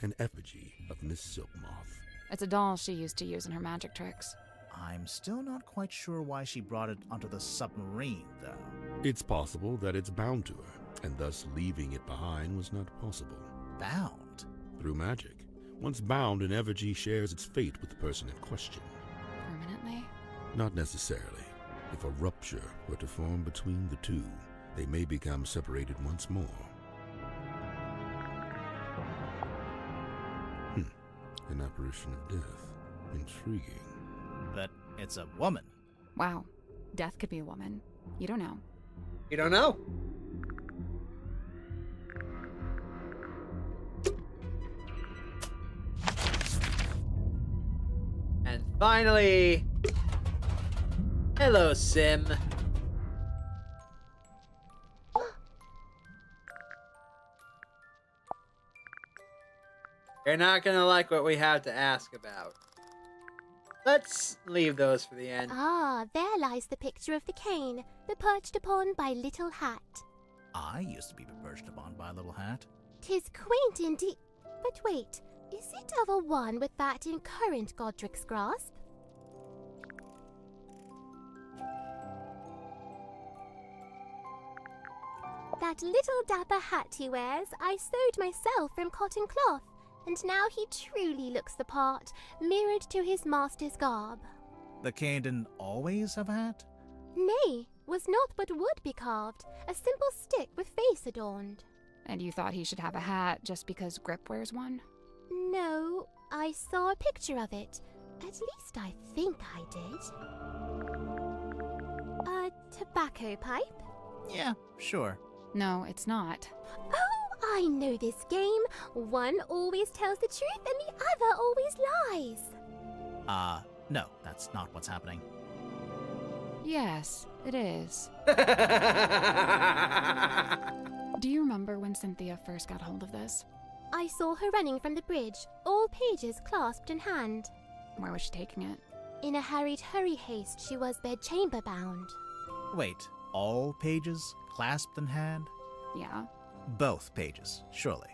An effigy of Miss Silkmoth. It's a doll she used to use in her magic tricks. I'm still not quite sure why she brought it onto the submarine, though. It's possible that it's bound to her, and thus leaving it behind was not possible. Bound? Through magic. Once bound, an effigy shares its fate with the person in question. Permanently? Not necessarily. If a rupture were to form between the two, they may become separated once more. An apparition of death. Intriguing. But it's a woman. Wow. Death could be a woman. You don't know. You don't know. And finally, hello, Sim. You're not gonna like what we have to ask about. Let's leave those for the end. Ah, there lies the picture of the cane, the perched upon by Little Hat. I used to be perched upon by a little hat. 'Tis quaint indeed. But wait, is it of a one with that in current Godric's grasp? That little dapper hat he wears, I sewed myself from cotton cloth, and now he truly looks the part, mirrored to his master's garb. The cane didn't always have a hat? Nay, was not but wood be carved, a simple stick with face adorned. And you thought he should have a hat just because Grip wears one? No, I saw a picture of it. At least I think I did. A tobacco pipe? Yeah, sure. No, it's not. Oh, I know this game. One always tells the truth and the other always lies. No, that's not what's happening. Yes, it is. Do you remember when Cynthia first got hold of this? I saw her running from the bridge, all pages clasped in hand. Where was she taking it? In a hurried hurry haste, she was bedchamber bound. Wait, all pages clasped in hand? Yeah. Both pages, surely.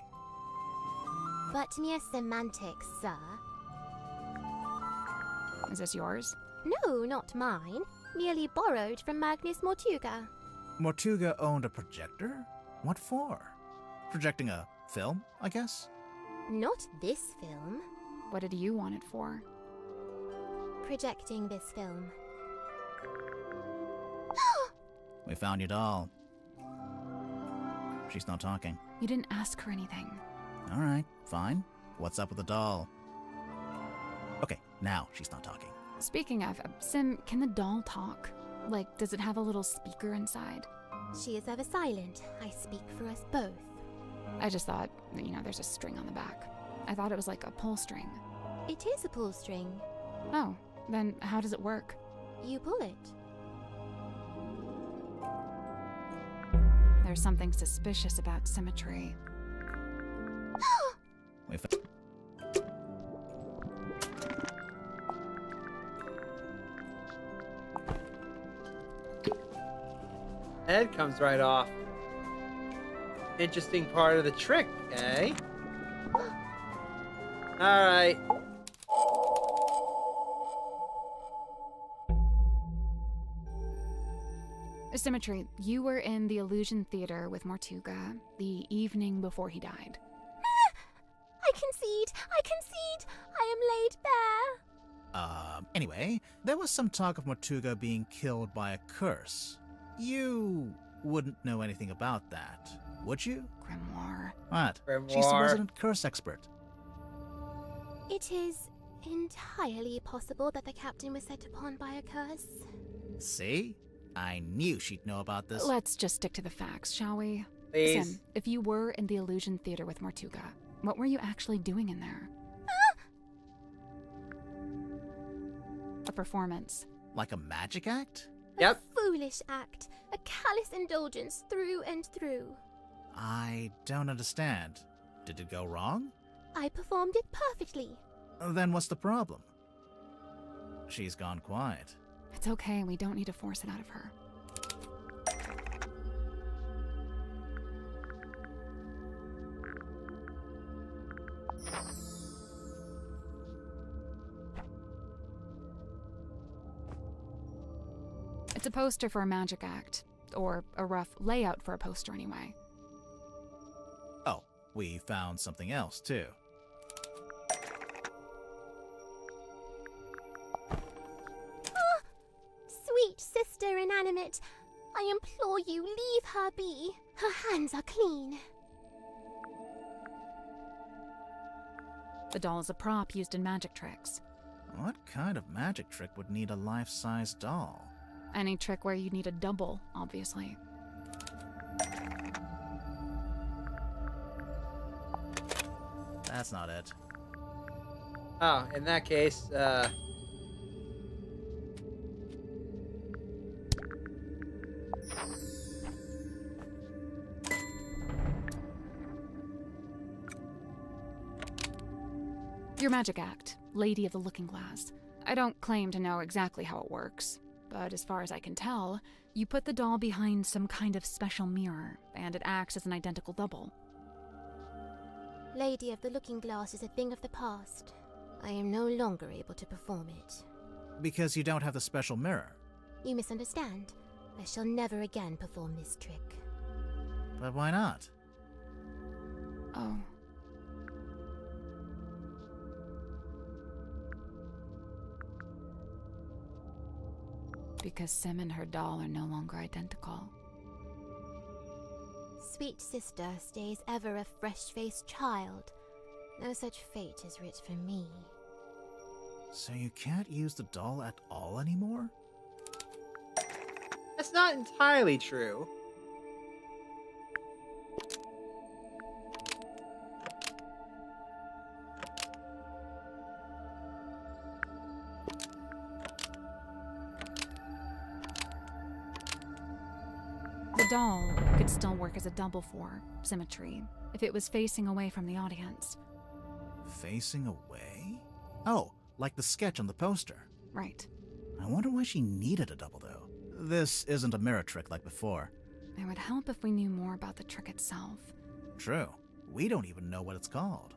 But mere semantics, sir. Is this yours? No, not mine. Merely borrowed from Magnus Mortuga. Mortuga owned a projector? What for? Projecting a film, I guess? Not this film. What did you want it for? Projecting this film. We found your doll. She's not talking. You didn't ask her anything. All right, fine. What's up with the doll? Okay, now she's not talking. Speaking of, Sim, can the doll talk? Like, does it have a little speaker inside? She is ever silent. I speak for us both. I just thought, there's a string on the back. I thought it was like a pull string. It is a pull string. Oh, then how does it work? You pull it. There's something suspicious about symmetry. We found... Head comes right off. Interesting part of the trick, eh? Alright. Symmetry, you were in the Illusion Theater with Mortuga the evening before he died. I concede! I concede! I am laid bare! Anyway, there was some talk of Mortuga being killed by a curse. You wouldn't know anything about that, would you? Grimoire. What? Grimoire. She's the resident curse expert. It is entirely possible that the captain was set upon by a curse. See? I knew she'd know about this. Let's just stick to the facts, shall we? Please. Sim, if you were in the Illusion Theater with Mortuga, what were you actually doing in there? A performance. Like a magic act? Yep. A foolish act. A callous indulgence through and through. I don't understand. Did it go wrong? I performed it perfectly. Then what's the problem? She's gone quiet. It's okay, we don't need to force it out of her. It's a poster for a magic act, or a rough layout for a poster anyway. Oh, we found something else too. Sweet sister inanimate, I implore you, leave her be. Her hands are clean. The doll is a prop used in magic tricks. What kind of magic trick would need a life-size doll? Any trick where you need a double, obviously. That's not it. Oh, in that case, Your magic act, Lady of the Looking Glass. I don't claim to know exactly how it works, but as far as I can tell, you put the doll behind some kind of special mirror, and it acts as an identical double. Lady of the Looking Glass is a thing of the past. I am no longer able to perform it. Because you don't have the special mirror. You misunderstand. I shall never again perform this trick. But why not? Oh. Because Sim and her doll are no longer identical. Sweet sister stays ever a fresh-faced child. No such fate is writ for me. So you can't use the doll at all anymore? that's not entirely true. The doll could still work as a double for symmetry if it was facing away from the audience. Facing away? Oh, like the sketch on the poster. Right. I wonder why she needed a double, though. This isn't a mirror trick like before. It would help if we knew more about the trick itself. True. We don't even know what it's called.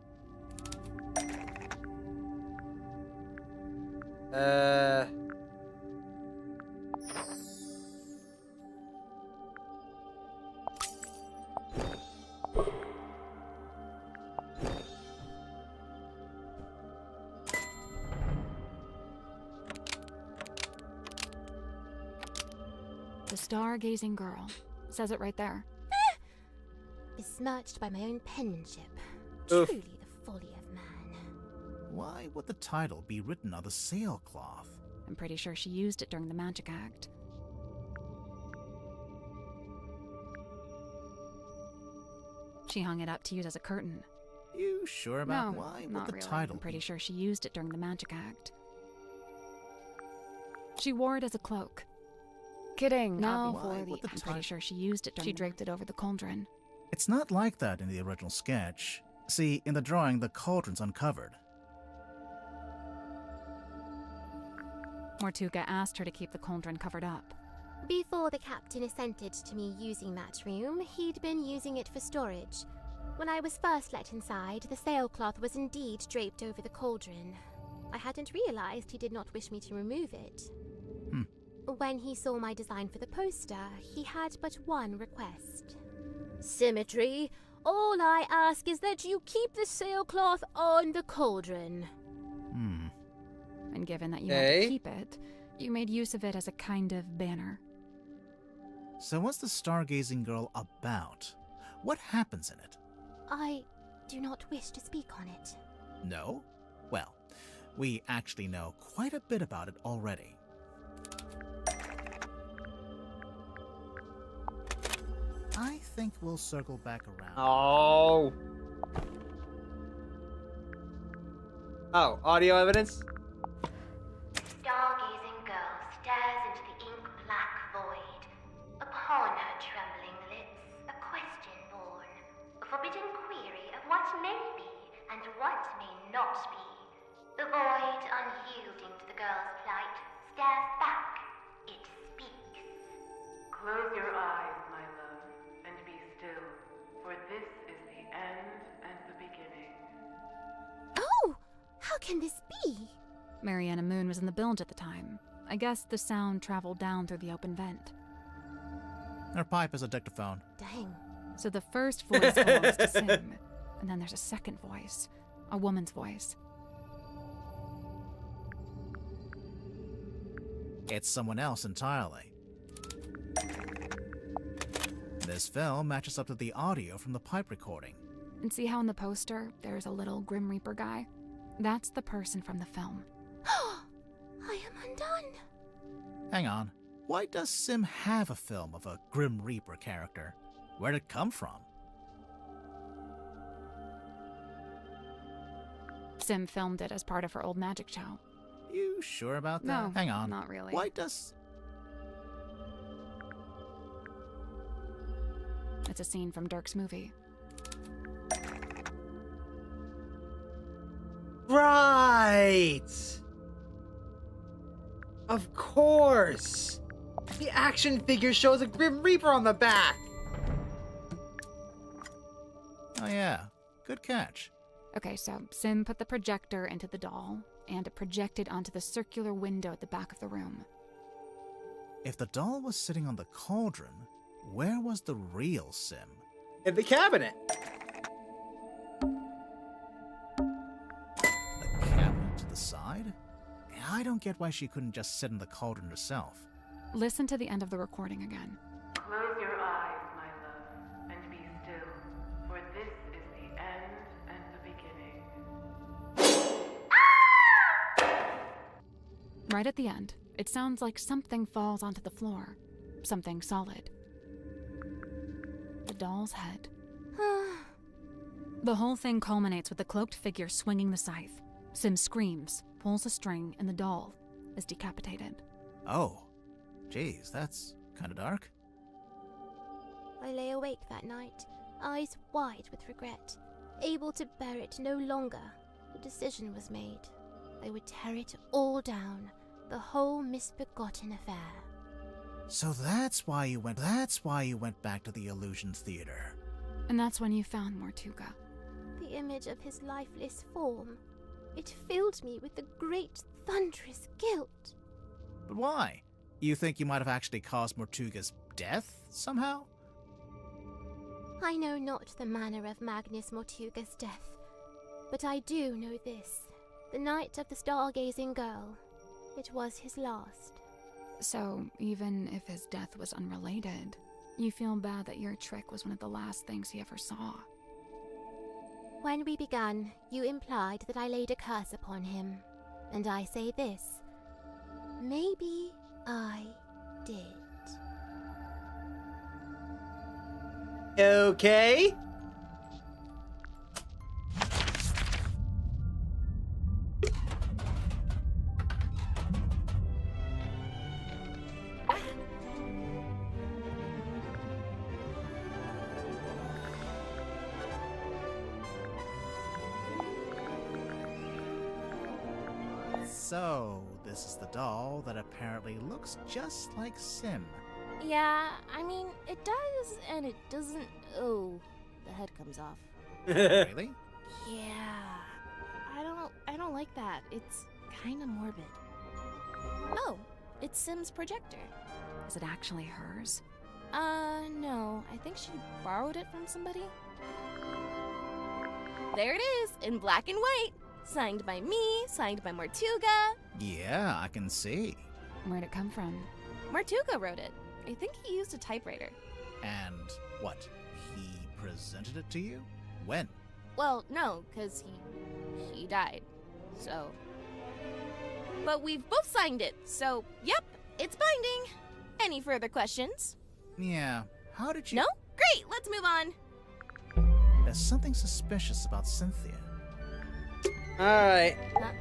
The Stargazing Girl. Says it right there. Besmirched by my own penmanship. Oof. Truly the folly of man. Why would the title be written on the sailcloth? I'm pretty sure she used it during the magic act. She hung it up to use as a curtain. You sure about No, why would not the really. title I'm pretty be... sure she used it during the magic act. She wore it as a cloak. Kidding. Why No, would the I'm pretty sure she used it during. She draped it over the cauldron. It's not like that in the original sketch. See, in the drawing, the cauldron's uncovered. Mortuga asked her to keep the cauldron covered up. Before the captain assented to me using that room, he'd been using it for storage. When I was first let inside, the sailcloth was indeed draped over the cauldron. I hadn't realized he did not wish me to remove it. When he saw my design for the poster, he had but one request. Symmetry. All I ask is that you keep the sailcloth on the cauldron. And given that you had to keep it, you made use of it as a kind of banner. So what's the Stargazing Girl about? What happens in it? I do not wish to speak on it. No? Well, we actually know quite a bit about it already. I think we'll circle back around. Oh. Oh, audio evidence? Stargazing girl stares into the ink-black void. Upon her trembling lips, a question born. A forbidden query of what may be and what may not be. The void, unyielding to the girl's plight, stares back. It speaks. Close your eyes, my love, and be still, for this is the end and the beginning. Oh! How can this be? Mariana Moon was in the bilge at the time. I guess the sound traveled down through the open vent. Her pipe is a dictaphone. Dang. So the first voice belongs to Sim, and then there's a second voice, a woman's voice. It's someone else entirely. This film matches up to the audio from the pipe recording. And see how in the poster there's a little Grim Reaper guy? That's the person from the film. I am undone. Hang on. Why does Sim have a film of a Grim Reaper character? Where'd it come from? Sim filmed it as part of her old magic show. You sure about that? No, Hang on. not really. Why does... It's a scene from Dirk's movie. Right! Of course! The action figure shows a Grim Reaper on the back! Oh yeah, good catch. Okay, so Sim put the projector into the doll, and it projected onto the circular window at the back of the room. If the doll was sitting on the cauldron, where was the real Sim? In the cabinet! The cabinet to the side? I don't get why she couldn't just sit in the cauldron herself. Listen to the end of the recording again. Close your eyes, my love, and be still, for this is the end and the beginning. Right at the end, it sounds like something falls onto the floor. Something solid. The doll's head. The whole thing culminates with the cloaked figure swinging the scythe. Sim screams, pulls a string, and the doll is decapitated. Oh. Jeez, that's kinda dark. I lay awake that night, eyes wide with regret, able to bear it no longer. The decision was made. I would tear it all down, the whole misbegotten affair. So that's why you went back to the Illusion Theater. And that's when you found Mortuga. The image of his lifeless form. It filled me with a great thunderous guilt. But why? You think you might have actually caused Mortuga's death, somehow? I know not the manner of Magnus Mortuga's death, but I do know this. The night of the stargazing girl. It was his last. So, even if his death was unrelated, you feel bad that your trick was one of the last things he ever saw. When we began, you implied that I laid a curse upon him. And I say this. Maybe I did. Okay. So, this is the doll that apparently looks just like Sim. Yeah, I mean, it does and it doesn't. Oh, the head comes off. Really? Yeah. I don't like that. It's kind of morbid. Oh, it's Sim's projector. Is it actually hers? No. I think she borrowed it from somebody. There it is, in black and white. Signed by me, signed by Mortuga. Yeah, I can see. Where'd it come from? Mortuga wrote it. I think he used a typewriter. And what? He presented it to you? When? Well, no, because he died. So. But we've both signed it, so yep, it's binding. Any further questions? Yeah, how did you... No? Great, let's move on. There's something suspicious about Cynthia. Alright. Huh?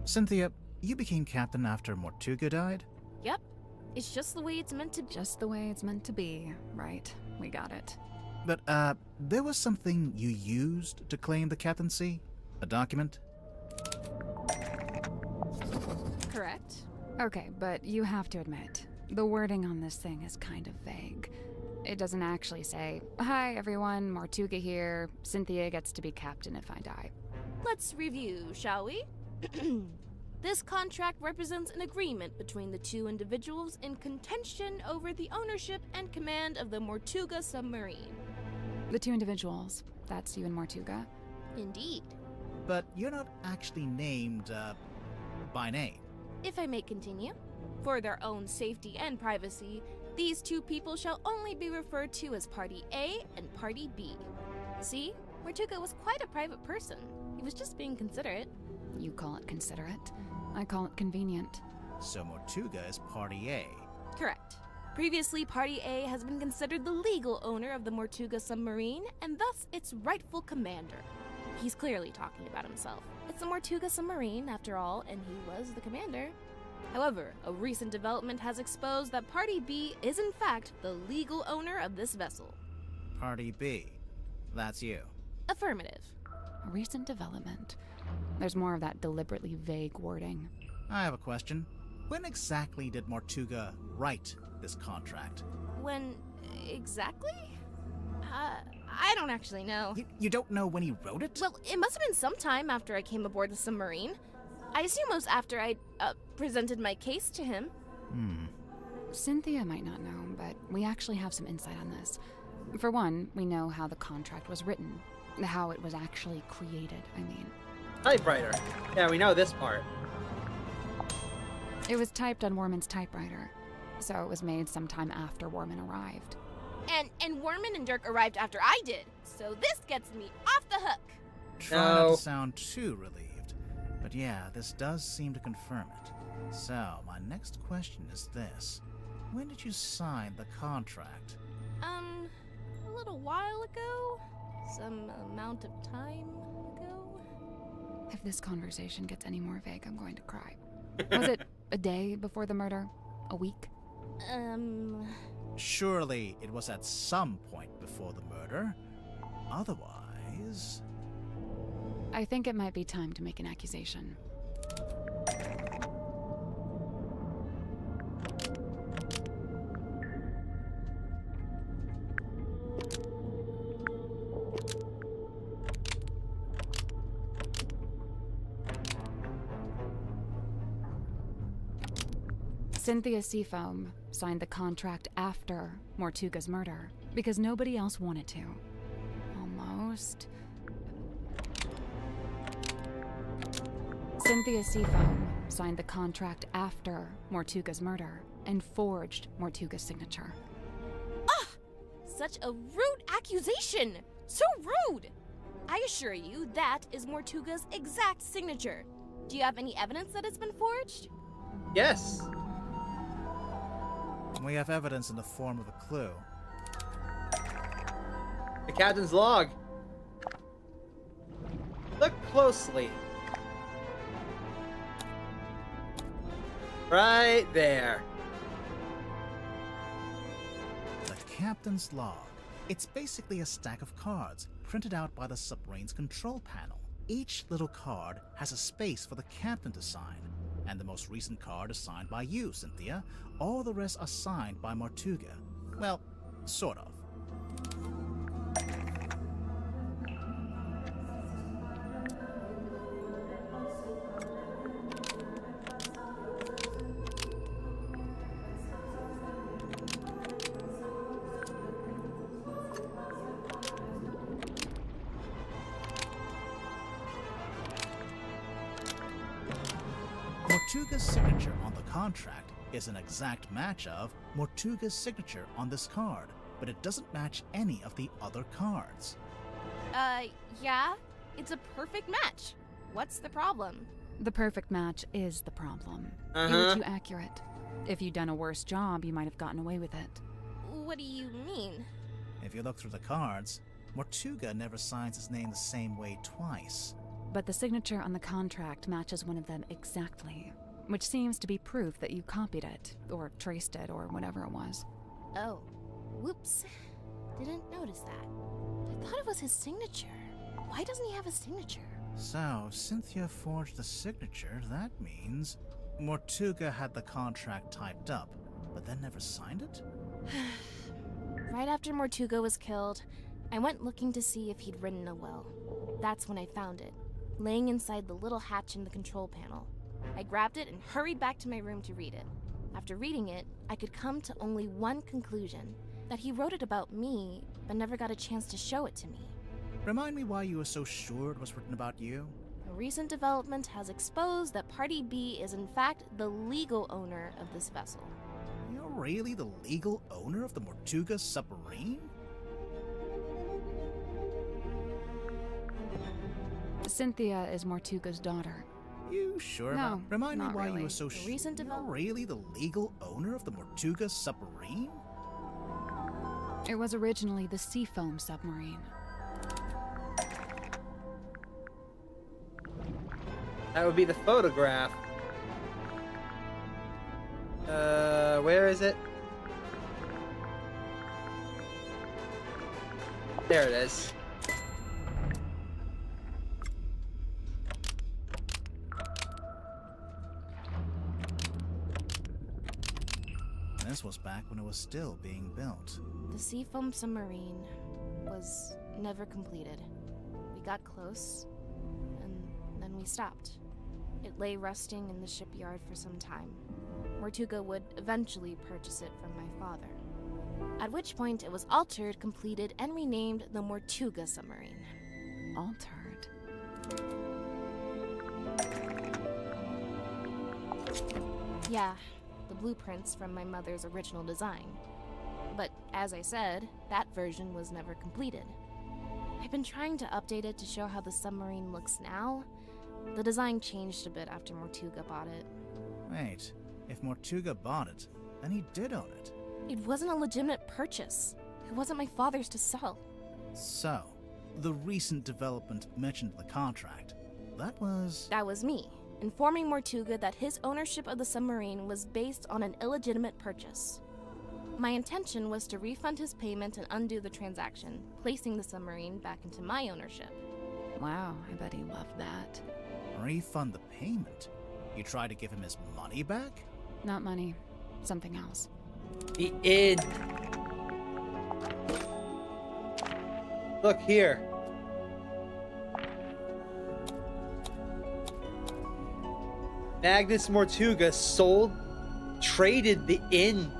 Cynthia, you became captain after Mortuga died? Yep. It's just the way it's meant to be. Just the way it's meant to be. Right. We got it. But, there was something you used to claim the captaincy? A document? Correct. Okay, but you have to admit, the wording on this thing is kind of vague. It doesn't actually say, "Hi everyone, Mortuga here. Cynthia gets to be captain if I die." Let's review, shall we? This contract represents an agreement between the two individuals in contention over the ownership and command of the Mortuga submarine. The two individuals. That's you and Mortuga? Indeed. But you're not actually named, by name. If I may continue, For their own safety and privacy, these two people shall only be referred to as Party A and Party B. See? Mortuga was quite a private person. He was just being considerate. You call it considerate. I call it convenient. So Mortuga is Party A. Correct. Previously, Party A has been considered the legal owner of the Mortuga submarine, and thus its rightful commander. He's clearly talking about himself. It's the Mortuga submarine, after all, and he was the commander. However, a recent development has exposed that Party B is in fact the legal owner of this vessel. Party B. That's you. Affirmative. A recent development. There's more of that deliberately vague wording. I have a question. When exactly did Mortuga write this contract? When exactly? I don't actually know. You don't know when he wrote it? Well, it must have been sometime after I came aboard the submarine. I assume it was after I presented my case to him. Cynthia might not know, but we actually have some insight on this. For one, we know how the contract was written. How it was actually created, I mean. Typewriter. Yeah, we know this part. It was typed on Worman's typewriter, so it was made sometime after Worman arrived. And Worman and Dirk arrived after I did, so this gets me off the hook. Try not to sound too relieved, but yeah, this does seem to confirm it. So, my next question is this. When did you sign the contract? A little while ago? Some amount of time ago? If this conversation gets any more vague, I'm going to cry. Was it a day before the murder? A week? Surely it was at some point before the murder. Otherwise... I think it might be time to make an accusation. Cynthia Seafoam signed the contract after Mortuga's murder because nobody else wanted to. Almost. Cynthia Seafoam signed the contract after Mortuga's murder and forged Mortuga's signature. Ah! Such a rude accusation! So rude! I assure you that is Mortuga's exact signature. Do you have any evidence that it's been forged? Yes. We have evidence in the form of a clue. The captain's log. Look closely. Right there. The captain's log. It's basically a stack of cards printed out by the submarine's control panel. Each little card has a space for the captain to sign, and the most recent card is signed by you, Cynthia. All the rest are signed by Mortuga. Well, sort of. Mortuga's signature on the contract is an exact match of Mortuga's signature on this card, but it doesn't match any of the other cards. Yeah, it's a perfect match. What's the problem? The perfect match is the problem. You were too accurate. If you'd done a worse job, you might have gotten away with it. What do you mean? If you look through the cards, Mortuga never signs his name the same way twice. But the signature on the contract matches one of them exactly, which seems to be proof that you copied it, or traced it, or whatever it was. Oh, whoops. Didn't notice that. I thought it was his signature. Why doesn't he have a signature? So, Cynthia forged the signature. That means Mortuga had the contract typed up, but then never signed it? Right after Mortuga was killed, I went looking to see if he'd written a will. That's when I found it, laying inside the little hatch in the control panel. I grabbed it and hurried back to my room to read it. After reading it, I could come to only one conclusion, that he wrote it about me, but never got a chance to show it to me. Remind me why you were so sure it was written about you? recent development has exposed that Party B is in fact the legal owner of this vessel. You're really the legal owner of the Mortuga submarine? Cynthia is Mortuga's daughter. You sure? No, Remind me not why really. you were so sure. You're really the legal owner of the Mortuga submarine? It was originally the Seafoam submarine. That would be the photograph. Where is it? There it is. This was back when it was still being built. The Seafoam submarine was never completed. We got close, and then we stopped. It lay rusting in the shipyard for some time. Mortuga would eventually purchase it from my father. At which point it was altered, completed, and renamed the Mortuga submarine. Altered? Yeah, the blueprints from my mother's original design. But as I said, that version was never completed. I've been trying to update it to show how the submarine looks now. The design changed a bit after Mortuga bought it. Wait, if Mortuga bought it, then he did own it. It wasn't a legitimate purchase. It wasn't my father's to sell. So, the recent development mentioned in the contract, that was... That was me, informing Mortuga that his ownership of the submarine was based on an illegitimate purchase. My intention was to refund his payment and undo the transaction, placing the submarine back into my ownership. Wow, I bet he loved that. Refund the payment? You tried to give him his money back? Not money, something else. The id. Look here. Magnus Mortuga traded the inn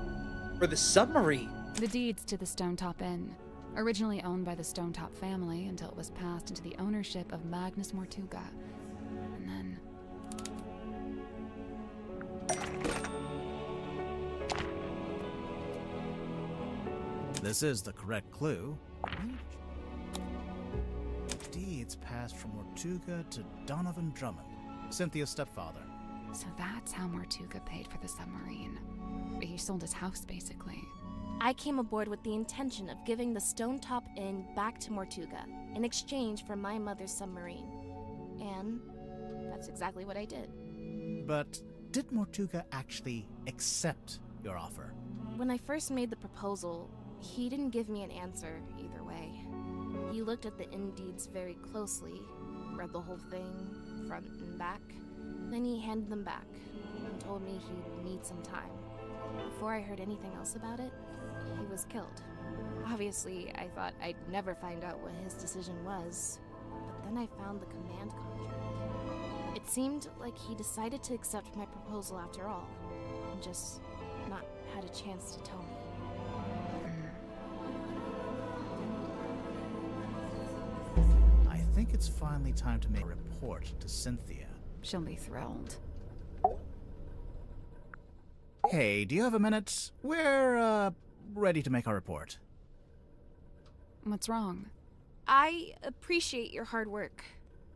for the submarine. The deeds to the Stonetop Inn, originally owned by the Stonetop family until it was passed into the ownership of Magnus Mortuga. And then... This is the correct clue. Deeds passed from Mortuga to Donovan Drummond, Cynthia's stepfather. So that's how Mortuga paid for the submarine. He sold his house, basically. I came aboard with the intention of giving the Stonetop Inn back to Mortuga in exchange for my mother's submarine. And that's exactly what I did. But did Mortuga actually accept your offer? When I first made the proposal, he didn't give me an answer either way. He looked at the inn deeds very closely, read the whole thing, front and back. Then he handed them back and told me he'd need some time. Before I heard anything else about it, he was killed. Obviously, I thought I'd never find out what his decision was, but then I found the command contract. It seemed like he decided to accept my proposal after all, and just not had a chance to tell me. I think it's finally time to make a report to Cynthia. She'll be thrilled. Hey, do you have a minute? We're, ready to make our report. What's wrong? I appreciate your hard work.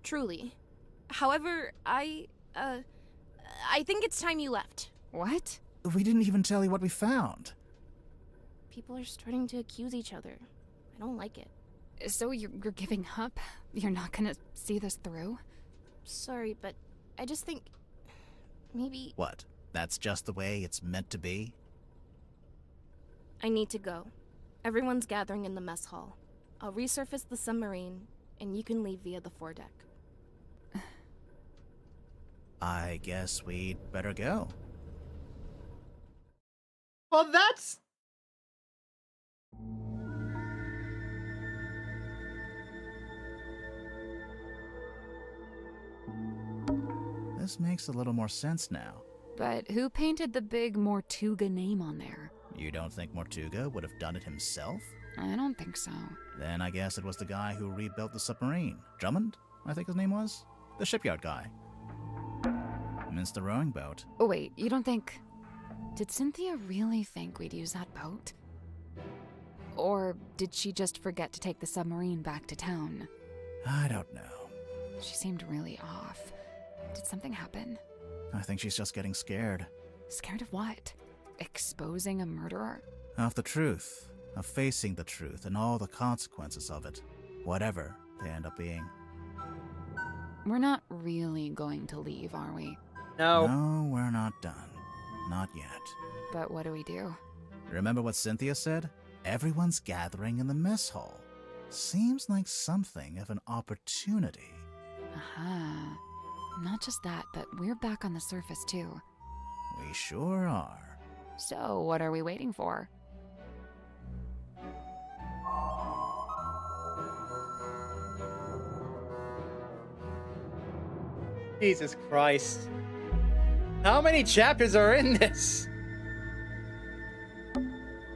Truly. However, I think it's time you left. What? We didn't even tell you what we found. People are starting to accuse each other. I don't like it. So you're giving up? You're not gonna see this through? Sorry, but I just think... maybe... What? That's just the way it's meant to be? I need to go. Everyone's gathering in the mess hall. I'll resurface the submarine, and you can leave via the foredeck. I guess we'd better go. Well, that's... This makes a little more sense now. But who painted the big Mortuga name on there? You don't think Mortuga would have done it himself? I don't think so. Then I guess it was the guy who rebuilt the submarine. Drummond, I think his name was? The shipyard guy. Missed the rowing boat. Oh, wait, you don't think... Did Cynthia really think we'd use that boat? Or did she just forget to take the submarine back to town? I don't know. She seemed really off. Did something happen? I think she's just getting scared. Scared of what? Exposing a murderer? Of the truth. Of facing the truth and all the consequences of it. Whatever they end up being. We're not really going to leave, are we? No. No, we're not done. Not yet. But what do we do? Remember what Cynthia said? Everyone's gathering in the mess hall. Seems like something of an opportunity. Aha. Not just that, but we're back on the surface too. We sure are. So, what are we waiting for? Jesus Christ. How many chapters are in this?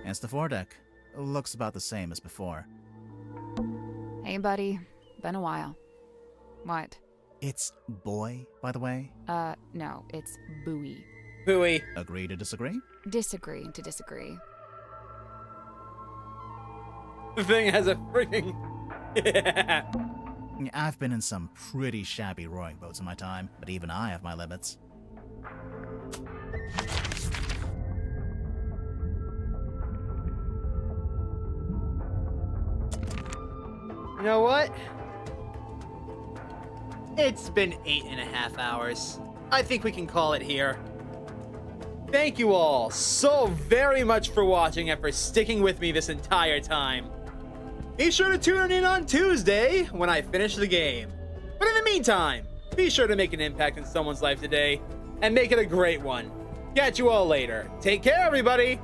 It's the foredeck. Looks about the same as before. Hey, buddy. Been a while. What? It's boy, by the way. No, it's buoy. Buoy. Agree to disagree? Disagree to disagree. The thing has a freaking... Yeah. I've been in some pretty shabby rowing boats in my time, but even I have my limits. You know what? It's been 8.5 hours. I think we can call it here. Thank you all so very much for watching and for sticking with me this entire time. Be sure to tune in on Tuesday when I finish the game. But in the meantime, be sure to make an impact in someone's life today and make it a great one. Catch you all later. Take care, everybody!